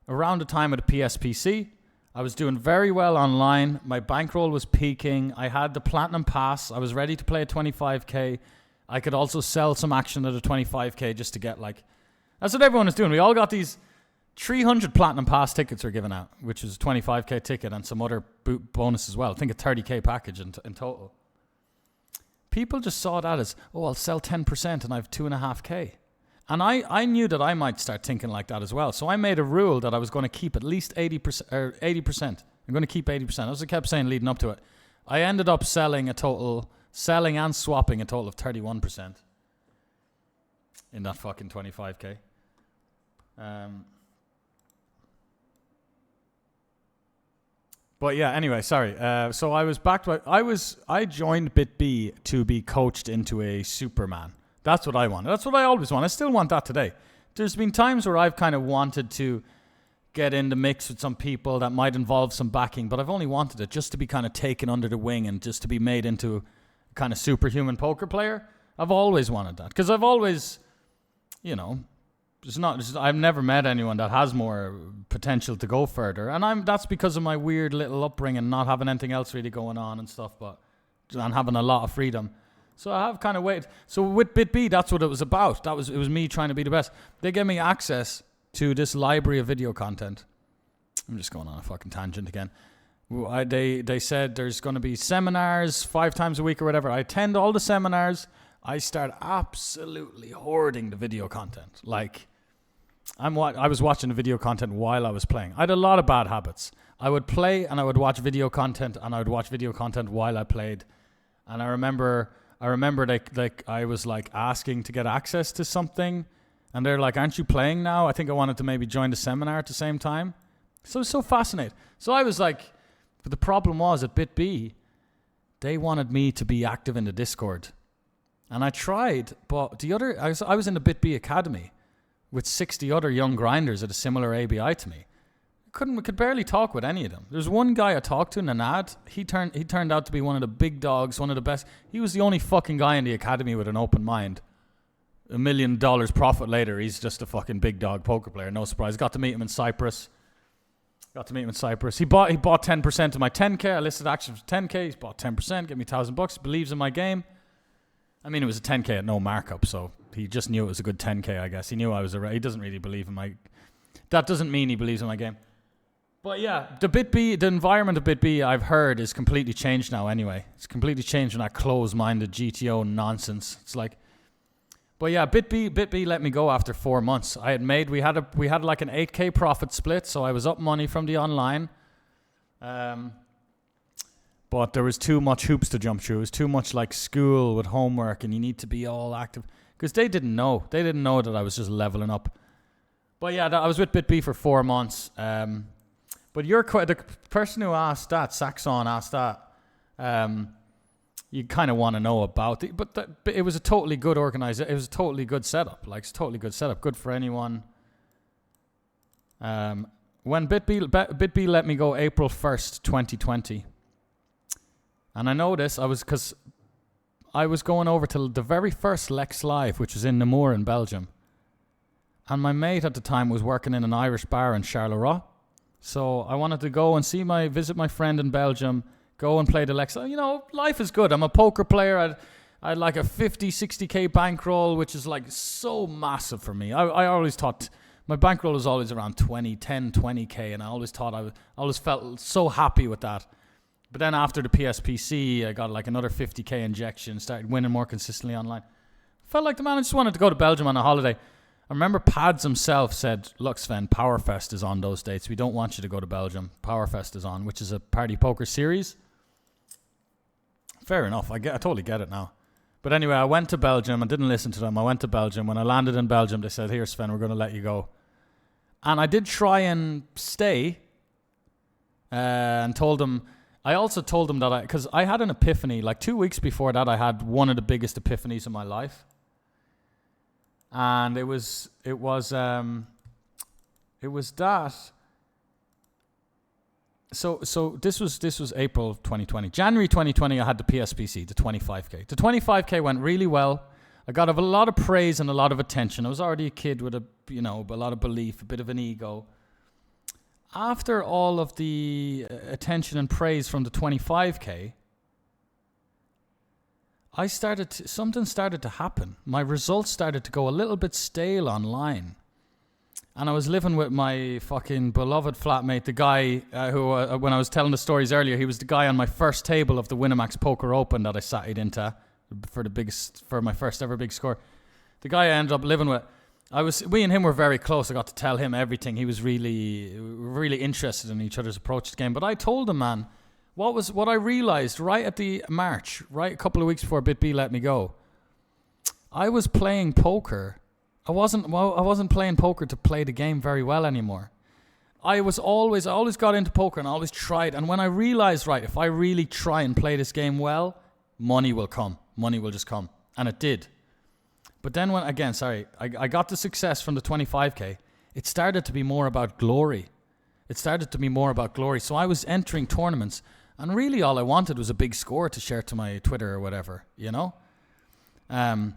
around the time of the PSPC. I was doing very well online. My bankroll was peaking. I had the platinum pass. I was ready to play a 25k. I could also sell some action at a 25k just to get, like, that's what everyone is doing. We all got these 300 platinum pass tickets were given out, which is a 25k ticket and some other bonus as well. I think a 30k package in total. People just saw that as, oh, I'll sell 10% and I have 2.5k. And I knew that I might start thinking like that as well. So I made a rule that I was going to keep at least 80%. I'm going to keep 80%. As I kept saying leading up to it. I ended up selling and swapping a total of 31% in that fucking 25k. But yeah, anyway, sorry. So I was backed by, I joined BitB to be coached into a Superman. That's what I wanted. That's what I always want. I still want that today. There's been times where I've kind of wanted to get in the mix with some people that might involve some backing, but I've only wanted it just to be kind of taken under the wing and just to be made into a kind of superhuman poker player. I've always wanted that because I've always, I've never met anyone that has more potential to go further, and that's because of my weird little upbringing, not having anything else really going on and stuff, and having a lot of freedom. So I have kind of waited. So with BitB, that's what it was about. It was me trying to be the best. They gave me access to this library of video content. I'm just going on a fucking tangent again. They said there's going to be seminars 5 times a week or whatever. I attend all the seminars. I start absolutely hoarding the video content. Like, I was watching the video content while I was playing. I had a lot of bad habits. I would play and I would watch video content and I would watch video content while I played. And I remember I was like asking to get access to something, and they're like, "Aren't you playing now?" I think I wanted to maybe join the seminar at the same time. So I was so fascinated. So I was like, but the problem was at BitB, they wanted me to be active in the Discord, and I tried, but I was in the BitB Academy with 60 other young grinders at a similar ABI to me. We could barely talk with any of them. There's one guy I talked to, Nanad. He turned out to be one of the big dogs, one of the best. He was the only fucking guy in the academy with an open mind. $1 million profit later, he's just a fucking big dog poker player. No surprise. Got to meet him in Cyprus. Got to meet him in Cyprus. He bought 10% of my 10K. I listed actions for 10K. He's bought 10%, gave me $1,000. Believes in my game. I mean, it was a 10K at no markup, so he just knew it was a good 10K, I guess. He knew I was he doesn't really believe in my... That doesn't mean he believes in my game. But yeah, the environment of BitB, I've heard, is completely changed now anyway. It's completely changed from that closed-minded GTO nonsense. It's like... But yeah, BitB let me go after 4 months. We had like an 8K profit split, so I was up money from the online. But there was too much hoops to jump through. It was too much like school with homework, and you need to be all active. Because they didn't know. They didn't know that I was just leveling up. But yeah, I was with BitB for 4 months. But the person who asked that, Saxon asked that, you kind of want to know about it. But it was a totally good organization. It was a totally good setup. Like, it's a totally good setup. Good for anyone. When BitB let me go April 1st, 2020. And I know this, because I was going over to the very first Lex Live, which was in Namur in Belgium. And my mate at the time was working in an Irish bar in Charleroi. So I wanted to go and visit my friend in Belgium, go and play the Lex. You know, life is good. I'm a poker player. I had like a 50, 60K bankroll, which is like so massive for me. I always thought my bankroll was always around 20K, and I always felt so happy with that. But then after the PSPC, I got like another 50K injection, started winning more consistently online. Felt like the man. I just wanted to go to Belgium on a holiday. I remember Pads himself said, look, Sven, Powerfest is on those dates. We don't want you to go to Belgium. Powerfest is on, which is a party poker series. Fair enough. I totally get it now. But anyway, I went to Belgium. I didn't listen to them. I went to Belgium. When I landed in Belgium, they said, here, Sven, we're going to let you go. And I did try and stay and told them... I also told them that because I had an epiphany. Like 2 weeks before that, I had one of the biggest epiphanies of my life. And it was that. So this was April 2020. January 2020, I had the PSPC, the 25K. The 25K went really well. I got a lot of praise and a lot of attention. I was already a kid with a lot of belief, a bit of an ego. After all of the attention and praise from the 25K, something started to happen. My results started to go a little bit stale online. And I was living with my fucking beloved flatmate, the guy who, when I was telling the stories earlier, he was the guy on my first table of the Winamax Poker Open that I sat into for my first ever big score. The guy I ended up living with, we and him were very close. I got to tell him everything. He was really interested in each other's approach to the game. But I told him, man, what I realized right at the March, right a couple of weeks before BitB let me go, I was playing poker. I wasn't playing poker to play the game very well anymore. I always got into poker and I always tried. And when I realized, right, if I really try and play this game well, money will come. Money will just come. And it did. But then I got the success from the 25K. It started to be more about glory. So I was entering tournaments, and really all I wanted was a big score to share to my Twitter or whatever, you know? And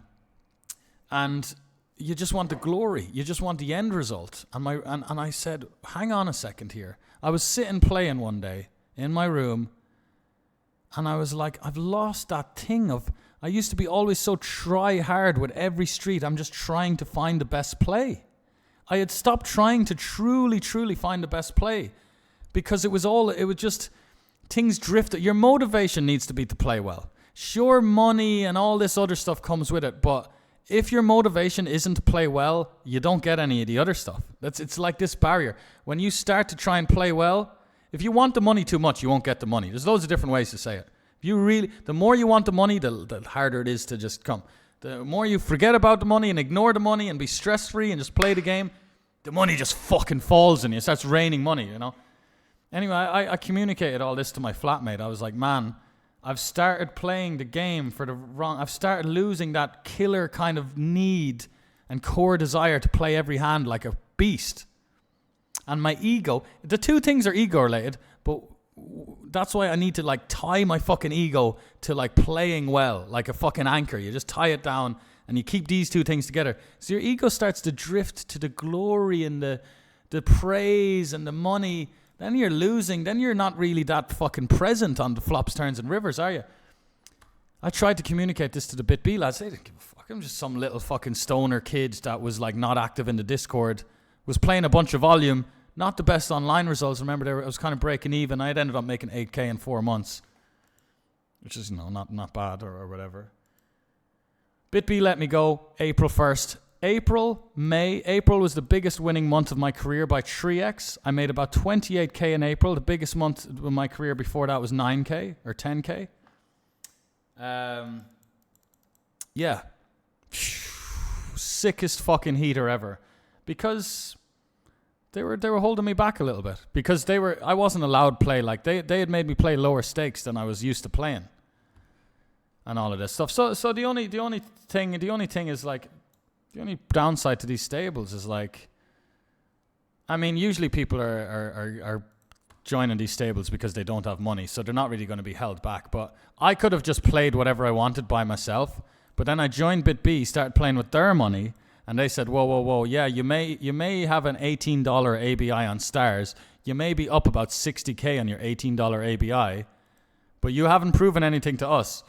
you just want the glory. You just want the end result. And I said, hang on a second here. I was sitting playing one day in my room, and I was like, I've lost that thing of... I used to be always so try hard with every street. I'm just trying to find the best play. I had stopped trying to truly find the best play because it was just things drifted. Your motivation needs to be to play well. Sure, money and all this other stuff comes with it, but if your motivation isn't to play well, you don't get any of the other stuff. It's like this barrier. When you start to try and play well, if you want the money too much, you won't get the money. There's loads of different ways to say it. The more you want the money, the harder it is to just come. The more you forget about the money and ignore the money and be stress-free and just play the game, the money just fucking falls on you. It starts raining money, you know. Anyway, I communicated all this to my flatmate. I was like, man, I've started playing the game I've started losing that killer kind of need and core desire to play every hand like a beast. And my ego, the two things are ego-related, but... that's why I need to like tie my fucking ego to like playing well, like a fucking anchor. You just tie it down and you keep these two things together. So your ego starts to drift to the glory and the praise and the money, Then you're losing. Then you're not really that fucking present on the flops, turns, and rivers, are you? I tried to communicate this to the BitB lads. They didn't give a fuck. I'm just some little fucking stoner kid that was like not active in the Discord. Was playing a bunch of volume. Not the best online results. Remember, I was kind of breaking even. I had ended up making 8K in 4 months. Which is, not bad or whatever. BitB let me go April 1st. April was the biggest winning month of my career by 3x. I made about 28K in April. The biggest month of my career before that was 9K or 10K. Yeah. Sickest fucking heater ever. Because they were holding me back a little bit. Because I wasn't allowed to play, like they had made me play lower stakes than I was used to playing. And all of this stuff. So the only thing is like, the only downside to these stables is like, I mean, usually people are joining these stables because they don't have money, so they're not really going to be held back. But I could have just played whatever I wanted by myself, but then I joined BitB, started playing with their money, and they said, whoa, yeah, you may have an $18 ABI on stars, you may be up about 60K on your $18 ABI, but you haven't proven anything to us.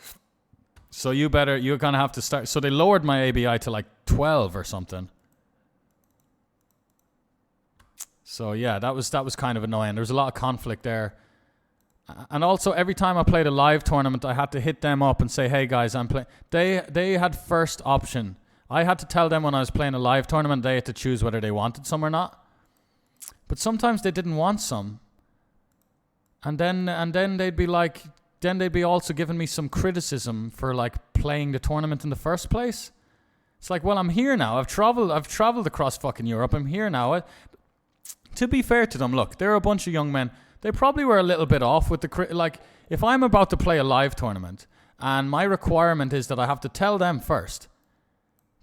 So you're going to have to start. So they lowered my ABI to like 12 or something. So yeah, that was kind of annoying. There was a lot of conflict there. And also every time I played a live tournament, I had to hit them up and say, hey guys, I'm playing. They had first option. I had to tell them when I was playing a live tournament, they had to choose whether they wanted some or not. But sometimes they didn't want some. And then they'd be like, then they'd be also giving me some criticism for like playing the tournament in the first place. It's like, well, I'm here now. I've traveled across fucking Europe. I'm here now. To be fair to them, look, they're a bunch of young men. They probably were a little bit off with like, if I'm about to play a live tournament and my requirement is that I have to tell them first,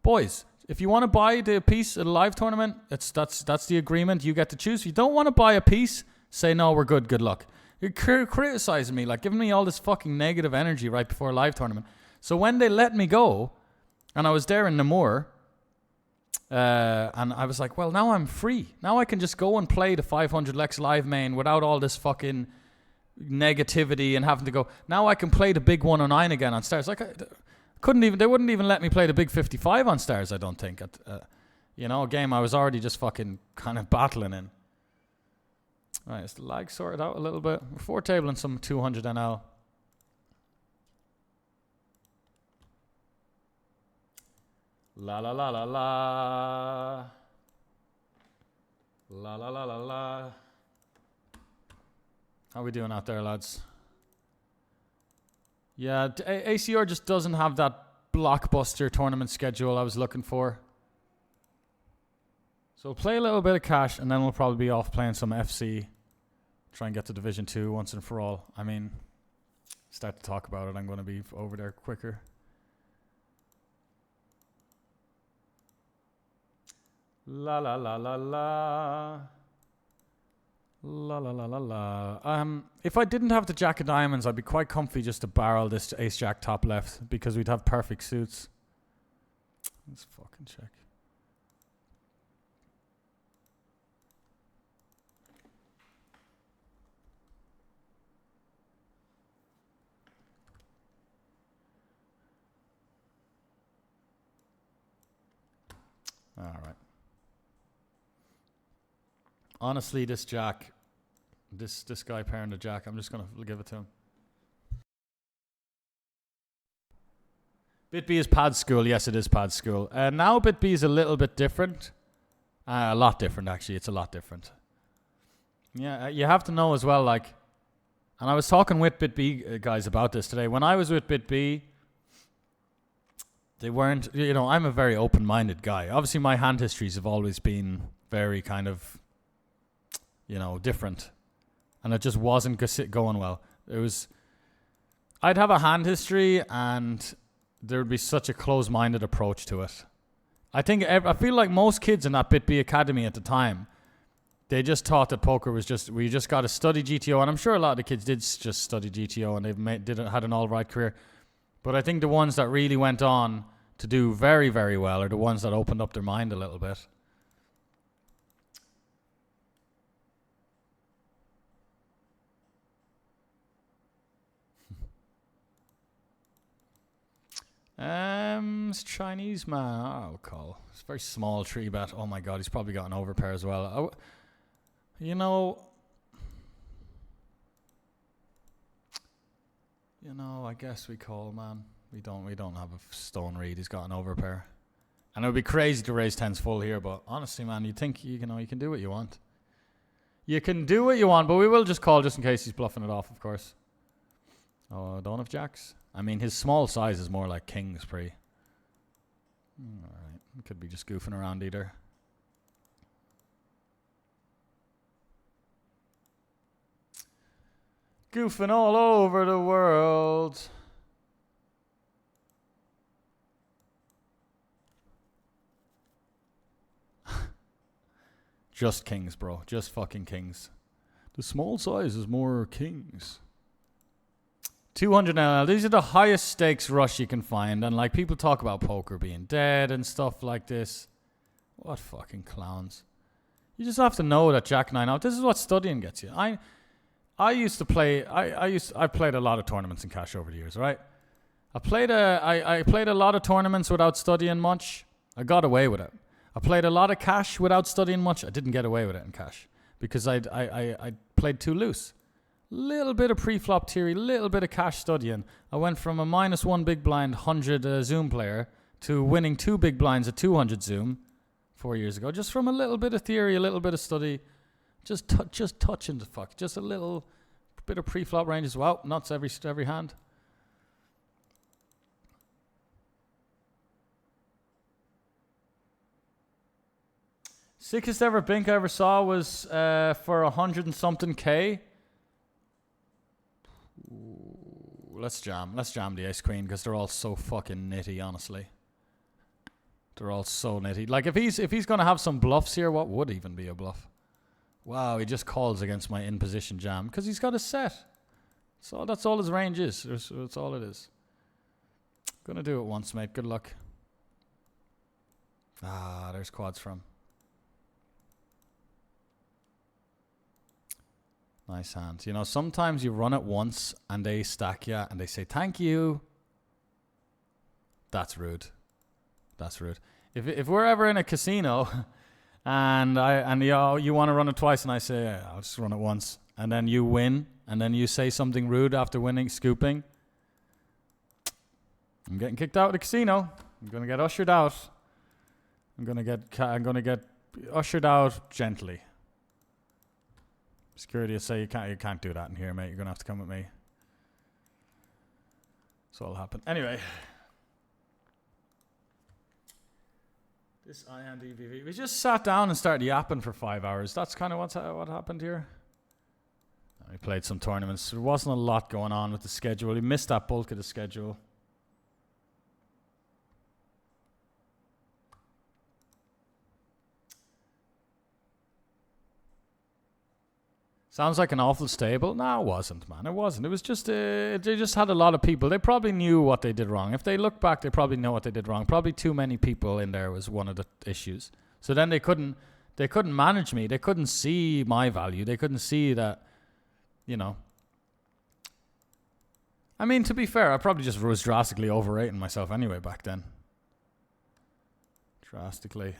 boys, if you want to buy the piece at a live tournament, that's the agreement. You get to choose. If you don't want to buy a piece, say no, we're good. Good luck. You're criticizing me, like giving me all this fucking negative energy right before a live tournament. So when they let me go, and I was there in Namur, and I was like, well, now I'm free. Now I can just go and play the 500 Lex live main without all this fucking negativity and having to go. Now I can play the big 109 again on stars. Like, they wouldn't even let me play the big 55 on stars, I don't think. A game I was already just fucking kind of battling in. Right, is the lag sorted out a little bit? We're 4-tabling some 200 NL. La la la la la. La la la la la. How we doing out there, lads? Yeah, ACR just doesn't have that blockbuster tournament schedule I was looking for. So we'll play a little bit of cash, and then we'll probably be off playing some FC. Try and get to Division 2 once and for all. I mean, start to talk about it, I'm going to be over there quicker. La la la la la. La la la la la. If I didn't have the Jack of Diamonds, I'd be quite comfy just to barrel this Ace Jack top left because we'd have perfect suits. Let's fucking check. All right. Honestly, this Jack, this guy pairing the Jack, I'm just going to give it to him. BitB is pad school. Yes, it is pad school. Now BitB is a little bit different. A lot different, actually. It's a lot different. Yeah, you have to know as well, like, and I was talking with BitB guys about this today. When I was with BitB, they weren't, I'm a very open-minded guy. Obviously, my hand histories have always been very kind of, different. And it just wasn't going well. I'd have a hand history and there would be such a close-minded approach to it. I feel like most kids in that BitB Academy at the time, they just thought that poker was we just got to study GTO. And I'm sure a lot of the kids did just study GTO and they've had an all right career. But I think the ones that really went on to do very, very well are the ones that opened up their mind a little bit. It's Chinese man. I'll call. It's a very small tree bet. Oh my god, he's probably got an overpair as well. You know, I guess we call, man. We don't have a stone read. He's got an overpair. And it would be crazy to raise tens full here, but honestly, man, you think you can do what you want. You can do what you want, but we will just call just in case he's bluffing it off, of course. Oh, don't have jacks. I mean, his small size is more like kings pre. Alright, could be just goofing around either. Goofing all over the world. Just kings, bro. Just fucking kings. The small size is more kings. 200 now. These are the highest stakes rush you can find. And like people talk about poker being dead and stuff like this. What fucking clowns. You just have to know that Jack 9 out. This is what studying gets you. I used to play. I played a lot of tournaments in cash over the years, right? I played a lot of tournaments without studying much. I got away with it. I played a lot of cash without studying much. I didn't get away with it in cash because I played too loose. Little bit of pre-flop theory, little bit of cash studying. I went from a -1 big blind 100 Zoom player to winning 2 big blinds at 200 Zoom 4 years ago. Just from a little bit of theory, a little bit of study. Just touching the fuck. Just a little bit of pre-flop range as well. Nuts every hand. Sickest ever bink I ever saw was for 100 and something K. Ooh, let's jam the ace queen because they're all so fucking nitty, honestly. They're all so nitty. Like if he's gonna have some bluffs here, what would even be a bluff? Wow, he just calls against my in position jam because he's got a set. So that's all his range is. That's all it is. Gonna do it once, mate. Good luck. Ah, there's quads from. Nice hand. You know, sometimes you run it once and they stack you and they say thank you. That's rude. That's rude. If we're ever in a casino and you want to run it twice and I say yeah, I'll just run it once and then you win and then you say something rude after winning, scooping, I'm getting kicked out of the casino. I'm gonna get ushered out. I'm gonna get ushered out gently. Security will say you can't do that in here, mate. You're gonna have to come with me. So it'll happen. Anyway. This IAM DVV. We just sat down and started yapping for 5 hours. That's kind of what happened here. We played some tournaments. There wasn't a lot going on with the schedule. We missed that bulk of the schedule. Sounds like an awful stable. No, it wasn't, man. It wasn't. It was just, they just had a lot of people. They probably knew what they did wrong. If they look back, they probably know what they did wrong. Probably too many people in there was one of the issues. So then they couldn't manage me. They couldn't see my value. They couldn't see that, you know. I mean, to be fair, I probably just was drastically overrating myself anyway back then. Drastically.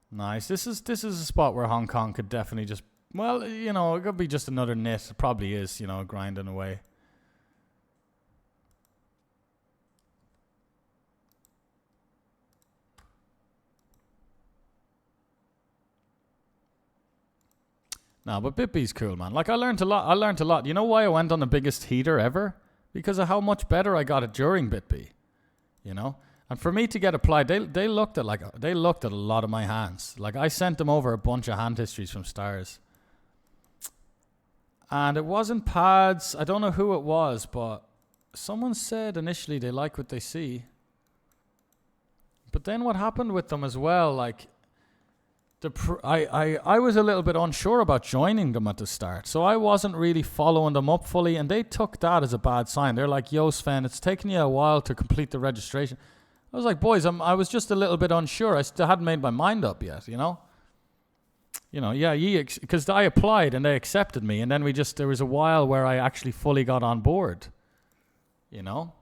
Nice. This is a spot where Hong Kong could definitely just, well, you know, it could be just another nit. It probably is, you know, grinding away. No, but BitB's cool, man. Like, I learned a lot. You know why I went on the biggest heater ever? Because of how much better I got it during BitB. You know? And for me to get applied, they looked at a lot of my hands. Like I sent them over a bunch of hand histories from Stars. And it wasn't pads. I don't know who it was, but someone said initially they like what they see. But then what happened with them as well, like I was a little bit unsure about joining them at the start. So I wasn't really following them up fully, and they took that as a bad sign. They're like, yo, Sven, it's taking you a while to complete the registration. I was like, boys, I was just a little bit unsure. I still hadn't made my mind up yet, you know? You know, yeah, because I applied and they accepted me, and then there was a while where I actually fully got on board. You know?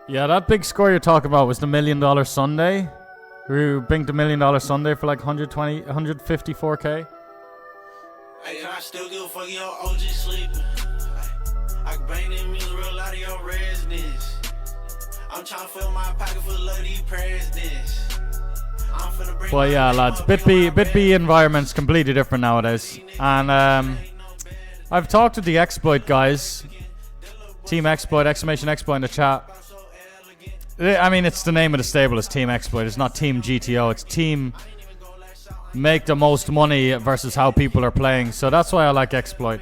Yeah, that big score you're talking about was the $1 Million Sunday. We binked the $1 Million Sunday for like 154K. Hey, I still give a fuck your OG sleeping. I can bang them music real out of your residence. I'm trying to fill my pocket full of these presidents. I'm finna bring. But yeah, lads, BitB environment's completely different nowadays. And I've talked with the Exploit guys. Team Exploit, exclamation Exploit in the chat. I mean, it's the name of the stable is Team Exploit. It's not Team GTO. It's Team Make the Most Money versus how people are playing. So that's why I like Exploit.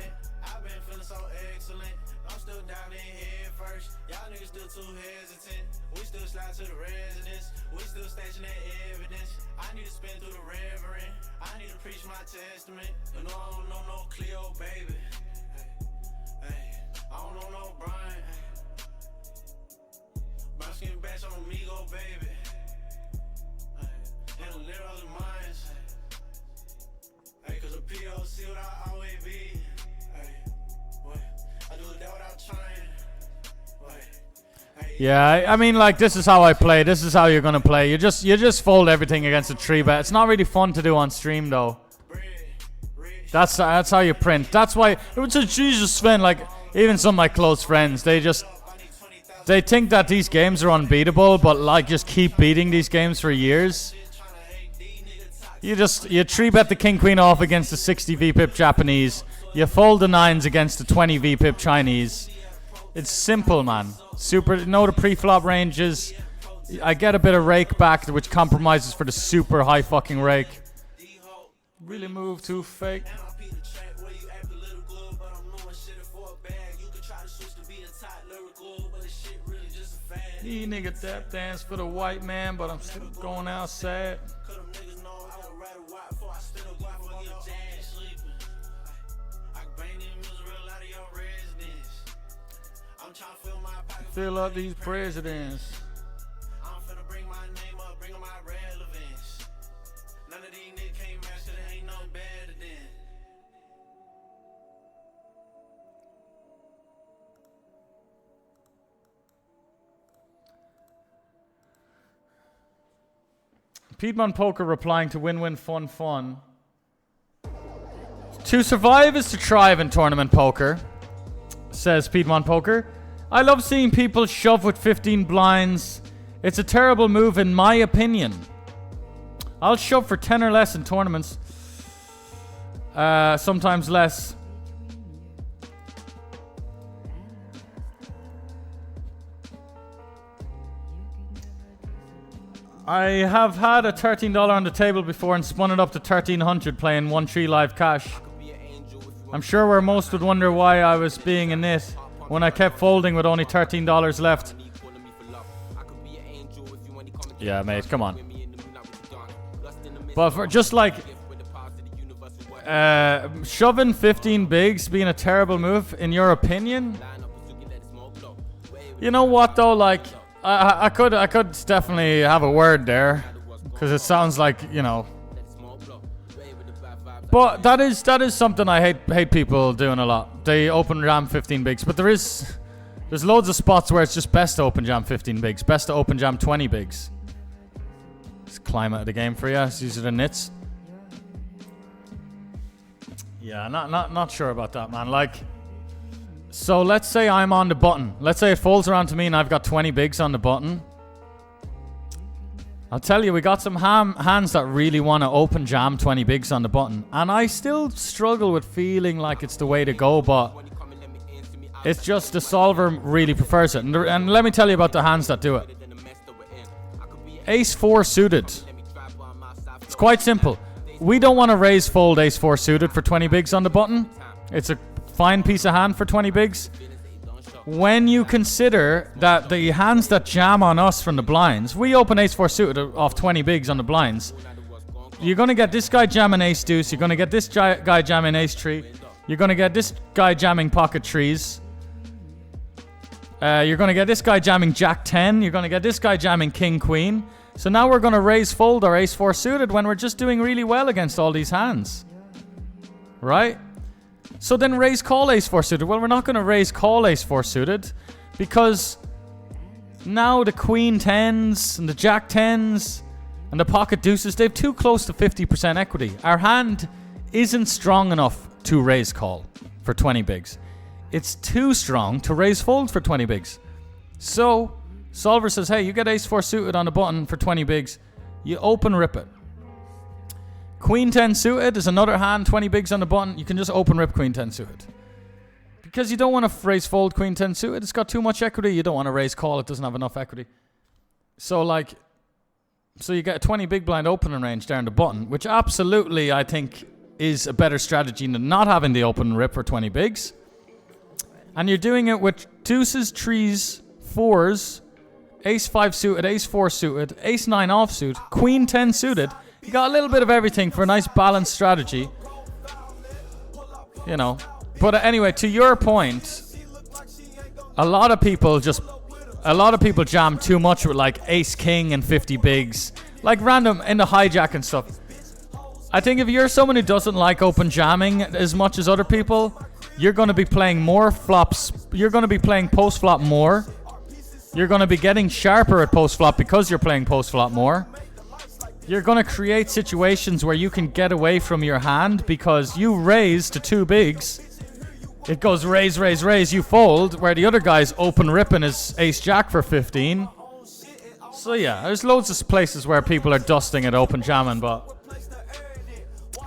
Yeah, I mean, like, this is how I play. This is how you're gonna play. You just fold everything against a 3-bet. It's not really fun to do on stream, though. That's how you print. That's why it was a Jesus Sven. Like, even some of my close friends, they think that these games are unbeatable, but like just keep beating these games for years. You 3-bet the King Queen off against the 60 VPIP Japanese. You fold the 9s against the 20 VPIP Chinese. It's simple, man. Know the pre-flop ranges. I get a bit of rake back, which compromises for the super high fucking rake. Really move too fake. He nigga tap dance for the white man, but I'm still going outside. Fill up these presidents. I'm finna bring my name up, bring my relevance. None of these niggas can't match, so there ain't nothing better than. Piedmont Poker replying to win-win fun. To survive is to thrive in tournament poker, says Piedmont Poker. I love seeing people shove with 15 blinds. It's a terrible move in my opinion. I'll shove for 10 or less in tournaments. Sometimes less. I have had a $13 on the table before and spun it up to 1,300 playing 1-3 live cash. I'm sure where most would wonder why I was being a nit when I kept folding with only $13 left. Yeah, mate, come on. But for just like shoving 15 bigs being a terrible move, in your opinion? You know what though, like I could definitely have a word there, because it sounds like, you know. But that is something I hate people doing a lot. They open jam 15 bigs, but there's loads of spots where it's just best to open jam 15 bigs, best to open jam 20 bigs. It's climate of the game for you. These are the nits. Yeah, not sure about that, man. Like, So let's say I'm on the button. Let's say it folds around to me and I've got 20 bigs on the button. I'll tell you, we got some hands that really want to open jam 20 bigs on the button. And I still struggle with feeling like it's the way to go, but it's just the solver really prefers it. And let me tell you about the hands that do it. Ace-4 suited. It's quite simple. We don't want to raise fold Ace-4 suited for 20 bigs on the button. It's a fine piece of hand for 20 bigs. When you consider that the hands that jam on us from the blinds, we open Ace-4 suited off 20 bigs on the blinds. You're going to get this guy jamming Ace-Deuce. You're going to get this guy jamming Ace-3. You're going to get this guy jamming pocket trees. You're going to get this guy jamming Jack-10. You're going to get this guy jamming King-Queen. So now we're going to raise fold our Ace-4 suited when we're just doing really well against all these hands. Right? So then raise call Ace-4 suited. Well, we're not going to raise call Ace-4 suited because now the Queen 10s and the Jack 10s and the pocket deuces, they've too close to 50% equity. Our hand isn't strong enough to raise call for 20 bigs. It's too strong to raise fold for 20 bigs. So solver says, hey, you get Ace-4 suited on the button for 20 bigs. You open rip it. Queen 10 suited is another hand, 20 bigs on the button. You can just open rip Queen 10 suited. Because you don't want to raise fold Queen 10 suited. It's got too much equity. You don't want to raise call. It doesn't have enough equity. So you get a 20 big blind opening range there on the button, which absolutely I think is a better strategy than not having the open rip for 20 bigs. And you're doing it with deuces, trees, fours, Ace-5 suited, Ace-4 suited, Ace-9 offsuit, Queen 10 suited. You got a little bit of everything for a nice balanced strategy. You know. But anyway, to your point, a lot of people jam too much with like Ace-King and 50 bigs. Like random in the hijack and stuff. I think if you're someone who doesn't like open jamming as much as other people, you're going to be playing more flops. You're going to be playing post-flop more. You're going to be getting sharper at post-flop because you're playing post-flop more. You're going to create situations where you can get away from your hand because you raise to 2 bigs. It goes raise, raise, raise, you fold, where the other guy's open ripping his ace-jack for 15. So yeah, there's loads of places where people are dusting at open jamming, but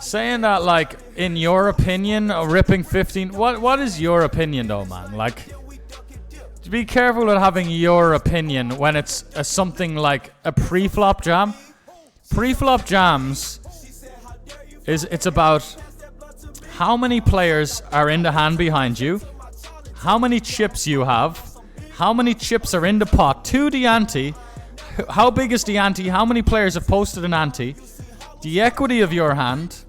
saying that, like, in your opinion, ripping 15, what is your opinion though, man? Like, be careful with having your opinion when it's something like a pre-flop jam. Pre-flop jams it's about how many players are in the hand behind you, how many chips you have, how many chips are in the pot to the ante, how big is the ante, how many players have posted an ante, the equity of your hand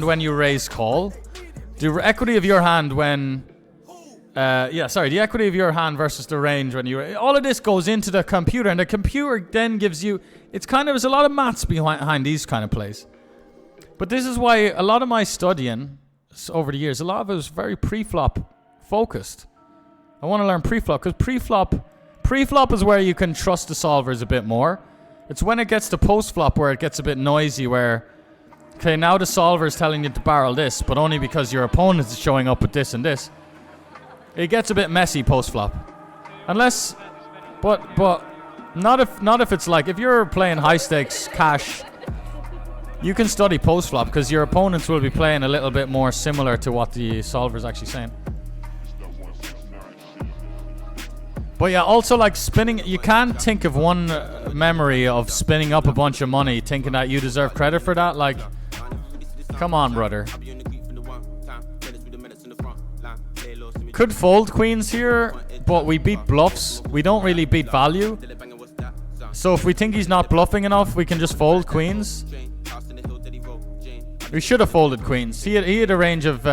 when you raise call, the equity of your hand when the equity of your hand versus the range when you... All of this goes into the computer, and the computer then gives you... There's a lot of maths behind these kind of plays. But this is why a lot of my studying over the years, a lot of it was very pre-flop focused. I want to learn pre-flop, because pre-flop is where you can trust the solvers a bit more. It's when it gets to post-flop where it gets a bit noisy, where... Okay, now the solver is telling you to barrel this, but only because your opponent is showing up with this and this. It gets a bit messy post-flop. Unless... But not if it's like... If you're playing high-stakes cash, you can study post-flop, because your opponents will be playing a little bit more similar to what the solver's actually saying. But yeah, also like spinning... You can't think of one memory of spinning up a bunch of money thinking that you deserve credit for that. Like, come on, brother. Could fold queens here, but we beat bluffs. We don't really beat value. So if we think he's not bluffing enough, we can just fold queens. We should have folded queens. He had a range of...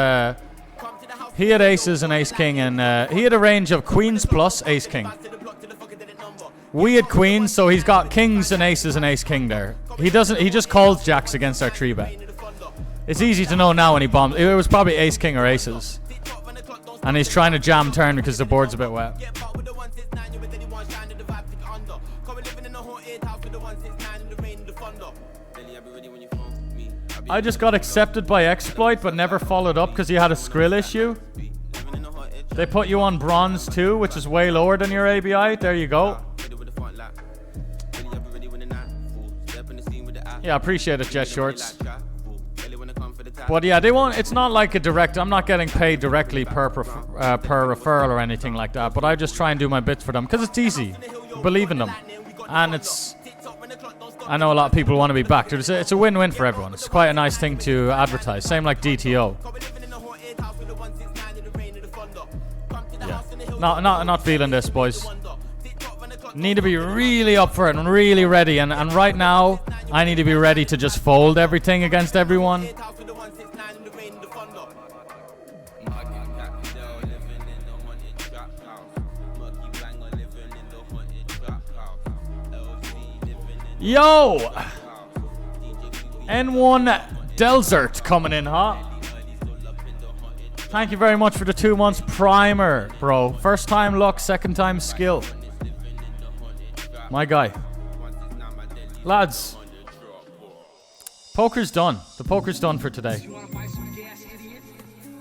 he had aces and ace-king, and he had a range of queens plus ace-king. We had queens, so he's got kings and aces and ace-king there. He just calls jacks against our 3-bet. It's easy to know now when he bombs. It was probably ace-king or aces. And he's trying to jam turn because the board's a bit wet. I just got accepted by Exploit but never followed up because you had a Skrill issue. They put you on bronze 2, which is way lower than your ABI. There you go. Yeah, I appreciate it, Jet Shorts. But yeah, they won't. It's not like a direct. I'm not getting paid directly per referral or anything like that. But I just try and do my bits for them because it's easy. Believe in them, and it's. I know a lot of people want to be backed. It's a win-win for everyone. It's quite a nice thing to advertise. Same like DTO. Yeah. Not feeling this, boys. Need to be really up for it and really ready. And right now, I need to be ready to just fold everything against everyone. Yo! N1 Delzert coming in, huh? Thank you very much for the 2 months primer, bro. First time luck, second time skill. My guy. Lads. Poker's done. The poker's done for today.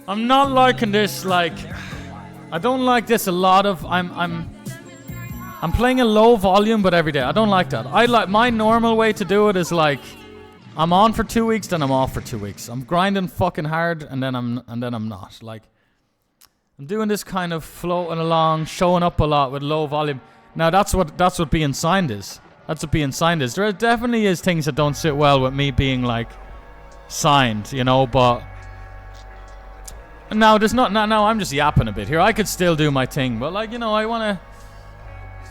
I'm not liking this, like... I don't like this a lot of... I'm playing a low volume, but every day. I don't like that. I like my normal way to do it is like I'm on for 2 weeks, then I'm off for 2 weeks. I'm grinding fucking hard, and then I'm not. Like I'm doing this kind of floating along, showing up a lot with low volume. Now that's what being signed is. That's what being signed is. There definitely is things that don't sit well with me being like signed, you know. But now there's not. Now I'm just yapping a bit here. I could still do my thing, but like I want to.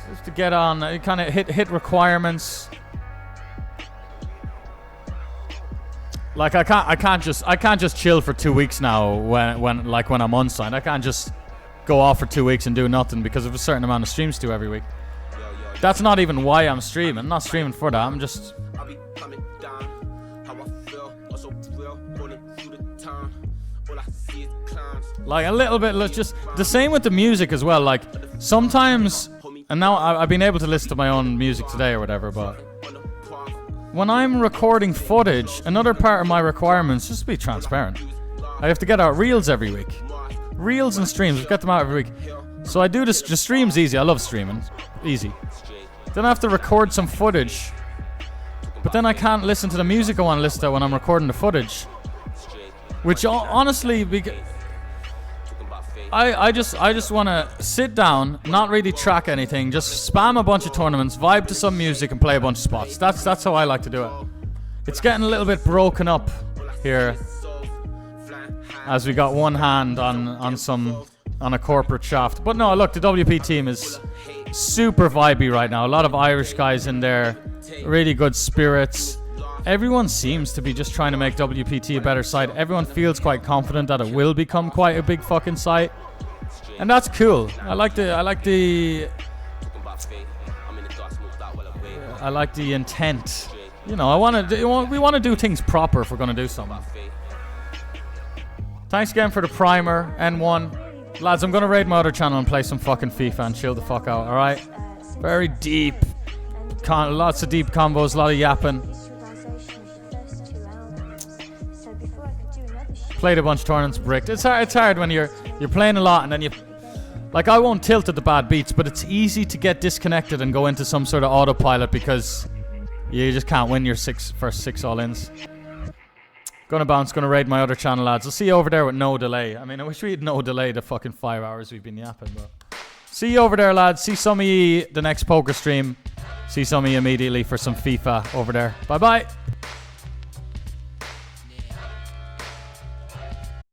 Just to get on, kind of hit requirements. Like I can't just chill for 2 weeks now when I'm unsigned. I can't just go off for 2 weeks and do nothing because of a certain amount of streams to do every week. That's not even why I'm streaming. I'm not streaming for that. I'm just. Like a little bit, just the same with the music as well. Like sometimes. And now I've been able to listen to my own music today or whatever, but when I'm recording footage, another part of my requirements is just to be transparent. I have to get out reels every week. Reels and streams, get them out every week. So I do this, the stream's easy, I love streaming, easy. Then I have to record some footage, but then I can't listen to the music I want to listen to when I'm recording the footage. Which honestly, I just want to sit down, not really track anything, just spam a bunch of tournaments, vibe to some music, and play a bunch of spots. That's how I like to do it. It's getting a little bit broken up here, as we got one hand on a corporate shaft. But no, look, the WP team is super vibey right now. A lot of Irish guys in there, really good spirits. Everyone seems to be just trying to make WPT a better site. Everyone feels quite confident that it will become quite a big fucking site. And that's cool. I like the intent. You know, we want to do things proper if we're going to do something. Thanks again for the primer, N1. Lads, I'm going to raid my other channel and play some fucking FIFA and chill the fuck out, alright? Very deep. Lots of deep combos, a lot of yapping. Played a bunch of tournaments, bricked. It's hard when you're playing a lot and then like I won't tilt at the bad beats, but it's easy to get disconnected and go into some sort of autopilot because you just can't win your first six all-ins. Gonna bounce, gonna raid my other channel, lads. I'll see you over there with no delay. I mean, I wish we had no delay the fucking 5 hours we've been yapping, but see you over there, lads. See some of you the next poker stream. See some of you immediately for some FIFA over there. Bye bye.